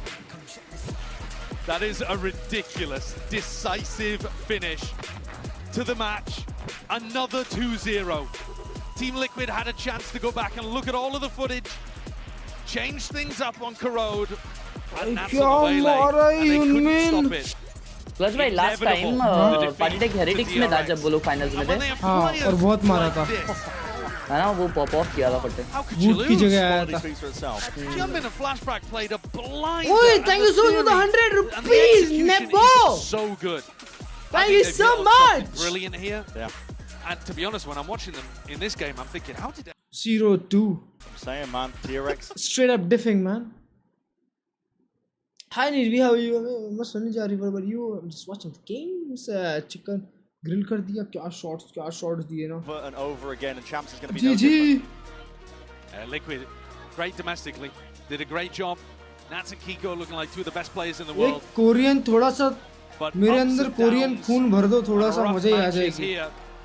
That is a ridiculous, decisive finish to the match. Another 2-0. Team Liquid had a chance to go back and look at all of the footage, change things up on Corrode, and that's on the waylay, and they couldn't stop it. Klurge भाई last time Paddy Heretics में था जब वो लोग finals में थे. हाँ और बहुत मारा था. है ना वो pop off किया था फटे. Wood की जगह आया था. Jumping and Flashback played a blind. Oi, thank you so much for the 100 rupees, Nebo. So good. Thank you so much. Brilliant here. Yeah. And to be honest, when I'm watching them in this game, I'm thinking, how did they... 0-2. I'm saying, man, DRX. Straight up diffing, man. Hi, Nirvi, how are you? I'm not sorry, what about you? I'm just watching the games. Chicken grill kar diya. Kya shots diye na. Over and over again, and Champs is going to be GG. no different. Liquid, great domestically. Did a great job. Nats and Kiko looking like two of the best players in the world. Korean थोड़ा सा मेरे अंदर Korean खून भर दो थोड़ा सा मजा ही आ जाएगी.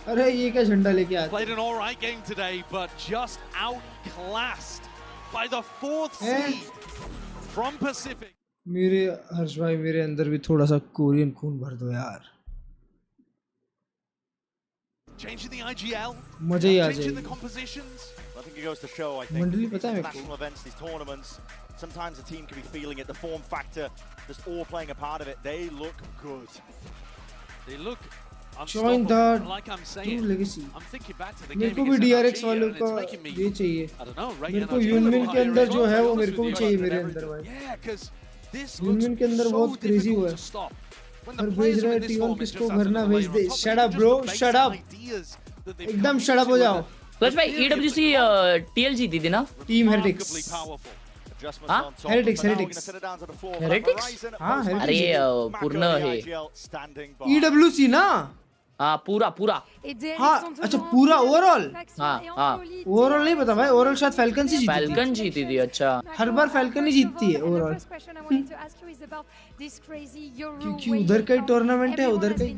अरे ये क्या झंडा लेके आया? Played an alright game today, but just outclassed by the 4th seed from Pacific. मेरे हर्ष भाई मेरे अंदर भी थोड़ा सा कोरियन खून भर दो यार. Changing the IGL, मजा ही आ changing the जाएगी. compositions. I think it goes to show, I think, मंडली पता है मेरे national events, these tournaments, sometimes the team can be feeling it, the form factor, just all playing a part of it. They look good. They look Join the like I'm saying, true legacy. I'm thinking back to the मेरे game को भी against DRX वालों NRG, का and it's making me, ये चाहिए. I don't know, right? मेरे को यूनमिन के अंदर जो है वो मेरे को भी चाहिए मेरे अंदर भाई. Yeah, because this यूनमिन के अंदर बहुत क्रेजी हुआ है. और भेज रहे हैं T1 किसको घर ना भेज दे. Shut up bro, shut up. एकदम shut up हो जाओ. Klurge भाई EWC TL जीती थी ना? Team Heretics. हाँ? Heretics. Heretics? हाँ Heretics. अरे पूर्ण है. EWC ना? हाँ पूरा हाँ अच्छा पूरा ओवरऑल. हाँ ओवरऑल नहीं पता भाई. ओवरऑल शायद फैल्कन से जीती. फैल्कन जीती थी. अच्छा हर बार फैल्कन ही जीतती है ओवरऑल. क्योंकि उधर का ही टूर्नामेंट है उधर का ही.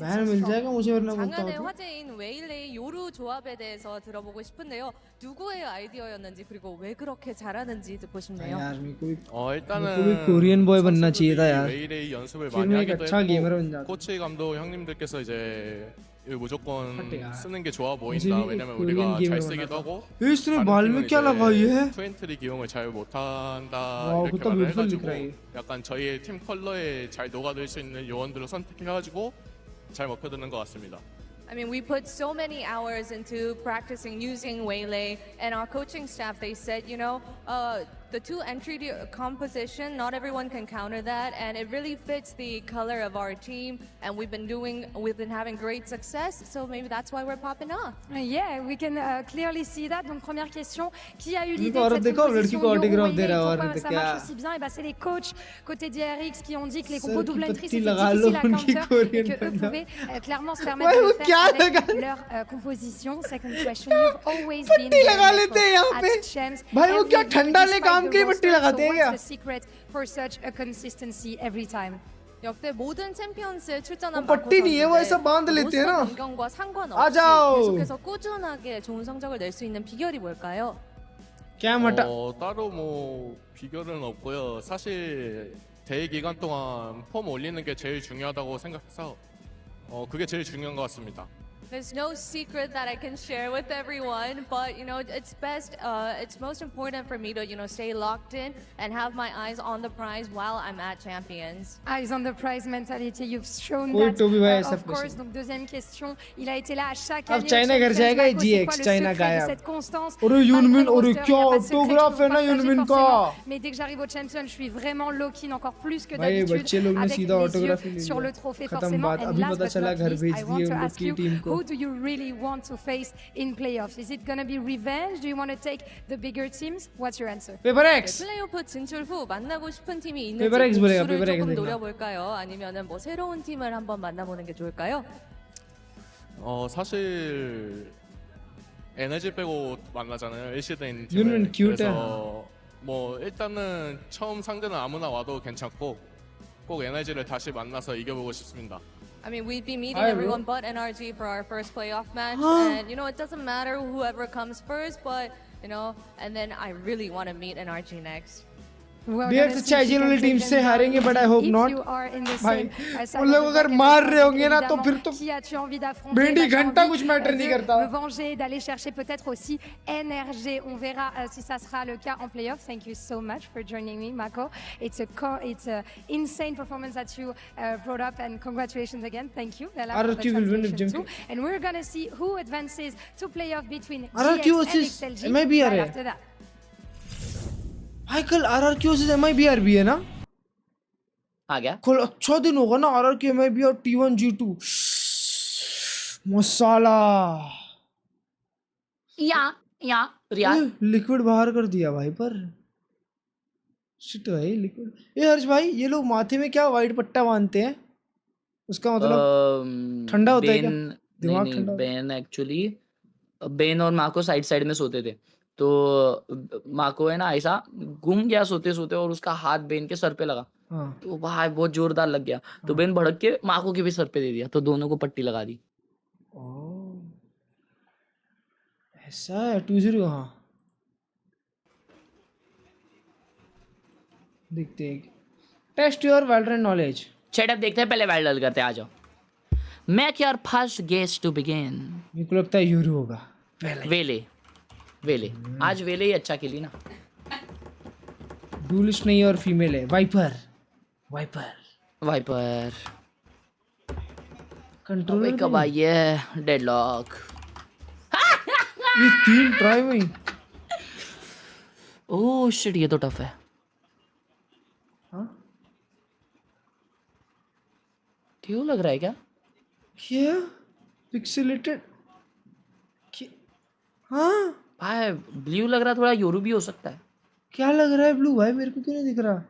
बहन मिल जाएगा मुझे वरना बोलता हूँ. 장안의 화제인 웨일레이 요루 조합에 대해서 들어보고 싶은데요. 누구의 아이디어였는지 그리고 왜 그렇게 잘하는지 듣고 싶네요. यार मेरे को भी 일단은 कोरियन बॉय बनना चाहिए था यार. 웨일레이 연습을 फिर 많이 मैं एक 하기도 अच्छा गेमर बन 했고 जाता. 코치 감독 형님들께서 이제 이거 무조건 야. 쓰는 게 좋아 मुझे 보인다. भी 왜냐면 कोरियन 우리가 गेमर 잘 बनना 쓰기도 था. 하고 इसने 다른 बाल में 팀은 क्या 이제 लगाई है? 투엔트리 기용을 잘 못한다 वाह 이렇게 कितना 말을 ब्यूटीफुल दिख 해가지고 रहा है. 약간 저희의 팀 컬러에 잘 녹아들 수 있는 요원들을 선택해가지고 잘 먹혀드는 것 같습니다. I mean, we put so many hours into practicing using Waylay, and our coaching staff, they said, you know, the two entry composition, not everyone can counter that, and it really fits the color of our team, and we've been having great success, so maybe that's why we're popping off. Yeah, we can clearly see that. Donc première question, qui a eu l'idée de cette composition Waylay, pourquoi ça marche aussi bien? Et ben c'est les coachs côté DRX qui ont dit que les combos double entry c'était difficile à counter et que eux pouvaient clairement se permettre de le faire avec leur composition. Second question, you've always been at champs. भाई वो क्या ठंडा ले काम के पट्टी लगाते हैं क्या? What's the secret for such a consistency every time? 역대 모든 챔피언스 출전한 पट्टी नहीं है वो ऐसा बांध लेते हैं ना. 변경과 상관없이 계속해서 꾸준하게 좋은 성적을 낼 수 있는 비결이 뭘까요? क्या मटा? 따로 뭐 비결은 없고요. 사실 대회 기간 동안 폼 올리는 게 제일 중요하다고 생각해서 그게 제일 중요한 것 같습니다. There's no secret that I can share with everyone, but you know, it's most important for me to, you know, stay locked in and have my eyes on the prize while I'm at Champions. Eyes on the prize mentality, you've shown that. Of course. Donc deuxième question, il a été là à chaque année. अब China घर जाएगा ये GX China गायब. Cette constance. और यूनमिन और क्या autograph है ना यूनमिन का. Mais dès que j'arrive au champion, je suis vraiment lock-in encore plus que d'habitude. बच्चे लोग ने सीधा ऑटोग्राफ ले sur le trophée खत्म forcément. बात. अभी पता चला घर भेज दिए उन लोग की टीम को. Who do you really want to face in playoffs? Is it going to be revenge? Do you want to take the bigger teams? What's your answer? Paper X. 플레이오프 진출 후 만나고 싶은 팀이 있는지 복수를 조금 노려볼까요? 아니면은 뭐 새로운 팀을 한번 만나보는 게 좋을까요? 사실 에너지 빼고 만나잖아요. 1시대인 팀을. 그래서 뭐 일단은 처음 상대는 아무나 와도 괜찮고 꼭 에너지를 다시 만나서 이겨보고 싶습니다. I mean, we'd be meeting everyone but NRG for our first playoff match, and you know, it doesn't matter whoever comes first, but you know, and then I really want to meet NRG next. BX चाइजीन वाली team से हारेंगे but I hope not. भाई उन लोग अगर मार रहे होंगे ना तो फिर तो भेंडी घंटा कुछ मैटर नहीं करता. Me venger, d'aller chercher peut-être aussi NRG. On verra si ça sera le cas en playoff. Thank you so much for joining me, Mako. It's a insane performance that you brought up, and congratulations again. Thank you. RRQ will win if Jim. And we're gonna see who advances to playoff between RRQ GX and XLG MIBR right after that. भाई कल RRQ से MIBR भी है ना? आ गया? कल अच्छा दिन होगा ना RRQ MIBR T1 G2 मसाला. या रियाज लिक्विड बाहर कर दिया भाई पर. शिट भाई लिक्विड. ये हर्ष भाई ये लोग माथे में क्या वाइट पट्टा बांधते हैं? उसका मतलब ठंडा होता है क्या? दिमाग ठंडा. बेन एक्चुअली बेन और माको साइड में सोते थे, तो माको है ना ऐसा घूम गया सोते सोते और उसका हाथ बेन के सर पे लगा. तो भाई बहुत जोरदार लग गया. तो बेन भड़क के माको के भी सर पे दे दिया, तो दोनों को पट्टी लगा दी. ऐसा है 2-0. हाँ देखते हैं. Test your Valorant knowledge. Chat देखते हैं, पहले वैल्डल करते हैं. आ जाओ. Make your first guess to begin. मेरे को लगता है यूरो होगा. वेले आज वेले ही अच्छा खेली ना. डूलिश नहीं और फीमेल है. वाइपर कंट्रोलर कब आई है. डेडलॉक. ये 3 ट्राई में. ओह शिट, ये तो टफ है. क्यों लग रहा है क्या? क्या पिक्सेलेटेड. हाँ भाई ब्लू लग रहा है, थोड़ा यूरो भी हो सकता है. क्या लग रहा है ब्लू भाई? मेरे को क्यों नहीं दिख रहा?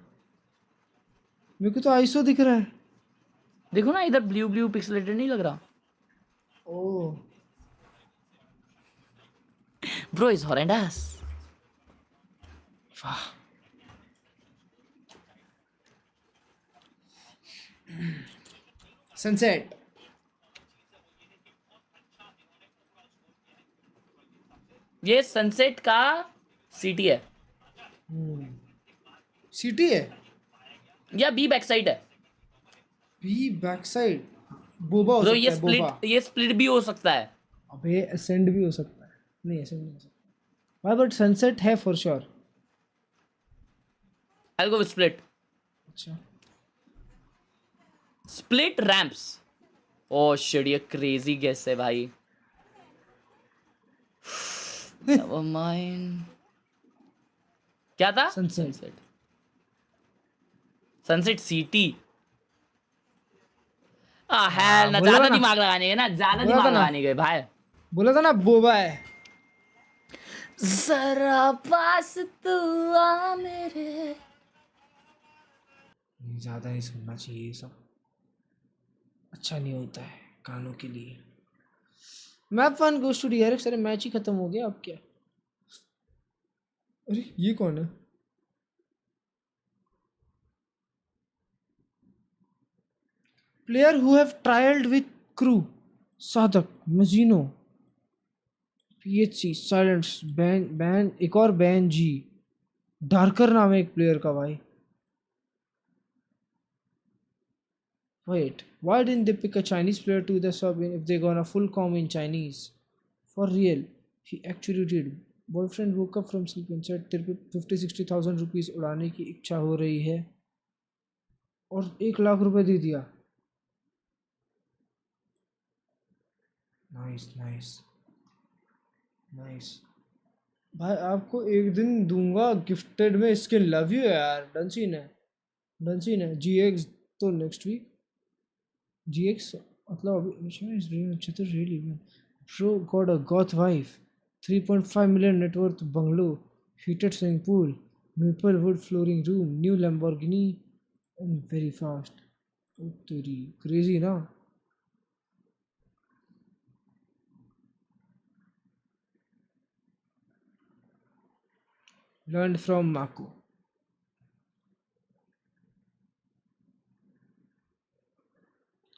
मेरे को तो आइसो दिख रहा है. देखो ना इधर ब्लू पिक्सेलेटेड नहीं लग रहा. Oh bro is horrendous. वाह. सनसेट. ये सनसेट का सिटी है. सिटी है या बी बैक साइड है. बी बैक साइड बोबा हो सकता है. बोबा ये स्प्लिट भी हो सकता है. अबे असेंड भी हो सकता है. नहीं असेंड नहीं हो सकता भाई, बट सनसेट है for sure. I go with split. अच्छा स्प्लिट रैंप्स. ओह शिट, ये क्रेजी गेस है भाई. Never mind. क्या था? सनसेट. Sunset city. हेल ना, बोला था ज्यादा ना, दिमाग लगाने गए ना, ज्यादा बोला दिमाग था ना, लगाने गए भाई. बोला था ना बोबा है. जरा पास तू आ मेरे. नहीं, ज्यादा नहीं सुनना चाहिए ये सब, अच्छा नहीं होता है कानों के लिए. Map 1 goes to DRX. अरे मैच ही खत्म हो गया, अब क्या? अरे ये कौन है? Player who have trialled with crew. Sadhak, मजीनो, पीएचसी, साइलेंस, बैन बैन एक और बैन जी. डार्कर नाम है एक प्लेयर का भाई. Wait, why didn't they pick a Chinese player to the sub if they gonna full com in Chinese? For real, he actually did. Boyfriend woke up from sleep and said तेरे पे 50-60,000 rupees उड़ाने की इच्छा हो रही है और 1 लाख रुपए दे दिया. नाइस नाइस नाइस भाई, आपको एक दिन दूंगा गिफ्टेड में स्किन. लव यू यार. डन सीन है, डन सीन है. GX तो नेक्स्ट वीक. GX मतलब अभी really man. Bro got a goth wife, 3.5 million net worth bungalow, heated swimming pool, maple wood flooring room, new Lamborghini, and very fast. Oh, तेरी crazy ना. Learned from Mako.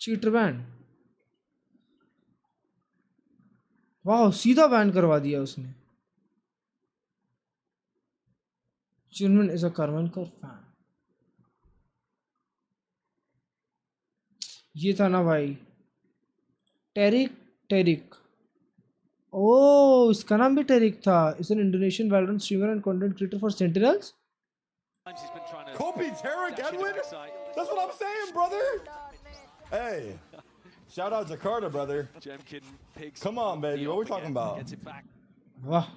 Cheater ban. वाह, सीधा ban करवा दिया उसने. Chunman is a Karmankar fan. ये था ना भाई, टेरिक. ओह, इसका नाम भी टेरिक था. Is an Indonesian Valorant streamer and content creator for sentinels. Kobe Tarek Edwin? That's what I'm saying, brother. Hey, shout out Jakarta, brother. Come on, baby. What we talking about? वाह,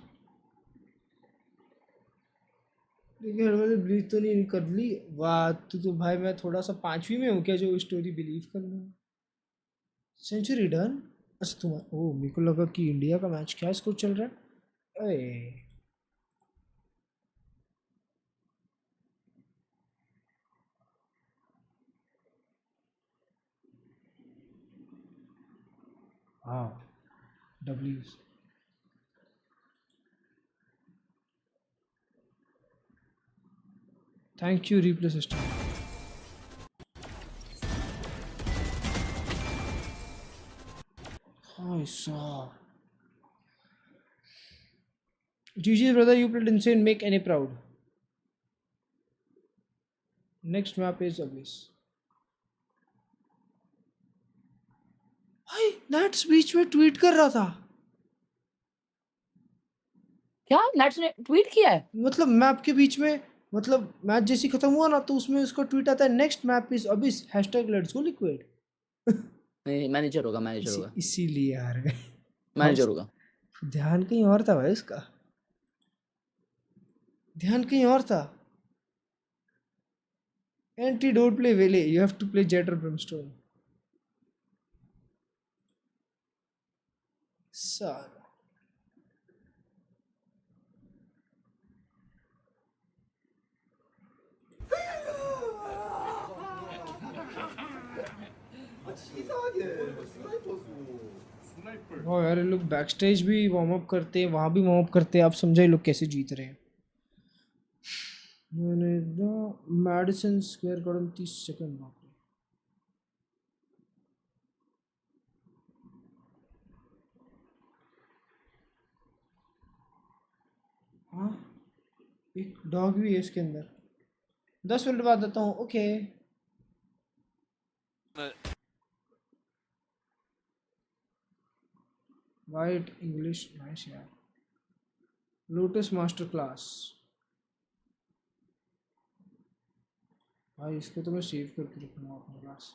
bleach तो नहीं कर ली. वाह, तो भाई मैं थोड़ा सा 5वीं में हूँ क्या जो स्टोरी बिलीव कर लूँ. Century done. अच्छा तुम, ओ मेरे को लगा कि इंडिया का मैच क्या स्कोर चल रहा है. अरे हाँ, W's. Thank you replay system. I saw. GG's brother, you played insane. Make any proud. Next map is Abyss. भाई नेट्स बीच में ट्वीट कर रहा था. क्या नेट्स ने ट्वीट किया है? मतलब मैप के बीच में, मतलब मैच जैसे खत्म हुआ ना तो उसमें उसका ट्वीट आता है, next map is Abish #let's go liquid. Manager होगा. इसीलिए हार गए. मैनेजर होगा. ध्यान कहीं और था भाई उसका, ध्यान कहीं और था. Anti-don't play Vele, you have to play Jet or Brimstone. सारा वाह यार, लोग बैक स्टेज भी वार्म अप करते हैं, वहाँ भी वार्म अप करते हैं. आप समझे लोग कैसे जीत रहे हैं. मैंने मेडिसिन स्क्वायर गार्डन 30 सेकंड बाकी. हाँ, एक डॉग भी है इसके अंदर. 10 मिनट बाद आता हूँ. ओके. वाइट इंग्लिश नाइस यार. Lotus master class. भाई इसको तो मैं सेव करके रखूँगा अपने पास.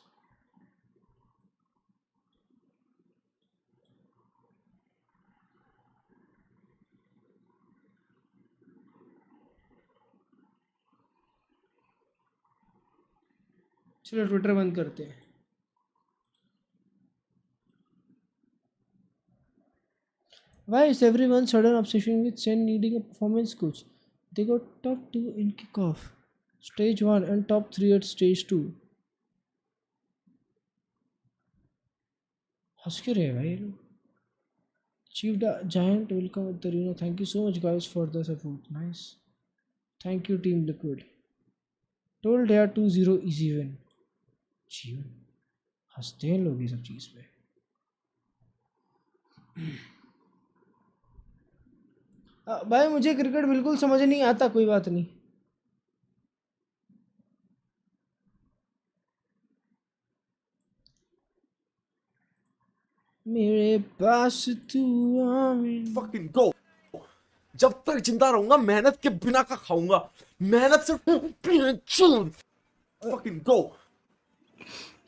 चलो ट्विटर बंद करते हैं. Why is everyone sudden obsession with Sen needing a performance coach? They got top 2 in kickoff, stage 1 and top 3 at stage 2. हंस क्यों रहे भाई लोग? Chief Giant, welcome at the arena. Thank you so much guys for the support. Nice. Thank you Team Liquid. Told they are 2-0 easy win. जीवन हंसते हैं लोग ये सब चीज़ पे. भाई मुझे क्रिकेट बिल्कुल समझ नहीं आता. कोई बात नहीं. मेरे पास तू fucking go. जब तक जिंदा रहूंगा मेहनत के बिना का खाऊंगा. मेहनत से fucking go.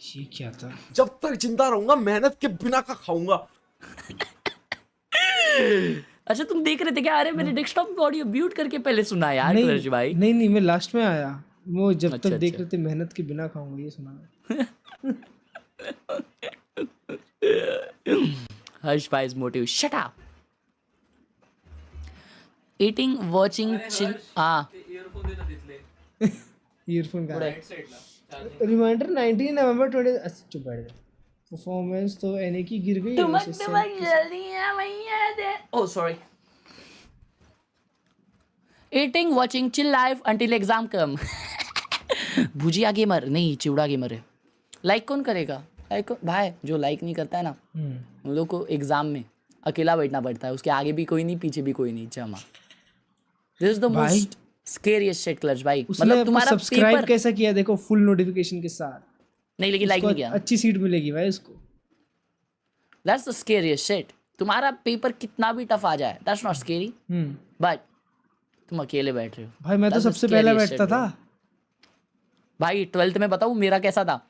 ये क्या था? जब तक जिंदा रहूंगा मेहनत के बिना का खाऊंगा. अच्छा तुम देख रहे थे क्या? अरे मैंने डेस्कटॉप पे ऑडियो म्यूट करके पहले सुना यार क्लर्ज भाई. नहीं मैं लास्ट में आया. वो जब तक देख रहे थे मेहनत के बिना खाऊंगा ये सुना. हर्ष भाई's motive. Shut up. Eating, watching, chill. Earphone का रिमाइंडर 19 नवंबर 20. चुप बैठ जा. परफॉर्मेंस तो एने की गिर गई. जल्दी है भैया दे. Oh sorry. Eating, watching, chill life until exam come. भुजिया गेमर नहीं चिवड़ा गेमर है. लाइक कौन करेगा? लाइक भाई जो लाइक नहीं करता है ना उन लोग को एग्जाम में अकेला बैठना पड़ता है. उसके आगे भी कोई नहीं पीछे भी कोई नहीं. जमा. This is the most scariest shit clutch भाई. मतलब तुम्हारा सब्सक्राइब कैसा किया देखो फुल नोटिफिकेशन के साथ. नहीं लेकिन लाइक नहीं किया. अच्छी सीट मिलेगी भाई उसको. That's the scariest shit. तुम्हारा पेपर कितना भी टफ आ जाए that's not scary. But तुम अकेले बैठ रहे हो. भाई मैं तो सबसे पहले बैठता था भाई. 12th में बताऊँ मेरा कैसा था.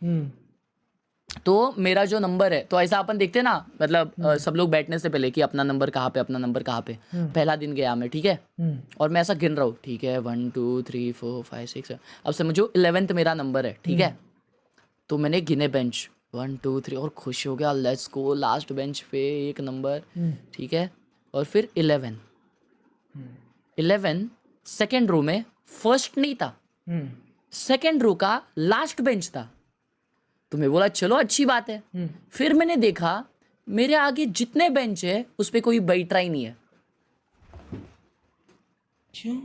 तो मेरा जो नंबर है तो ऐसा अपन देखते ना मतलब सब लोग बैठने से पहले कि अपना नंबर कहाँ पे अपना नंबर कहाँ पे. पहला दिन गया मैं ठीक है और मैं ऐसा गिन रहा हूँ ठीक है 1 2 3 4 5 6 अब से मुझे 11th मेरा नंबर है ठीक है. तो मैंने गिने बेंच 1 2 3 और खुश हो गया. लेट्स गो लास्ट बेंच पे एक नंबर ठीक है. और फिर 11 सेकेंड रो में फर्स्ट नहीं था. सेकेंड रो का लास्ट बेंच था. तो मैं बोला चलो अच्छी बात है. फिर मैंने देखा मेरे आगे जितने बेंच है उस पे कोई बैठ रहा ही नहीं है. क्यों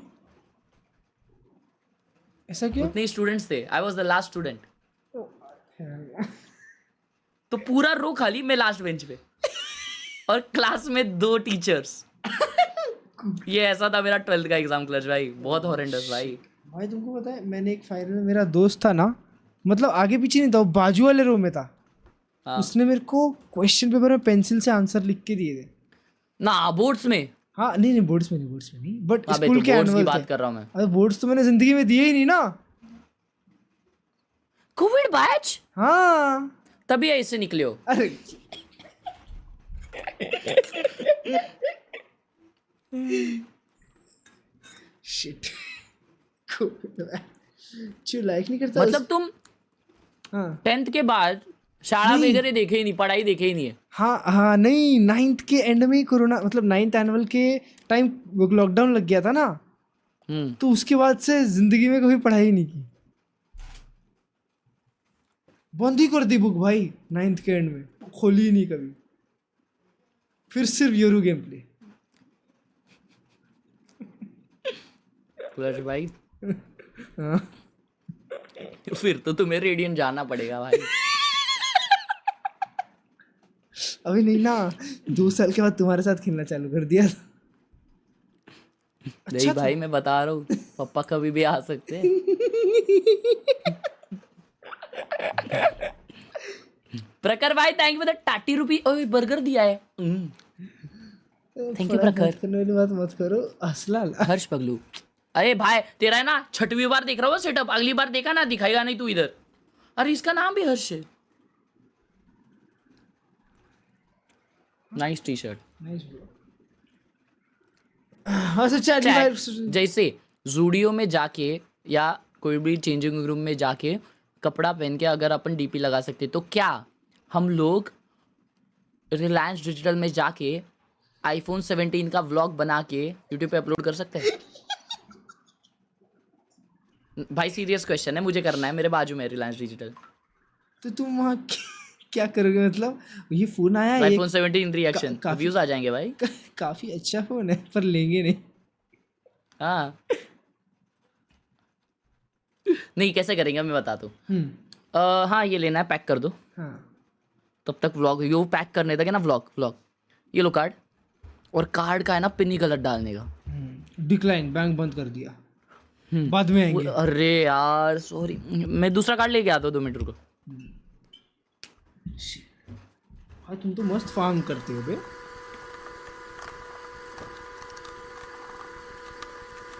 ऐसा क्यों? उतने स्टूडेंट्स थे. I was the last student. तो पूरा रो खाली मैं लास्ट बेंच पे और क्लास में 2 टीचर्स. ये ऐसा था मेरा 12th का एग्जाम क्लच भाई. बहुत हॉरेंडस भाई. भाई तुमको पता है मैंने एक फाइनल में मेरा दोस्त था ना मतलब आगे पीछे नहीं था वो बाजू वाले रो में था. उसने मेरे को क्वेश्चन पेपर में पेंसिल से आंसर लिख के दिए थे ना बोर्ड्स में. हाँ नहीं बोर्ड्स में नहीं बट स्कूल के एनुअल की बात कर रहा हूँ मैं. अरे बोर्ड्स तो मैंने जिंदगी में दिए ही नहीं ना. Covid batch. हाँ तभी ऐसे निकले हो. अरे शिट. लाइक नहीं करता मतलब तुम 10th के बाद शाला वगैरह देखे ही नहीं. पढ़ाई देखे ही नहीं है. हाँ नहीं 9th के एंड में कोरोना मतलब 9th एनुअल के टाइम लॉकडाउन लग गया था ना. तो उसके बाद से जिंदगी में कभी पढ़ाई नहीं की. बंद ही कर दी बुक भाई 9th के एंड में. खोली ही नहीं कभी. फिर सिर्फ योरू गेम प्ले. क्लच भाई फिर तो तुम्हें रेडियन जाना पड़ेगा भाई. अभी नहीं ना 2 साल के बाद तुम्हारे साथ खेलना चालू कर दिया. नहीं भाई मैं बता रहा हूँ पापा कभी भी आ सकते हैं. प्रखर भाई थैंक यू फॉर द 30 रुपी. ओए बर्गर दिया है. थैंक यू प्रखर. करने वाली बात मत करो असलाल. हर्ष पगलू. अरे भाई तेरा है ना 6वीं बार देख रहा हूँ सेटअप. अगली बार देखा ना दिखाएगा नहीं तू इधर. अरे इसका नाम भी हर्ष है. Nice T shirt. जैसे जूडियो में जाके या कोई भी चेंजिंग रूम में जाके कपड़ा पहन के अगर अपन डीपी लगा सकते तो क्या हम लोग रिलायंस डिजिटल में जाके आईफोन 17 का व्लॉग बना के यूट्यूब पे अपलोड कर सकते हैं? भाई सीरियस क्वेश्चन है, मुझे करना है, मेरे बाजू में रिलायंस डिजिटल। तो तुम वहाँ क्या करोगे? मतलब ये फोन आया है, आईफोन 17 रिएक्शन व्यूज आ जाएंगे भाई। काफी अच्छा फोन है पर लेंगे नहीं। हाँ नहीं कैसे करेंगे मैं बताता हूँ। हाँ ये लेना है, पैक कर दो। हाँ तब तक व्लॉग यो पैक करने तक है ना, व्लॉग ये लो कार्ड, और कार्ड का है ना पिन ही गलत डालने का। डिक्लाइन, बैंक बंद कर दिया, बाद में आएंगे। अरे यार सॉरी, मैं दूसरा कार्ड लेके आता हूँ, 2 मिनट रुको। हाँ तुम तो मस्त फार्म करते हो बे।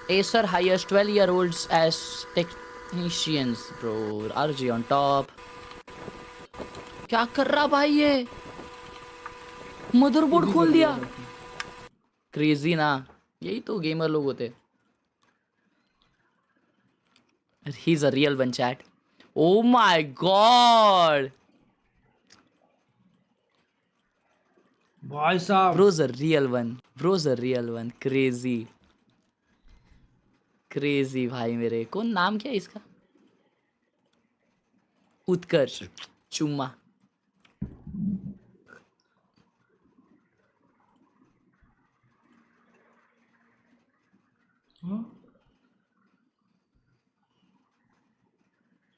Acer hires 12-year-olds as technicians, bro. RG on top. क्या कर रहा भाई ये? मदरबोर्ड खोल दिया। क्रेजी ना, यही तो गेमर लोग होते। He's a real one, chat. Oh my god. भाई साहब, Bro's a real one. Bro's a real one. Crazy. Crazy भाई मेरे। कौन नाम क्या है इसका? उत्कर्ष चुम्मा।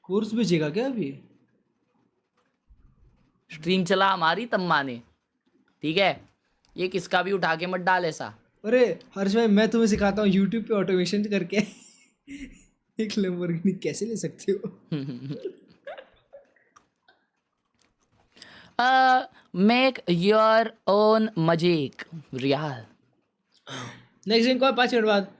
कोर्स भेजेगा क्या अभी? स्ट्रीम चला हमारी तम्मा ने, ठीक है? ये किसका भी उठा के मत डाल ऐसा। अरे हर्ष भाई, मैं तुम्हें सिखाता हूँ यूट्यूब पे ऑटोमेशन करके एक लैम्बोर्गिनी कैसे ले सकते हो। मेक योर ओन मजेक रियाल। नेक्स्ट गेम को 5 मिनट बाद।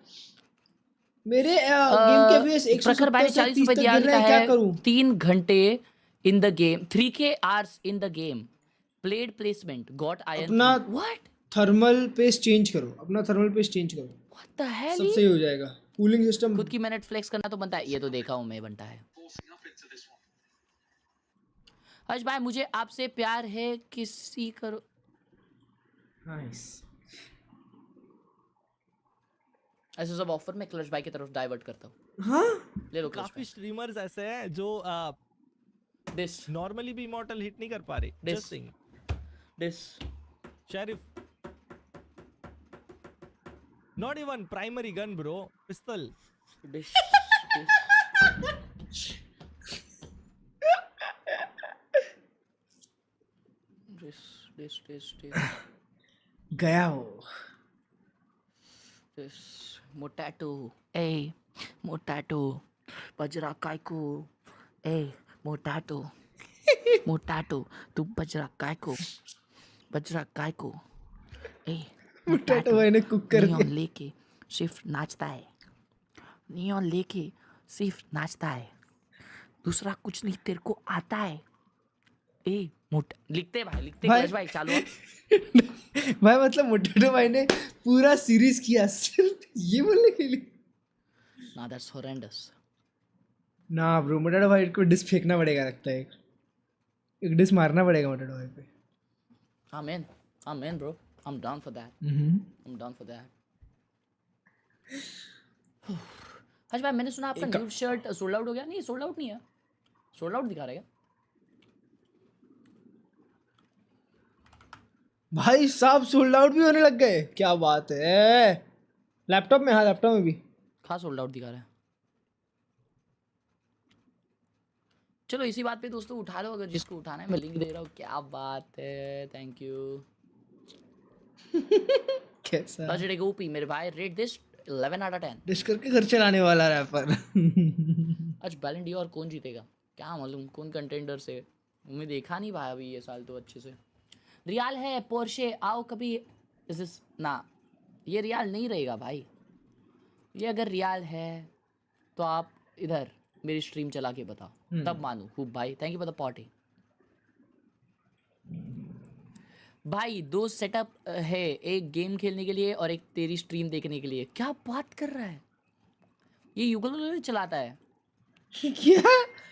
मेरे गेम के फेस 170 से 30 तक गिर रहे हैं, क्या करूं? 3 घंटे in the game, 3K hours in the game, played placement, got iron. अपना व्हाट? थर्मल पेस्ट चेंज करो, अपना थर्मल पेस्ट चेंज करो। What the hell? सब सही हो जाएगा। कूलिंग सिस्टम खुद की मेहनत फ्लेक्स करना तो बनता है, ये तो देखा हूं मैं बनता है। हर्ष भाई मुझे आपसे प्यार है, किसी करो। नाइस। ऐसे सब ऑफर में क्लर्ज भाई की तरफ डाइवर्ट करता हूँ। हाँ ले लो। काफी स्ट्रीमर्स ऐसे हैं जो दिस नॉर्मली भी इमॉर्टल हिट नहीं कर पा रहे। Just sing this sheriff, not even primary gun bro, पिस्तल। This गया हो। दिस मोटैटो, ए मोटैटो, बजरा कायको, ए मोटैटो, मोटैटो, तू बजरा कायको, बजरा कायको, ए मोटैटो भाई ने कुक कर नियॉन लेके सिर्फ नाचता है, नियॉन लेके सिर्फ नाचता है, दूसरा कुछ नहीं तेरे को आता है। ए मोटा लिखते भाई, लिखते भाई चालू। भाई मतलब मोटैटो भाई ने पूरा सीरीज किया सिर्फ ये बोलने के लिए। ना दैट्स हॉरेंडस। ना ब्रो, मोटैटो भाई को डिस फेंकना पड़ेगा, लगता है एक डिस मारना पड़ेगा मोटैटो भाई पे। Amen bro, I'm down for that. I'm down for that. हर्ष भाई मैंने सुना आपका न्यू शर्ट सोल्ड आउट हो गया। नहीं सोल्ड आउट नहीं है, सोल्ड आउट दिखा रहा है क्या? भाई साहब सोल्ड आउट भी होने लग गए, क्या बात है। लैपटॉप में? हाँ लैपटॉप में भी खास सोल्ड आउट दिखा रहा है। चलो इसी बात पे दोस्तों उठा लो, अगर जिसको उठाना है मैं लिंक दे रहा हूँ। क्या बात है, थैंक यू। कैसा बजट ओपी मेरे भाई, रेट दिस 11 out of 10। डिस करके घर चलाने वाला रैपर। आज बैलेंस डी और कौन जीतेगा क्या मालूम, कौन कंटेंडर से, मैं देखा नहीं भाई अभी ये साल तो अच्छे से। रियाल है पोर्शे, आओ कभी। इस ना, ये रियाल नहीं रहेगा भाई। ये अगर रियाल है तो आप इधर मेरी स्ट्रीम चला के बताओ, तब मानू। खूब भाई, thank you for the potty. भाई 2 सेटअप है, एक गेम खेलने के लिए और एक तेरी स्ट्रीम देखने के लिए। क्या बात कर रहा है ये? युगल चलाता है क्या?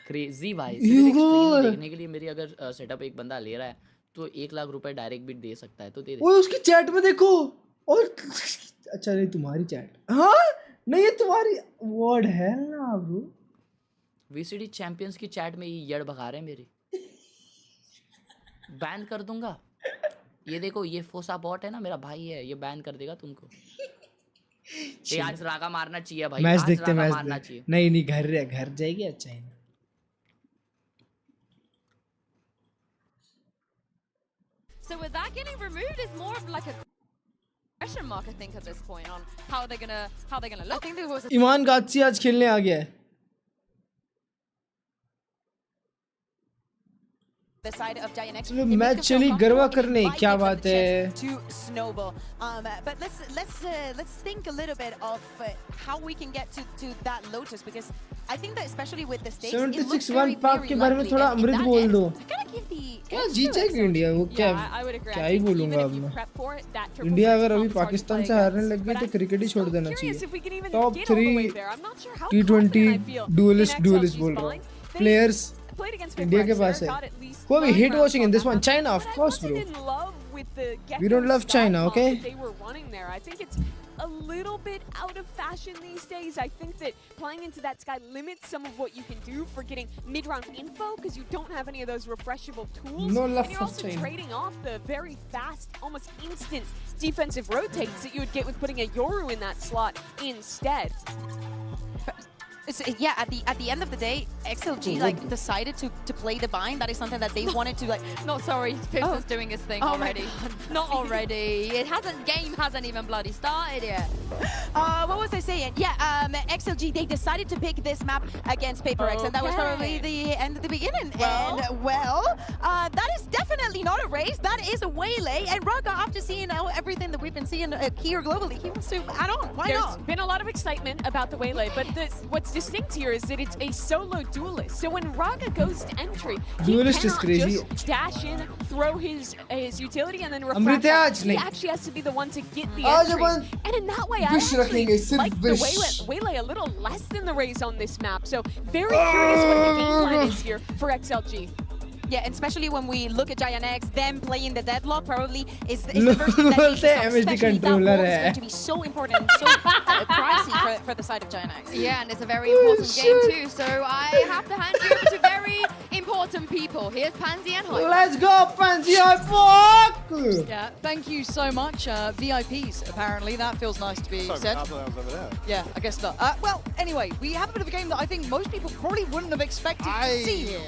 क्रेजी भाई। सिर्फ एक स्ट्रीम देखने के लिए मेरी अगर सेटअप एक बंदा ले रहा है तो 1 लाख रुपए डायरेक्ट भी दे सकता है, तो दे दे। ओए उसकी चैट में देखो। और अच्छा नहीं तुम्हारी चैट, हाँ नहीं ये तुम्हारी वर्ड है ना ब्रो। वीसीडी चैंपियंस की चैट में ये यड़ भगा रहे हैं मेरी। बैन कर दूंगा। ये देखो ये फोसा बॉट है ना, मेरा भाई है, ये बैन कर देगा तुमको। ये आज रागा मारना चाहिए भाई, मैच आज देखते रागा मैच मारना देख। चाहिए। नहीं घर जाएगी। अच्छा है। So with that getting removed is more of like a question mark, I think, at this point on how they're gonna look. I think there was ईमान गाची आज खेलने आ गया है। the side of Giant X. चलो match चली गरबा करने, क्या बात है। To snowball, but let's think a little bit of how we can get to that Lotus, because I think that especially with the stakes, 76 one पाक के बारे में थोड़ा अमृत बोल दो। क्या जीतेगी इंडिया? वो क्या ही बोलूंगा अब मैं। इंडिया अगर अभी पाकिस्तान से हारने लग गई तो क्रिकेट ही छोड़ देना चाहिए। टॉप 3 T20 डुएलिस्ट बोल रहा हूँ प्लेयर्स इंडिया के पास है। Who are we hate watching in this one? China, of course, bro. We don't love China, okay? They were running there. I think it's a little bit out of fashion these days. I think that playing into that sky limits some of what you can do for getting mid-round info, because you don't have any of those refreshable tools. No love and you're for also China. trading off the very fast, almost instant defensive rotates that you would get with putting a Yoru in that slot instead. Yeah, at the end of the day, XLG like decided to play the bind. That is something that they wanted to like. Not sorry, Pip's doing his thing already. Not already. Game hasn't even bloody started yet. What was I saying? Yeah, XLG, they decided to pick this map against Paper X, and that was probably the end of the beginning. And that is definitely not a race. That is a waylay. And Raga, after seeing everything that we've been seeing here globally, he wants to add on. Why not? There's been a lot of excitement about the waylay, but what's distinct here is that it's a solo duelist. So when Raga goes to entry, he cannot just dash in, throw his utility, and then refract out. He actually has to be the one to get the entries. And in that way, I actually like the waylay a little less than the Rays on this map. So very curious what the game plan is here for XLG. Yeah, and especially when we look at Giant X, them playing the deadlock probably is the version that needs especially that wall is going to be so important and so pricey for the side of Giant X. Yeah, and it's a very important game too, so I have to hand you over to very important people. Here's Pansy and Hype. Let's go, Pansy and Hype! Yeah, thank you so much. VIPs, apparently. That feels nice to be said. I thought that was over there. Yeah, I guess not. Well, anyway, we have a bit of a game that I think most people probably wouldn't have expected to see here.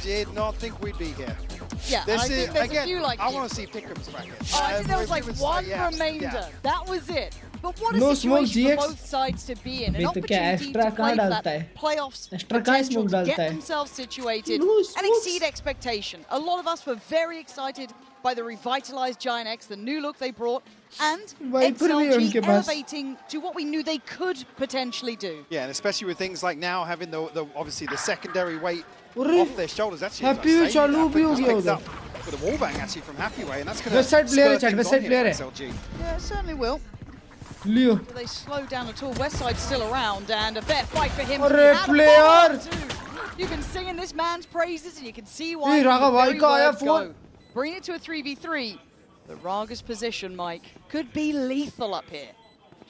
Did not think we'd be here. Yeah, this I think there's again, a few like I want to see Pickham's back here. I think there was like one remainder. Yeah. That was it. But what a No smoke, situation for GX. both sides to be in. An तो क्या opportunity extra to play कहाँ for डालता that है? playoffs Extra कहाँ potential smoke to get डालता है? themselves situated No and smokes. exceed expectation. A lot of us were very excited by the revitalized Giant X, the new look they brought, and Viper भी है उनके XLG pass. elevating to what we knew they could potentially do. Yeah, and especially with things like now having the obviously the secondary weight अरे, off their shoulders. Actually, Happy Way चालू भी हो गया उधर. with a wallbang actually from Happy Way, and that's going to West side player है, chat, West side player है. SLG. Yeah, it certainly will. Leo. Do they slow down at all? West side's still around, and a fair fight for him. अरे He had a player. follow-up too. You've been singing this man's praises, and you can see why. Hey, Raga the भाई very का आया words phone. go. Bring it to a 3v3. The Raga's position, Mike, could be lethal up here.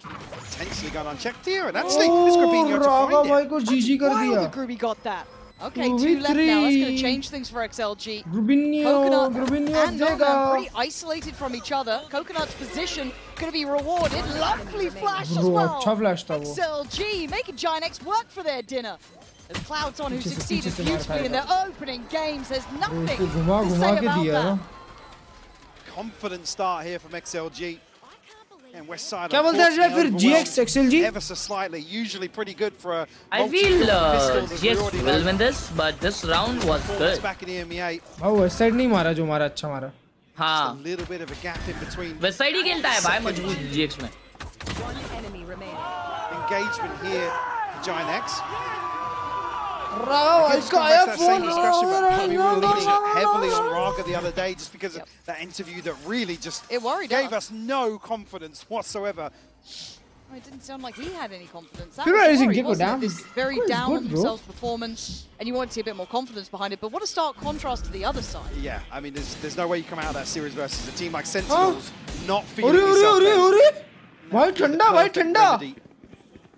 Potentially got unchecked here, and actually this could be Oh, to Raga find भाई it. को GG कर Wow, दिया. the Groovy got that. Okay, 2v3. 2 left now. That's going to change things for XLG. Rubinho and देगा. Noga pretty isolated from each other. Coconut's position going to be rewarded. Lovely flash as Bro, well. अच्छा flash था वो. XLG making Giant X work for their dinner. As Cloud's on, who पीछे से succeeded मार beautifully in खाएगा. their opening games. There's nothing उसको घुमा to घुमा say के about दिया that. ना. Confident start here from XLG. And West Side क्या बोलते हैं फिर GX XLG? ever so slightly, usually pretty good for a I feel pistols, as we GX already will know. win this, but this round was good. Back in EMEA. भाई West side नहीं मारा जो मारा अच्छा मारा. हाँ. A little bit of a gap in between. West side ही खेलता है भाई मजबूत GX में. Engagement here, Giant X. Raga Again, भाई का आया that same phone. discussion about we were leaning heavily on Raga the other day just because of that interview that really just it worried gave us no confidence whatsoever. It didn't sound like he had any confidence. That People are was using Ori, Gekko, wasn't it? damn. This very Gekko is down on good, bro. themselves performance, and you want to see a bit more confidence behind it. But what a stark contrast to the other side. Yeah, I mean, there's no way you come out of that series versus a team like Sentinels not feeling yourself. भाई ठंडा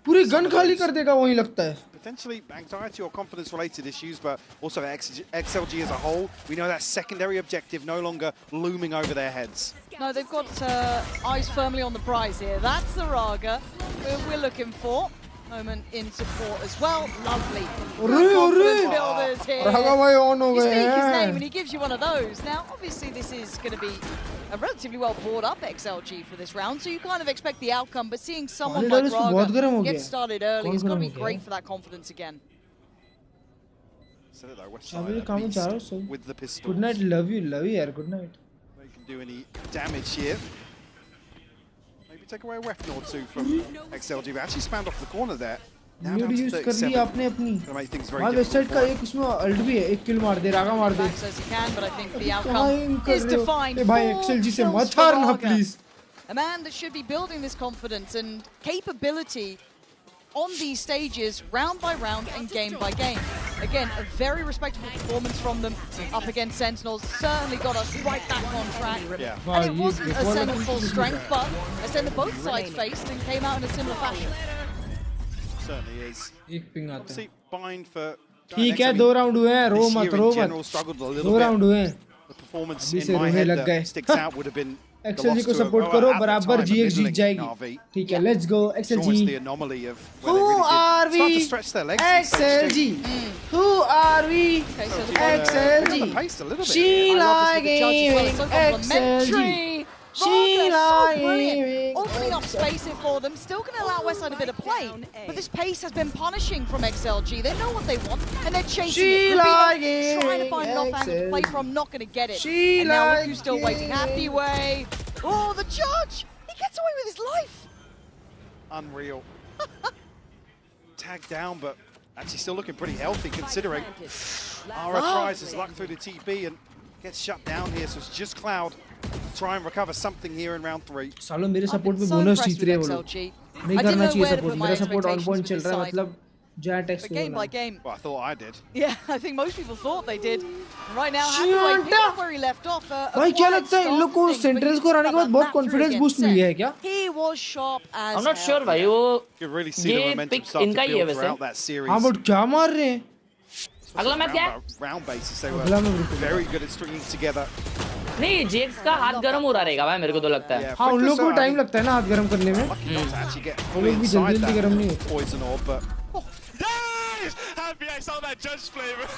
पूरी gun खाली कर देगा वही लगता है. Potentially anxiety or confidence related issues, but also XLG as a whole, we know that secondary objective no longer looming over their heads. No, they've got eyes firmly on the prize here. That's the Raga we're looking for. Moment in support as well. Lovely. Good confidence builders here. You speak his name and he gives you one of those. Now, obviously, this is going to be a relatively well brought up XLG for this round, so you kind of expect the outcome, but seeing someone like Raga get started early is going to be great for that confidence again. So though, Westside with the pistol. Good night, love you yaar, good night. They can do any damage here. Maybe take away a weapon or two from XLG, but actually spammed off the corner there. Now down to 37. Gonna make things very difficult. Westside का एक इसमें ult भी है, एक kill मार दे, Raga मार दे. As he can, but I think the outcome is defined. भाई XLG से मत हारना please. A man that should be building this confidence and capability on these stages, round by round and game by game. Again, a very respectable performance from them up against Sentinels. Certainly got us right back on track. Yeah. And it wasn't a Sen at full strength, but a Sen that both sides faced and came out in a similar fashion. Certainly is. Obviously, bind for. ठीक है, 2 round हुए हैं, रो मत. 2 round हुए हैं. The performance in my head that sticks out would have been. XLG को support करो, बराबर GX जीत जाएगी. ठीक है, let's go XLG. Who are we? XLG. Who are we? XLG. Sheila Gaming. XLG. Sheila Gaming. Opening up space here for them, still going to allow Westside a bit of play, but this pace has been punishing from XLG. They know what they want, and they're chasing it. Rubino trying to find an offhand play from, not going to get it. And now look who's still waiting. Happy Way. Oh, the judge! He gets away with his life. Unreal. Tagged down, but actually still looking pretty healthy considering. Ara tries his luck through the TP and gets shut down here, so it's just Cloud. Try and recover something here in round 3. सालों मेरे support पे bonus जीत रहे हैं वो लोग. नहीं करना चाहिए सपोर्ट. मेरा सपोर्ट ऑन पॉइंट चल रहा है, मतलब Giant X. Game by game. Well, I thought I did. Yeah, I think most people thought they did. Right now, Hathaway picked up where he left off. भाई क्या लगता है इन लोग को सेंट्रल्स को हराने के बाद बहुत कॉन्फिडेंस बूस्ट मिल गया है क्या? He was sharp as I'm not sure भाई वो really ये pick इनका ही है वैसे. हाँ but क्या मार रहे हैं? अगला मैच क्या है? Round basis they were very good at stringing together. नहीं जेक्स का हाथ गर्म हो रहा रहेगा भाई मेरे को तो लगता है. हाँ उन लोगों को टाइम लगता है ना हाथ गर्म करने में. वो लोग भी जल्दी गर्म नहीं होते. Poison orb, but happy I saw that judge flavor.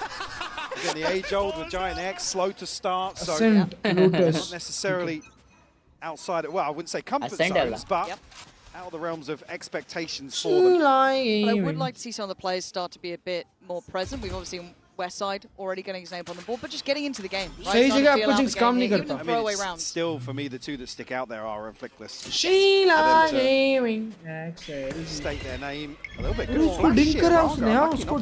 Again, the age-old with Giant X, slow to start, so Ascent, not necessarily outside it. Well, I wouldn't say comfort zones, but out of the realms of expectations for them. But I would like to see some of the players start to be a bit more present. We've obviously seen Westside already getting his name on the board, but just getting into the game. Right? सही जगह आपको jinx काम नहीं करता. I mean, it's still for me the two that stick out there are Inflictless. Sheila Gaming. State their name a little bit. उसको drink करा उसने हाँ उसको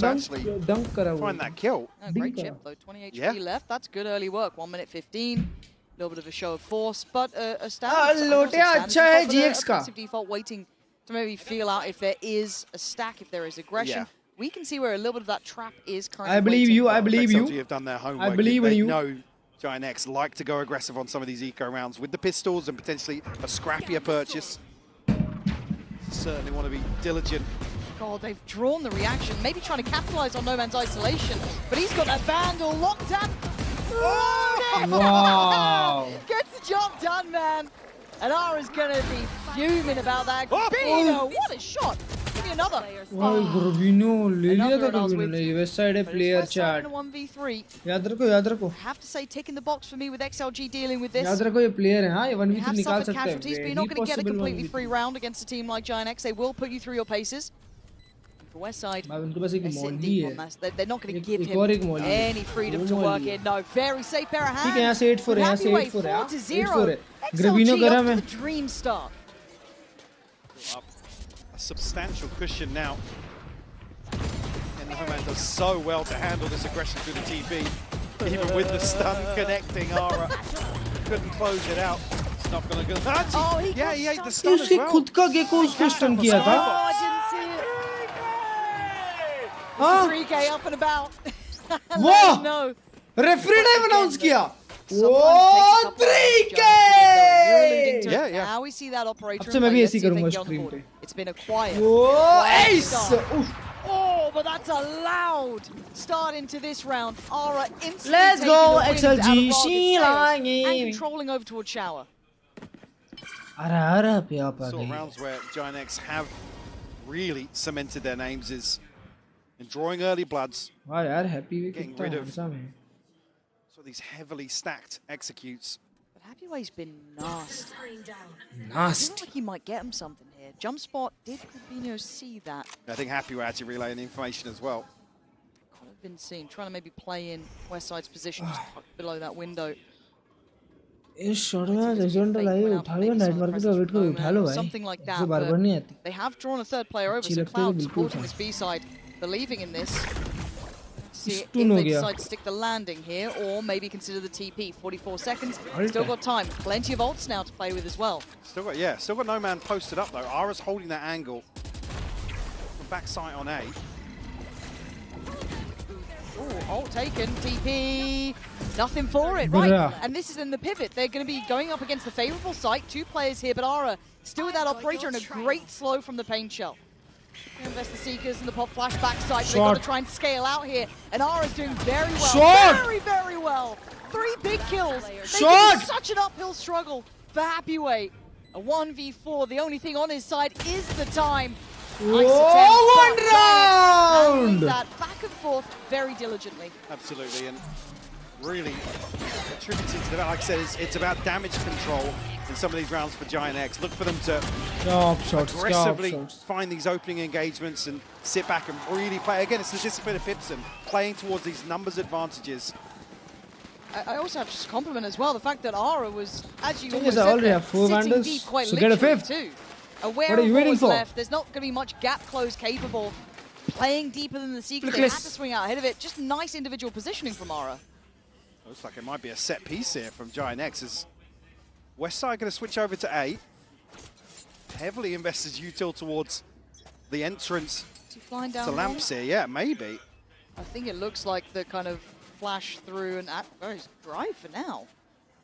डंक करा वो. Find that kill. Great chip though, 20 HP left. That's good early work. 1 minute 15. A little bit of a show of force, but a stand. लोटिया अच्छा है GX का. Default waiting to maybe feel out if there is a stack, if there is aggression. Yeah. We can see where a little bit of that trap is currently. I believe you. I believe you. XLG have done their homework. I believe in you. you. Know Giant X like to go aggressive on some of these eco rounds with the pistols and potentially a scrappier purchase. Certainly want to be diligent. God, they've drawn the reaction. Maybe trying to capitalize on No Man's isolation, but he's got a Vandal locked down. Oh, wow! Gets the job done, man. And Ara's gonna be fuming about that. Rubino, what a shot! Give me another. भाई Rubino ले लिया था Rubino ने. West side है player chat. 1v3. याद रखो याद रखो. Have to say, ticking the box for me with XLG dealing with this. याद रखो ये player है हाँ ये 1v3 निकाल सकते हैं. Casualties, but you're not going to get a completely free round against a team like Giant X. They will put you through your paces. For Westside, they're not going to give him any freedom to work in. No, very safe pair of hands. ठीक है यहाँ से 8-4 है यहाँ से 8-4 है 8-4 है. Grabino करा मैं. Dream start. A substantial cushion now. And the Homeland does so well to handle this aggression through the TP. Even with the stun connecting, Ara couldn't close it out. Not gonna go. Oh, he yeah, he ate the stun as उसके well. खुद का gecko उसको stun किया था. Oh, I didn't see it. Mr. 3K up and about. Wow! No. Referee ने announce किया. Whoa, 3K! Yeah. Now we see that operator. अब से मैं भी ऐसे करूँगा screen पे. It's been a quiet. Whoa, ace! Oh, but that's a loud start into this round. Aura instantly Let's taking go, the wind XLG. out of Raga's She sails lying. and controlling over towards Shower. अरे पे आप आ Sort of गए. rounds where Giant X have really cemented their names is in drawing early bloods. वाह यार happy वे Getting कितना rid of handsome है. so these heavily stacked executes. But Happyway's been nasty. Nasty. Feels like he might get him something here. Jump spot, did Rubinho see that? I think Happy were actually relaying the information as well. Could have been seen. Trying to maybe play in Westside's position just tucked below that window. इस shot में resonant लाई उठा लो night market का wait को उठा लो भाई. Something like that. इसे बार-बार नहीं आती. They have drawn a third player over, so Cloud supporting this B side, believing in this. See if they decide to stick the landing here, or maybe consider the TP. 44 seconds. Still got time. Plenty of ults now to play with as well. Still got no man posted up though. Ara's holding that angle. From backside on A. Oh, ult taken. TP. Nothing for it, right? And this is in the pivot. They're going to be going up against the favorable site. 2 players here, but Ara still with that operator and a great slow from the pain shell. Invest the Seekers and the pop flash backside. They've got to try and scale out here. And Ara's doing very well. Very, very well. 3 big kills. Such an uphill struggle for Happyway. A 1v4. The only thing on his side is the time. Nice One round! That back and forth very diligently. Absolutely, and really attributing to that, like I said, it's about damage control in some of these rounds for Giant X. Look for them to aggressively find these opening engagements and sit back and really play. Again, it's the discipline of Pipson, playing towards these numbers advantages. I also have to just compliment as well the fact that Ara was, as you always said, there, sitting deep quite literally too. Aware of what was left, there's not going to be much gap close capable. Playing deeper than the Seeker, they had to swing out ahead of it. Just nice individual positioning from Ara. Looks like it might be a set piece here from Giant X. Is Westside going to switch over to A? Heavily invested util towards the entrance to lamps here. Yeah, maybe. I think it looks like the kind of flash through and drive for now.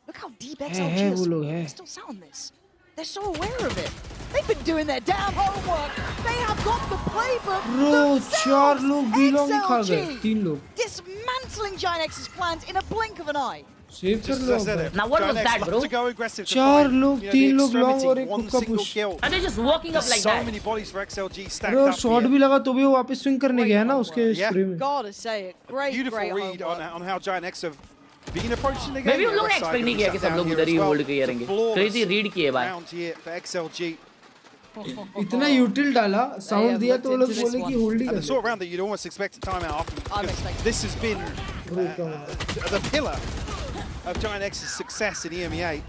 Look how deep XLG is. They're still sat on this. They're so aware of it. They've been doing their damn homework. They have got the playbook. Bro, 4 लोग belong खा गए, 3 लोग. Dismantling Giant X's plans in a blink of an eye. Save कर लो. Now what was that, bro? 4 लोग, 3 लोग long और एक खुद का push. And they're just walking up like that. So many bodies for XLG stacked bro, up. shot भी लगा तो भी वो वापस swing करने गया ना उसके spray में. Gotta say it. Beautiful read on how Giant X have been approaching the game. Maybe उन लोगों ने expect नहीं किया कि सब लोग उधर ही hold करेंगे. Crazy read किए भाई. Round here for XLG. इतना util डाला, sound दिया तो लोग बोले कि hold ही कर. The sort of round that you'd almost expect a timeout after. This has been the pillar of Giant X's success in EMEA.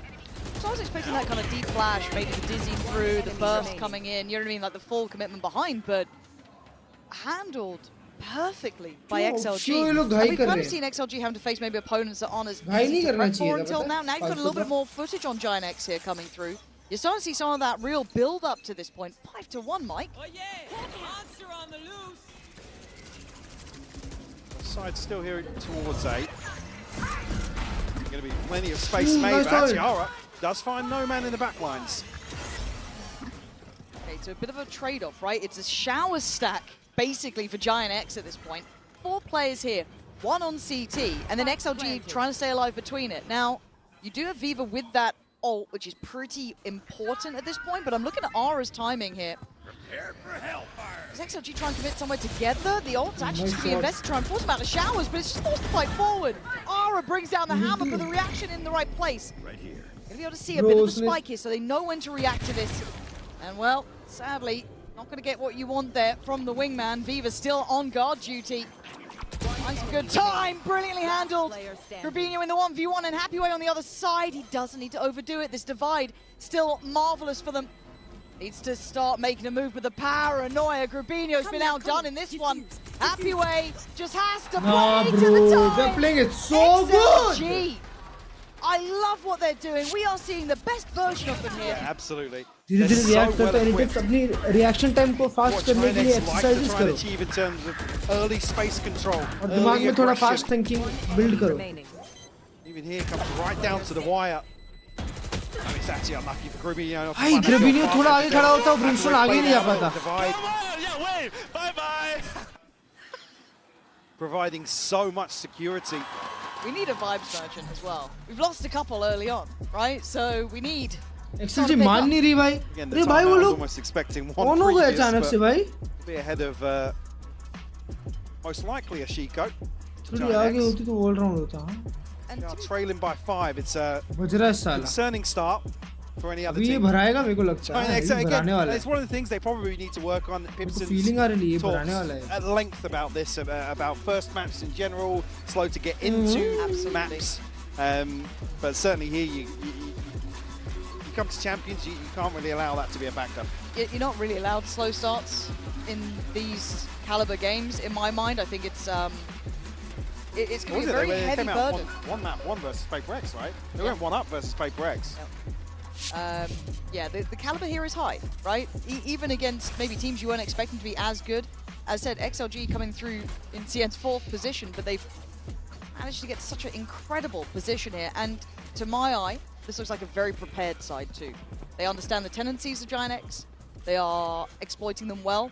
So I was expecting that kind of deep flash, maybe the dizzy through, the burst coming in, you know what I mean, like the full commitment behind, but handled perfectly by XLG. We've kind of seen XLG having to face maybe opponents that aren't as easy to prep for until now. Now you've got a little bit more footage on Giant X here coming through. You're starting to see some of that real build up to this point. 5-1, Mike. Oh yeah, monster on the loose. Side still here towards 8. Going to be plenty of space made, but actually Ara does find no man in the back lines. Okay, so a bit of a trade-off, right? It's a shower stack, basically, for Giant X at this point. 4 players here, 1 on CT, and then XLG trying to stay alive between it. Now, you do have Viva with that ult, which is pretty important at this point, but I'm looking at Ara's timing here. Is XLG trying to commit somewhere together? The ult's actually to be invested, trying to force them out of showers, but it's just forced to fight forward. Ara brings down the hammer for the reaction in the right place. Right here. Gonna be able to see a bit of the spike here, so they know when to react to this. And well, sadly, not gonna get what you want there from the wingman. Viva still on guard duty. Finds some good time, brilliantly handled. Rubinho in the 1v1 and Happyway on the other side. He doesn't need to overdo it. This divide still marvelous for them. Needs to start making a move with the paranoia. Rubinho's been outdone in this one. Happyway just has to play to the time. They're playing it so good. I love what they're doing. We are seeing the best version of them here. Yeah, absolutely. धीरे-धीरे react करता है Enix अपनी reaction time को fast करने के लिए exercises करो achieve in terms of early space control. और दिमाग में थोड़ा fast thinking build करो. Even here comes right down to the wire. And it's actually unlucky for Grubinho. भाई Grubinho थोड़ा आगे खड़ा होता है Brimstone आगे नहीं आ पाता. Bye-bye. Providing so much security. We need a vibes merchant as well. We've lost a couple early on, right? So we need. XLG मान नहीं रही भाई. अरे भाई वो लोग कौन हो गए अचानक से भाई? Be ahead of most likely a Shiko. थोड़ी आगे होती तो all round होता हाँ. Trailing by 5. It's a concerning start for any other team. ये भराएगा मेरे को लगता है. Again, it's one of the things they probably need to work on. Pipson's talks at length about this, about first maps in general, slow to get into maps. But certainly here, you come to champions, you can't really allow that to be a factor. You're not really allowed slow starts in these caliber games. In my mind, I think it's going to be a very heavy burden. One map, one versus Paper X, right? They went one up versus Paper X. Yeah, the caliber here is high, right? Even against maybe teams you weren't expecting to be as good. As I said, XLG coming through in CN's 4th position, but they've managed to get such an incredible position here. And to my eye, this looks like a very prepared side too. They understand the tendencies of Giant X. They are exploiting them well.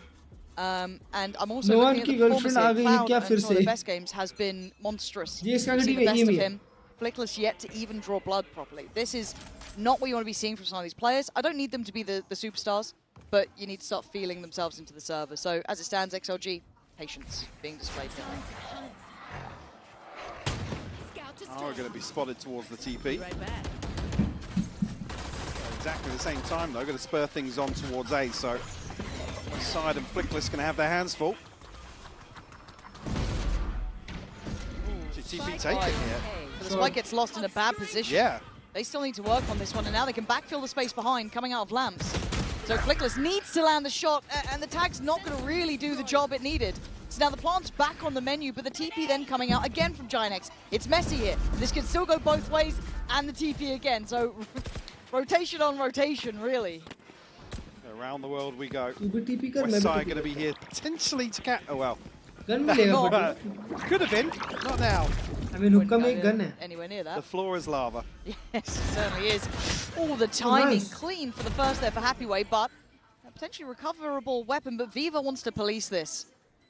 And I'm also looking at the performance here. Cloud in some of the best games has been monstrous. We've seen the best of him. Flickless yet to even draw blood properly. This is not what you want to be seeing from some of these players. I don't need them to be the superstars, but you need to start feeling themselves into the server. So as it stands, XLG, patience being displayed here. Are going to be spotted towards the TP. Exactly the same time though, going to spur things on towards A. So Side and Flickless going to have their hands full. TP taken here. The spike gets lost in a bad position. Yeah. They still need to work on this one, and now they can backfill the space behind, coming out of lamps. So Flickless needs to land the shot, and the tag's not going to really do the job it needed. So now the plant's back on the menu, but the TP then coming out again from Giant X. It's messy here. This could still go both ways, and the TP again. So rotation on rotation, really. Around the world we go. Westside going to be here potentially to catch. Oh well. Gun milega, could have been, not now. I mean, hookah में gun है. Anywhere near that. The floor is lava. Yes, it certainly is. All the timing clean for the first there for Happyway, but a potentially recoverable weapon. But Viva wants to police this.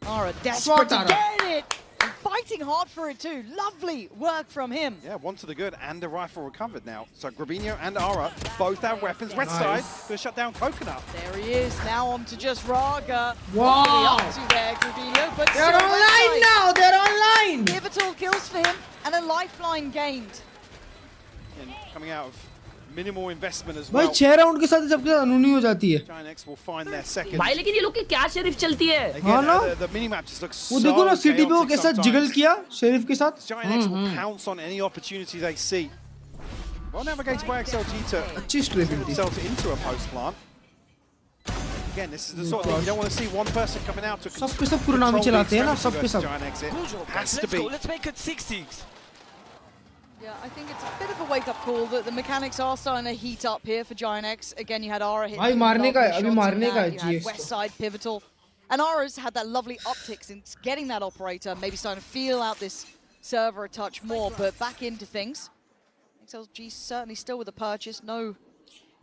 Ara desperate to get it. And fighting hard for it too. Lovely work from him. Yeah, one to the good and a rifle recovered now. So Grubinho and Ara both have weapons. Westside to shut down Coconut. There he is. Now on to just Raga. Wow. Up to there, Grubinho, but they're online now. They're online. Pivotal kills for him and a lifeline gained. And coming out of minimal investment as well. भाई 6 round के साथ सबके अनूनी हो जाती है. Giant X will find their second. भाई लेकिन ये लोग की क्या शेरिफ चलती है? हाँ ना? The minimap just looks so वो देखो ना सिटी पे वो कैसा जिगल किया शेरिफ के साथ. Giant X will pounce on any opportunity they see. Well navigated by XLG to themselves into a post plant. Again, this is the sort of thing you don't want to see one person coming out to सबके सब कुरनामी चलाते हैं ना सबके सब. Giant X has to be. Let's make it 6-6. Yeah, I think it's a bit of a wake-up call that the mechanics are starting to heat up here for Giant X. Again, you had Ara hit. भाई मारने का है, अभी मारने का है You had Westside pivotal, and Ara's had that lovely uptick since getting that operator. Maybe starting to feel out this server a touch more, but back into things. XLG certainly still with the purchase. No.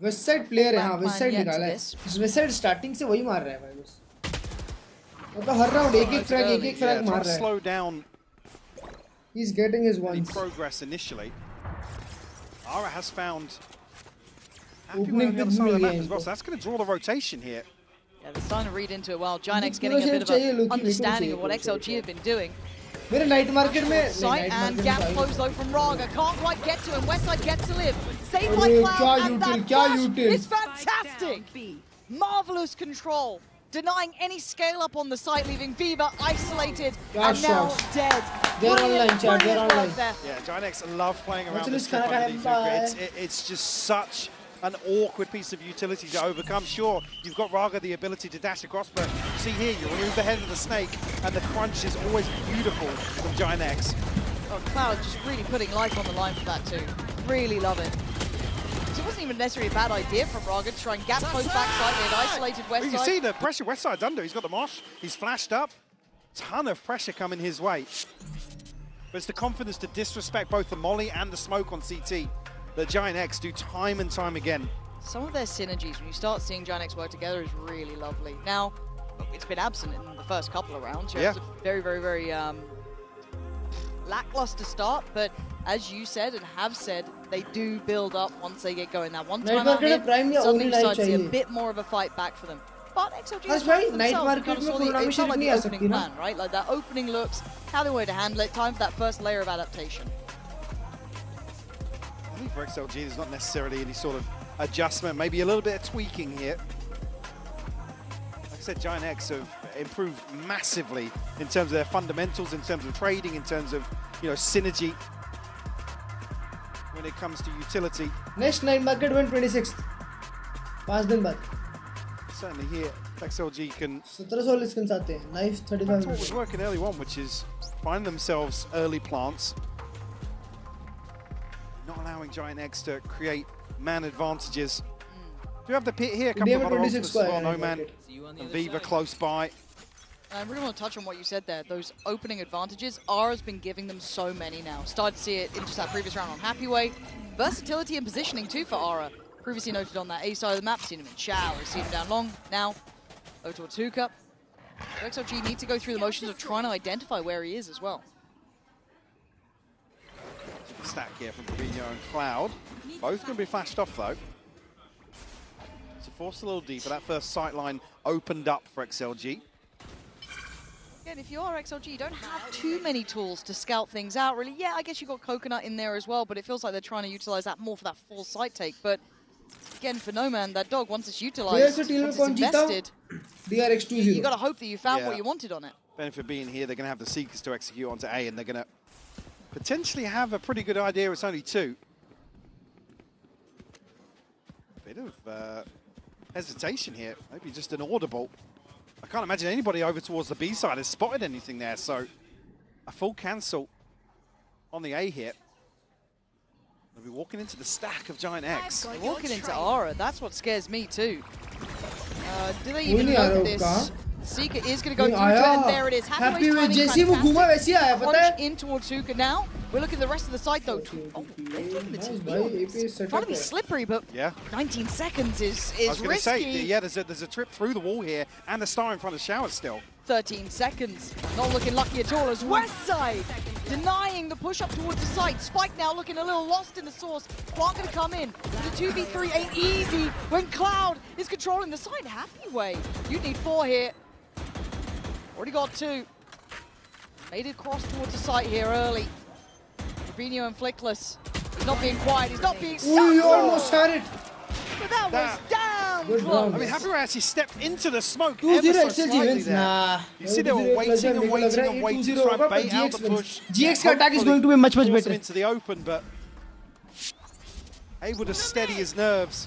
Westside player है हाँ Westside निकाला है. Westside starting से वही मार रहा है भाई बस. मतलब हर राउंड एक फ्रैग मार रहा है. Slow down. He's getting his ones. Progress initially. Ara has found opening the side of the map as well, so that's going to draw the rotation here. Yeah, they're starting to read into it well. Giant X getting a bit of an understanding of what XLG have been doing. मेरे night market में sight and gap close though from Raga. Can't quite get to him. Westside gets to live. Saved by Cloud, and that flash is fantastic. Marvelous control. Denying any scale up on the site, leaving Viva isolated and now dead. They're online, chat. They're online. Yeah, Giant X love playing around this strip underneath. It's just such an awkward piece of utility to overcome. Sure, you've got Raga the ability to dash across, but see here, you remove the head of the snake, and the crunch is always beautiful from Giant X. Oh, Cloud just really putting life on the line for that too. Really love it. So it wasn't even necessarily a bad idea from Raga to try and gap close backside. They had isolated west You side. can see the pressure Westside's under. He's got the mosh. He's flashed up. Ton of pressure coming his way. But it's the confidence to disrespect both the molly and the smoke on CT that Giant X do time and time again. Some of their synergies, when you start seeing Giant X work together, is really lovely. Now, it's been absent in the first couple of rounds. Yeah. It's a very, very, very lackluster start, but as you said and have said, they do build up once they get going. That one time out here, suddenly you start to see a bit more of a fight back for them. But XLG is for themselves. Kind of saw it felt like the opening plan, right? Like that opening looks, how they wanted to handle it, time for that first layer of adaptation. I think for XLG, there's not necessarily any sort of adjustment, maybe a little bit of tweaking here. Like I said, Giant X have improved massively in terms of their fundamentals, in terms of trading, in terms of, synergy when it comes to utility. Next night market went 26th. 5 दिन बाद. Certainly here, XLG can. 1700 skins आते हैं. Knife 35. That's what was working early on, which is find themselves early plants, not allowing Giant X to create man advantages. Do you have the pit here? A couple of other options as well. No Man and Viva close by. I really want to touch on what you said there. Those opening advantages, Ara's been giving them so many now. Started to see it in just that previous round on Happy Way. Versatility and positioning too for Ara. Previously noted on that A side of the map, seen him in showers, seen him down long. Now, over towards Hookah. XLG need to go through the motions of trying to identify where he is as well. Stack here from Fabinho and Cloud. Both going to be flashed off though. So forced a little deeper. That first sight line opened up for XLG. Again, if you are XLG, you don't have too many tools to scout things out, really. Yeah, I guess you got Coconut in there as well, but it feels like they're trying to utilize that more for that full sight take. But again, for No Man, that dog, once it's utilized, once it's invested, you got to hope that you found what you wanted on it. Benefit being here, they're going to have the Seekers to execute onto A, and they're going to potentially have a pretty good idea. It's only 2. Bit of hesitation here, maybe just an audible. I can't imagine anybody over towards the B side has spotted anything there, so a full cancel on the A hit. They'll be walking into the stack of Giant X. Walking into Ara, that's what scares me too. Do they even know that this Seeker is going to go through to it, and there it is. Happy Way punch in towards Hookah now. We're looking at the rest of the side though. Oh, they're taking the TP. Trying to be slippery, but 19 seconds is risky. I was going to say, yeah, there's a trip through the wall here, and the star in front of Showers still. 13 seconds. Not looking lucky at all as Westside denying the push up towards the site. Spike now looking a little lost in the source. Clark going to come in. The 2v3 ain't easy when Cloud is controlling the site. Happy Way. You need 4 here. Already got 2. Made it across towards the site here early. Fabinho and Flickless. He's not being quiet. He's not being you almost had it. But that was down close. I mean, Happy Way actually stepped into the smoke 2-0 ever so XLG slightly wins. there. Nah. You see they were waiting and waiting and waiting to try and bait out the push. GX attack is going to be much better. Into the open, but able to steady his nerves.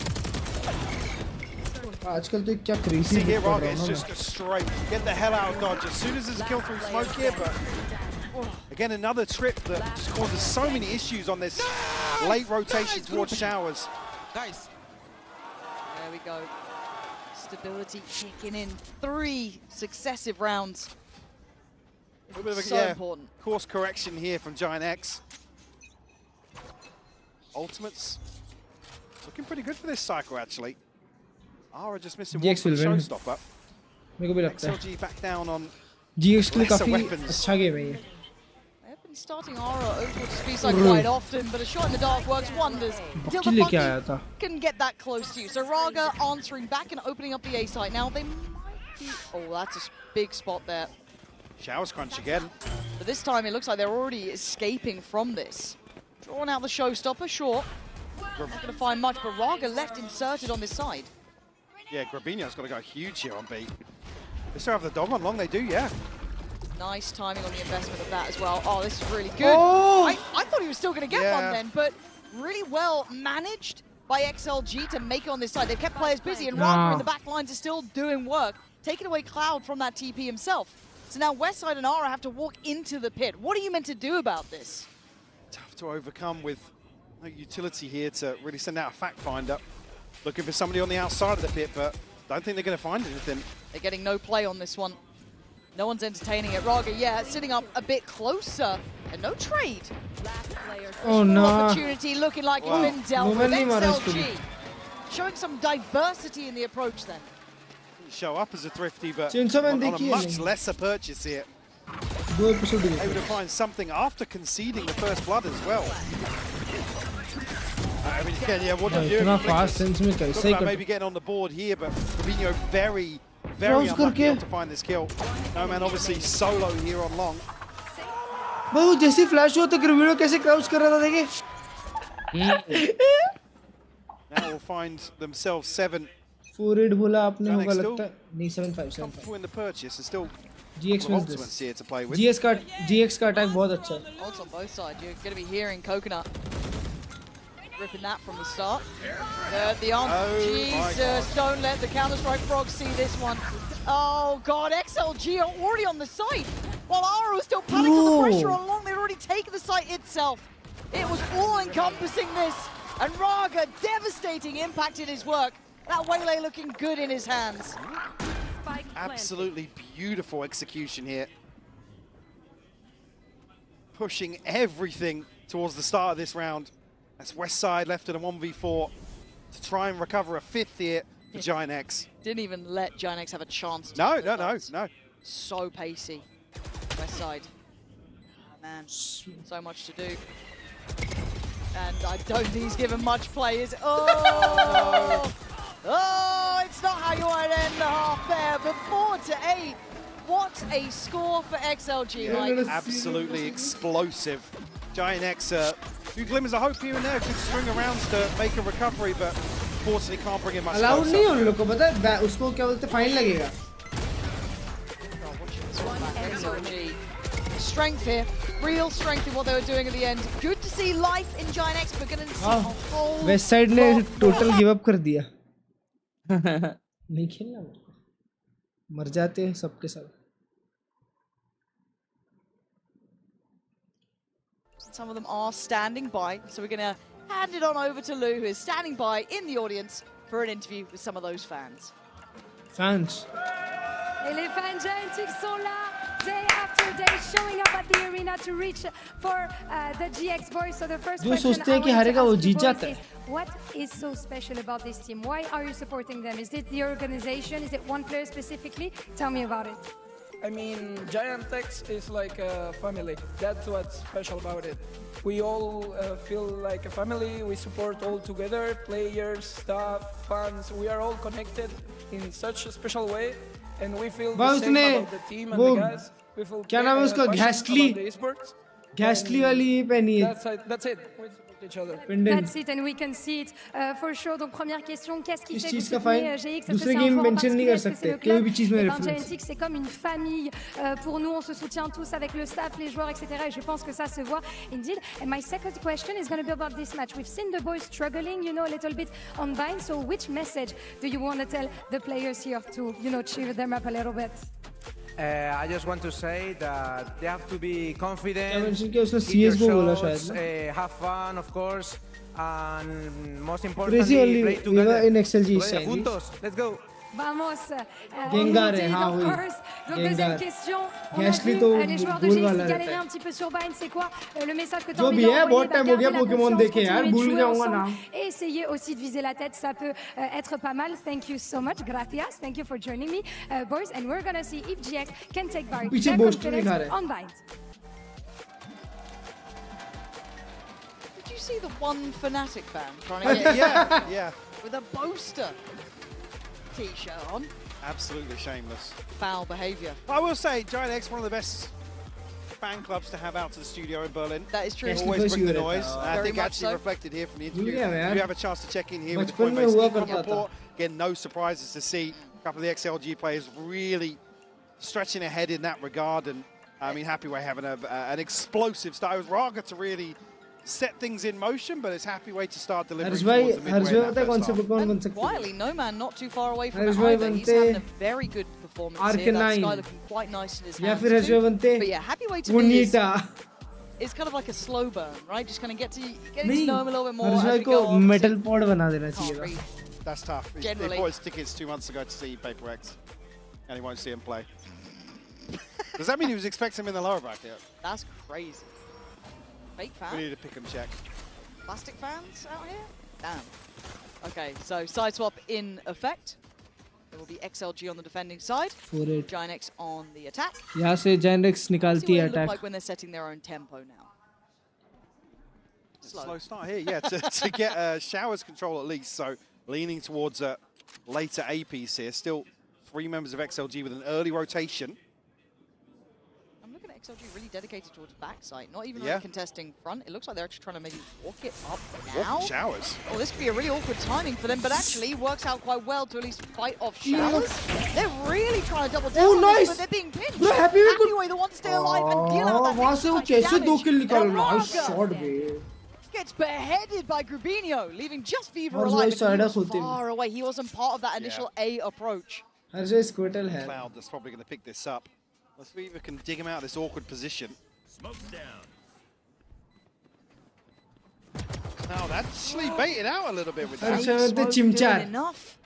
आजकल तो क्या crazy see here, Raga is just a straight get the hell out of dodge as soon as there's a kill through smoke here, but again another trip that just causes so many issues on this late rotation towards Showers. Nice. There we go. Stability kicking in 3 successive rounds. So important. Course correction here from Giant X. Ultimates looking pretty good for this cycle actually. Ara just missing one showstopper. XLG back down on GX के लिए काफी अच्छा game है ये. They've been starting Ara over towards the B side quite often, but a shot in the dark works wonders. Till the Funky can get that close to you. So Raga answering back and opening up the A site. Now they might be... Oh, that's a big spot there. Showers crunch again. But this time it looks like they're already escaping from this. Drawing out the showstopper, sure. Not going to find much, but Raga left inserted on this side. Yeah, Grabinho's got to go huge here on B. They still have the dog on long, they do, yeah. Nice timing on the investment of that as well. Oh, this is really good. Oh! I thought he was still going to get one then, but really well managed by XLG to make it on this side. They've kept players busy, and Raga in the back lines is still doing work, taking away Cloud from that TP himself. So now Westside and Ara have to walk into the pit. What are you meant to do about this? Tough to overcome with No utility here to really send out a fact finder. Looking for somebody on the outside of the pit, but don't think they're going to find anything. They're getting no play on this one. No one's entertaining it. Raga, yeah, sitting up a bit closer. And no trade. Oh no. Opportunity looking like it's been dealt with. XLG showing some diversity in the approach then. Show up as a thrifty, but on a much lesser purchase here. Able to find something after conceding the first blood as well. I mean, yeah, what do you do? Looks like maybe getting on the board here, but Fabinho very unlucky not to find this kill. No man obviously solo here on long. भाई वो जैसी flash हुआ तो ग्रेविडो कैसे crouch कर रहा था देखे? Now will find themselves 7. 4-8 बोला आपने होगा लगता है नहीं 7-5 in the purchase is still GX wins this. Here to play with. GX का attack बहुत अच्छा है. Odds on both sides. You're going to be hearing Coconut ripping that from the start. The answer, Jesus, don't let the Counter-Strike frogs see this one. Oh God, XLG are already on the site. While Aura was still panicked with the pressure on long, they'd already taken the site itself. It was all-encompassing this. And Raga, devastating impact in his work. That Waylay looking good in his hands. Absolutely beautiful execution here. Pushing everything towards the start of this round. That's West Side left in a 1v4 to try and recover a 5th here for Giant X. Didn't even let Giant X have a chance. No. So pacey. West Side. Oh, man, so much to do. And I don't think he's given much play, is it? Oh! Oh, it's not how you want to end the half there, but 4-8. What a score for XLG, Mike. Absolutely explosive. Giant X, few glimmers of hope here and there. Good string of rounds to make a recovery, but unfortunately can't bring in much closer. Allowed नहीं उन लोग को पता है उसको क्या बोलते fine लगेगा. XLG. Strength here, real strength in what they were doing at the end. Good to see life in Giant X, but gonna see a whole West Side ने total give up कर दिया. नहीं खेलना मर जाते हैं सबके सब. Some of them are standing by, so we're gonna hand it on over to Lou, who is standing by in the audience for an interview with some of those fans. Fans. Et les fans Giant X sont là, day after day, showing up at the arena to reach for the GX boys. So the first question I want to ask you boys is, what is so special about this team? Why are you supporting them? Is it the organization? Is it one player specifically? Tell me about it. I mean, Giant X is like a family. That's what's special about it. We all feel like a family. We support all together, players, staff, fans. We are all connected in such a special way. And we feel the same about the team and the guys. We feel passionate about the esports. Ghastly वाली पहनी है. That's it. We support each other. That's it, and we can see it for sure. Donc première question, qu'est-ce qui fait que vous soutenez GX? दूसरे game mention नहीं कर सकते. कोई भी चीज में reference. Giant X, c'est comme une famille. Pour nous, on se soutient tous avec le staff, les joueurs, etc. Et je pense que ça se voit. Indeed. And my second question is going to be about this match. We've seen the boys struggling, a little bit on bind. So which message do you want to tell the players here to, cheer them up a little bit? I just want to say that they have to be confident, keep their shots, have fun, of course, and most importantly, play together. In XLG play juntos. Let's go. Vamos. Gengar है, हाँ oui. Donc deuxième question, on a vu les joueurs de GX qui galéraient un petit peu sur bind. C'est quoi le message que tu as envie d'envoyer? Garder la confiance, continuer de jouer ensemble et essayer aussi de viser la tête. Ça peut être pas mal. Thank you so much. Gracias. Thank you for joining me, boys. And we're gonna see if GX can take back their confidence on bind. Did you see the one Fnatic fan trying to get yeah. with a Boaster T-shirt on? Absolutely shameless. Foul behaviour. I will say, Giant X, one of the best fan clubs to have out to the studio in Berlin. That is true. Always bring the noise. I think actually reflected here from the interview. You have a chance to check in here with the Coinbase report. Again, no surprises to see a couple of the XLG players really stretching ahead in that regard. And I mean, happy we're having an explosive start. It was Raga to really set things in motion, but it's a happy way to start delivering towards the midway. Quietly, No Man not too far away from it either. He's having a very good performance here. That Sky looking quite nice in his hands too. But yeah, happy way to be it's kind of like a slow burn, right? Just kind of getting to know him a little bit more. हर्षय को metal pod बना देना चाहिए था. That's tough. He bought his tickets 2 months ago to see Paper X, and he won't see him play. Does that mean he was expecting him in the lower bracket? That's crazy. Fake fan? We need a pick 'em check. Plastic fans out here? Damn. Okay, so side swap in effect. There will be XLG on the defending side. Giant X on the attack. यहाँ से Giant X निकालती है attack. Like when they're setting their own tempo now. Slow start here, yeah, to get Showers control at least. So leaning towards a later A piece here. Still 3 members of XLG with an early rotation. I'm looking at XLG really dedicated towards backside, not even really contesting front. It looks like they're actually trying to maybe walk it up now. Showers. Oh, this could be a really awkward timing for them, but actually works out quite well to at least fight off Showers. They're really trying to double down on this, but they're being pinched. Bro, Happy Way the one to stay alive and deal out that वहाँ से वो कैसे 2 kill निकाल रहा है? Nice shot, bro. Gets beheaded by Grubinho, leaving just Viva alive. But he was far away. He wasn't part of that initial A approach. Cloud that's probably going to pick this up. Let's see if we can dig him out of this awkward position. Smoke down. Cloud actually baited out a little bit with that. Enough.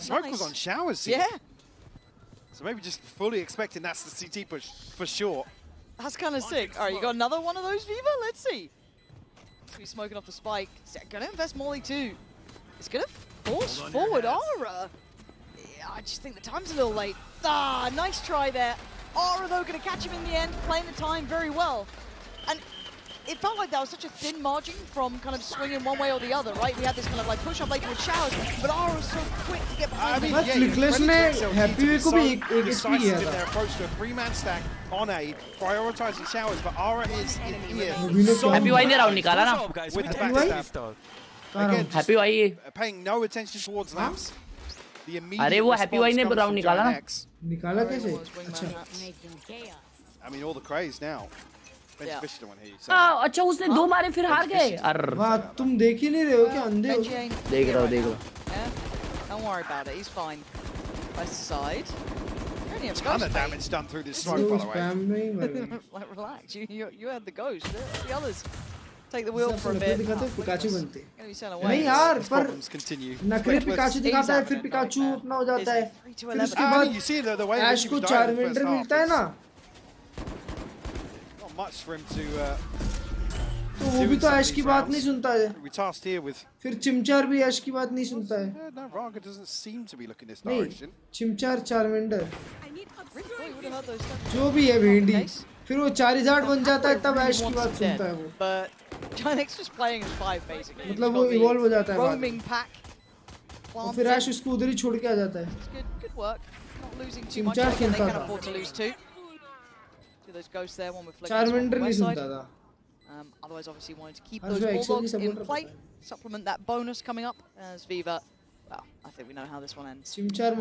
Smoke was on Showers here. Yeah. So maybe just fully expecting that's the CT push for sure. That's kind of sick. All right, you got another one of those, Viva? Let's see. He's smoking off the spike. Is going to invest Molly too. It's going to force forward Aura. Yeah, I just think the time's a little late. Ah, nice try there. Aura, though, going to catch him in the end, playing the time very well. And it felt like that was such a thin margin from kind of swinging one way or the other, right? We had this kind of like push up late with Showers, but Aura was so quick to get behind him. Flickless ने Happy Way को भी एक HP दिया था. Their approach to a 3-man stack on A, prioritizing Showers, but Aura is in here. Happy Way ने round निकाला ना. With the backstab. Again, Happy Way paying no attention towards lamps. The immediate अरे वो Happy Way ने round निकाला ना. निकाला कैसे? I mean, all the craze now. अच्छा उसने 2 मारे फिर हार गए. वाह, तुम देख ही नहीं रहे हो क्या? अंधे हो? देख रहा हूँ. Don't worry about it. He's fine. By the side. A ton of damage done through this smoke, by the way. Like, relax. You had the ghost. The others take the wheel for a bit. Pikachu बनते. नहीं यार, पर continue. नकली Pikachu दिखाता है, फिर Pikachu अपना हो जाता है. फिर उसके बाद Ash को Charmander मिलता है ना. Much for him to तो वो भी तो Ash की बात नहीं सुनता है. We tasked here with. फिर चिमचार भी Ash की बात नहीं सुनता है. No, Raga doesn't seem to be looking this direction. चिमचार Charmander. जो भी है भेंडी. फिर वो Charizard बन जाता है तब Ash की बात सुनता है वो. But Giant X just playing as 5 basically. मतलब वो evolve हो जाता है बाद. Roaming pack. और फिर Ash उसको उधर ही छोड़ के आ जाता है. Good work. Not losing too much. They can afford to lose too. Those ghosts there, one with Charmander नहीं सुनता था. Otherwise, obviously, wanted to keep those Bulldogs in play, supplement that bonus coming up as Viva. Well, I think we know how this one ends. चिमचार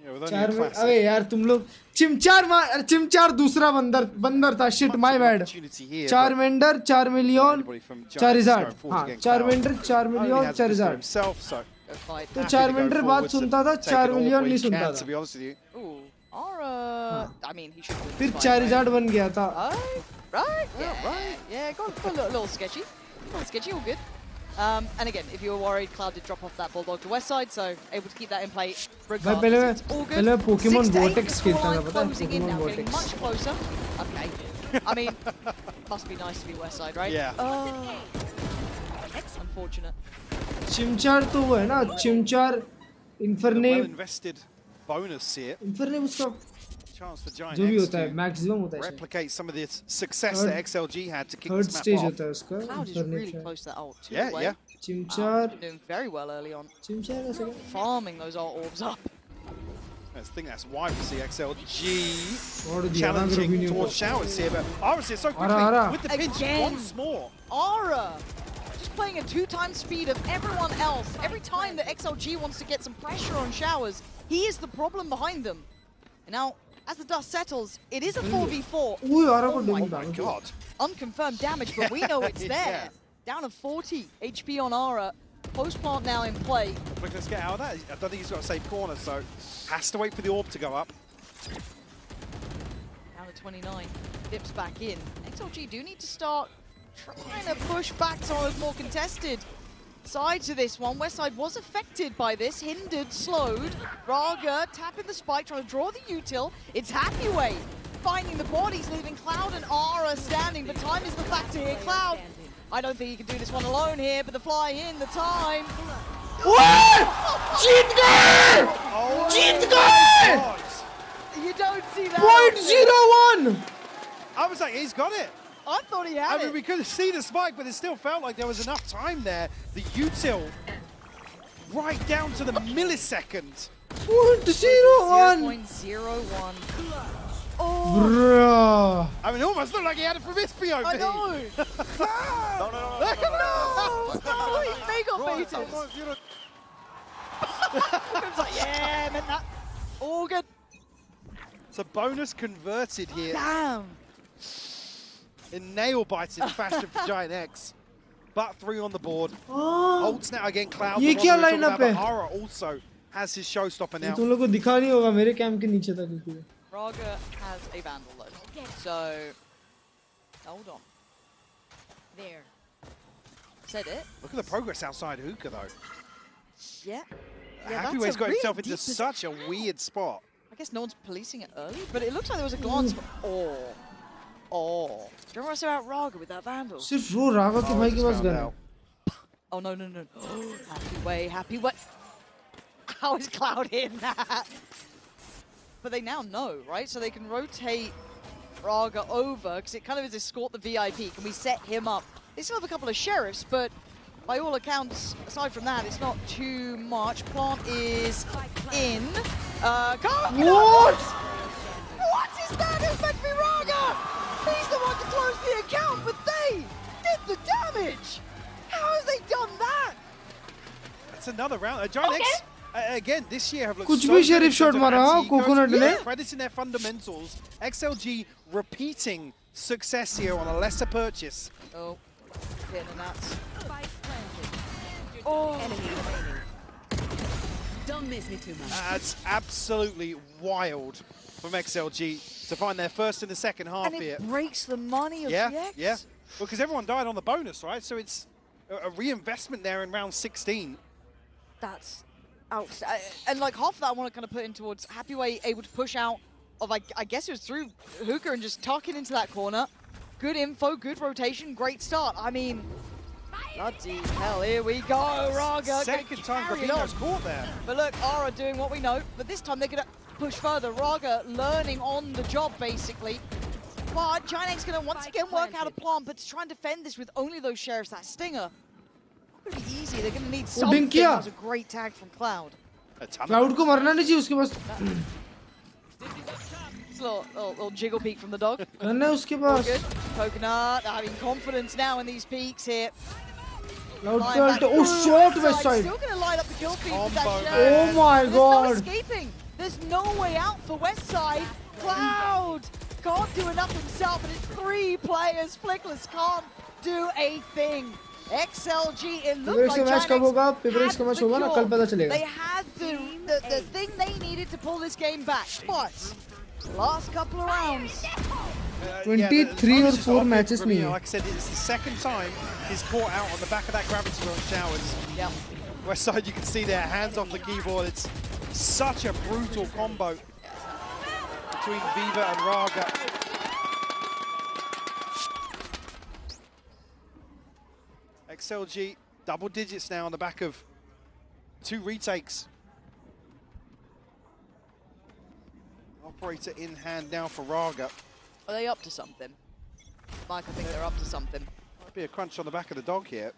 अबे यार तुम लोग चिमचार दूसरा बंदर था. Shit, my bad. Charmander, Charmeleon, Charizard. हाँ, Charmander, Charmeleon, Charizard. तो Charmander बात सुनता था, Charmeleon नहीं सुनता था. Aura, I mean, he should have. फिर Charizard बन गया था. Right? Yeah, got a little sketchy. All good. And again, if you were worried, Cloud did drop off that Bulldog to west side, so able to keep that in play regardless. It's all good. पहले Pokemon Vortex खेलता था, पता है? Closing in now, getting much closer. Okay. I mean, must be nice to be west side, right? Yeah. Unfortunate. चिमचार तो वो है ना, चिमचार Infernape. Well invested bonus here. Infernape उसका chance for Giant जो भी X होता है, maximum होता है. Replicate some of the success that XLG had to kick third this map stage off. होता है उसका. Cloud is really close to that ult too. Yeah. चिमचार doing very well early on. चिमचार ऐसे farming those ult orbs up. I think that's why we see XLG challenging towards Showers here, but obviously so quickly with the pinch once more. Aura just playing at 2x speed of everyone else. Every time that XLG wants to get some pressure on Showers, he is the problem behind them. And now, as the dust settles, it is a 4v4. Oh my god. Unconfirmed damage, but we know it's there. Down to 40 HP on Aura. Post plant now in play. Look, let's get out of that. I don't think he's got a safe corner, so has to wait for the orb to go up. Now 29 dips back in. XLG do need to start trying to push back to a more contested sides of this one. Westside was affected by this, hindered, slowed. Raga tapping the spike, trying to draw the util. It's Happyway finding the bodies, leaving Cloud and Ara standing, but time is the factor here. Cloud, I don't think he can do this one alone here, but the fly in, the time. जीत गए! जीत गए! You don't see that. .01! I was like, he's got it. I thought he had I mean, we couldn't see the spike, but it still felt like there was enough time there. The util right down to the millisecond. .01! 0.01. Bruh. I mean, it almost looked like he had it from his POV. I know. No, they got beaten. It's like, yeah, meant that. All good. It's a bonus converted here. Damn. In nail-biting fashion for Giant X. But 3 on the board. Ults now again, Cloud. ये क्या lineup है? Ara also has his showstopper now. तुम लोग को दिखा नहीं होगा मेरे कैंप के नीचे तक क्योंकि Raga has a Vandal though. So, hold on. There. Said it. Look at the progress outside Hookah though. Yeah. Happyway's got himself into such a weird spot. I guess no one's policing it early, but it looks like there was a glance. Oh. Do you remember I said about Raga with that Vandal? सिर्फ वो रागा के भाई के पास गया. Oh no. Happy way. How is Cloud in that? But they now know, right? So they can rotate Raga over, because it kind of is escort the VIP. Can we set him up? They still have a couple of sheriffs, but by all accounts, aside from that, it's not too much. Plant is in. What? What is that? It's meant to be Raga! He's the one to close the account, but they did the damage! How have they done that? That's another round. Giant X, again, this year have looked कुछ so भी good sheriff in terms shot of मारा anti-ecos. Coconut ने. Crediting their fundamentals. XLG repeating success here on a lesser purchase. Oh, hitting the nuts. Enemy remaining. Don't miss me too much. That's absolutely wild from XLG to find their first in the second half And here. it breaks the money of GX. Yeah. Well, because everyone died on the bonus, right? So it's a reinvestment there in round 16. That's outstanding. And like half of that I want to kind of put in towards Happyway able to push out of, I guess it was through Hookah and just tuck it into that corner. Good info, good rotation, great start. I mean, bloody hell, here we go, Raga. Second time Gravino's caught there. But look, Ara doing what we know, but this time they're going to push further. Raga learning on the job, basically. But Giant X going to once again work out a plan, but to try and defend this with only those sheriffs, that Stinger, pretty easy. They're going to need something. That was a great tag from Cloud. Cloud को मरना नहीं चाहिए उसके पास. It's a little jiggle peek from the dog. करना है उसके पास. Good. Coconut having confidence now in these peaks here. Cloud oh, short Westside. Still going to light up the kill feed with that shot. Oh my god. There's no escaping. There's no way out for Westside. Cloud can't do enough himself, and it's 3 players. Flickless can't do a thing. XLG, it looked like Giant X had the cure. They had the thing they needed to pull this game back, but last couple of rounds. 23 or 4 matches नहीं है. Like I said, it's the second time he's caught out on the back of that gravity run showers. Yeah. Westside, you can see their hands off the keyboard. It's such a brutal combo between Viva and Raga. XLG double digits now on the back of 2 retakes. Operator in hand now for Raga. Are they up to something? Mike, I think they're up to something. Might be a crunch on the back of the dog here.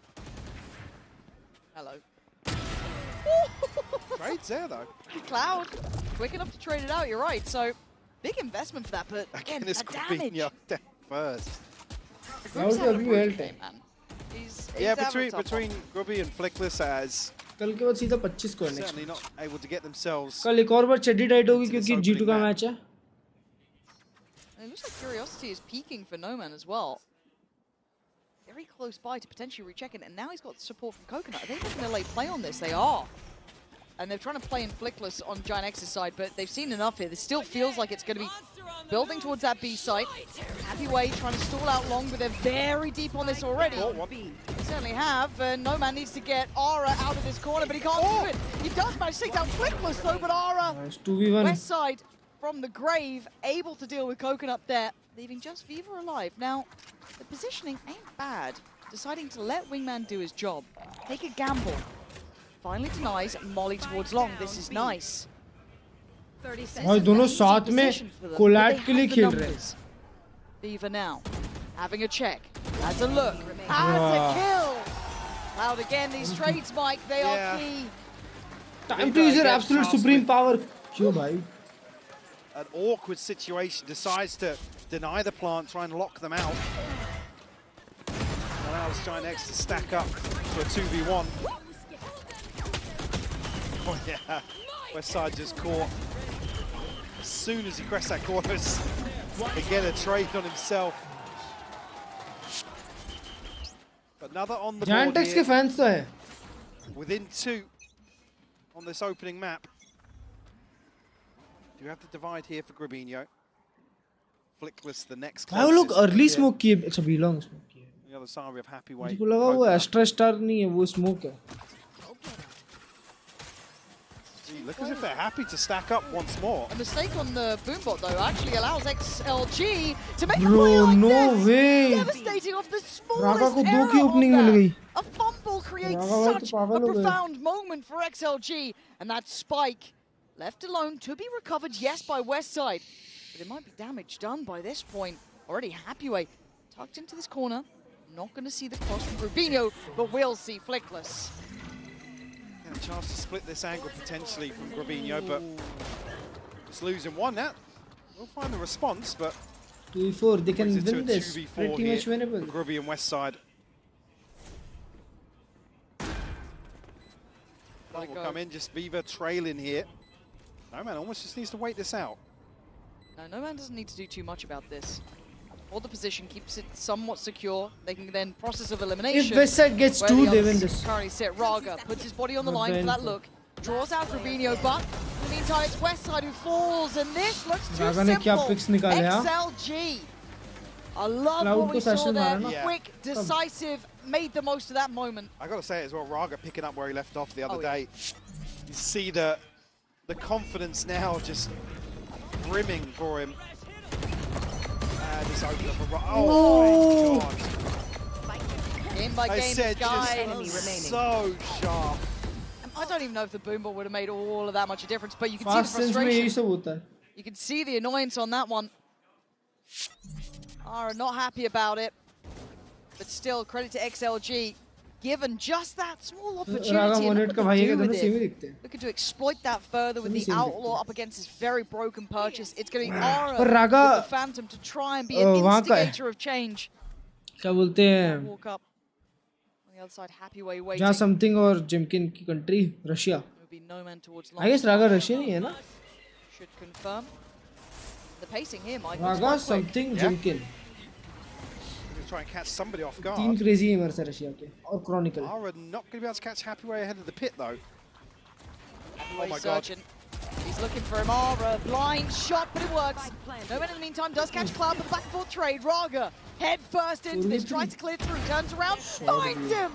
Hello. Trades there though. Cloud, quick enough to trade it out, you're right. So, big investment for that, but again, this the damage. down first. Group's having a brutal game, man. He's between Grubby and Flickless as कल के बाद सीधा 25 को है next. Certainly not able to get themselves. कल एक और बार चड्डी टाइट होगी क्योंकि G2 का मैच है. It looks like Curiosity is peaking for Noman as well. Very close by to potentially recheck it, and now he's got support from Coconut. Are they making a late play on this? They are. and they're trying to play in Flickless on Giant X's side, but they've seen enough here. This still feels like it's going to be building towards that B site. Happyway trying to stall out long, but they're very deep on this already. They certainly have. Nomad needs to get Ara out of this corner, but he can't do it. He does manage to take down Flickless though, but Ara, nice 2v1. West side from the grave, able to deal with Coconut there, leaving just Viva alive. Now, the positioning ain't bad. Deciding to let Wingman do his job. Take a gamble. Finally denies Molly towards long. This is nice. भाई दोनों साथ में कोलैट के लिए खेल रहे हैं. Viva now, having a check, has a look, has a kill. Loud again, these trades, Mike, they are key. Time to use your absolute supreme power. क्यों भाई? An awkward situation, decides to deny the plant, try and lock them out. Allows Giant X to stack up for a 2v1. Oh yeah, Westside just caught. As soon as he crests that corner, they get a trade on himself. But another on the Giant board X के fans तो है. Within 2 on this opening map. Do you have the divide here for Grabinho? Flickless, the next भाई वो लोग closest early here. smoke किए, अच्छा belong smoke किए. The other side we have Happyway. मुझे को लगा वो Astra Star नहीं है, वो smoke है. Gee, look as if they're happy to stack up once more. A mistake on the boombot though actually allows XLG to make a play Bro, like no this. way. Devastating off the Raga smallest को 2 error की of opening mill that. गई. A fumble creates रागा भाई तो such पागल a हो गए. profound moment for XLG, and that spike left alone to be recovered, yes, by Westside, but it might be damage done by this point. Already Happyway tucked into this corner. Not going to see the cross from Rubinho, but we'll see Flickless. A chance to split this angle potentially from Grabinho, but it's losing one now. We'll find the response, but 2v4, they can brings it to win a this. 2v4 Pretty here much winnable. for Grubby and Westside. Will come in, just Viva trailing here. No man almost just needs to wait this out. No man doesn't need to do too much about this. Hold the position, keeps it somewhat secure. They can then process of elimination. If Westside gets 2, they win this. Currently sit. Raga puts his body on the line for that look. Draws out Rubinho, but in the meantime it's Westside who falls, and this looks too Raga ने क्या simple. picks निकाले हैं? XLG. I love Cloud what we को saw session there. मारा ना? Quick, decisive, made the most of that moment. I gotta say as well, Raga picking up where he left off the other yeah. day. You see the confidence now just brimming for him. And it's open up a oh my god. Game by I game, said guy. just so sharp. I don't even know if the boombot would have made all of that much of a difference, but you can Fast see the sense में यही frustration. सब होता है. You can see the annoyance on that one. Ara not happy about it, but still credit to XLG. Given just that small opportunity, रागा and मोनेट look का what भाई they है do कि with दोनों सेम ही it. दिखते हैं. Looking to exploit that further with the same Outlaw up against his very broken purchase. It's going to be Ara पर रागा with the Phantom to try and be an वहाँ का है. instigator of change. क्या बोलते हैं? Walk up on the other side, Happyway waiting. जहाँ something और Jimkin की country Russia. Will be no man towards I guess Raga Russian ही है ना? Should confirm. The pacing here, Mike. Raga something Jimkin. Try and catch somebody off guard. 3 crazy gamers है Russia के और Chronicle. Ara not going to be able to catch Happyway ahead of the pit though. Oh my god. He's looking for him. Ara, blind shot, but it works. No man in the meantime does catch Cloud with the back and forth trade. Raga head first into this, tries to clear through, turns around, finds him.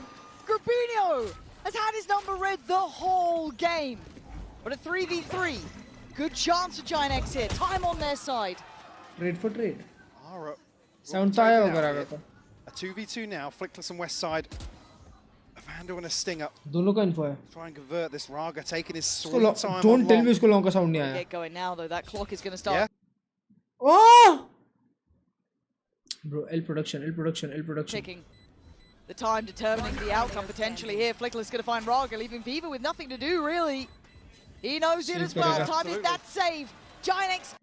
Grabinho has had his number read the whole game. But a 3v3. Good chance for Giant X here. Time on their side. Trade for trade. Ara. Sound तो आया होगा रागा का. A 2v2 now, Flickless and Westside. A Vandal and a Stinger. दोनों का info है. Try and convert this. Raga taking his इसको sweet time. Don't tell me इसको long का sound नहीं आया. Get going now though. That clock is going to start. Oh! Bro, L production. Ticking. The time determining the outcome potentially here. Flickless going to find Raga, leaving Viva with nothing to do really. He knows it as well. Timing that save. Giant X.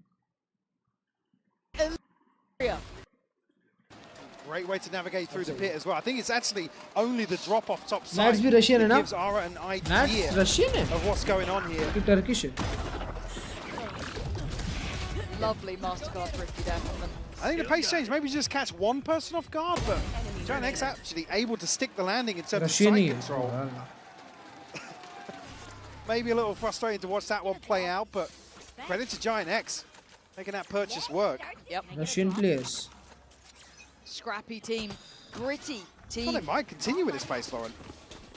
Great way to navigate through the pit as well. I think it's actually only the drop off top side Nats भी Russian है that ना? gives Ara an idea Nats Russian है? of what's going on here. कि Turkish है. Lovely mastercard thrifty there from them. I think the pace change, maybe just catch one person off guard, but Giant X actually able to stick the landing in terms of Russian side ही है. control. Maybe a little frustrating to watch that one play out, but credit to Giant X making that purchase work. Yep. Russian players. Scrappy team, gritty team. Well, they might continue with this pace, Lauren.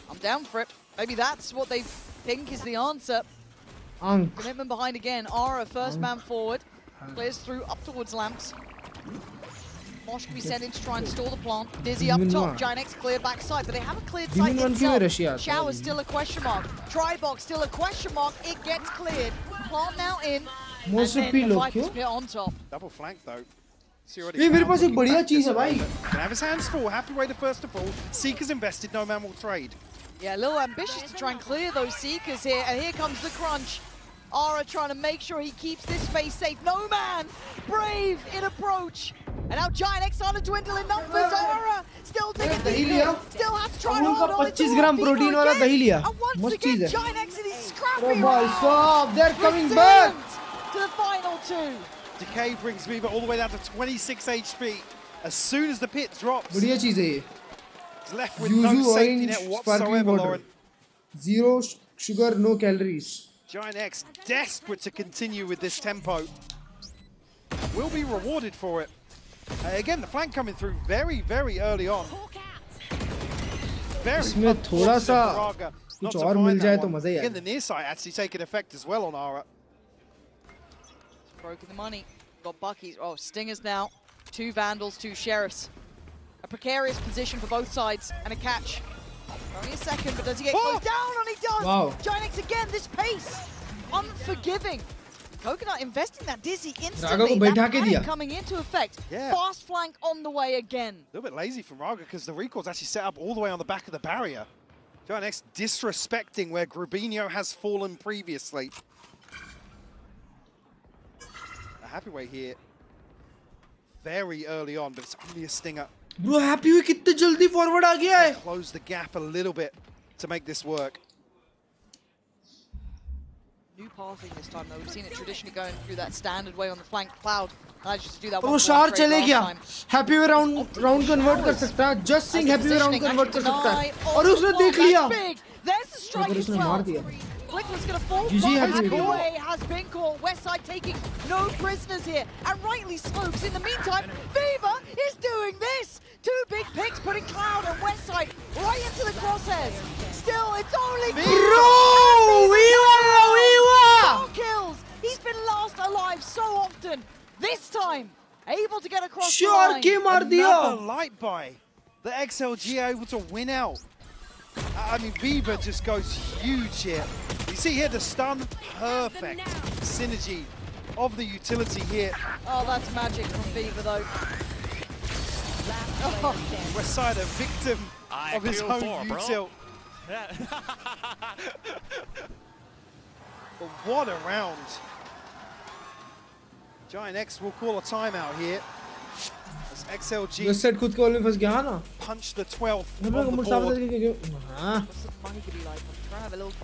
I'm down for it. Maybe that's what they think is the answer. Commitment behind again. Aura, first man forward. Clears through up towards Lamps. Mosh can be sent in to try and stall the plant. Dizzy up top. Giant X clear backside, but they haven't cleared site itself. Shower still a question mark. Trybox still a question mark. It gets cleared. Plant now in. And then the Viper's pit on top. Double flank though. ये मेरे पास एक बढ़िया चीज है भाई. Can have his hands full. Happy way to first of all. Seeker's invested. No man will trade. Yeah, a little ambitious to try and clear those Seekers here, and here comes the crunch. Aura trying to make sure he keeps this space safe. No man, brave in approach. And now Giant X starting to dwindle in numbers. Aura still digging deep. Still has to try and hold on. 25 gram protein वाला दही लिया. And once again, Giant X in his scrappy round. They're coming back. To the final two. Decay brings Viva all the way down to 26 HP. As soon as the pit drops, बढ़िया चीज है ये. He's left with no safety net whatsoever, Lauren. Zero sugar, no calories. Giant X desperate to continue with this tempo. Will be rewarded for it. Again, the flank coming through very, very early on. Very इसमें थोड़ा सा कुछ और मिल जाए तो मजा ही Again, the near sight actually taking effect as well on Aura. Broken the money. Got Bucky's. Oh, Stingers now. 2 Vandals, 2 Sheriffs. A precarious position for both sides and a catch. Only a second, but does he get close down? And he does! Wow. Giant X again, this pace. Unforgiving. Coconut investing that Dizzy instantly. That panic coming into effect. Yeah. Fast flank on the way again. A little bit lazy from Raga because the recall's actually set up all the way on the back of the barrier. Giant X disrespecting where Grubinho has fallen previously. A happy way here. Very early on, but it's only a stinger. Bro, happy way कितने जल्दी forward आ गया है. Close the gap a little bit to make this work. New pathing this time though. We've seen it traditionally going through that standard way on the flank. Cloud managed to do that. वो शार चले गया. Happy way round convert कर सकता है. Just Sing happy way round convert कर सकता है. और उसने देख लिया. There's the strike as well. Flickler's going to fall. Happy way has been caught. Westside taking no prisoners here, and rightly so. Because in the meantime, Viva is doing this. 2 big picks, putting Cloud and Westside right into the crosshairs. Still, it's only Bro, Viva! 4 kills. He's been last alive so often. This time, able to get across the line. Another light buy. The XLG are able to win out. I mean, Viva just goes huge here. You see here the stun, perfect synergy of the utility here. Oh, that's magic from Viva though. Oh, Westside a victim of his own util. But what a round. Giant X will call a timeout here. As XLG Westside खुद को फंस गया ना. punch the 12th on the board.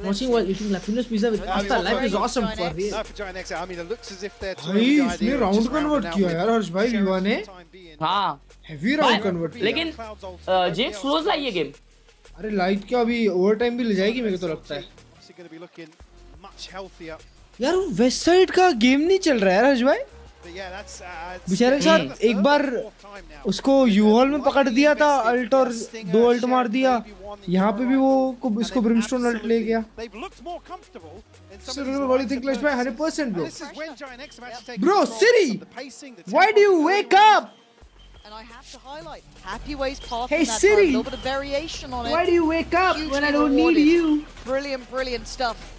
Watching while eating Lapinos pizza with pasta life is awesome for real. No, for Giant X, I mean, it looks as if they're भाई इसने round convert किया यार हर्ष भाई विवा ने. हाँ. Heavy round convert. लेकिन जेक्स close लाई ये गेम. अरे लाइट क्या अभी ओवरटाइम भी ले जाएगी मेरे को तो लगता है. Going to be looking much healthier. यार वो वेस्ट साइड का गेम नहीं चल रहा है यार हर्ष भाई. बेचारे के साथ एक बार उसको यूहॉल में पकड़ दिया था अल्ट और 2 अल्ट मार दिया. यहाँ पे भी वो इसको ब्रिमस्टोन अल्ट ले गया. What do you think, Klurge? 100% bro. Bro, Siri, why do you wake up? And I have to highlight Happy Way's path. Hey Siri, a little bit of variation on it. Why do you wake up when I don't need you? Brilliant, brilliant stuff.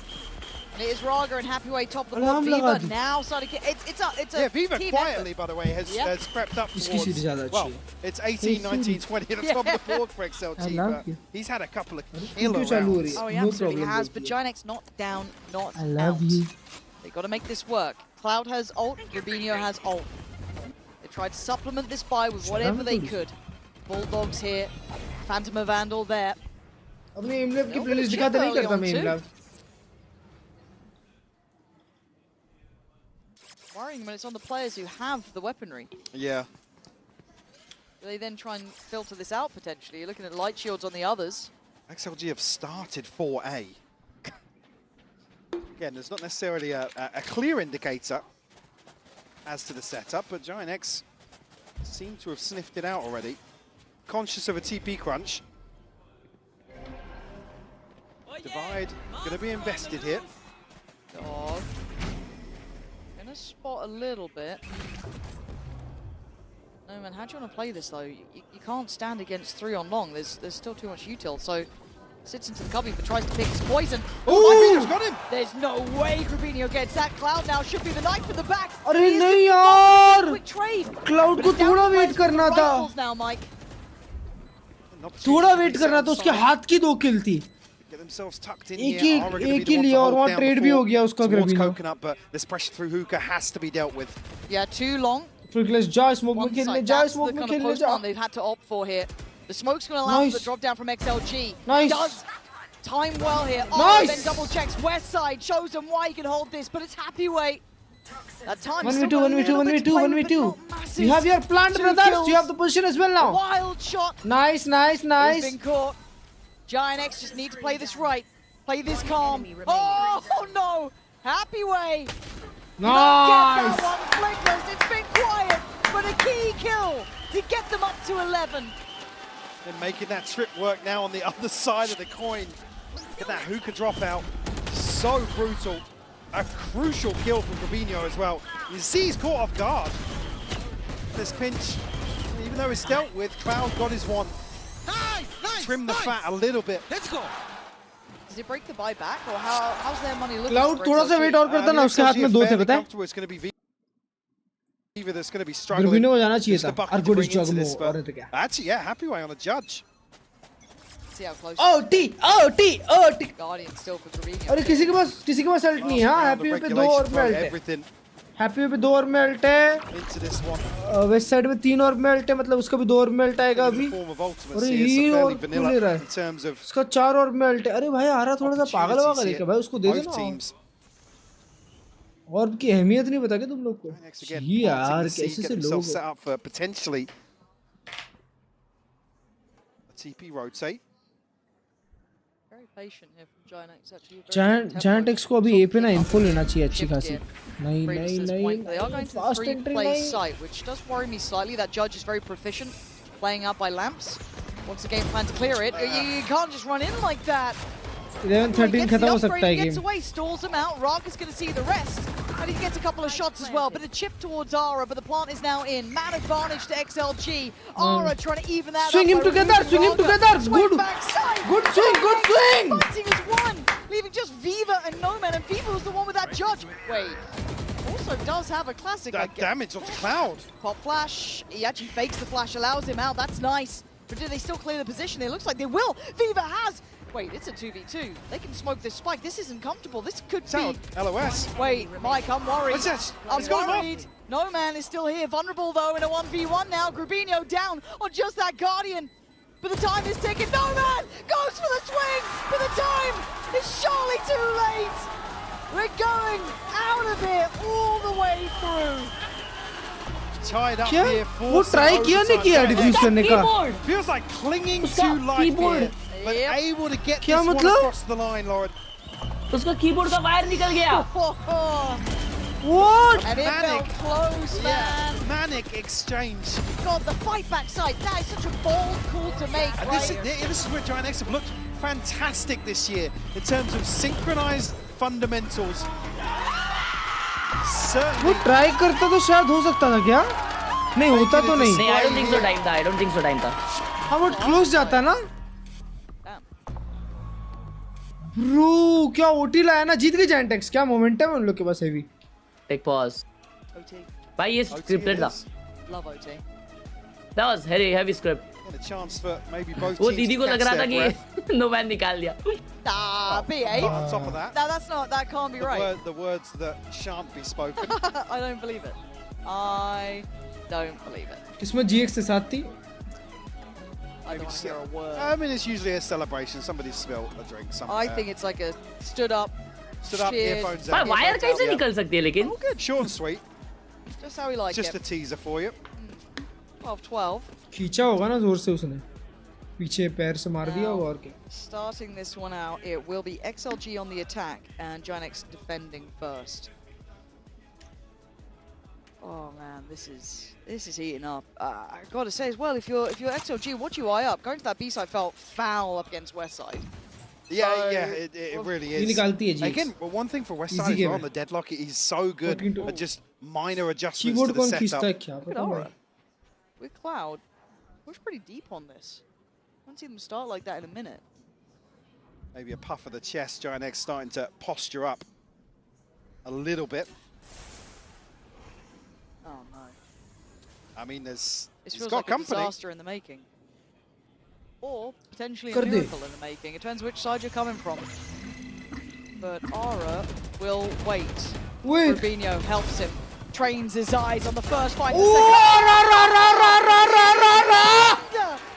And it is Raga and Happy Way top of the board. Viva now starting to it's a yeah, Viva team quietly effort. by the way has crept up towards, well, it's 18, 19, 20 at the top of the board for XLT, but he's had a couple of killer rounds. Oh, he absolutely has, but Giant X not down, not I love you. They got to make this work. Cloud has ult, Rubinho has ult. They tried to supplement this buy with whatever they could. Bulldogs here, Phantom of Vandal there. अपने एमलेव की playlist दिखाते नहीं करता मैं एमलेव. Worrying when it's on the players who have the weaponry. Yeah. They then try and filter this out potentially. You're looking at light shields on the others. XLG have started 4A. Again, there's not necessarily a clear indicator as to the setup, but Giant X seem to have sniffed it out already. Conscious of a TP crunch. Divide, going to be invested here. Dog. Gonna spot a little bit. No man, how do you want to play this though? You can't stand against 3 on long. There's still too much util, so sits into the cubby but tries to pick his poison. Oh, got him! There's no way Grubinho gets that. Cloud now should be the knife from the back. अरे नहीं यार! Quick trade. Cloud को थोड़ा wait करना था. Now, Mike. थोड़ा wait करना था. उसके हाथ की 2 kill थी. एक ही लिया और वहाँ trade भी हो गया उसका Grubinho. But this pressure through hookah has to be dealt with. Yeah, too long. Freakless जा smoke में खेलने जा smoke में खेलने जा. They've had to opt for here. The smoke's going to allow for the drop down from XLG. Nice. Does time well here. Nice. Then double checks west side, shows him why he can hold this, but it's happy way. That time 1v2. You have your plant, brothers. You have the position as well now. Wild shot. Nice. He's been caught. Giant X just need to play this right. Play this calm. Oh no! Happy way. Nice. Get that one, Flickless. It's been quiet, but a key kill to get them up to 11. They're making that trip work now on the other side of the coin. Get that hookah drop out. So brutal. A crucial kill from Grubinho as well. You see he's caught off guard. This pinch, even though it's dealt with, Cloud got his one. Trim the fat a little bit. Let's go. Does it break the buy back, or how's their money looking? Cloud थोड़ा सा wait और करता ना उसके हाथ में 2 थे पता है? It's going to be Viva that's going to be struggling. Grubinho को जाना चाहिए था. और good job में और तो क्या? Actually, yeah, happy way on the judge. See how close. OT. Guardian still for Grubinho. अरे किसी के पास ult नहीं है हाँ. Happy पे 2 और में ult है. Happy पे 2 और में ult है. West side में 3 और में ult है. मतलब उसका भी 2 और में ult आएगा अभी. अरे ये और क्यों ले रहा है? उसका 4 और में ult है. अरे भाई आ रहा थोड़ा सा पागल हुआ करेगा भाई. उसको दे देना. और की अहमियत नहीं पता क्या तुम लोग को? ये यार कैसे से लोग set up for potentially a TP rotate. Very patient here from Giant X actually. Giant X को अभी A पे ना info लेना चाहिए अच्छी खासी. नहीं. They are going to Fast 3 entry play नहीं. site, which does worry me slightly. That judge is very proficient playing out by lamps. Wants the game plan to clear it. You can't just run in like that. 11-13 खत्म हो सकता है Gets game. away, stalls him out. Rock is going to see the rest. And he gets a couple of shots as well, but a chip towards Ara, but the plant is now in. Man advantage to XLG. Ara trying to even that Swing up. him together. Good. Good swing. Fighting is one, leaving just Viva and Noman, and Viva was the one with that judge. Wait. Also does have a classic. That damage onto Cloud. Pop flash. He actually fakes the flash, allows him out. That's nice. But do they still clear the position? It looks like they will. Viva has. Wait, it's a 2v2. They can smoke this spike. This isn't comfortable. This could be... LOS. Wait, Mike, I'm worried. What's this? I'm worried. No man is still here. Vulnerable, though, in a 1v1 now. Grubinho down on just that Guardian. But the time is ticking. No man goes for the swing, but the time is surely too late. We're going out of here all the way through. Tied up क्या? here. वो try किया नहीं किया defuse करने का? Feels like clinging to life here. But able to get this one across the line, Lauren. उसका keyboard का wire निकल गया. What? And it felt close, man. Manic exchange. God, the fight backside. That is such a bold call to make, And right? this is where Giant X have looked fantastic this year in terms of synchronized fundamentals. वो try करता तो शायद हो सकता था क्या? नहीं होता तो नहीं. नहीं, I don't think so time था. हाँ वो close जाता ना? Bro, क्या OT लाया ना? जीत गई Giant X. क्या momentum है उन लोग के पास heavy. Take pause. OT. भाई ये scripted था. Love OT. That was heavy script. A chance for maybe both वो teams दीदी to को लग catch रहा था their कि no man निकाल दिया. BA. On top of that. No, that's not. That can't be right. The words that shan't be spoken. I don't believe it. I don't believe it. किसमें GX से साथ थी? I don't want to hear a word. I mean, it's usually a celebration. Somebody spilled a drink somewhere. I think it's like a stood up, earphones पर out. Wire कैसे निकल सकती है लेकिन? Oh, good. Short and sweet. Just how we like Just it. a teaser for you. 12-12. खींचा होगा ना जोर से उसने. पीछे पैर से मार दिया और क्या? Starting this one out, it will be XLG on the attack and Ginex defending first. Oh man, this is heating up. I gotta say as well, if you're XLG, what you eye up? Going to that B side felt foul up against West side. Yeah, so, it really is. Again, but one thing for West side as well, on the deadlock, he's so good at just minor adjustments to the setup. Look at Aura. With Cloud, push pretty deep on this. I haven't seen them start like that in a minute. Maybe a puff of the chest. Ginex starting to posture up a little bit. Oh no. I mean, This feels like a disaster in the making. Or potentially a miracle in the making. It depends which side you're coming from. But Aura will wait. Rubinho helps him. Trains his eyes on the first fight.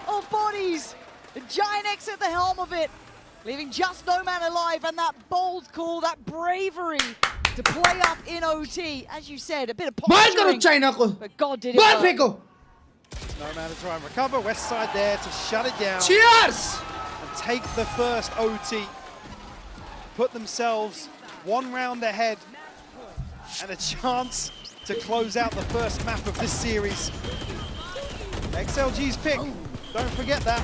Of bodies. Ginex at the helm of it. Leaving just no man alive. And that bold call, that bravery to play up in OT. As you said, a bit of posturing. But God did it work. No man to try and recover. West side there to shut it down. Cheers! And take the first OT. Put themselves one round ahead. And a chance to close out the first map of this series. XLG's pick. Don't forget that.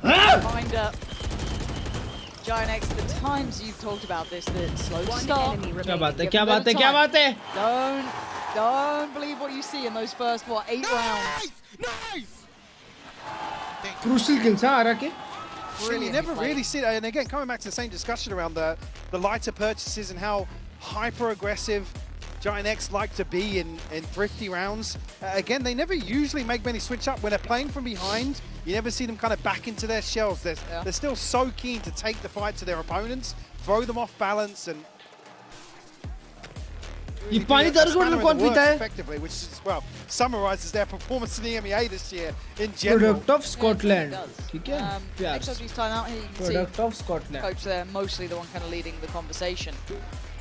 Reminder. Ginex, the times you've talked about this, the slow start. Don't believe what you see in those first, 8 rounds. Nice! Crucial kills, huh? You never really see it. And again, coming back to the same discussion around the lighter purchases and how hyper-aggressive Ginex like to be in thrifty rounds. Again, they never usually make many switch up. When they're playing from behind, you never see them kind of back into their shells. They're still so keen to take the fight to their opponents, throw them off balance, and effectively, which is, well, summarizes their performance in the EMEA this year in general. Product of Scotland. XLG's time out here, you can Product see of Scotland. Coach there, mostly the one kind of leading the conversation.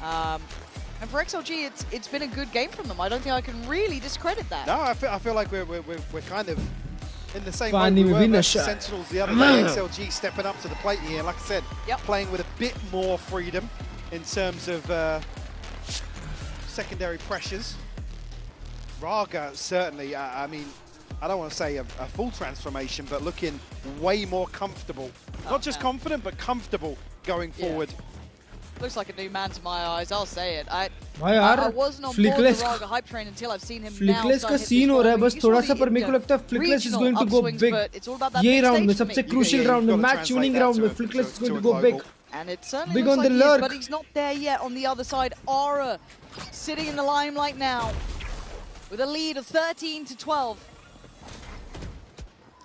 And for XLG, it's been a good game from them. I don't think I can really discredit that. No, I feel like we're kind of in the same way we were versus Sentinels the other day. XLG stepping up to the plate here, like I said, playing with a bit more freedom in terms of secondary pressures. Raga certainly, I mean, I don't want to say a full transformation, but looking way more comfortable. Not just confident, but comfortable going forward. Looks like a new man to my eyes, I'll say it. I wasn't on board the Raga hype train until I've seen him now. Flickless का scene हो रहा है बस थोड़ा सा, पर मेरे को लगता है Flickless is going to go big. ये round में सबसे crucial round में, match tuning round में, Flickless is going to go big. And it certainly big looks on like the he is, lurk. but he's not there yet on the other side. Aura sitting in the limelight now with a lead of 13-12.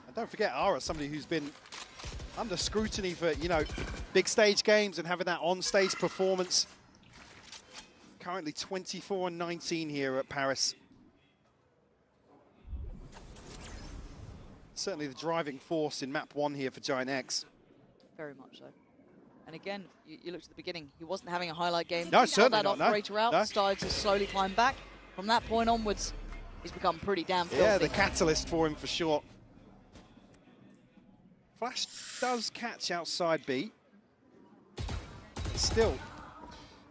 And don't forget Aura, somebody who's been under scrutiny for, you know, big stage games and having that on-stage performance. Currently 24-19 here at Paris. Certainly the driving force in map 1 here for Ginex. Very much so. And again, you looked at the beginning, he wasn't having a highlight game. No, certainly that not. Operator out, started to slowly climb back. From that point onwards, he's become pretty damn filthy. Yeah, the catalyst for him for sure. Flash does catch outside B. Still.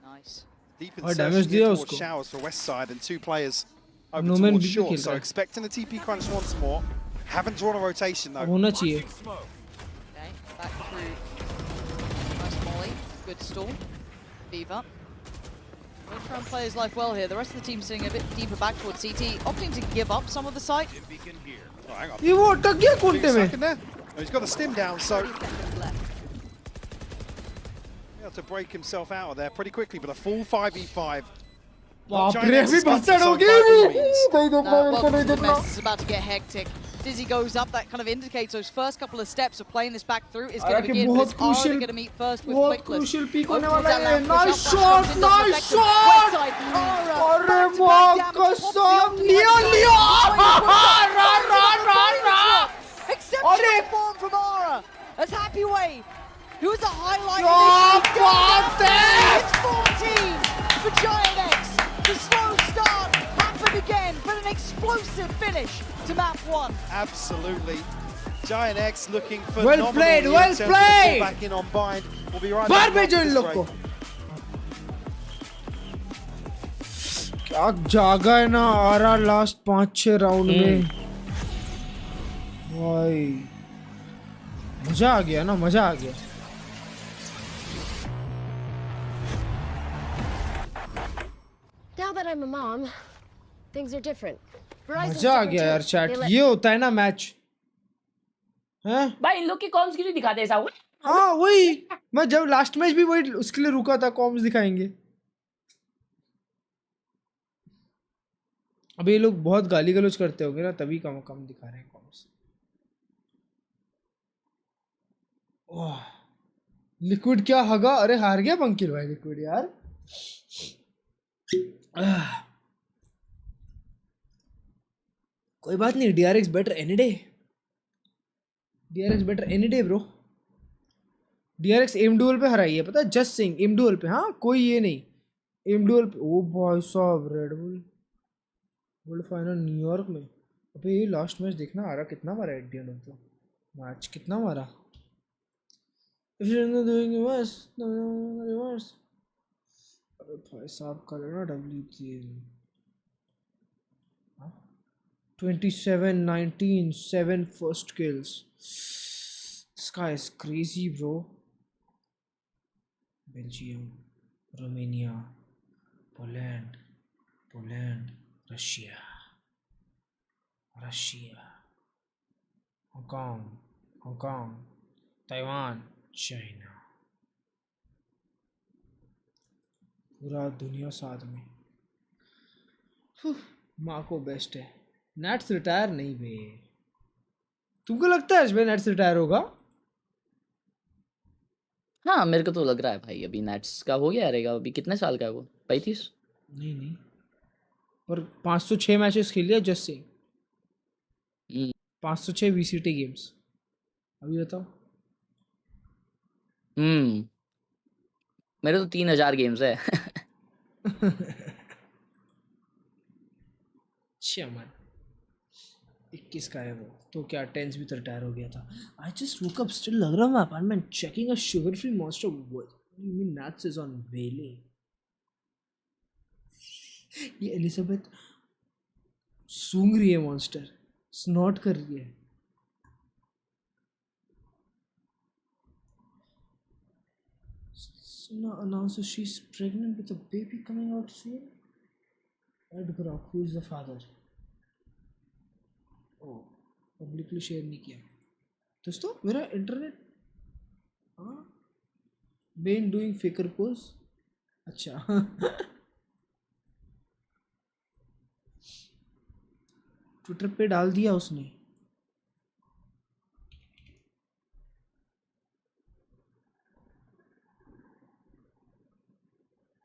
Nice. Deep insertion towards showers for West side and 2 players over towards short. So expecting the TP crunch once more. Haven't drawn a rotation though. Okay, back through. Nice molly. Good stall. Viva. We'll try and play his life well here. The rest of the team sitting a bit deeper back towards CT, opting to give up some of the site. Oh, hang on. Oh, he's got the stim down, so able to break himself out of there pretty quickly, but a full 5v5. This is about to get hectic. Dizzy goes up, that kind of indicates those first couple of steps of playing this back through is going to begin. But it's already going to meet first with Flickless. Nice shot! Nice shot! Exceptional form from Aura as Happy Way, who was a highlight in this. It's 14 for Ginex. The slow start happened again, but an explosive finish to map 1. Absolutely Giant X looking for well played, well played. Back in on bind. We'll be right बाहर back भेजो इन this लोग break. को. क्या जागा है ना आ रहा last 5-6 round में. भाई मजा आ गया ना, मजा आ गया. Now that I'm a mom, things are different. मजा आ गया यार चैट. ये होता है ना मैच. हैं भाई इन लोग की कॉम्स क्यों नहीं दिखाते ऐसा? हाँ वही. मैं जब लास्ट मैच भी वही उसके लिए रुका था, कॉम्स दिखाएंगे. अब ये लोग बहुत गाली गलौज करते होंगे ना, तभी कम कम दिखा रहे हैं कॉम्स. ओह लिक्विड क्या हगा. अरे हार गया पंकिल भाई लिक्विड यार. कोई बात नहीं. DRX better any day. DRX better any day bro. DRX एम डुअल पे हराई है पता है. जस्ट सिंग एम डुअल पे. हाँ कोई ये नहीं. एम डुअल पे. ओ भाई साहब red bull world final New York में. अबे ये लास्ट मैच देखना आ रहा कितना मारा at the end of the match. कितना मारा. If you're not doing reverse, reverse. अरे भाई साहब कर ना WT. 27-19, 7 first kills. This guy is crazy, bro. Belgium, Romania, Poland, Russia, Hong Kong, Taiwan, China. पूरा दुनिया साथ में. माँ को बेस्ट है. नेट्स रिटायर नहीं बे. तुमको लगता है इसमें नेट्स रिटायर होगा? हाँ मेरे को तो लग रहा है भाई. अभी नेट्स का हो गया रहेगा. अभी कितने साल का है वो? 35? नहीं पर 506 मैचेस खेल लिया जस्ट से. 506 VCT games. अभी बताओ. मेरे तो 3000 गेम्स है. अच्छा man. 21 का है वो. तो क्या टेंस भी तो रिटायर हो गया था. I just woke up still लग रहा हूँ apartment checking a sugar free monster. What you mean nuts is on वेले. ये एलिजाबेथ सूंघ रही है मॉन्स्टर. स्नॉट कर रही है. Now announces she's pregnant with a baby coming out soon. Edgar, who is the father? Oh, publicly share नहीं किया. दोस्तों मेरा इंटरनेट. हाँ बेन डूइंग फेकर पोज. अच्छा. ट्विटर पे डाल दिया उसने.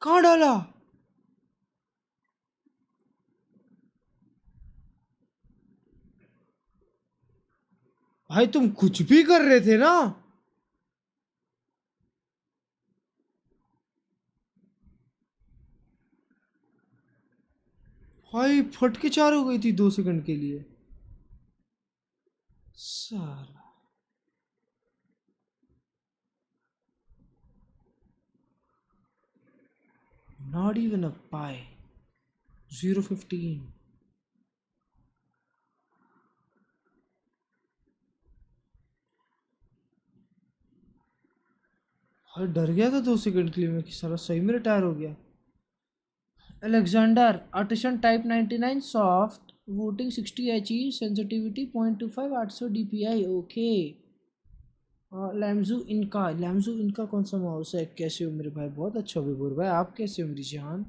कहाँ डाला? भाई तुम कुछ भी कर रहे थे ना. भाई फटके चार हो गई थी 2 सेकंड के लिए. साला not even a pie. 0-15. भाई डर गया था 2 सेकंड के लिए मैं कि साला सही में रिटायर हो गया. Alexander, artisan type 99 soft, voting 60 HE, sensitivity 0.25, 800 DPI. Okay. लैमजू इनका कौन सा माउस है? कैसे हो मेरे भाई? बहुत अच्छा विभोर भाई. आप कैसे हो मेरी जान?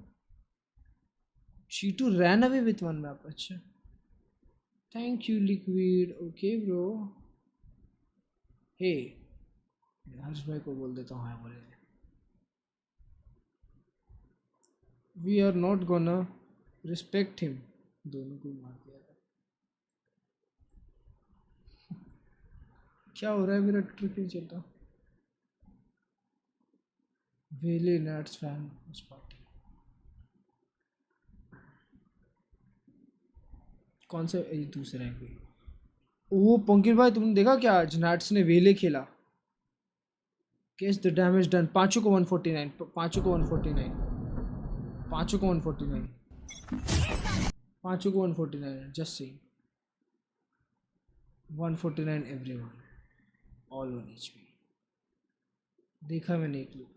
She2 ran away with 1 map. अच्छा. Thank you liquid. Okay bro. Hey. हर्ष भाई को बोल देता हूँ हाँ बोले. We are not gonna respect him. दोनों को मार दिया था. क्या हो रहा है? मेरा ट्विटर क्यों चल रहा? वेले नट्स फैन पार्टी. कौन सा? दूसरा है कोई. वो पंकिर भाई तुमने देखा क्या आज नाट्स ने वेले खेला? Guess the damage done. पांचों को 149, पांचों को 149, पांचों को 149, पांचों को 149. Just saying. 149 everyone. All on HP. देखा मैंने एक लोग.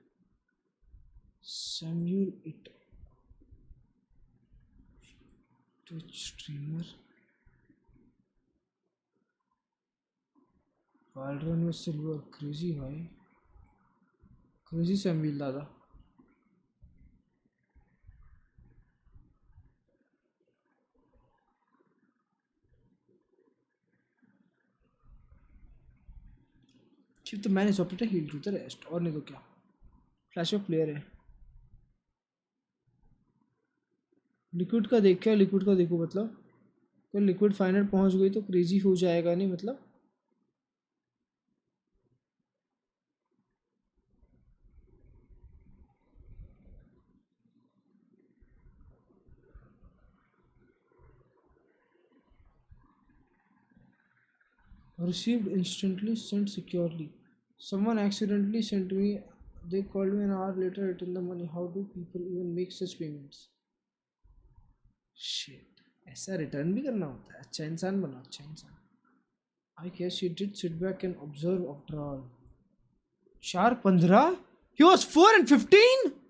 Samuel it. Twitch streamer. Valorant में सिल्वर क्रेजी भाई. क्रेजी सैम्यूल दादा. Keep the managed operator heal to the rest. और नहीं तो क्या? फ्लैश ऑफ प्लेयर है. लिक्विड का देख क्या? लिक्विड का देखो मतलब. अगर लिक्विड फाइनल पहुंच गई तो क्रेजी हो जाएगा नहीं मतलब. Received instantly, sent securely. Someone accidentally sent me. They called me an hour later, returned the money. How do people even make such payments? Shit. ऐसा रिटर्न भी करना होता है. अच्छा इंसान बना. अच्छा इंसान. I guess he did sit back and observe after all. 4-15? He was 4 and 15?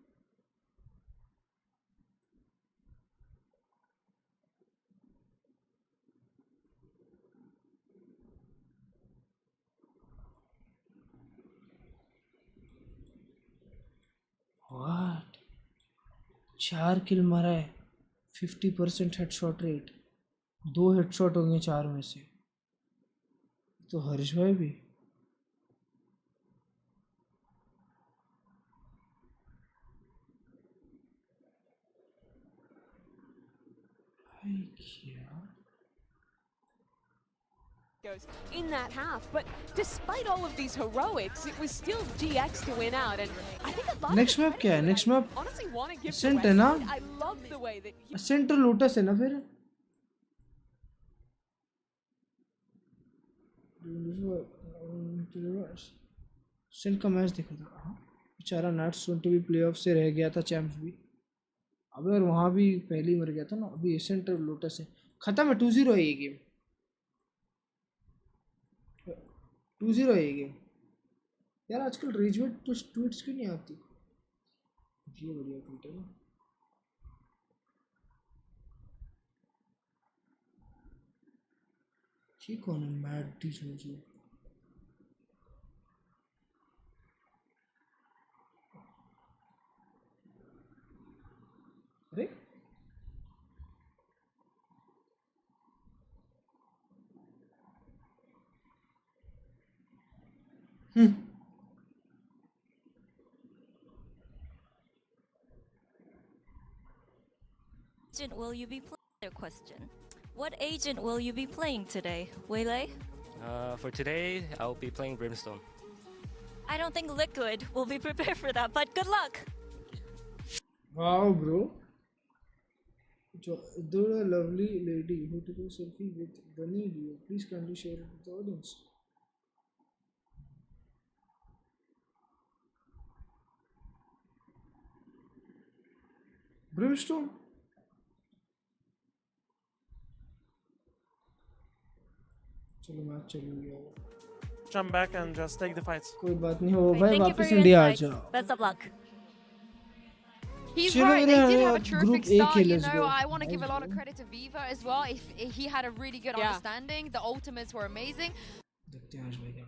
What? 4 किल मारा है. 50% हेडशॉट रेट. 2 हेडशॉट होंगे 4 में से. तो हर्ष भाई भी. In that half, but despite all of these heroics, it was still GX to win out, and I think a lot next map क्या है? Next map honestly want to give Ascent है ना? I love the way that he centre lotus है ना फिर. Saint का match देखा था. हाँ बेचारा नाट्स सोन टू भी प्लेऑफ से रह गया था. चैंप्स भी. अबे और वहाँ भी पहले ही मर गया था ना. अभी सेंटर लोटस है. खत्म है. 2-0 है ये गेम. 2-0 है ये गेम. यार आजकल रेज में तो ट्वीट्स क्यों नहीं आती? ये बढ़िया ट्वीट है ना. ये कौन है? मैड टीच मुझे. अरे Agent will you be playing? Their question. What agent will you be playing today, Waylay? For today, I'll be playing Brimstone. I don't think Liquid will be prepared for that, but good luck. Wow, bro. Though a lovely lady who took a selfie with Varmilo, please kindly share it with the audience. Brimstone. चलो match चल गया. Jump back and just take the fights. कोई बात नहीं. हो भाई वापस India आ जाओ. Best of luck. He's चलो right, they did have a group terrific A start, you खेलें. know. I want to give a lot of credit to Viva as well. If he had a really good understanding, the ultimates were amazing. देखते हैं आज भाई क्या.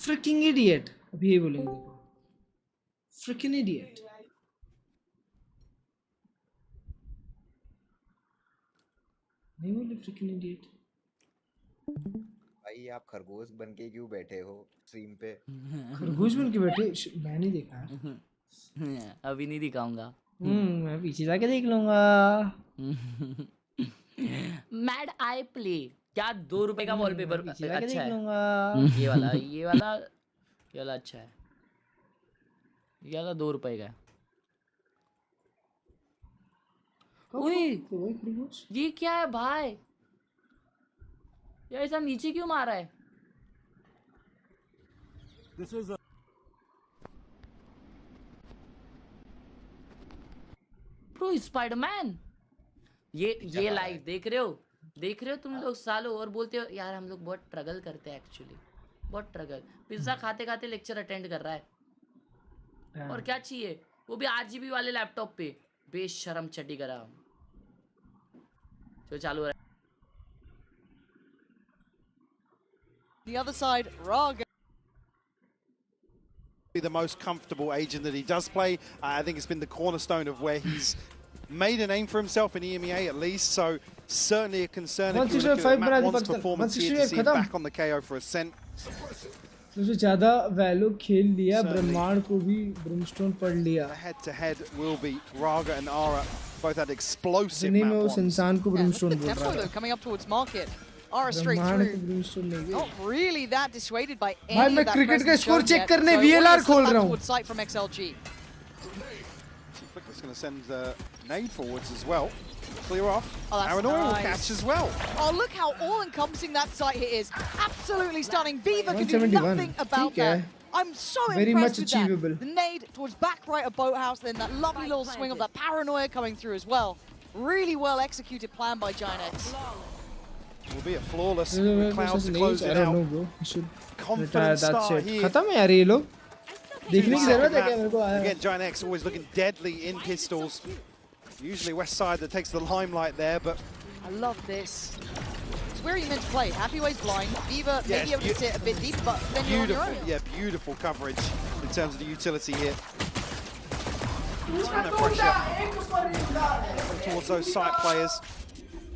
Freaking idiot. अभी ये बोलेंगे देखो. Freaking idiot. नहीं बोले freaking idiot. भाई आप खरगोश बन के क्यों बैठे हो स्ट्रीम पे? खरगोश बन के बैठे? मैं नहीं देखा. अभी नहीं दिखाऊंगा. मैं पीछे जाके देख लूंगा. Mad I play. क्या 2 रुपए का वॉलपेपर अच्छा है ये वाला अच्छा है ये वाला 2 रुपए का है ओए ये क्या है भाई यार ऐसा नीचे क्यों मारा है ब्रो स्पाइडरमैन ये लाइव देख रहे हो तुम लोग सालों और बोलते हो यार हम लोग बहुत स्ट्रगल करते हैं एक्चुअली बहुत स्ट्रगल पिज्जा खाते खाते लेक्चर अटेंड कर रहा है और क्या चाहिए वो भी RGB वाले लैपटॉप पे बेशरम चटी करा जो चालू है The other side, Raga. The most comfortable agent that he does play. I think it's been the cornerstone of where he's made a name for himself in EMEA at least. So certainly a concern if you look at Matt One's performance here to see him back on the KO for Ascent. सबसे ज़्यादा value खेल लिया ब्रह्मांड को भी Brimstone पढ़ लिया Head to head will be Raga and Ara. Both had explosive Matt Ones. उस इंसान को ब्रिमस्टोन बोल रहा है Coming up towards market. Ara straight through. Not really that dissuaded by any भाई of मैं that क्रिकेट का स्कोर चेक yet. करने So VLR खोल रहा हूँ towards sight from XLG. Flicker's going to send the nade forwards as well. Clear off. Oh, that's Paranoia will nice. catch as well. Oh, look how all-encompassing that sight hit is. Absolutely stunning. Viva can do 171. nothing about that. I'm so Very impressed much with achievable. that. The nade towards back right of Boathouse, then that lovely little swing of that Paranoia coming through as well. Really well executed plan by Giant X. Will be a flawless Clouds to close it out. Confident start here. खत्म है यार ये लोग देखने की जरूरत है क्या मेरे को Again, Giant X always looking deadly in pistols. Usually West Side that takes the limelight there, but I love this. It's where you meant to play. Happyway's blind. Viva may be able to sit a bit deep, but then you're on your own. Yeah, beautiful coverage in terms of the utility here. No pressure towards those site players.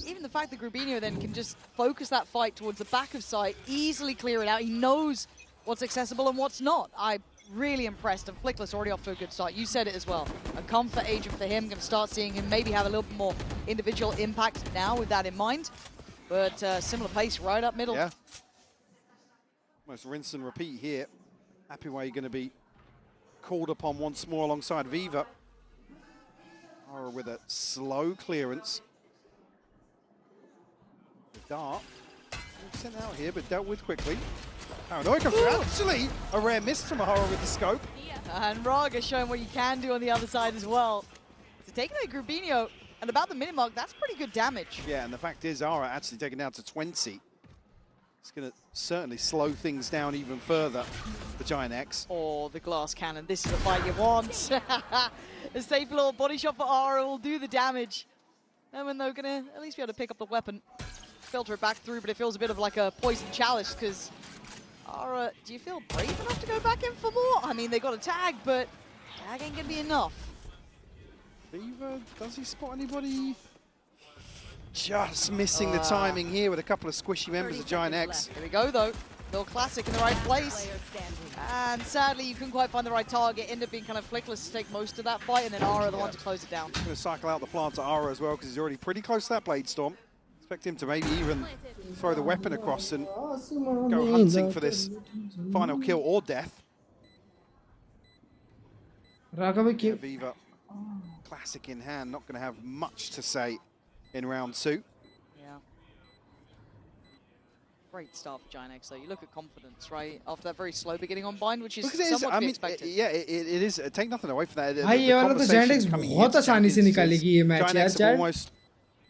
Even the fact that Grubinho then can just focus that fight towards the back of sight, easily clear it out. He knows what's accessible and what's not. I'm really impressed, and Flickless already off to a good start. You said it as well. A comfort agent for him. Going to start seeing him maybe have a little bit more individual impact now with that in mind. But similar pace right up middle. Yeah. Almost rinse and repeat here. Happyway going to be called upon once more alongside Viva. Aura with a slow clearance. The dart sent out here, but dealt with quickly. Paranoia comes through. Actually, a rare miss from Ahara with the scope. And Raga showing what you can do on the other side as well. So taking away Grubinho, and about the minute mark, that's pretty good damage. Yeah, and the fact is, Ara actually taken down to 20. It's going to certainly slow things down even further for Giant X. Oh, the glass cannon. This is the fight you want. A safe little body shot for Ara will do the damage. And when they're going to at least be able to pick up the weapon, filter it back through, but it feels a bit of like a poison chalice, because Ara, do you feel brave enough to go back in for more? I mean, they got a tag, but tag ain't going to be enough. Viva, does he spot anybody? Just missing the timing here with a couple of squishy members of Giant X. Here we go, though. Little classic in the right place. And sadly, you couldn't quite find the right target. Ended up being kind of Flickless to take most of that fight, and then Ara the one to close it down. Going to cycle out the plant to Ara as well, because he's already pretty close to that Blade Storm. Expect him to maybe even throw the weapon across and go hunting for this final kill or death. Viva, classic in hand, not going to have much to say in round 2. Yeah. Great start for Giant X, though. You look at confidence, right? After that very slow beginning on bind, which is somewhat to be expected. It is. Take nothing away from that. भाई ये वाला तो Giant X बहुत आसानी से निकालेगी ये match यार Giant X have almost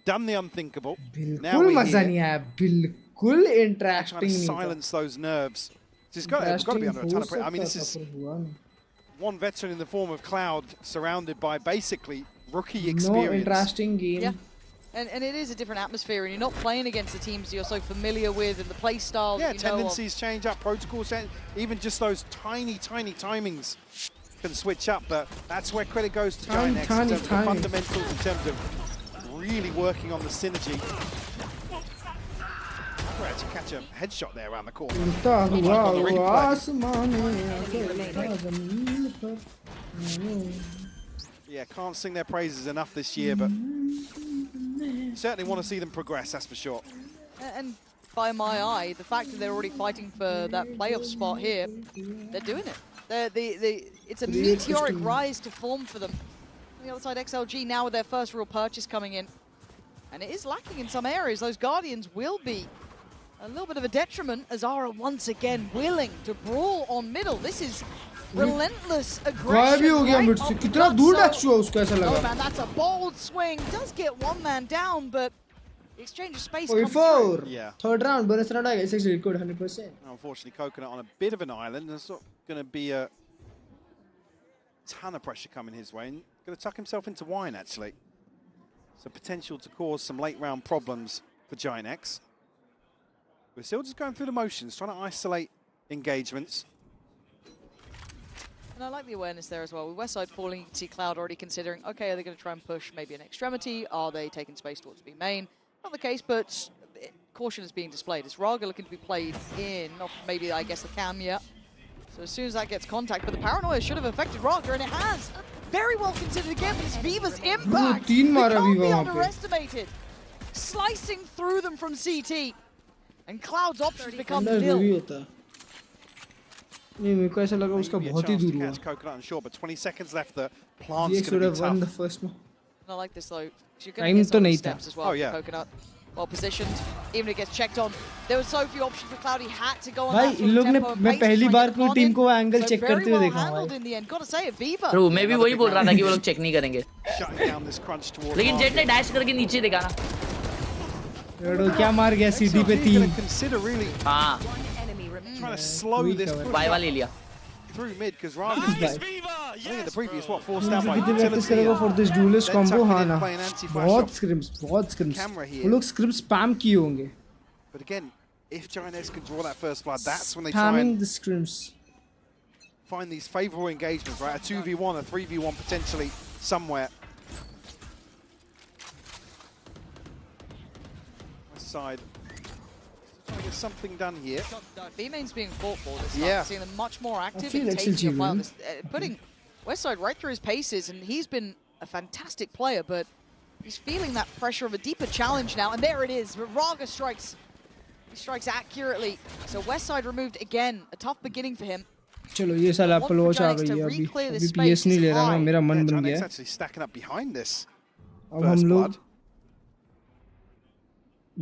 done the unthinkable. बिल्कुल मजा नहीं आया बिल्कुल इंटरेस्टिंग नहीं silence those nerves. It's got to be under a ton of pressure. I mean, this is one veteran in the form of Cloud surrounded by basically rookie experience. No interesting game. Yeah. And it is a different atmosphere, and you're not playing against the teams you're so familiar with and the play style. Yeah, tendencies change up, protocols, even just those tiny timings can switch up. But that's where credit goes to Giant X in terms of the fundamentals, in terms of really working on the synergy. We're actually catch a headshot there around the corner. Yeah, can't sing their praises enough this year, but certainly want to see them progress, that's for sure. And clarify in my eye the fact that they're already fighting for that playoff spot here. They're doing it. It's a meteoric rise to form for them. On the other side, XLG now with their first real purchase coming in. And it is lacking in some areas. Those Guardians will be a little bit of a detriment as Ara once again willing to brawl on middle. This is relentless aggression. Oh man, that's a bold swing. Does get one man down, but the exchange of space comes through. Yeah. Third round, bonus round, I guess it's good 100%. Unfortunately, Coconut on a bit of an island. There's not going to be a ton of pressure coming his way. And going to tuck himself into wine, actually. So potential to cause some late round problems for Giant X. We're still just going through the motions, trying to isolate engagements. And I like the awareness there as well. With Westside falling, you can see Cloud already considering, okay, are they going to try and push maybe an extremity? Are they taking space towards B main? Not the case, but caution is being displayed. Is Raga looking to be played in? Not maybe, I guess, the cam yet. So as soon as that gets contact, but the paranoia should have affected Raga, and it has. Very well considered again, but it's Viva's impact. Can't be underestimated. Slicing through them from CT. And Cloud's options become nil. नहीं मेरे को ऐसा लगा उसका बहुत ही दूर हुआ. Coconut unsure, but 20 seconds left. The plant's He going to should be have won the tough. first one. I like this though. You're going to get some steps as well. Oh, yeah. Coconut. Well positioned, even if it gets checked on. There were so few options for Cloud. He had to go on भाई that इन लोग ने मैं पहली बार कोई team को angle check करते हुए देखा हूं in the end. Got to say it, Viva. True, मैं भी वही बोल रहा था कि वो लोग चेक नहीं करेंगे. लेकिन जेट ने डैश करके नीचे देखा ना. रेडो क्या मार गया सीटी पे 3. हाँ. Trying to slow this buy वाले लिया. Through mid because Raga I think in the previous forced out by practice करेगा for this duelist combo हाँ ना बहुत scrims वो लोग scrims spam किए होंगे. But again, if Giant X can draw that first blood, that's when they try spamming and the scrims. Find these favourable engagements, right? A 2v1, a 3v1 potentially somewhere. West side. Trying to get something done here. B-main's being fought for this time. Yeah. Seeing them much more active feel in like taking a fight on XLG, this, putting Westside right through his paces, and he's been a fantastic player, but he's feeling that pressure of a deeper challenge now, and there it is. Raga strikes. He strikes accurately. So Westside removed again. A tough beginning for him. चलो ये साला approach आ गई है अभी PS नहीं ले रहा ना मेरा मन बन गया. Actually stacking up behind this. अब हम लोग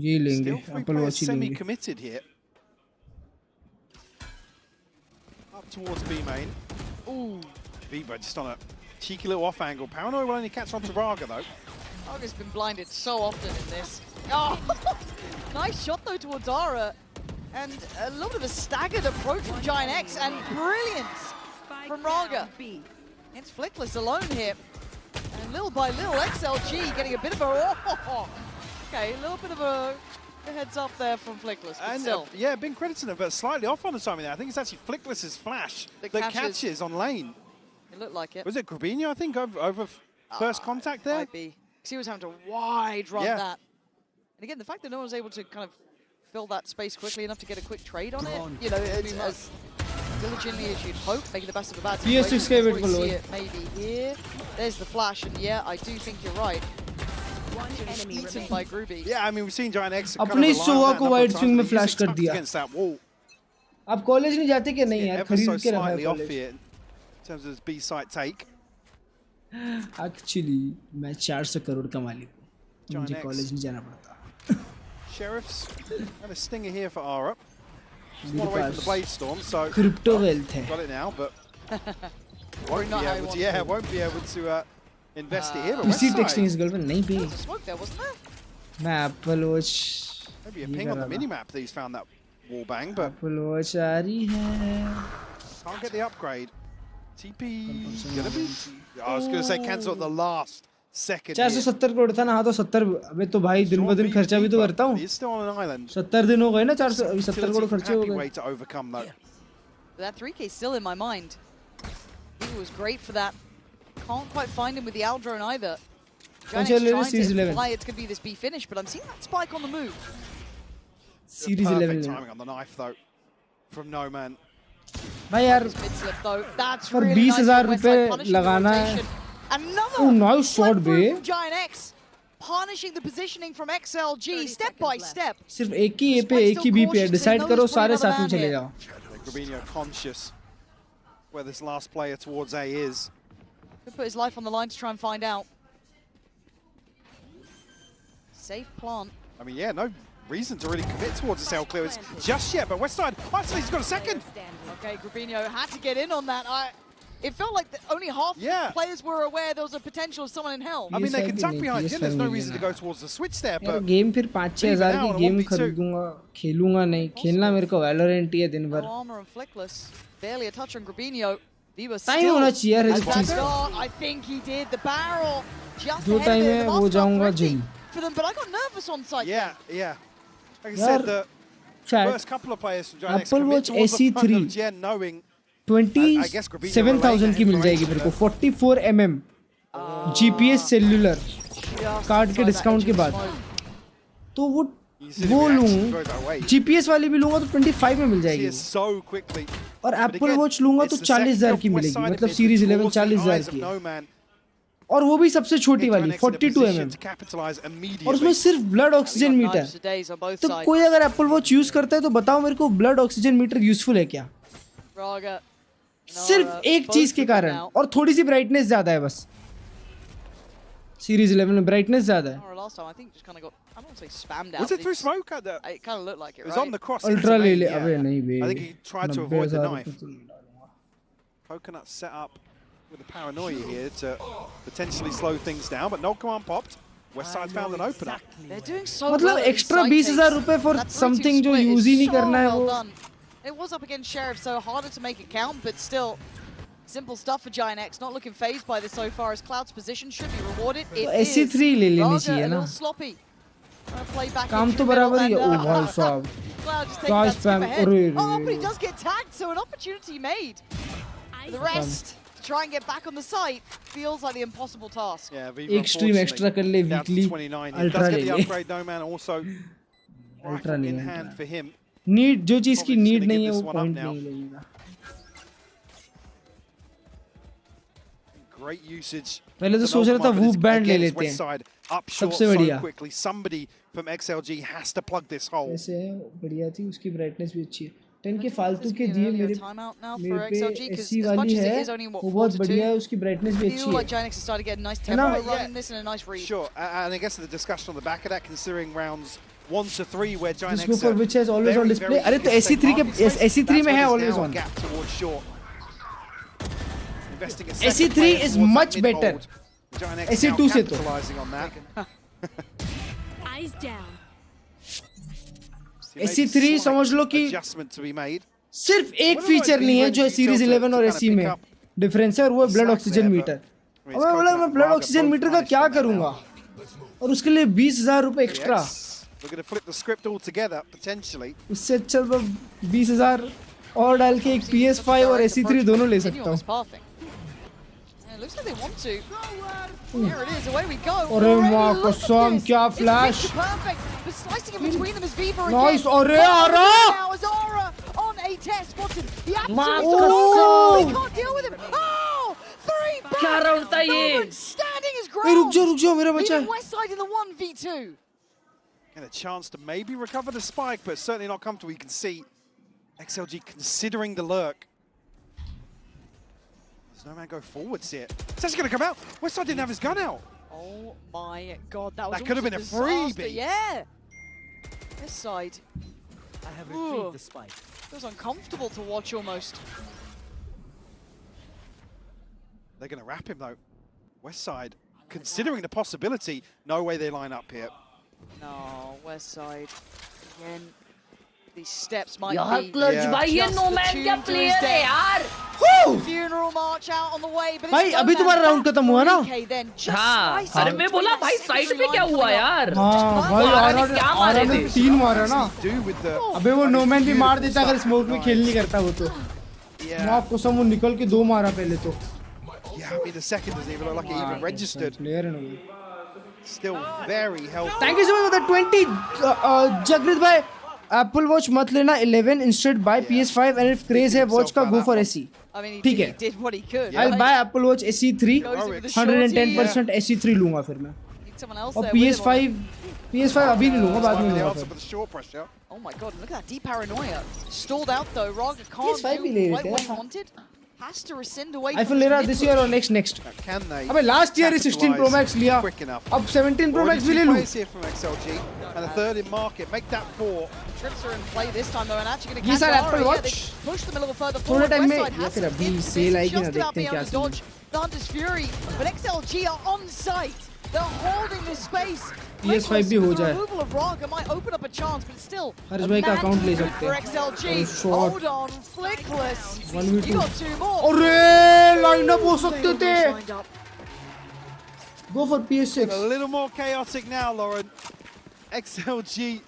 ये लेंगे Apple Watch semi-committed here. Up towards B main. Ooh, Viva just on a cheeky little off angle. Paranoia will only catch on to Raga though. Raga's been blinded so often in this. Oh, nice shot though towards Ara. And a little bit of a staggered approach from Giant X, and brilliance from Raga. It's Flickless alone here. And little by little, XLG getting a bit of a... Okay, a little bit of a heads up there from Flickless, but And still. yeah, been crediting him, but slightly off on the timing there. I think it's actually Flickless's flash that catches on lane. It looked like it. Was it Grabinho, I think, over first contact there? Might be. Because he was having to wide run that. And again, the fact that no one was able to kind of fill that space quickly enough to get a quick trade on it, you know, as diligently as you'd hope, making the best of a bad situation. PS6 gave it Before you see it maybe here. There's the flash, and yeah, I do think you're right. Eaten by Groovy. Yeah, I mean, we've seen Giant X अपने सोवा को wide swing में flash कर दिया. Against that wall. आप college नहीं जाते क्या नहीं यार खरीद के रखा है college. In terms of his B site take. Actually, मैं 400 करोड़ कमा ली. मुझे कॉलेज नहीं जाना पड़ता. Sheriffs and a stinger here for Ara. Just one away from the Blade Storm, so Crypto wealth है. Got it now, but won't be able to invest it here. Is he texting his girlfriend? नहीं be. Smoke there, wasn't there? मैं Apple Watch. Maybe a ping on the minimap that he's found that wall bang, but Apple Watch आ रही है. Can't get the upgrade. TP gonna be. I was gonna say cancel at the last second. 470 crore था ना हाँ तो 70 अबे तो भाई दिन ब दिन खर्चा भी तो करता हूँ. He's still on an island. 70 दिन हो गए ना 470 करोड़ खर्चे हो गए. Way to overcome though. That 3K is still in my mind. He was great for that. Can't quite find him with the Aldrone either. Giant X trying to imply it's going to be this B finish, but I'm seeing that spike on the move. Series 11 timing on the knife though from No Man. भाई यार पर 20,000 रुपए लगाना है. Another oh nice shot bay. Giant X punishing the positioning from XLG step by step. सिर्फ एक ही A पे एक ही B पे डिसाइड करो सारे साथ में चले जाओ. Grubino conscious where this last player towards A is. Could put his life on the line to try and find out. Safe plant. I mean, yeah, no reason to really commit towards this L clearance just yet, but Westside, actually, he's got a second. Okay, Grubino had to get in on that. It felt like only half the players were aware there was a potential of someone in hell. I mean, they can duck behind him. There's no reason to go towards the switch there. But game फिर 5-6 हज़ार की game खरीदूंगा, खेलूंगा नहीं, खेलना मेरे को Valorant ही है दिन भर. Armor and flickless, barely a touch on Grubino. Time होना चाहिए यार इस चीज का. I think he did the barrel just जो टाइम है वो जाऊंगा gym. For them, but I got nervous on site. Yeah. Like I said, the first couple of players from Giant X Apple Watch SE3 Gen knowing 27,000 की मिल जाएगी मेरे को 44 mm GPS cellular card के discount के बाद. तो वो लूँ, GPS वाली भी लूँगा तो 25 में मिल जाएगी. और Apple Watch लूँगा तो 40,000 की मिलेगी, मतलब सीरीज 11 40,000 की है. और वो भी सबसे छोटी वाली 42 mm. और उसमें सिर्फ ब्लड ऑक्सीजन मीटर. तो कोई अगर एप्पल वॉच यूज करता है तो बताओ मेरे को ब्लड ऑक्सीजन मीटर यूजफुल है क्या? सिर्फ एक चीज के कारण, और थोड़ी सी ब्राइटनेस ज्यादा है बस. सीरीज 11 में ब्राइटनेस ज्यादा है. Was it through smoke? It kind of looked like it, right? It was on the cross. Ultra ले ले, अबे नहीं बे. I think he tried to avoid the knife. Coconut set up with the paranoia here to potentially slow things down, but no command popped. Westside found an opener. They're doing so मतलब well. Extra 20,000 रुपए for something जो use ही नहीं करना है वो. It was up against Sheriff, so harder to make it count, but still simple stuff for Giant X. Not looking phased by this so far, as Cloud's position should be rewarded. It is SE3 ले लेनी चाहिए ना. काम तो बराबर ही है. ओ भाई साहब. क्या spam. Oh, but he does get tagged, so an opportunity made. The rest to try and get back on the site feels like the impossible task. Yeah, extreme extra कर ले weekly. Ultra ले ले. Upgrade No Man also. Ultra नहीं in hand for him. Need जो चीज की need नहीं है वो पॉइंट नहीं लगेगा. Great usage. पहले तो सोच रहा था वूप बैंड ले लेते हैं. सबसे बढ़िया. Somebody from XLG has to plug this hole. ऐसे बढ़िया थी, उसकी ब्राइटनेस भी अच्छी है. 10 के फालतू के दिए मेरे पे एसी वाली है, वो बहुत बढ़िया है, उसकी ब्राइटनेस भी अच्छी है. Sure, and I guess the discussion on the back of that, considering rounds 1 to 3 where Giant X for which has always on display. अरे तो SE3 के SE3 में है always on. SE3 is much better. SE2 से तो. Eyes down. SE3 समझ लो कि सिर्फ एक फीचर नहीं है जो सीरीज 11 और SE में डिफरेंस है, और वो है ब्लड ऑक्सीजन मीटर. अब मैं बोला मैं ब्लड ऑक्सीजन मीटर का क्या करूंगा, और उसके लिए 20,000 रुपए एक्स्ट्रा. उससे अच्छा 20,000 और डाल के एक PS5 और SE3 दोनों ले सकता हूँ. Looks like they want to. Here it is, away we go. अरे माँ कसम क्या flash. Perfect, but slicing in between them is Viva again. Nice, अरे आरा. Now is Aura on a test. Spotted. He absolutely he can't deal with him. Oh, 3 back. क्या round था ये? Standing his ground. रुक जाओ मेरा बच्चा. Westside in the 1v2. And a chance to maybe recover the spike, but certainly not comfortable. You can see XLG considering the lurk. Does No Man go forwards here? It's actually going to come out. Westside didn't have his gun out. Oh my god, that could have been a freebie. Yeah. Westside. I have retrieved the spike. Feels uncomfortable to watch almost. They're going to wrap him though. Westside, considering the possibility, no way they line up here. No, Westside again. These steps might be Klurge भाई ये No Man क्या player है यार. Funeral march out on the way, but भाई अभी तुम्हारा round खत्म हुआ ना. हाँ, अरे मैं बोला भाई साइड पे क्या हुआ यार. हाँ भाई आरा ने 3 मारा ना. अबे वो No Man भी मार देता अगर स्मोक में खेल नहीं करता वो तो. मैं आपको सब वो निकल के 2 मारा पहले तो. Yeah, I mean the second doesn't even look like it even registered. Still very healthy. Thank you so much for the 20, Jagrit bhai. Apple Watch मत लेना 11 instead buy PS5 and if craze है watch का go for SE. ठीक है. I'll buy Apple Watch SE3 110% SE3 लूँगा फिर मैं. someone else और there. PS5 अभी नहीं लूँगा, बाद में लूँगा फिर. Oh my god, look at that deep paranoia. Stalled out though. Raga can't PS5 भी do ले quite लेते what he हैं. wanted. Has to rescind away iPhone from ले his रहा mid this year or push. next. Can they? अबे last year 16 Pro Max लिया. अब 17 Pro Max भी ले लूँ. Here from XLG and a third in market. Make that 4. Trips are in play this time though, and actually going to ये catch सारा Lara. Apple Yeah, Watch. they push them a little further थोड़े forward. Time में Westside या has फिर some अभी inches, cell आएगी ना, just about देखते हैं being क्या able to सीन है. dodge the Hunter's Fury, but XLG are on site. They're holding this space. PS5 भी हो The जाए. removal of Raga might open up a chance, but still. हर्ष भाई का account ले सकते For हैं. XLG. Short. Hold on, Flickless. 1v2. You got 2 more. अरे line up हो सकते थे. Go for PS6. A little more chaotic now, Lauren. XLG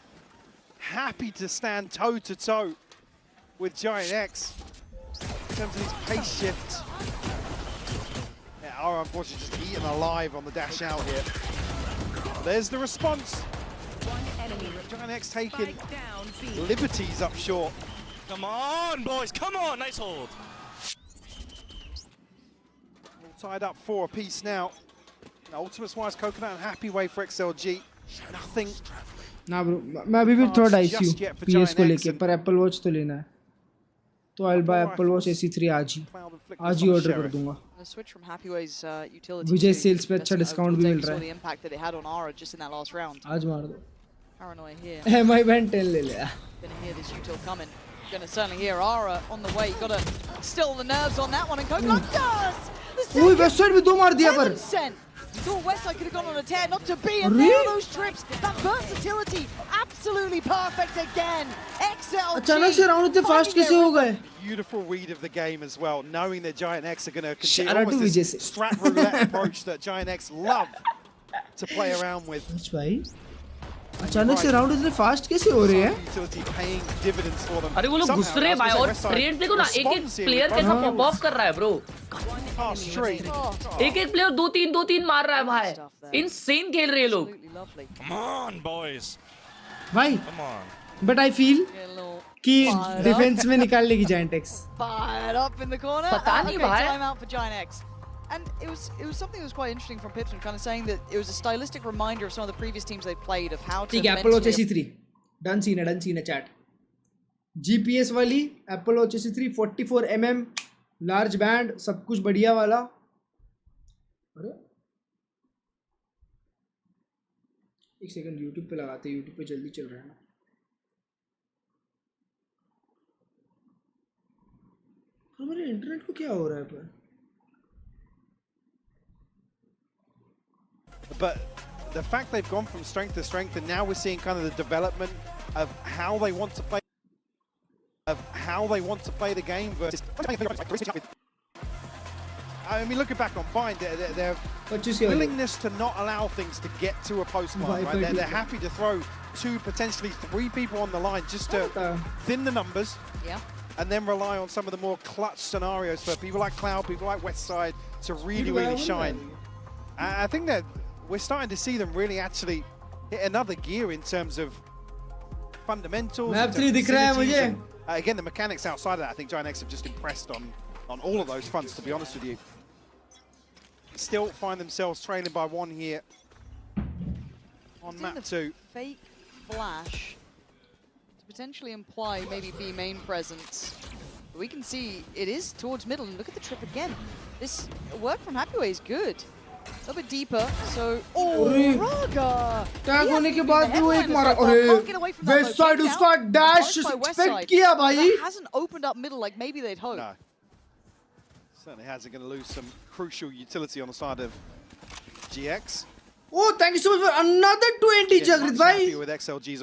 happy to stand toe to toe with Giant X in terms of his pace shift. Yeah, Ara unfortunately just eaten alive on the dash out here. There's the response. Giant X taking liberties up short. Come on, boys, come on, nice hold. All tied up 4 apiece now. Ultimate Wise Coconut and happy way for XLG. Nothing. ना bro, मैं अभी भी थोड़ा dicey हूँ PS को लेके, पर Apple Watch तो लेना है. तो I'll buy Apple Watch SE3 आज ही ऑर्डर कर दूंगा. Switch from Happyway's utility. Vijay sales पे अच्छा डिस्काउंट भी मिल रहा The है. impact that it had on Ara just in that last round. आज मार दो. Paranoia here. MI Band 10 ले लिया. Gonna hear this util coming. Gonna certainly hear Ara on the way. Gotta still the nerves on that one, and Coconut does. ओए Westside भी 2 मार दिया पर. Thought Westside could have gone on a tear, not to be, and Really? there are those trips. That versatility, absolutely perfect again. XLG. अचानक से round इतने fast कैसे हो गए? Beautiful read of the game as well, knowing that Giant X are going to Shout continue out to almost Vijay. this strat roulette approach that Giant X love to play around with. हर्ष भाई अचानक से round इतने fast कैसे हो रहे हैं? Utility paying dividends for them. अरे वो लोग घुस रहे हैं भाई और ट्रेड्स देखो ना, एक प्लेयर कैसा पॉप ऑफ कर रहा है ब्रो. एक प्लेयर 2-3 मार रहा है भाई. इनसेन खेल रहे हैं लोग. Come on, boys. भाई Come on. But I feel कि डिफेंस में निकाल लेगी Giant X. Fired up in the corner. पता नहीं भाई. Time out for Giant X. And it was something that was quite interesting from Pipson, kind of saying that it was a stylistic reminder of some of the previous teams they've played of how to. ठीक है, Apple Watch SE3 done scene है chat. GPS वाली Apple Watch SE3 44mm large band, सब कुछ बढ़िया वाला. अरे एक सेकंड YouTube पे लगाते हैं, YouTube पे जल्दी चल रहा है ना. हमारे इंटरनेट को क्या हो रहा है पर? But the fact they've gone from strength to strength, and now we're seeing kind of the development of how they want to play, the game versus. I mean, looking back on Bind, their willingness to not allow things to get to a post line, right? They're happy to throw 2, potentially 3 people on the line just to thin the numbers. Yeah. And then rely on some of the more clutch scenarios for people like Cloud, people like Westside to really shine. I think that we're starting to see them really actually hit another gear in terms of fundamentals. Again, the mechanics outside of that, I think Giant X have just impressed on all of those fronts, to be honest with you. Still find themselves trailing by 1 here on map 2. Fake flash to potentially imply maybe B main presence. But we can see it is towards middle, and look at the trip again. This work from Happyway is good. A little bit deeper, so Raga! Tag होने के बाद भी वो एक मारा. अरे Westside उसका dash expect किया भाई. That hasn't opened up middle like maybe they'd hoped. No. Certainly hasn't, going to lose some crucial utility on the side of GX. Oh, thank you so much for another 20 Jagrit bhai.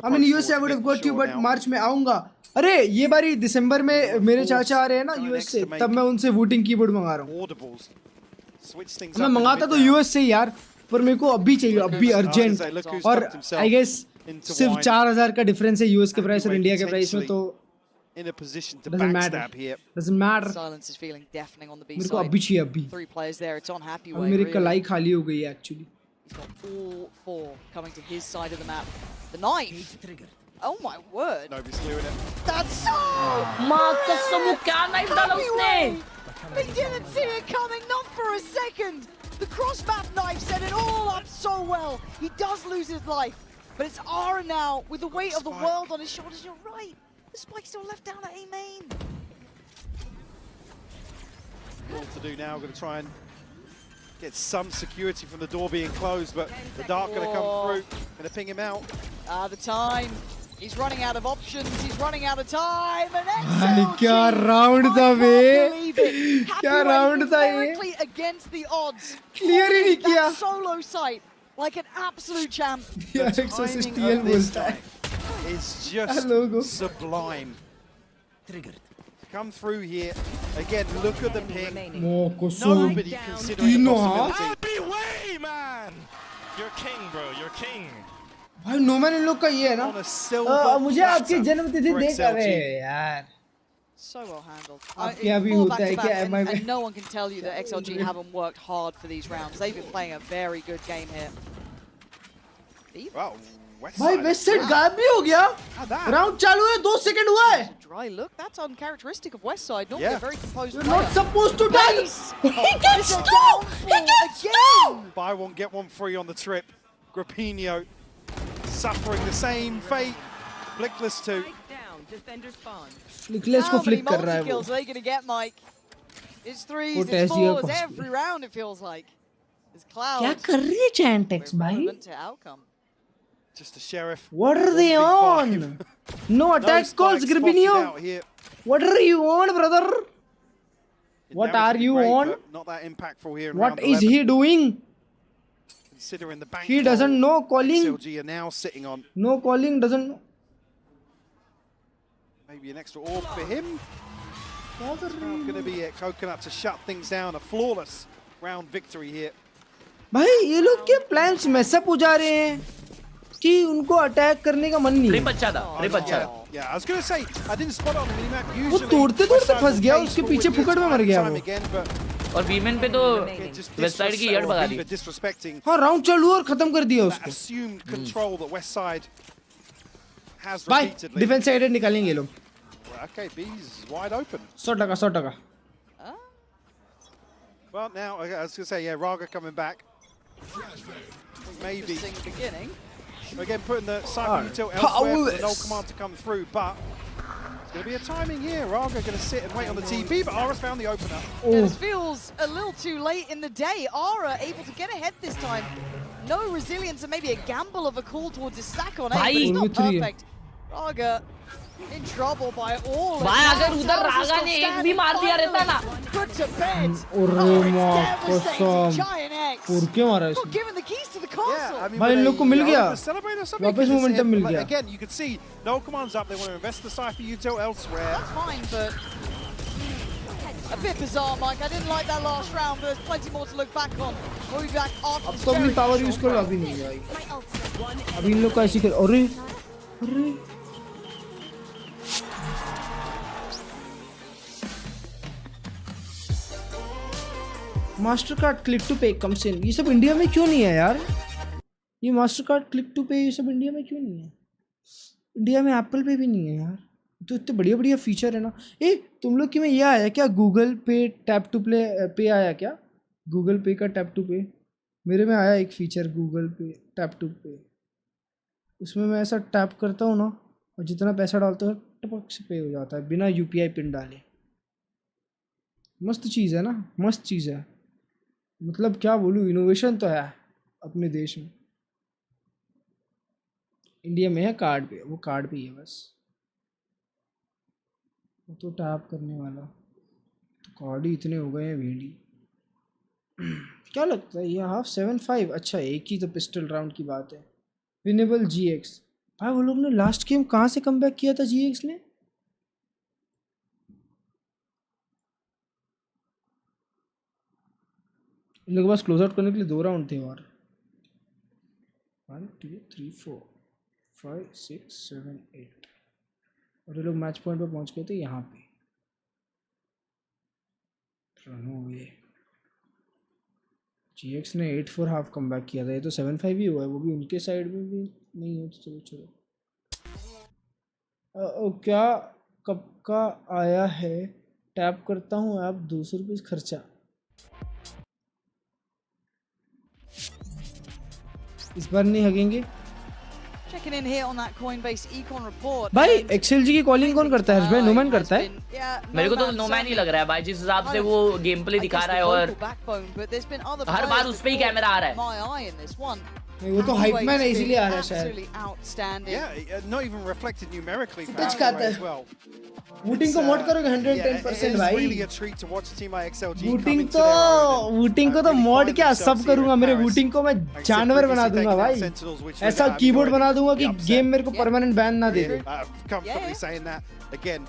I mean US I would have got you, but March में आऊँगा. अरे ये बारी दिसंबर में मेरे चाचा आ रहे हैं ना US से, तब मैं उनसे वोटिंग कीबोर्ड मंगा रहा हूँ. मैं मंगाता तो US से यार, पर मेरे को अभी चाहिए, अभी अर्जेंट. और I guess सिर्फ 4000 का डिफरेंस है US के प्राइस और इंडिया के प्राइस में, तो in a position to doesn't matter. Here. Doesn't matter. Silence is feeling deafening on the B मेरे को side. अभी चाहिए अभी. 3 players there. It's on Happyway. मेरी कलाई खाली हो गई है actually. He's got all 4 coming to his side of the map. The knife. Oh my word. Nobody's clearing it. That's so. माँ कसम वो क्या knife डाला उसने? They didn't see it coming, not for a second. The cross-map knife set it all up so well. He does lose his life, but it's Ara now with the weight of the world on his shoulders. You're right. The spike's still left down at A main. All to do now, going to try and get some security from the door being closed, but the Dark going to come through, going to ping him out. The time. He's running out of options. He's running out of time. And क्या round था बे? क्या round था ये? Directly against the odds. Clear ही नहीं किया. Solo sight like an absolute champ. The timing of this dive is just sublime. Triggered. Come through here. Again, look at the ping. Nobody considering possibility. Happy way, man! You're king, bro. You're king. भाई no man इन लोग का ये है ना मुझे आपकी जन्मतिथि देख रहे यार So well handled. आपके अभी होता है क्या and no one can tell you that XLG haven't worked hard for these rounds. They've been playing a very good game here. Wow, भाई वेस्ट साइड गायब भी हो गया राउंड चालू है 2 सेकंड हुआ है Dry look, that's uncharacteristic of West Side. Normally a very composed You're player. not supposed to die. He gets two. He gets two. Buy one get one free on the trip. Grappino suffering the same fate. Blickless too. Blickless को flick कर रहा है वो. Kills are they going to get, Mike? It's threes, it's fours, every round it feels like. It's Cloud. क्या कर रही है Chantex भाई? Just a sheriff. What are they on? No attack calls, Grabinio. What are you on, brother? What are you on? Not that impactful here. What is he doing? Considering the bank. He doesn't know calling. SLG are now sitting on. No calling, doesn't know. Maybe an extra orb for him. Going to be a coconut to shut things down. A flawless round victory here. भाई ये लोग क्या plans mess up हो जा रहे हैं कि उनको अटैक करने का मन नहीं है। रिप अच्छा था। Yeah, I was going to say I didn't spot it on the minimap. वो तोड़ते-तोड़ते फंस गया उसके पीछे फुकट में मर गया वो। और वीमेन पे तो वेस्ट साइड की यार्ड भगा दी। हाँ राउंड चालू और खत्म कर दिया उसको। भाई डिफेंस साइड निकालेंगे लोग। Okay, B's wide open. 100%. Well, now I was going to say, yeah, Raga coming back. Maybe. Beginning. Again, putting the cycle tilt elsewhere for the null command to come through, but it's going to be a timing here. Raga going to sit and wait on the TP, but Ara's found the opener. This feels a little too late in the day. Ara able to get ahead this time. No resilience and maybe a gamble of a call towards his stack on A, but it's not perfect. Raga in trouble by all. भाई अगर उधर रागा ने एक भी मार दिया रहता ना। Put to bed. और क्या मारा इसने? Given the keys to the castle. भाई इन लोग को मिल गया। वापस मोमेंटम मिल गया। Again, you can see no commands up. They want to invest the Cypher util elsewhere. That's fine, but a bit bizarre, Mike. I didn't like that last round, but there's plenty more to look back on. We'll be back after this. अब तो अपनी power use करो अभी नहीं भाई। अभी इन लोग का ऐसी कर अरे मास्टर कार्ड क्लिक टू पे कम्स इन ये सब इंडिया में क्यों नहीं है यार ये मास्टर कार्ड क्लिक टू पे ये सब इंडिया में क्यों नहीं है इंडिया में एप्पल पे भी नहीं है यार तो इतने बढ़िया बढ़िया फीचर है ना ए तुम लोग कि में ये आया क्या गूगल पे टैप टू पे आया क्या गूगल पे का टैप टू पे मेरे में आया एक फीचर गूगल पे टैप टू पे उसमें मैं ऐसा टैप करता हूँ ना और जितना पैसा डालता हूँ टपक से पे हो जाता है बिना यूपीआई पिन डाले मस्त चीज़ है ना मस्त चीज़ है मतलब क्या बोलूँ इनोवेशन तो है अपने देश में इंडिया में है कार्ड पे वो कार्ड पे ही है बस वो तो टैप करने वाला तो कार्ड ही इतने हो गए हैं भेड़ी क्या लगता है ये हाफ 7-5 अच्छा एक ही तो पिस्टल राउंड की बात है विनेबल GX भाई वो लोग ने लास्ट गेम कहाँ से कमबैक किया था GX ने इन लोगों के पास क्लोज आउट करने के लिए 2 राउंड थे और 1 2 3 4 5 6 7 8 और ये लोग मैच पॉइंट पे पहुंच गए थे यहाँ पे GX ने 8-4 हाफ कम बैक किया था ये तो 7-5 ही हुआ है वो भी उनके साइड में भी नहीं है चलो चलो क्या कब का आया है टैप करता हूँ ऐप 200 रुपये खर्चा इस बार नहीं हगेंगे Checking in here on that Coinbase econ report. भाई XLG की कॉलिंग कौन करता है भाई नोमैन करता है मेरे को तो नोमैन ही लग रहा है भाई जिस हिसाब से वो गेम प्ले दिखा रहा है और हर बार उस पे ही कैमरा आ रहा है वो तो हाइप मैन है इसीलिए आ रहा है शायद Yeah, not even reflected numerically for Touch खाता है as well. वोटिंग को मोड करोगे 110% भाई really a treat to watch a team like XLG voting को तो मोड क्या सब करूंगा मेरे वोटिंग को मैं जानवर बना दूंगा भाई ऐसा कीबोर्ड बना दूंगा कि गेम मेरे को परमानेंट बैन ना दे दे comfortably saying that again.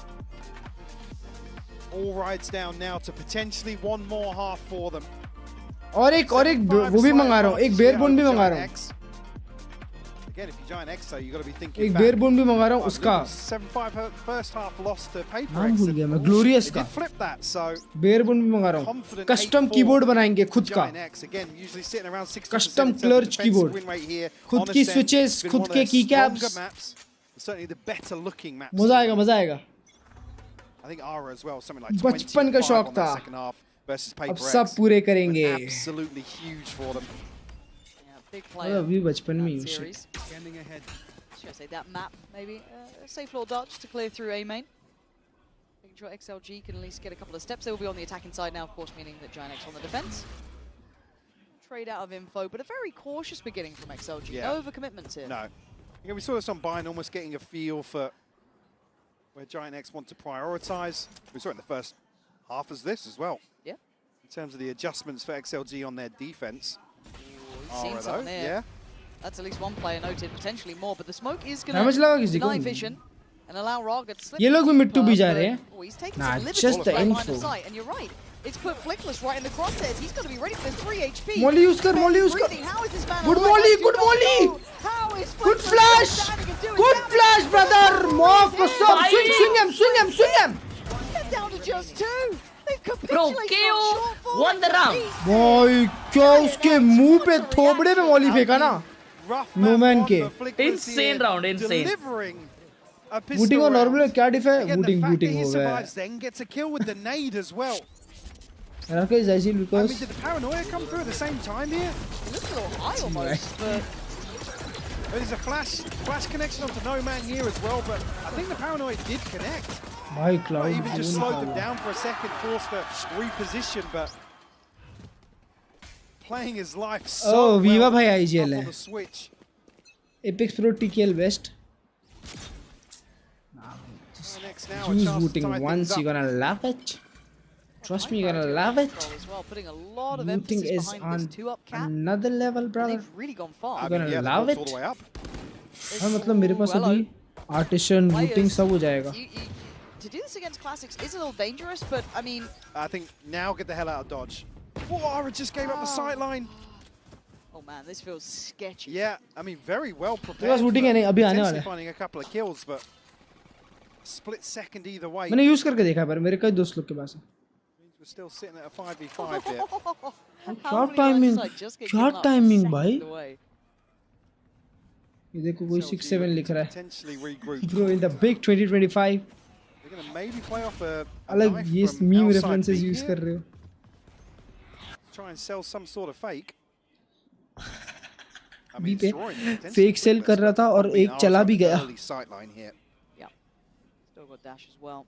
All rides down now to potentially one more half for them. और एक वो भी मंगा रहा हूँ एक बेयर बोन भी मंगा रहा हूँ Again, if you're Giant X, though, you got to be thinking एक बेयर बोन भी मंगा रहा हूँ उसका 7-5 first half loss to Paper नाम भूल गया मैं ग्लोरियस का flip that, so bare bone भी मंगा रहा हूँ कस्टम कीबोर्ड बनाएंगे खुद का कस्टम क्लर्च कीबोर्ड खुद की स्विचेस खुद के की कैप्स मजा आएगा I think Ara as well, something like बचपन का शौक था अब सब पूरे करेंगे absolutely huge for them. अभी बचपन में ही Should I say that map maybe a safe little dodge to clear through A main. Making sure XLG can at least get a couple of steps. They will be on the attacking side now, of course, meaning that Giant X on the defense. Trade out of info, but a very cautious beginning from XLG. Yeah. No overcommitments here. No. Yeah, we saw this on Bayern, almost getting a feel for where Giant X want to prioritize. We saw it in the first half as this as well. Yeah. In terms of the adjustments for XLG on their defense. Seen some there. Yeah. That's at least one player noted, potentially more, but the smoke is How much going लगा to किसी को? deny vision and allow Raga to slip. ये लोग भी मिट्टू भी जा रहे हैं Oh, he's taking Nah, some liberties just the right behind the info. sight, and you're right. It's put Flickless right in the crosshairs. He's got to be ready for this 3 HP. Molly use कर Molly use कर How is this man Good alive? Molly I do good not Molly know. How is Good Flickless flash standing and doing Good damage? flash brother Moff what's up swing him They're down to just 2. They've Bro, capitulated KO on shortfall. won the round. भाई क्या उसके मुंह पे थोबड़े में Molly फेंका ना no man के Insane round, insane. Booting और नॉर्मल में क्या डिफ है बूटिंग हो गया Then gets a kill with the nade as well. Raka is IC I because mean, did the paranoia come through at the same time here? It looks a little high almost, but There's a flash connection onto No Man here as well, but I think the paranoia did connect. भाई cloud Even just slowed them down for a second, forced to reposition, but playing his life so Oh, Viva well bhai IGL up है on the switch. Apex Pro TKL West Next now, a use chance to booting tie once things up. you're gonna love it trust me you're gonna love it as well, putting a lot of booting emphasis is behind on this 2-up cap. another level And brother they've really gone far. you're gonna Yeah, the love bolt's it all the way up. हाँ मतलब मेरे पास अभी artisan booting सब हो जाएगा To do this against Classics is a little dangerous, but I mean... I think now get the hell out of dodge. Oh, Ara just gave up the sight line. Oh man, this feels sketchy. Yeah, I mean, very well prepared. मेरे पास booting है नहीं अभी आने वाला है finding a couple of kills, but split second either way. मैंने use करके देखा पर मेरे कई दोस्त लोग के पास है We're still sitting at a 5v5 here. क्या टाइमिंग भाई ये देखो कोई 6-7 लिख रहा है bro in the big 2025 They're going to maybe play off a अलग knife ये from meme outside references B use here. कर रहे हो Try and sell some sort of fake. I बी mean, पे drawing potentially, फेक सेल कर रहा था और I mean, एक चला भी गया early sight line here. Yeah. Still got dash as well.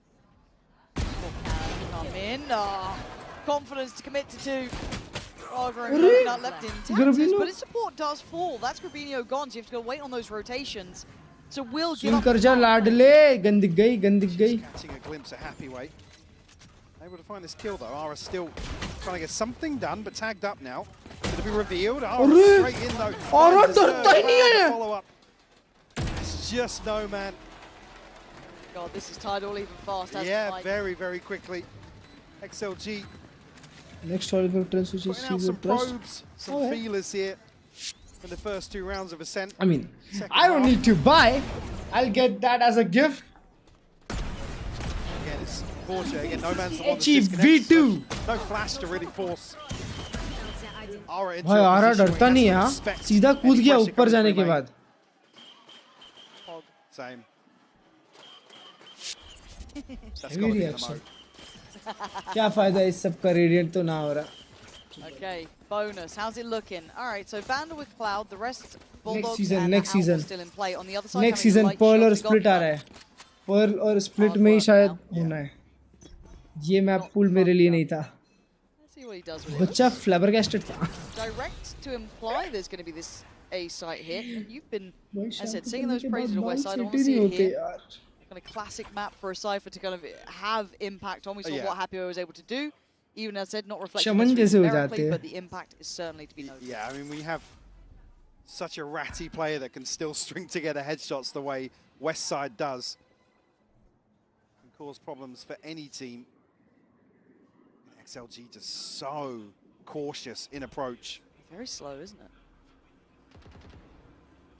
Still can come in. Confidence to commit to 2. Raga and Coconut left in Texas, but his support does fall. That's Grabinho gone, so you have to go wait on those rotations. So we'll give soon up कर जा लाडले गंदिक गई Catching a glimpse of Happy Way. Able to find this kill though. Ara still trying to get something done, but tagged up now. Going to be revealed. Ara straight in though. Ara डरता ही नहीं है Follow up. It's just No Man. God, this is tied all even fast, hasn't Yeah, it, Mike? very, very quickly. XLG next horizontal trends which is putting out some trust probes, some feelers here in the first 2 rounds of Ascent. I mean I don't need to buy I'll get that as a gift Again, it's Forja. Again, No Man's the one that's Achieve disconnected, V2 so no flash to really force. Ara into भाई a Ara position डरता where he नहीं has है to हाँ respect सीधा कूद any गया pressure ऊपर coming जाने through के lane. बाद Same. That's Heavy gotta be the reaction. mode. क्या फायदा इस सब का रेडिएंट तो ना हो रहा Okay, bonus. How's it looking? All right, so Vandal with Cloud, the rest Bulldogs next season, and next Alpha season. still in play. On the other side, Next coming season Light Pearl और Shots, we Split got आ रहा है. Pearl और Split में ही शायद होना है. ये map pool मेरे लिए नहीं था. Let's see what he does with it. बच्चा flabbergasted था. Direct to imply there's going to be this A site hit, and you've been, as I said, singing those praises of West Side. I want to see it here. Kind of classic map for a Cypher to kind of have impact on. We saw what Happy was able to do. Even as I said, not reflecting numerically, but the impact is certainly to be noted. Yeah, I mean, we have such a ratty player that can still string together headshots the way Westside does. Can cause problems for any team. XLG just so cautious in approach. Very slow, isn't it?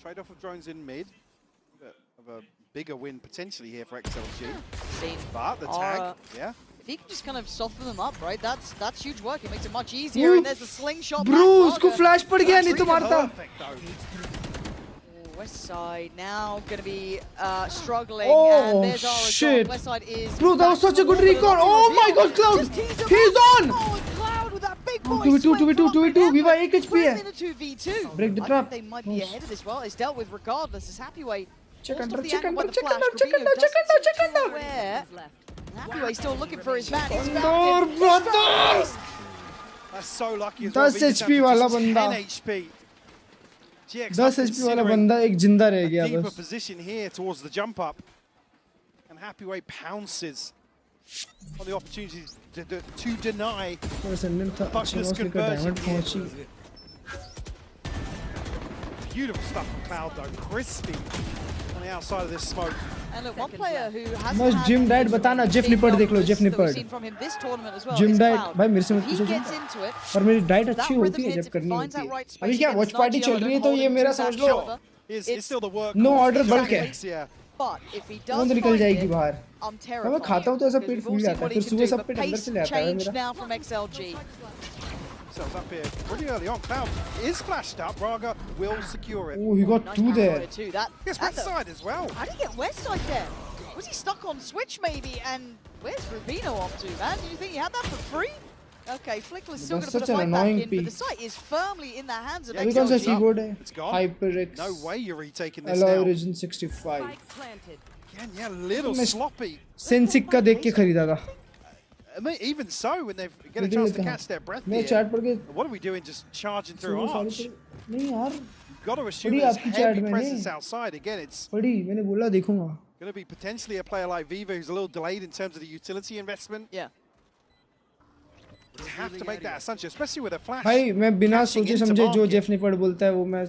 Trade-off of drones in mid. Of a bigger win potentially here for XLG. But the tag, yeah. If he can just kind of soften them up, right? That's huge work. It makes it much easier. And there's a slingshot. Bro, उसको flash पड़ गया नहीं तो मारता. West Side now going to be struggling. Oh, and there's our shit. West Side is. Bro, that was such a good recon. Oh my God, Cloud. He's on. Oh, Cloud with that big boy. 2v2. Viva 1 HP है. In a 2v2. Break the I trap. think they might be ahead of this. Well, it's dealt with regardless. As Happyway. Check under. Happyway still looking for his man. That's so lucky. 10 HP वाला बंदा. 10 HP. 10 HP वाला बंदा एक जिंदा रह गया बस. Deeper position here towards the jump up, and Happyway pounces on the opportunity to deny Buckner's conversion. Beautiful stuff from Cloud though, crispy on the outside of this smoke. And look, one player who has बस Jim Dad बताना Jeff Nippard देख लो Jeff Nippard. Jim Dad भाई मेरे से मत पूछो. पर मेरी डाइट अच्छी होती है जब करनी होती है. अभी क्या watch party चल रही है तो ये मेरा समझ लो. No order bulk है. वो तो निकल जाएगी बाहर. मैं खाता हूँ तो ऐसा पेट फूल जाता है. फिर सुबह सब पेट अंदर से ले आता है मेरा. Up here pretty early on. Cloud is flashed up. Raga will secure it. Oh, he got two there. Yes, Westside as well. How did he get Westside there? Was he stuck on Switch maybe? And where's Rubino off to, man? Did you think he had that for free? Okay, Flickler's still going to put a fight back in, but the site is firmly in the hands of XLG. It's gone. HyperX. No way you're retaking this Alloy now. Origin 65. Again, yeah, little sloppy. Sensic का देख के खरीदा था. Even so, when they get a chance to catch their breath here, what are we doing just charging through Arch? You've got to assume there's heavy presence outside. Again, it's going to be potentially a player like Viva who's a little delayed in terms of the utility investment. Yeah. You have to make that assumption, especially with a flash. भाई मैं बिना सोचे समझे जो Jeff निपट बोलता है वो मैं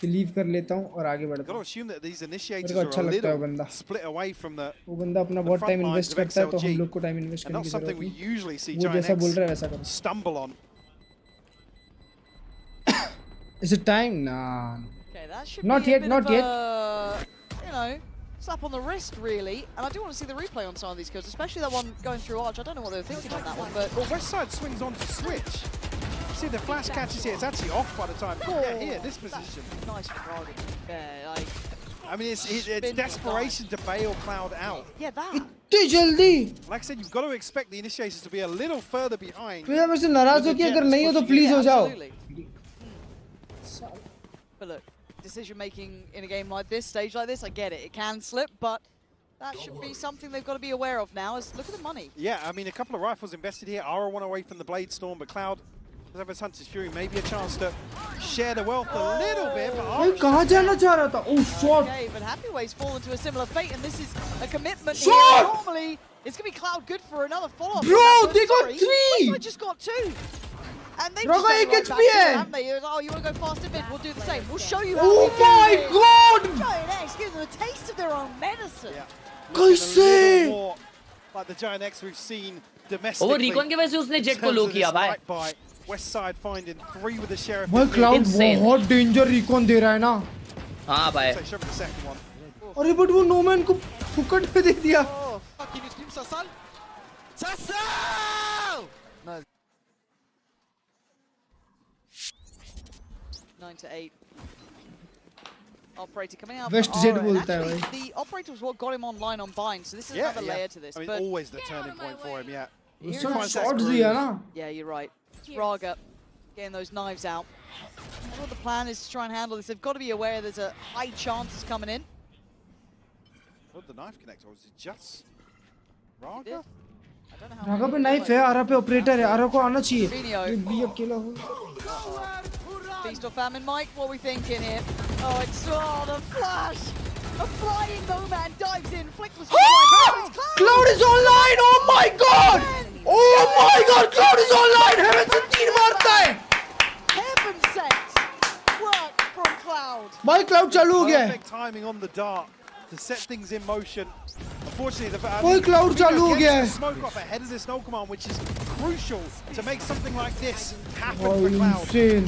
बिलीव कर लेता हूँ और आगे बढ़ता हूँ. मेरे को अच्छा लगता है वो बंदा. वो बंदा अपना बहुत टाइम इन्वेस्ट करता है तो हम लोग को टाइम इन्वेस्ट करने की जरूरत नहीं. वो जैसा बोल रहा है वैसा करो. Is it time? Nah. Okay, that should not be yet. A Not bit yet. of a, you know, slap on the wrist, really. And I do want to see the replay on some of these kills, especially that one going through Arch. I don't know what they were thinking on that one, but well, Westside swings on to switch. See the flash catches here. It's actually off by the time. Yeah, here, this position. Nice target. Yeah, like. I mean, it's desperation to bail Cloud out. Yeah, that. इतनी जल्दी. Like I said, you've got to expect the initiators to be a little further behind. फिर मेरे से नाराज हो कि अगर नहीं हो तो प्लीज हो जाओ. But look, decision making in a game like this, stage like this, I get it. It can slip, but that should be something they've got to be aware of now. Is look at the money. Yeah, I mean, a couple of rifles invested here. Ara one away from the Blade Storm, but Cloud does have his Hunter's Fury. Maybe a chance to share the wealth a little bit. But कहाँ जाना चाह रहा था? Oh, shot. Okay, but Happyway's fallen to a similar fate, and this is a commitment shot! here. Normally, it's going to be Cloud good for another follow-up. Bro, they got 3! I just got 2. And they just right HP back to it, haven't they? Oh, you want to go faster mid? We'll do the same. We'll show you how oh my God! Giant X gives them a taste of their own medicine. कैसे? Like the Giant X we've seen domestically. वो recon के वजह से उसने jet को लो किया भाई. Westside finding 3 with the sheriff. भाई Cloud बहुत डेंजर रिकॉन दे रहा है ना. हाँ भाई. अरे बट वो नोमैन को फुकट पे दे दिया. Can you scream Sasal? Sasal! 9 to 8. Operator coming out. West Jet बोलता है भाई. The operator was what got him online on bind, so this is another layer to this. I mean, always the turning point for him. Yeah. Shots दिया ना. Yeah, you're right. Raga getting those knives out. What the plan is to try and handle this. They've got to be aware there's a high chance it's coming in. What the knife connector was it just Raga? रागा पे knife है, आरा पे operator है, आरा को आना चाहिए। ये भी अकेला हो। Feast or famine, Mike? What are we thinking here? Oh, it's the flash! A flying Nomad dives in. Flickless. Cloud is online! Oh my god! Oh my god! Cloud is online! Heaven से 3 मारता है। Heaven sent work from Cloud. भाई Cloud चालू हो गया है। Perfect timing on the dart to set things in motion. Unfortunately, भाई Cloud चालू हो गया है। Smoke off ahead of this no command, which is crucial to make something like this happen Oh, for Cloud. insane.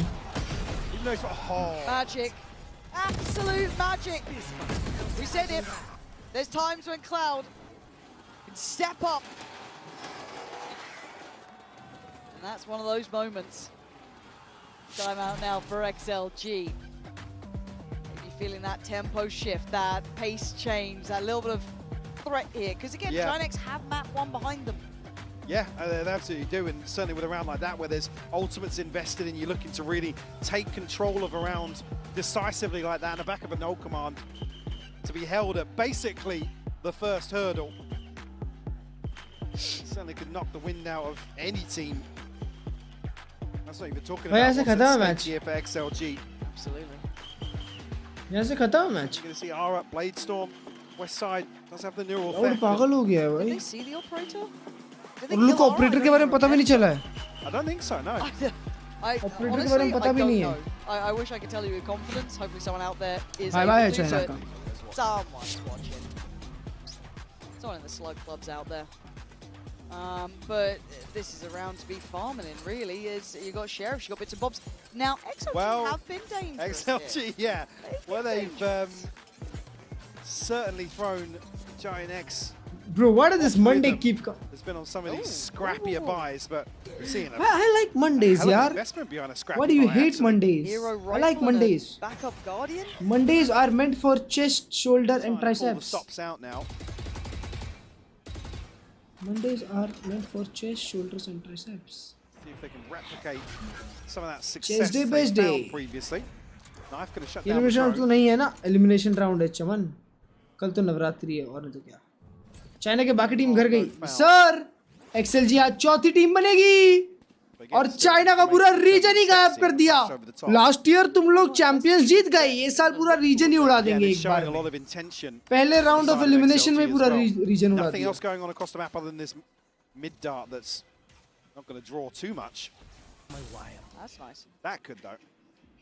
Even though it's Magic. Absolute magic. We said it. There's times when Cloud can step up. And that's one of those moments. Time out now for XLG. Maybe feeling that tempo shift, that pace change, that little bit of threat here. Because again, Ginex have map 1 behind them. Yeah, they absolutely do, and certainly with a round like that where there's ultimates invested and you're looking to really take control of a round decisively like that in the back of a no command, to be held at basically the first hurdle. Certainly could knock the wind out of any team. That's not even talking about what's at stake here for XLG. Absolutely. यहाँ से खत्म match. You're going to see R up, Bladestorm, West Side does have the neural Cloud पागल हो गया है भाई। Did they see the operator? और लोग को ऑपरेटर के बारे में पता भी नहीं चला है। I don't think so, no. Operator के बारे में पता भी नहीं है। I wish I could tell you with confidence. Hopefully someone out there is Bye able bye, to do China so. का। Someone's watching. Someone in the slug clubs out there. But this is a round to be farming in, really. You got Sheriff, you got bits and bobs. Now, XLG have been dangerous. XLG, yeah. Well, they've certainly thrown Giant X. Bro, why does this Monday keep coming? It's been on some of these scrappier buys, but we're seeing it. I like Mondays, yaar. Investment behind a scrappy Why do you buy, hate actually. Mondays? I like Mondays. Backup Guardian? Mondays are meant for chest, shoulder, and Pull the triceps. stops out now. Mondays are meant for chest, shoulders, and triceps. See if they can replicate some of that success day, they best found day. previously. Knife could have shut down the Elimination round throw. तो नहीं है ना? Elimination round है चमन। कल तो नवरात्रि है और नहीं तो क्या? चाइना के बाकी टीम घर गई। सर, XLG आज चौथी टीम बनेगी। और चाइना का पूरा रीजन ही गायब कर दिया। लास्ट ईयर तुम लोग चैंपियंस जीत गए, ये साल पूरा रीजन ही उड़ा देंगे एक बार में। पहले राउंड ऑफ एलिमिनेशन में पूरा रीजन उड़ा Nothing दिया। else going on across the map other than this mid dart that's not going to draw too much. That's nice. That could though.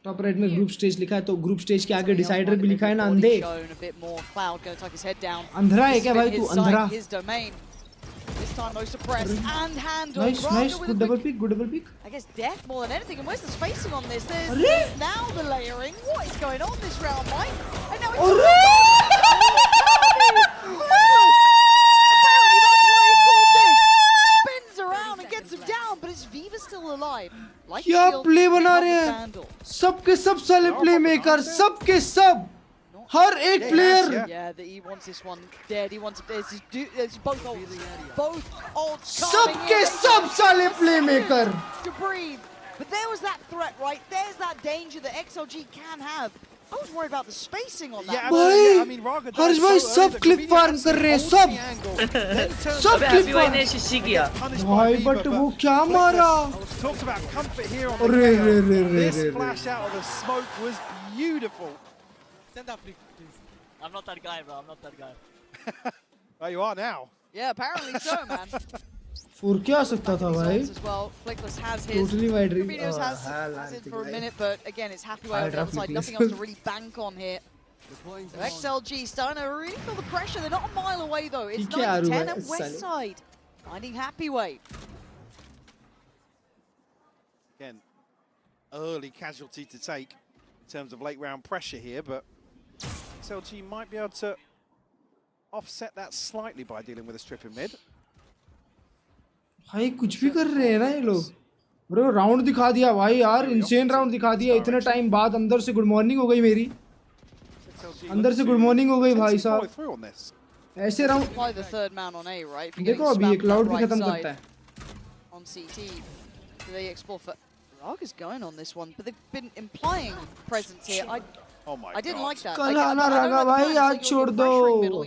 Top right में ग्रुप स्टेज लिखा है तो group stage के आगे decider भी लिखा है ना अंधे। अंधरा है क्या भाई तू अंधरा? This time no suppress and handle. Nice, good double pick, good double pick. I guess death more than anything. And where's the spacing on this? There's now the layering. What is going on this round, Mike? And now it's apparently that's why he's called this. Spins around and gets him down, but is Viva still alive? Like क्या play बना रहे हैं? सबके सब साले play maker, सबके सब, हर एक player. Yeah, he wants this one dead. He wants it's both ults. Both ults सबके सब साले play maker. To breathe. But there was that threat, right? There's that danger that XLG can have. I was worried about the spacing on that. भाई, हर्ष भाई सब clip farm कर रहे हैं, सब क्लिप फार्म। ने शिशी किया। भाई बट वो क्या मारा? Talks about comfort here on अरे the रे रे रे This रे। flash out of the smoke was beautiful. Send that flick, please. I'm not that guy, bro. I'm not that guy. Well, you are now. Yeah, apparently so, man. फुर क्या आ सकता था भाई? As well, Flickless has his. Totally wide range. Rubino's has it for a minute, but again, it's happy way on the other side. Nothing else to really bank on here. So XLG starting to really feel the pressure. They're not a mile away though. It's 9-10 at West Side. Finding happy way. Again, early casualty to take in terms of late round pressure here, but XLG might be able to offset that slightly by dealing with a strip in mid. भाई कुछ भी कर रहे हैं ना ये लोग। Bro round दिखा दिया भाई यार, इंसेन राउंड दिखा दिया इतने टाइम बाद। अंदर से गुड मॉर्निंग हो गई मेरी, अंदर से गुड मॉर्निंग हो गई भाई साहब। ऐसे राउंड देखो अभी ये क्लाउड भी खत्म करता है। On CT, do they explore for Raga's going on this one, but they've been implying presence here. I didn't like that. कल आना रागा भाई आज छोड़ दो.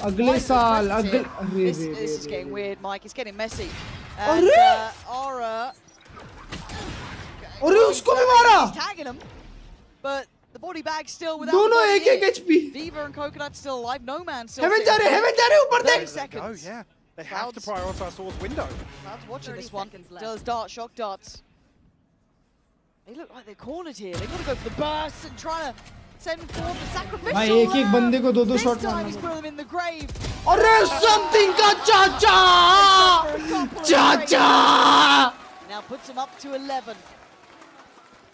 अगले साल अगले. This is getting weird, Mike. It's getting messy. अरे. Aura. अरे उसको भी मारा. He's tagging him, but the body bag still without. दोनों एक HP. Viva and Coconut still alive. No man still. Heaven जा रहे ऊपर देख. 30 seconds. Oh yeah, they have to prioritize towards window. Cloud's watching this one. Does dart, shock darts. They look like they're cornered here. They've got to go for the burst and try to send forward the sacrificial. भाई एक बंदे को दो shot मारना. He's put them in the grave. अरे something का चाचा. Now puts him up to 11.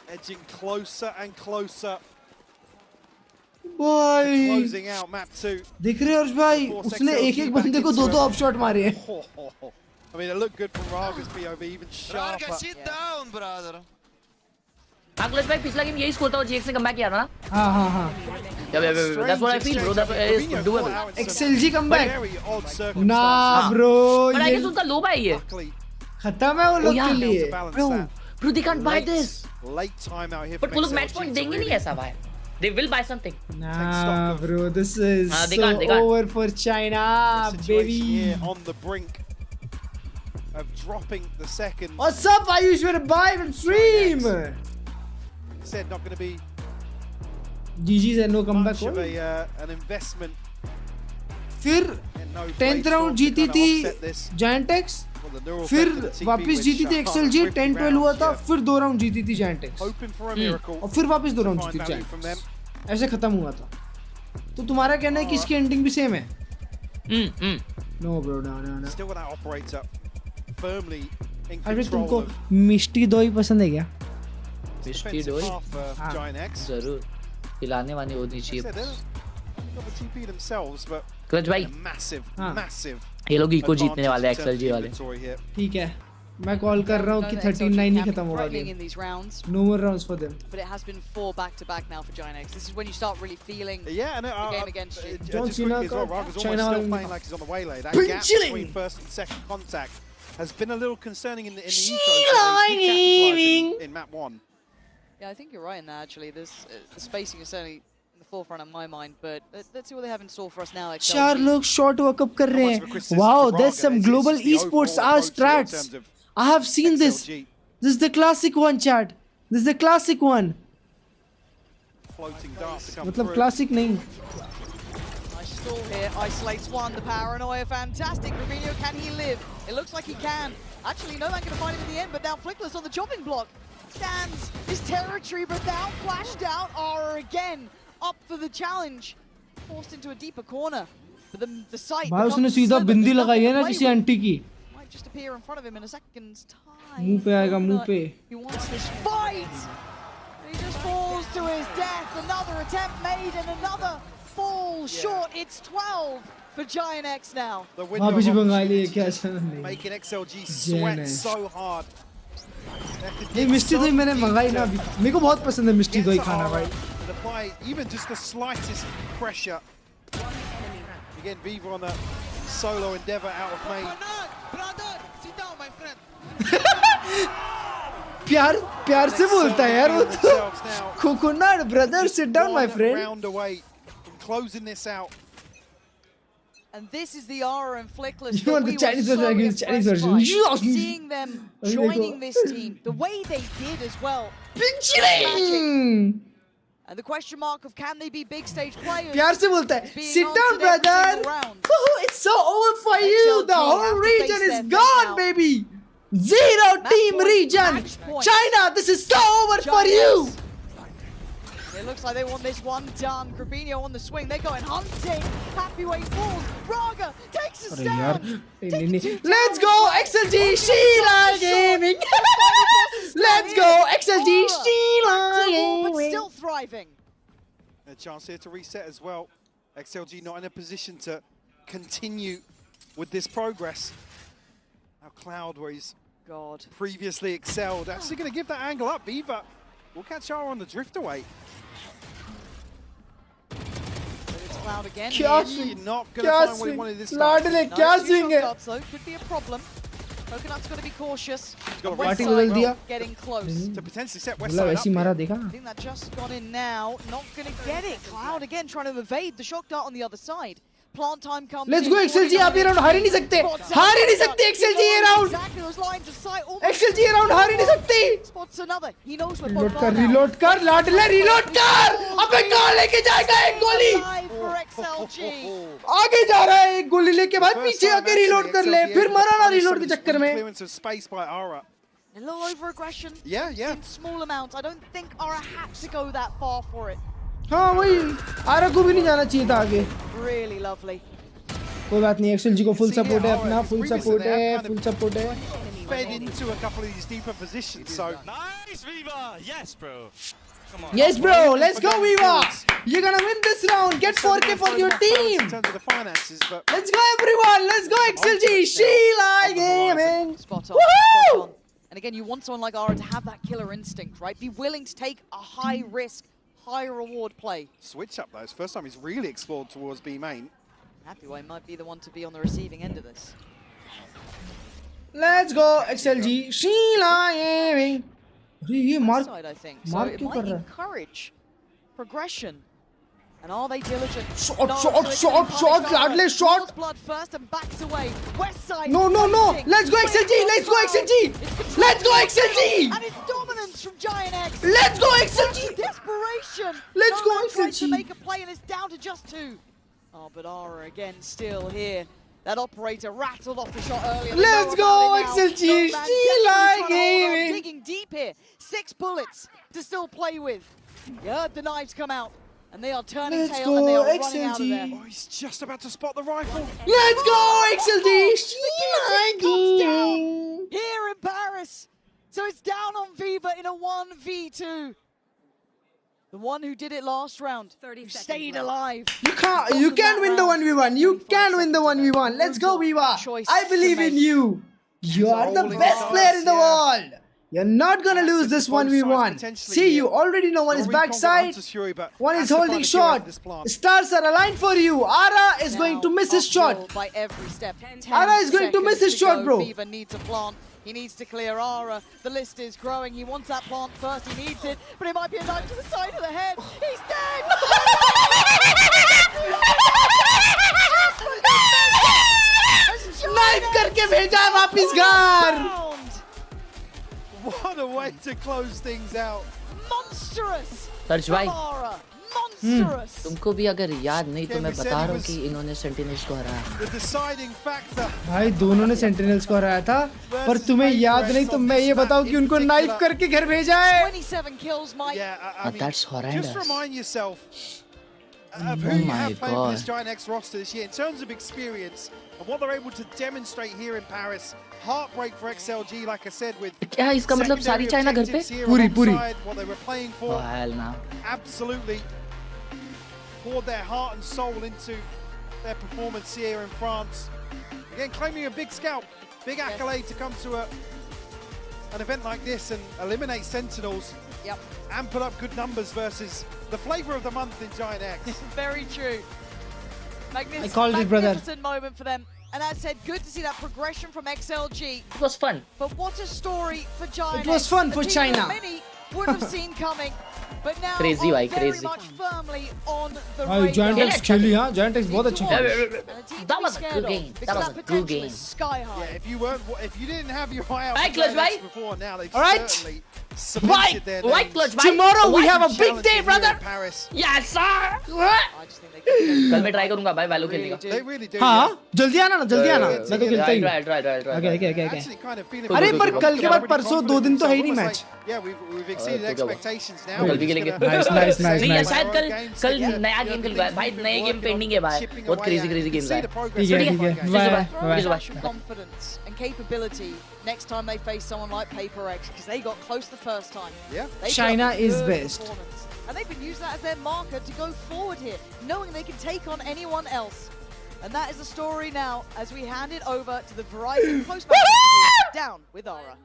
Edging closer and closer. भाई. Closing out map 2. देख रहे हो अर्श भाई उसने एक बंदे को दो ऑफ शॉट मारे हैं. I mean it looked good from Raga's POV, even sharper. Raga, sit down, brother. Klurge भाई पिछला गेम यही स्कोर था और GX ने कमबैक किया था ना. हाँ. That's what I feel, bro. That is doable. XLG comeback. Nah, bro. But I guess उनका लो बाय ये. खत्म है वो लोग के लिए. Bro, they can't buy this. Late time out here. But वो लोग match point देंगे नहीं ऐसा भाई. They will buy something. Nah, bro. This is so over for China, baby. Here on the brink of dropping the second. What's up, Ayushwar? Buy and stream. Said not going to be GG's and no comeback. Much of an investment. फिर 10th round जीती थी Giantex. फिर वापस जीती थी XLG. 10-12 हुआ था. फिर 2 राउंड जीती थी Giantex. और फिर वापस 2 राउंड जीती थी Giantex. ऐसे खत्म हुआ था. तो तुम्हारा कहना है कि इसकी एंडिंग भी सेम है? No bro, no. Still got that operator firmly in अरे control. तुमको मिष्टी दोई पसंद है क्या? मिष्टी दोई जरूर खिलाने वाली होनी चाहिए. Klurge भाई massive ये लोग इको जीतने वाले हैं XLG वाले. ठीक है मैं कॉल कर रहा हूँ कि 39 ही खत्म होगा game. No more rounds for them. But it has been 4 back-to-back now for Ginex. This is when you start really feeling the game against you. John Cena Raga's almost still playing like he's on the waylay. That gap between first and second contact has been a little concerning in the ecos in map 1. Yeah, I think you're right in that actually. The spacing is certainly in the forefront of my mind, but let's see what they have in store for us now. 4 लोग short workup कर रहे हैं. Wow, there's some global esports strats. I have seen this. This is the classic one, chat. This is the classic one. Floating darts to come मतलब through. classic नहीं. Nice stall here. Isolates one. The paranoia, fantastic. Rubinho, can he live? It looks like he can. Actually, no man going to find him in the end, but now Flickless on the chopping block. Stands his territory, but now flashed out. Aura again up for the challenge. Forced into a deeper corner. But the sight. भाई उसने सीधा बिंदी लगाई है ना किसी aunty की. Might just appear in front of him in a second's time. मुंह पे आएगा मुंह पे. He wants this fight. He just falls to his death. Another attempt made and another fall short. It's 12 for Ginex now. वापस बंगाली है क्या चल नहीं. Making XLG sweat so hard. ये मिष्टी दोई मैंने मंगाई ना अभी. मेरे को बहुत पसंद है मिष्टी दोई खाना भाई. Apply even just the slightest pressure. Again, Viva on a solo endeavor out of main. Brother, sit down, my friend. प्यार से बोलता है यार वो तो. Coconut brother, sit down, my friend. Round away from closing this out. And this is the Aura and Flickless. You want the Chinese version against Chinese version? Seeing them joining this team, the way they did as well. And the question mark of can they be big stage players? प्यार से बोलता है. Sit down, brother. It's so over for you. The whole region is gone, baby. 0 team region. China, this is so over for you. It looks like they want this one done. Grabinho on the swing. They're going hunting. Happy way falls. Braga takes a stand. Let's go, XLG Sheila Gaming. Let's go, XLG Sheila Gaming. But still thriving. A chance here to reset as well. XLG not in a position to continue with this progress. Now Cloud, where he's previously excelled, actually going to give that angle up. Viva will catch Aura on the drift away. Cloud again. क्या swing? क्या swing? लाडले क्या swing है? Could be a problem. Coconut's got to be cautious. got Party बदल दिया. Getting close. To potentially set West मतलब Side ऐसी up मारा here. देखा. I think that just got in now. Not going to get it. Cloud again trying to evade the shock dart on the other side. Plant time comes. Let's go XLG. आप ये round हार ही नहीं सकते. हार ही नहीं सकते XLG ये round. Exactly those lines of sight. XLG ये round हार ही नहीं सकती. Spots another. He knows where Reload कर, reload कर, लाडले reload कर. अबे कहाँ लेके जाएगा एक गोली? for XLG. आगे जा रहा है एक गोली लेके बाद पीछे आके reload कर ले. फिर मरा ना reload के चक्कर में. Clearance of space by Aura. A little over aggression. Yeah. In small amounts. I don't think Aura had to go that far for it. हाँ वही. आरा को भी नहीं जाना चाहिए था आगे. Really lovely. कोई बात नहीं XLG को full support है अपना. Full support है. Fed into a couple of these deeper positions. So nice, Viva. Yes, bro. Come on. Yes, bro. Let's go, Viva. You're gonna win this round. Get 4K for your team. In terms of the finances, but let's go, everyone. Let's go, XLG. Sheila Gaming. Spot on. And again, you want someone like Aura to have that killer instinct, right? Be willing to take a high risk, high reward play. Switch up though. It's the first time he's really explored towards B main. Happy Way might be the one to be on the receiving end of this. Let's go, XLG. Sheila Gaming. ये मार Side, I think. मार So it क्यों might कर रहा है? encourage progression. And are they diligent? Shot, Ladle, shot. Blood first and backs away. West side. No. Let's go XLG. Let's go XLG. Let's go XLG. And it's dominance from Giant X. Let's go XLG. Desperation. Let's go Tries to XLG. make a play and it's down to just 2. Oh, but Aura again still here. That operator rattled off the shot earlier. Let's go XLG. Sheila Gaming. Digging deep here. 6 bullets to still play with. You heard the knives come out. And they are turning Let's tail and they are go, running out of there. Oh, he's just about to spot the rifle. Let's go XLG. Sheila Gaming. Here in Paris. So it's down on Viva in a 1v2. The one who did it last round, who stayed alive. You can win the 1v1. You can win the 1v1. Let's go, Viva. I believe in you. You are the best player in the world. You're not gonna lose this 1v1. See, you already know one is backside, one is holding shot. Stars are aligned for you. Ara is going to miss his shot. By every step. Ara is going to miss his shot, bro. Viva needs a plant. He needs to clear Aura. The list is growing. He wants that plant first. He needs it, but it might be a knife to the side of the head. He's dead. Knife करके भेजा वापिस घर. What a way to close things out. Monstrous. Klurge भाई. Monstrous. तुमको भी अगर याद नहीं तो मैं बता रहा हूँ कि इन्होंने सेंटिनल्स को हराया. The deciding factor. भाई दोनों ने सेंटिनल्स को हराया था, पर तुम्हें याद नहीं तो मैं ये बताऊँ कि उनको नाइफ करके घर भेजा है. 27 kills, Mike. That's horrendous. Just remind yourself of who you have played with this Giant X roster this year in terms of experience and what they're able to demonstrate here in Paris. Heartbreak for XLG, like I said, with क्या इसका मतलब सारी China घर पे? पूरी. What they were playing for. Oh hell no. Absolutely poured their heart and soul into their performance here in France. Again, claiming a big scalp, big accolade to come to an event like this and eliminate Sentinels. Yep. And put up good numbers versus the flavor of the month in Giant X. Very true. I called it, brother. Magnificent moment for them. And as I said, good to see that progression from XLG. It was fun. But what a story for Giant It was fun for China. Many would have seen coming. But now Crazy, are bhai, very crazy. much firmly on the भाई radar. Giant X खेली हाँ. Giant X बहुत अच्छा खेला. That was a good game. That was a good game. Sky high. Yeah, if you didn't have your eye out Hey, for Klurge, Giant X bhai. before, now they've Alright. certainly cemented their White names. Klurge, bhai. Tomorrow we have a big Challenging day, here brother. in Paris. Yes sir. I just think they can कल मैं try करूँगा भाई value खेलने का. They really do. हाँ जल्दी आना ना जल्दी आना. मैं तो खेलता ही हूँ. Try. Okay. Actually kind of feeling अरे पर कल के बाद परसों 2 दिन तो है ही नहीं match. Yeah, we've exceeded expectations now. कल भी खेलेंगे. Nice. नहीं यार शायद कल नया गेम खेलूंगा भाई. नए गेम पेंडिंग है भाई. बहुत क्रेजी गेम्स है. ठीक है. Bye. confidence and capability next time they face someone like Paper X, because they got close the first time. Yeah. They China got a is good best. performance. And they can use that as their marker to go forward here, knowing they can take on anyone else. And that is the story now as we hand it over to the Verizon post-match down with Aura.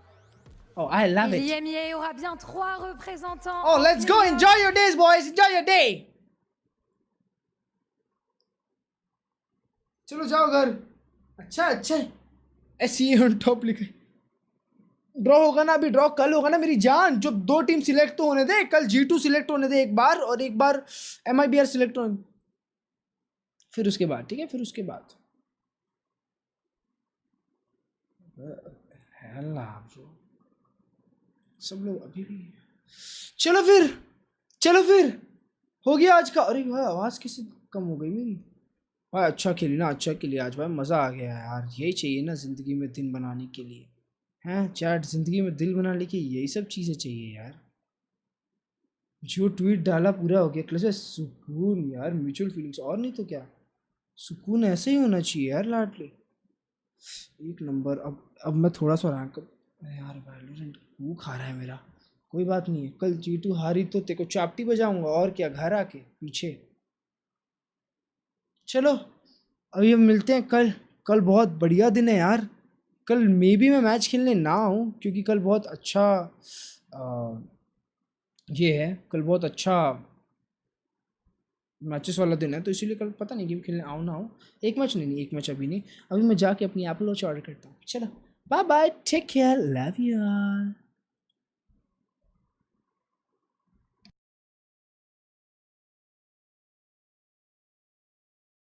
Oh, I love it. L'IMIA aura bien 3 représentants. Oh, let's go. Enjoy your days, boys. Enjoy your day. चलो जाओ घर. अच्छा. SE on top लिखे. Draw होगा ना, अभी draw कल होगा ना मेरी जान। जो 2 टीम सिलेक्ट तो होने दे, कल G2 सिलेक्ट होने दे एक बार, और एक बार MIBR सिलेक्ट होने, फिर उसके बाद, ठीक है, फिर उसके बाद सब लोग अभी भी। चलो फिर हो गया आज का। अरे भाई आवाज कैसे कम हो गई मेरी भाई। अच्छा खेली ना, अच्छा खेली आज भाई, मजा आ गया यार। यही चाहिए ना जिंदगी में दिन बनाने के लिए, हैं चैट, जिंदगी में दिल बनाने के यही सब चीजें चाहिए यार। जो ट्वीट डाला पूरा हो गया, क्लच सुकून यार, म्यूचुअल फीलिंग्स, और नहीं तो क्या, सुकून ऐसे ही होना चाहिए यार लाडले, एक नंबर। अब मैं थोड़ा सा रैंक यार, वैलोरेंट भूख खा रहा है मेरा। कोई बात नहीं है, कल G2 हारी तो तेको चापटी बजाऊंगा, और क्या, घर आके पीछे। चलो अभी हम मिलते हैं कल बहुत बढ़िया दिन है यार। कल मे बी मैं मैच खेलने ना आऊँ, क्योंकि कल बहुत अच्छा ये है, कल बहुत अच्छा मैचेस वाला दिन है, तो इसीलिए कल पता नहीं गेम खेलने आऊँ ना आऊँ। एक मैच अभी नहीं, अभी मैं जाके अपनी एप्पल वॉच ऑर्डर करता हूँ। चलो bye bye, take care, love you all.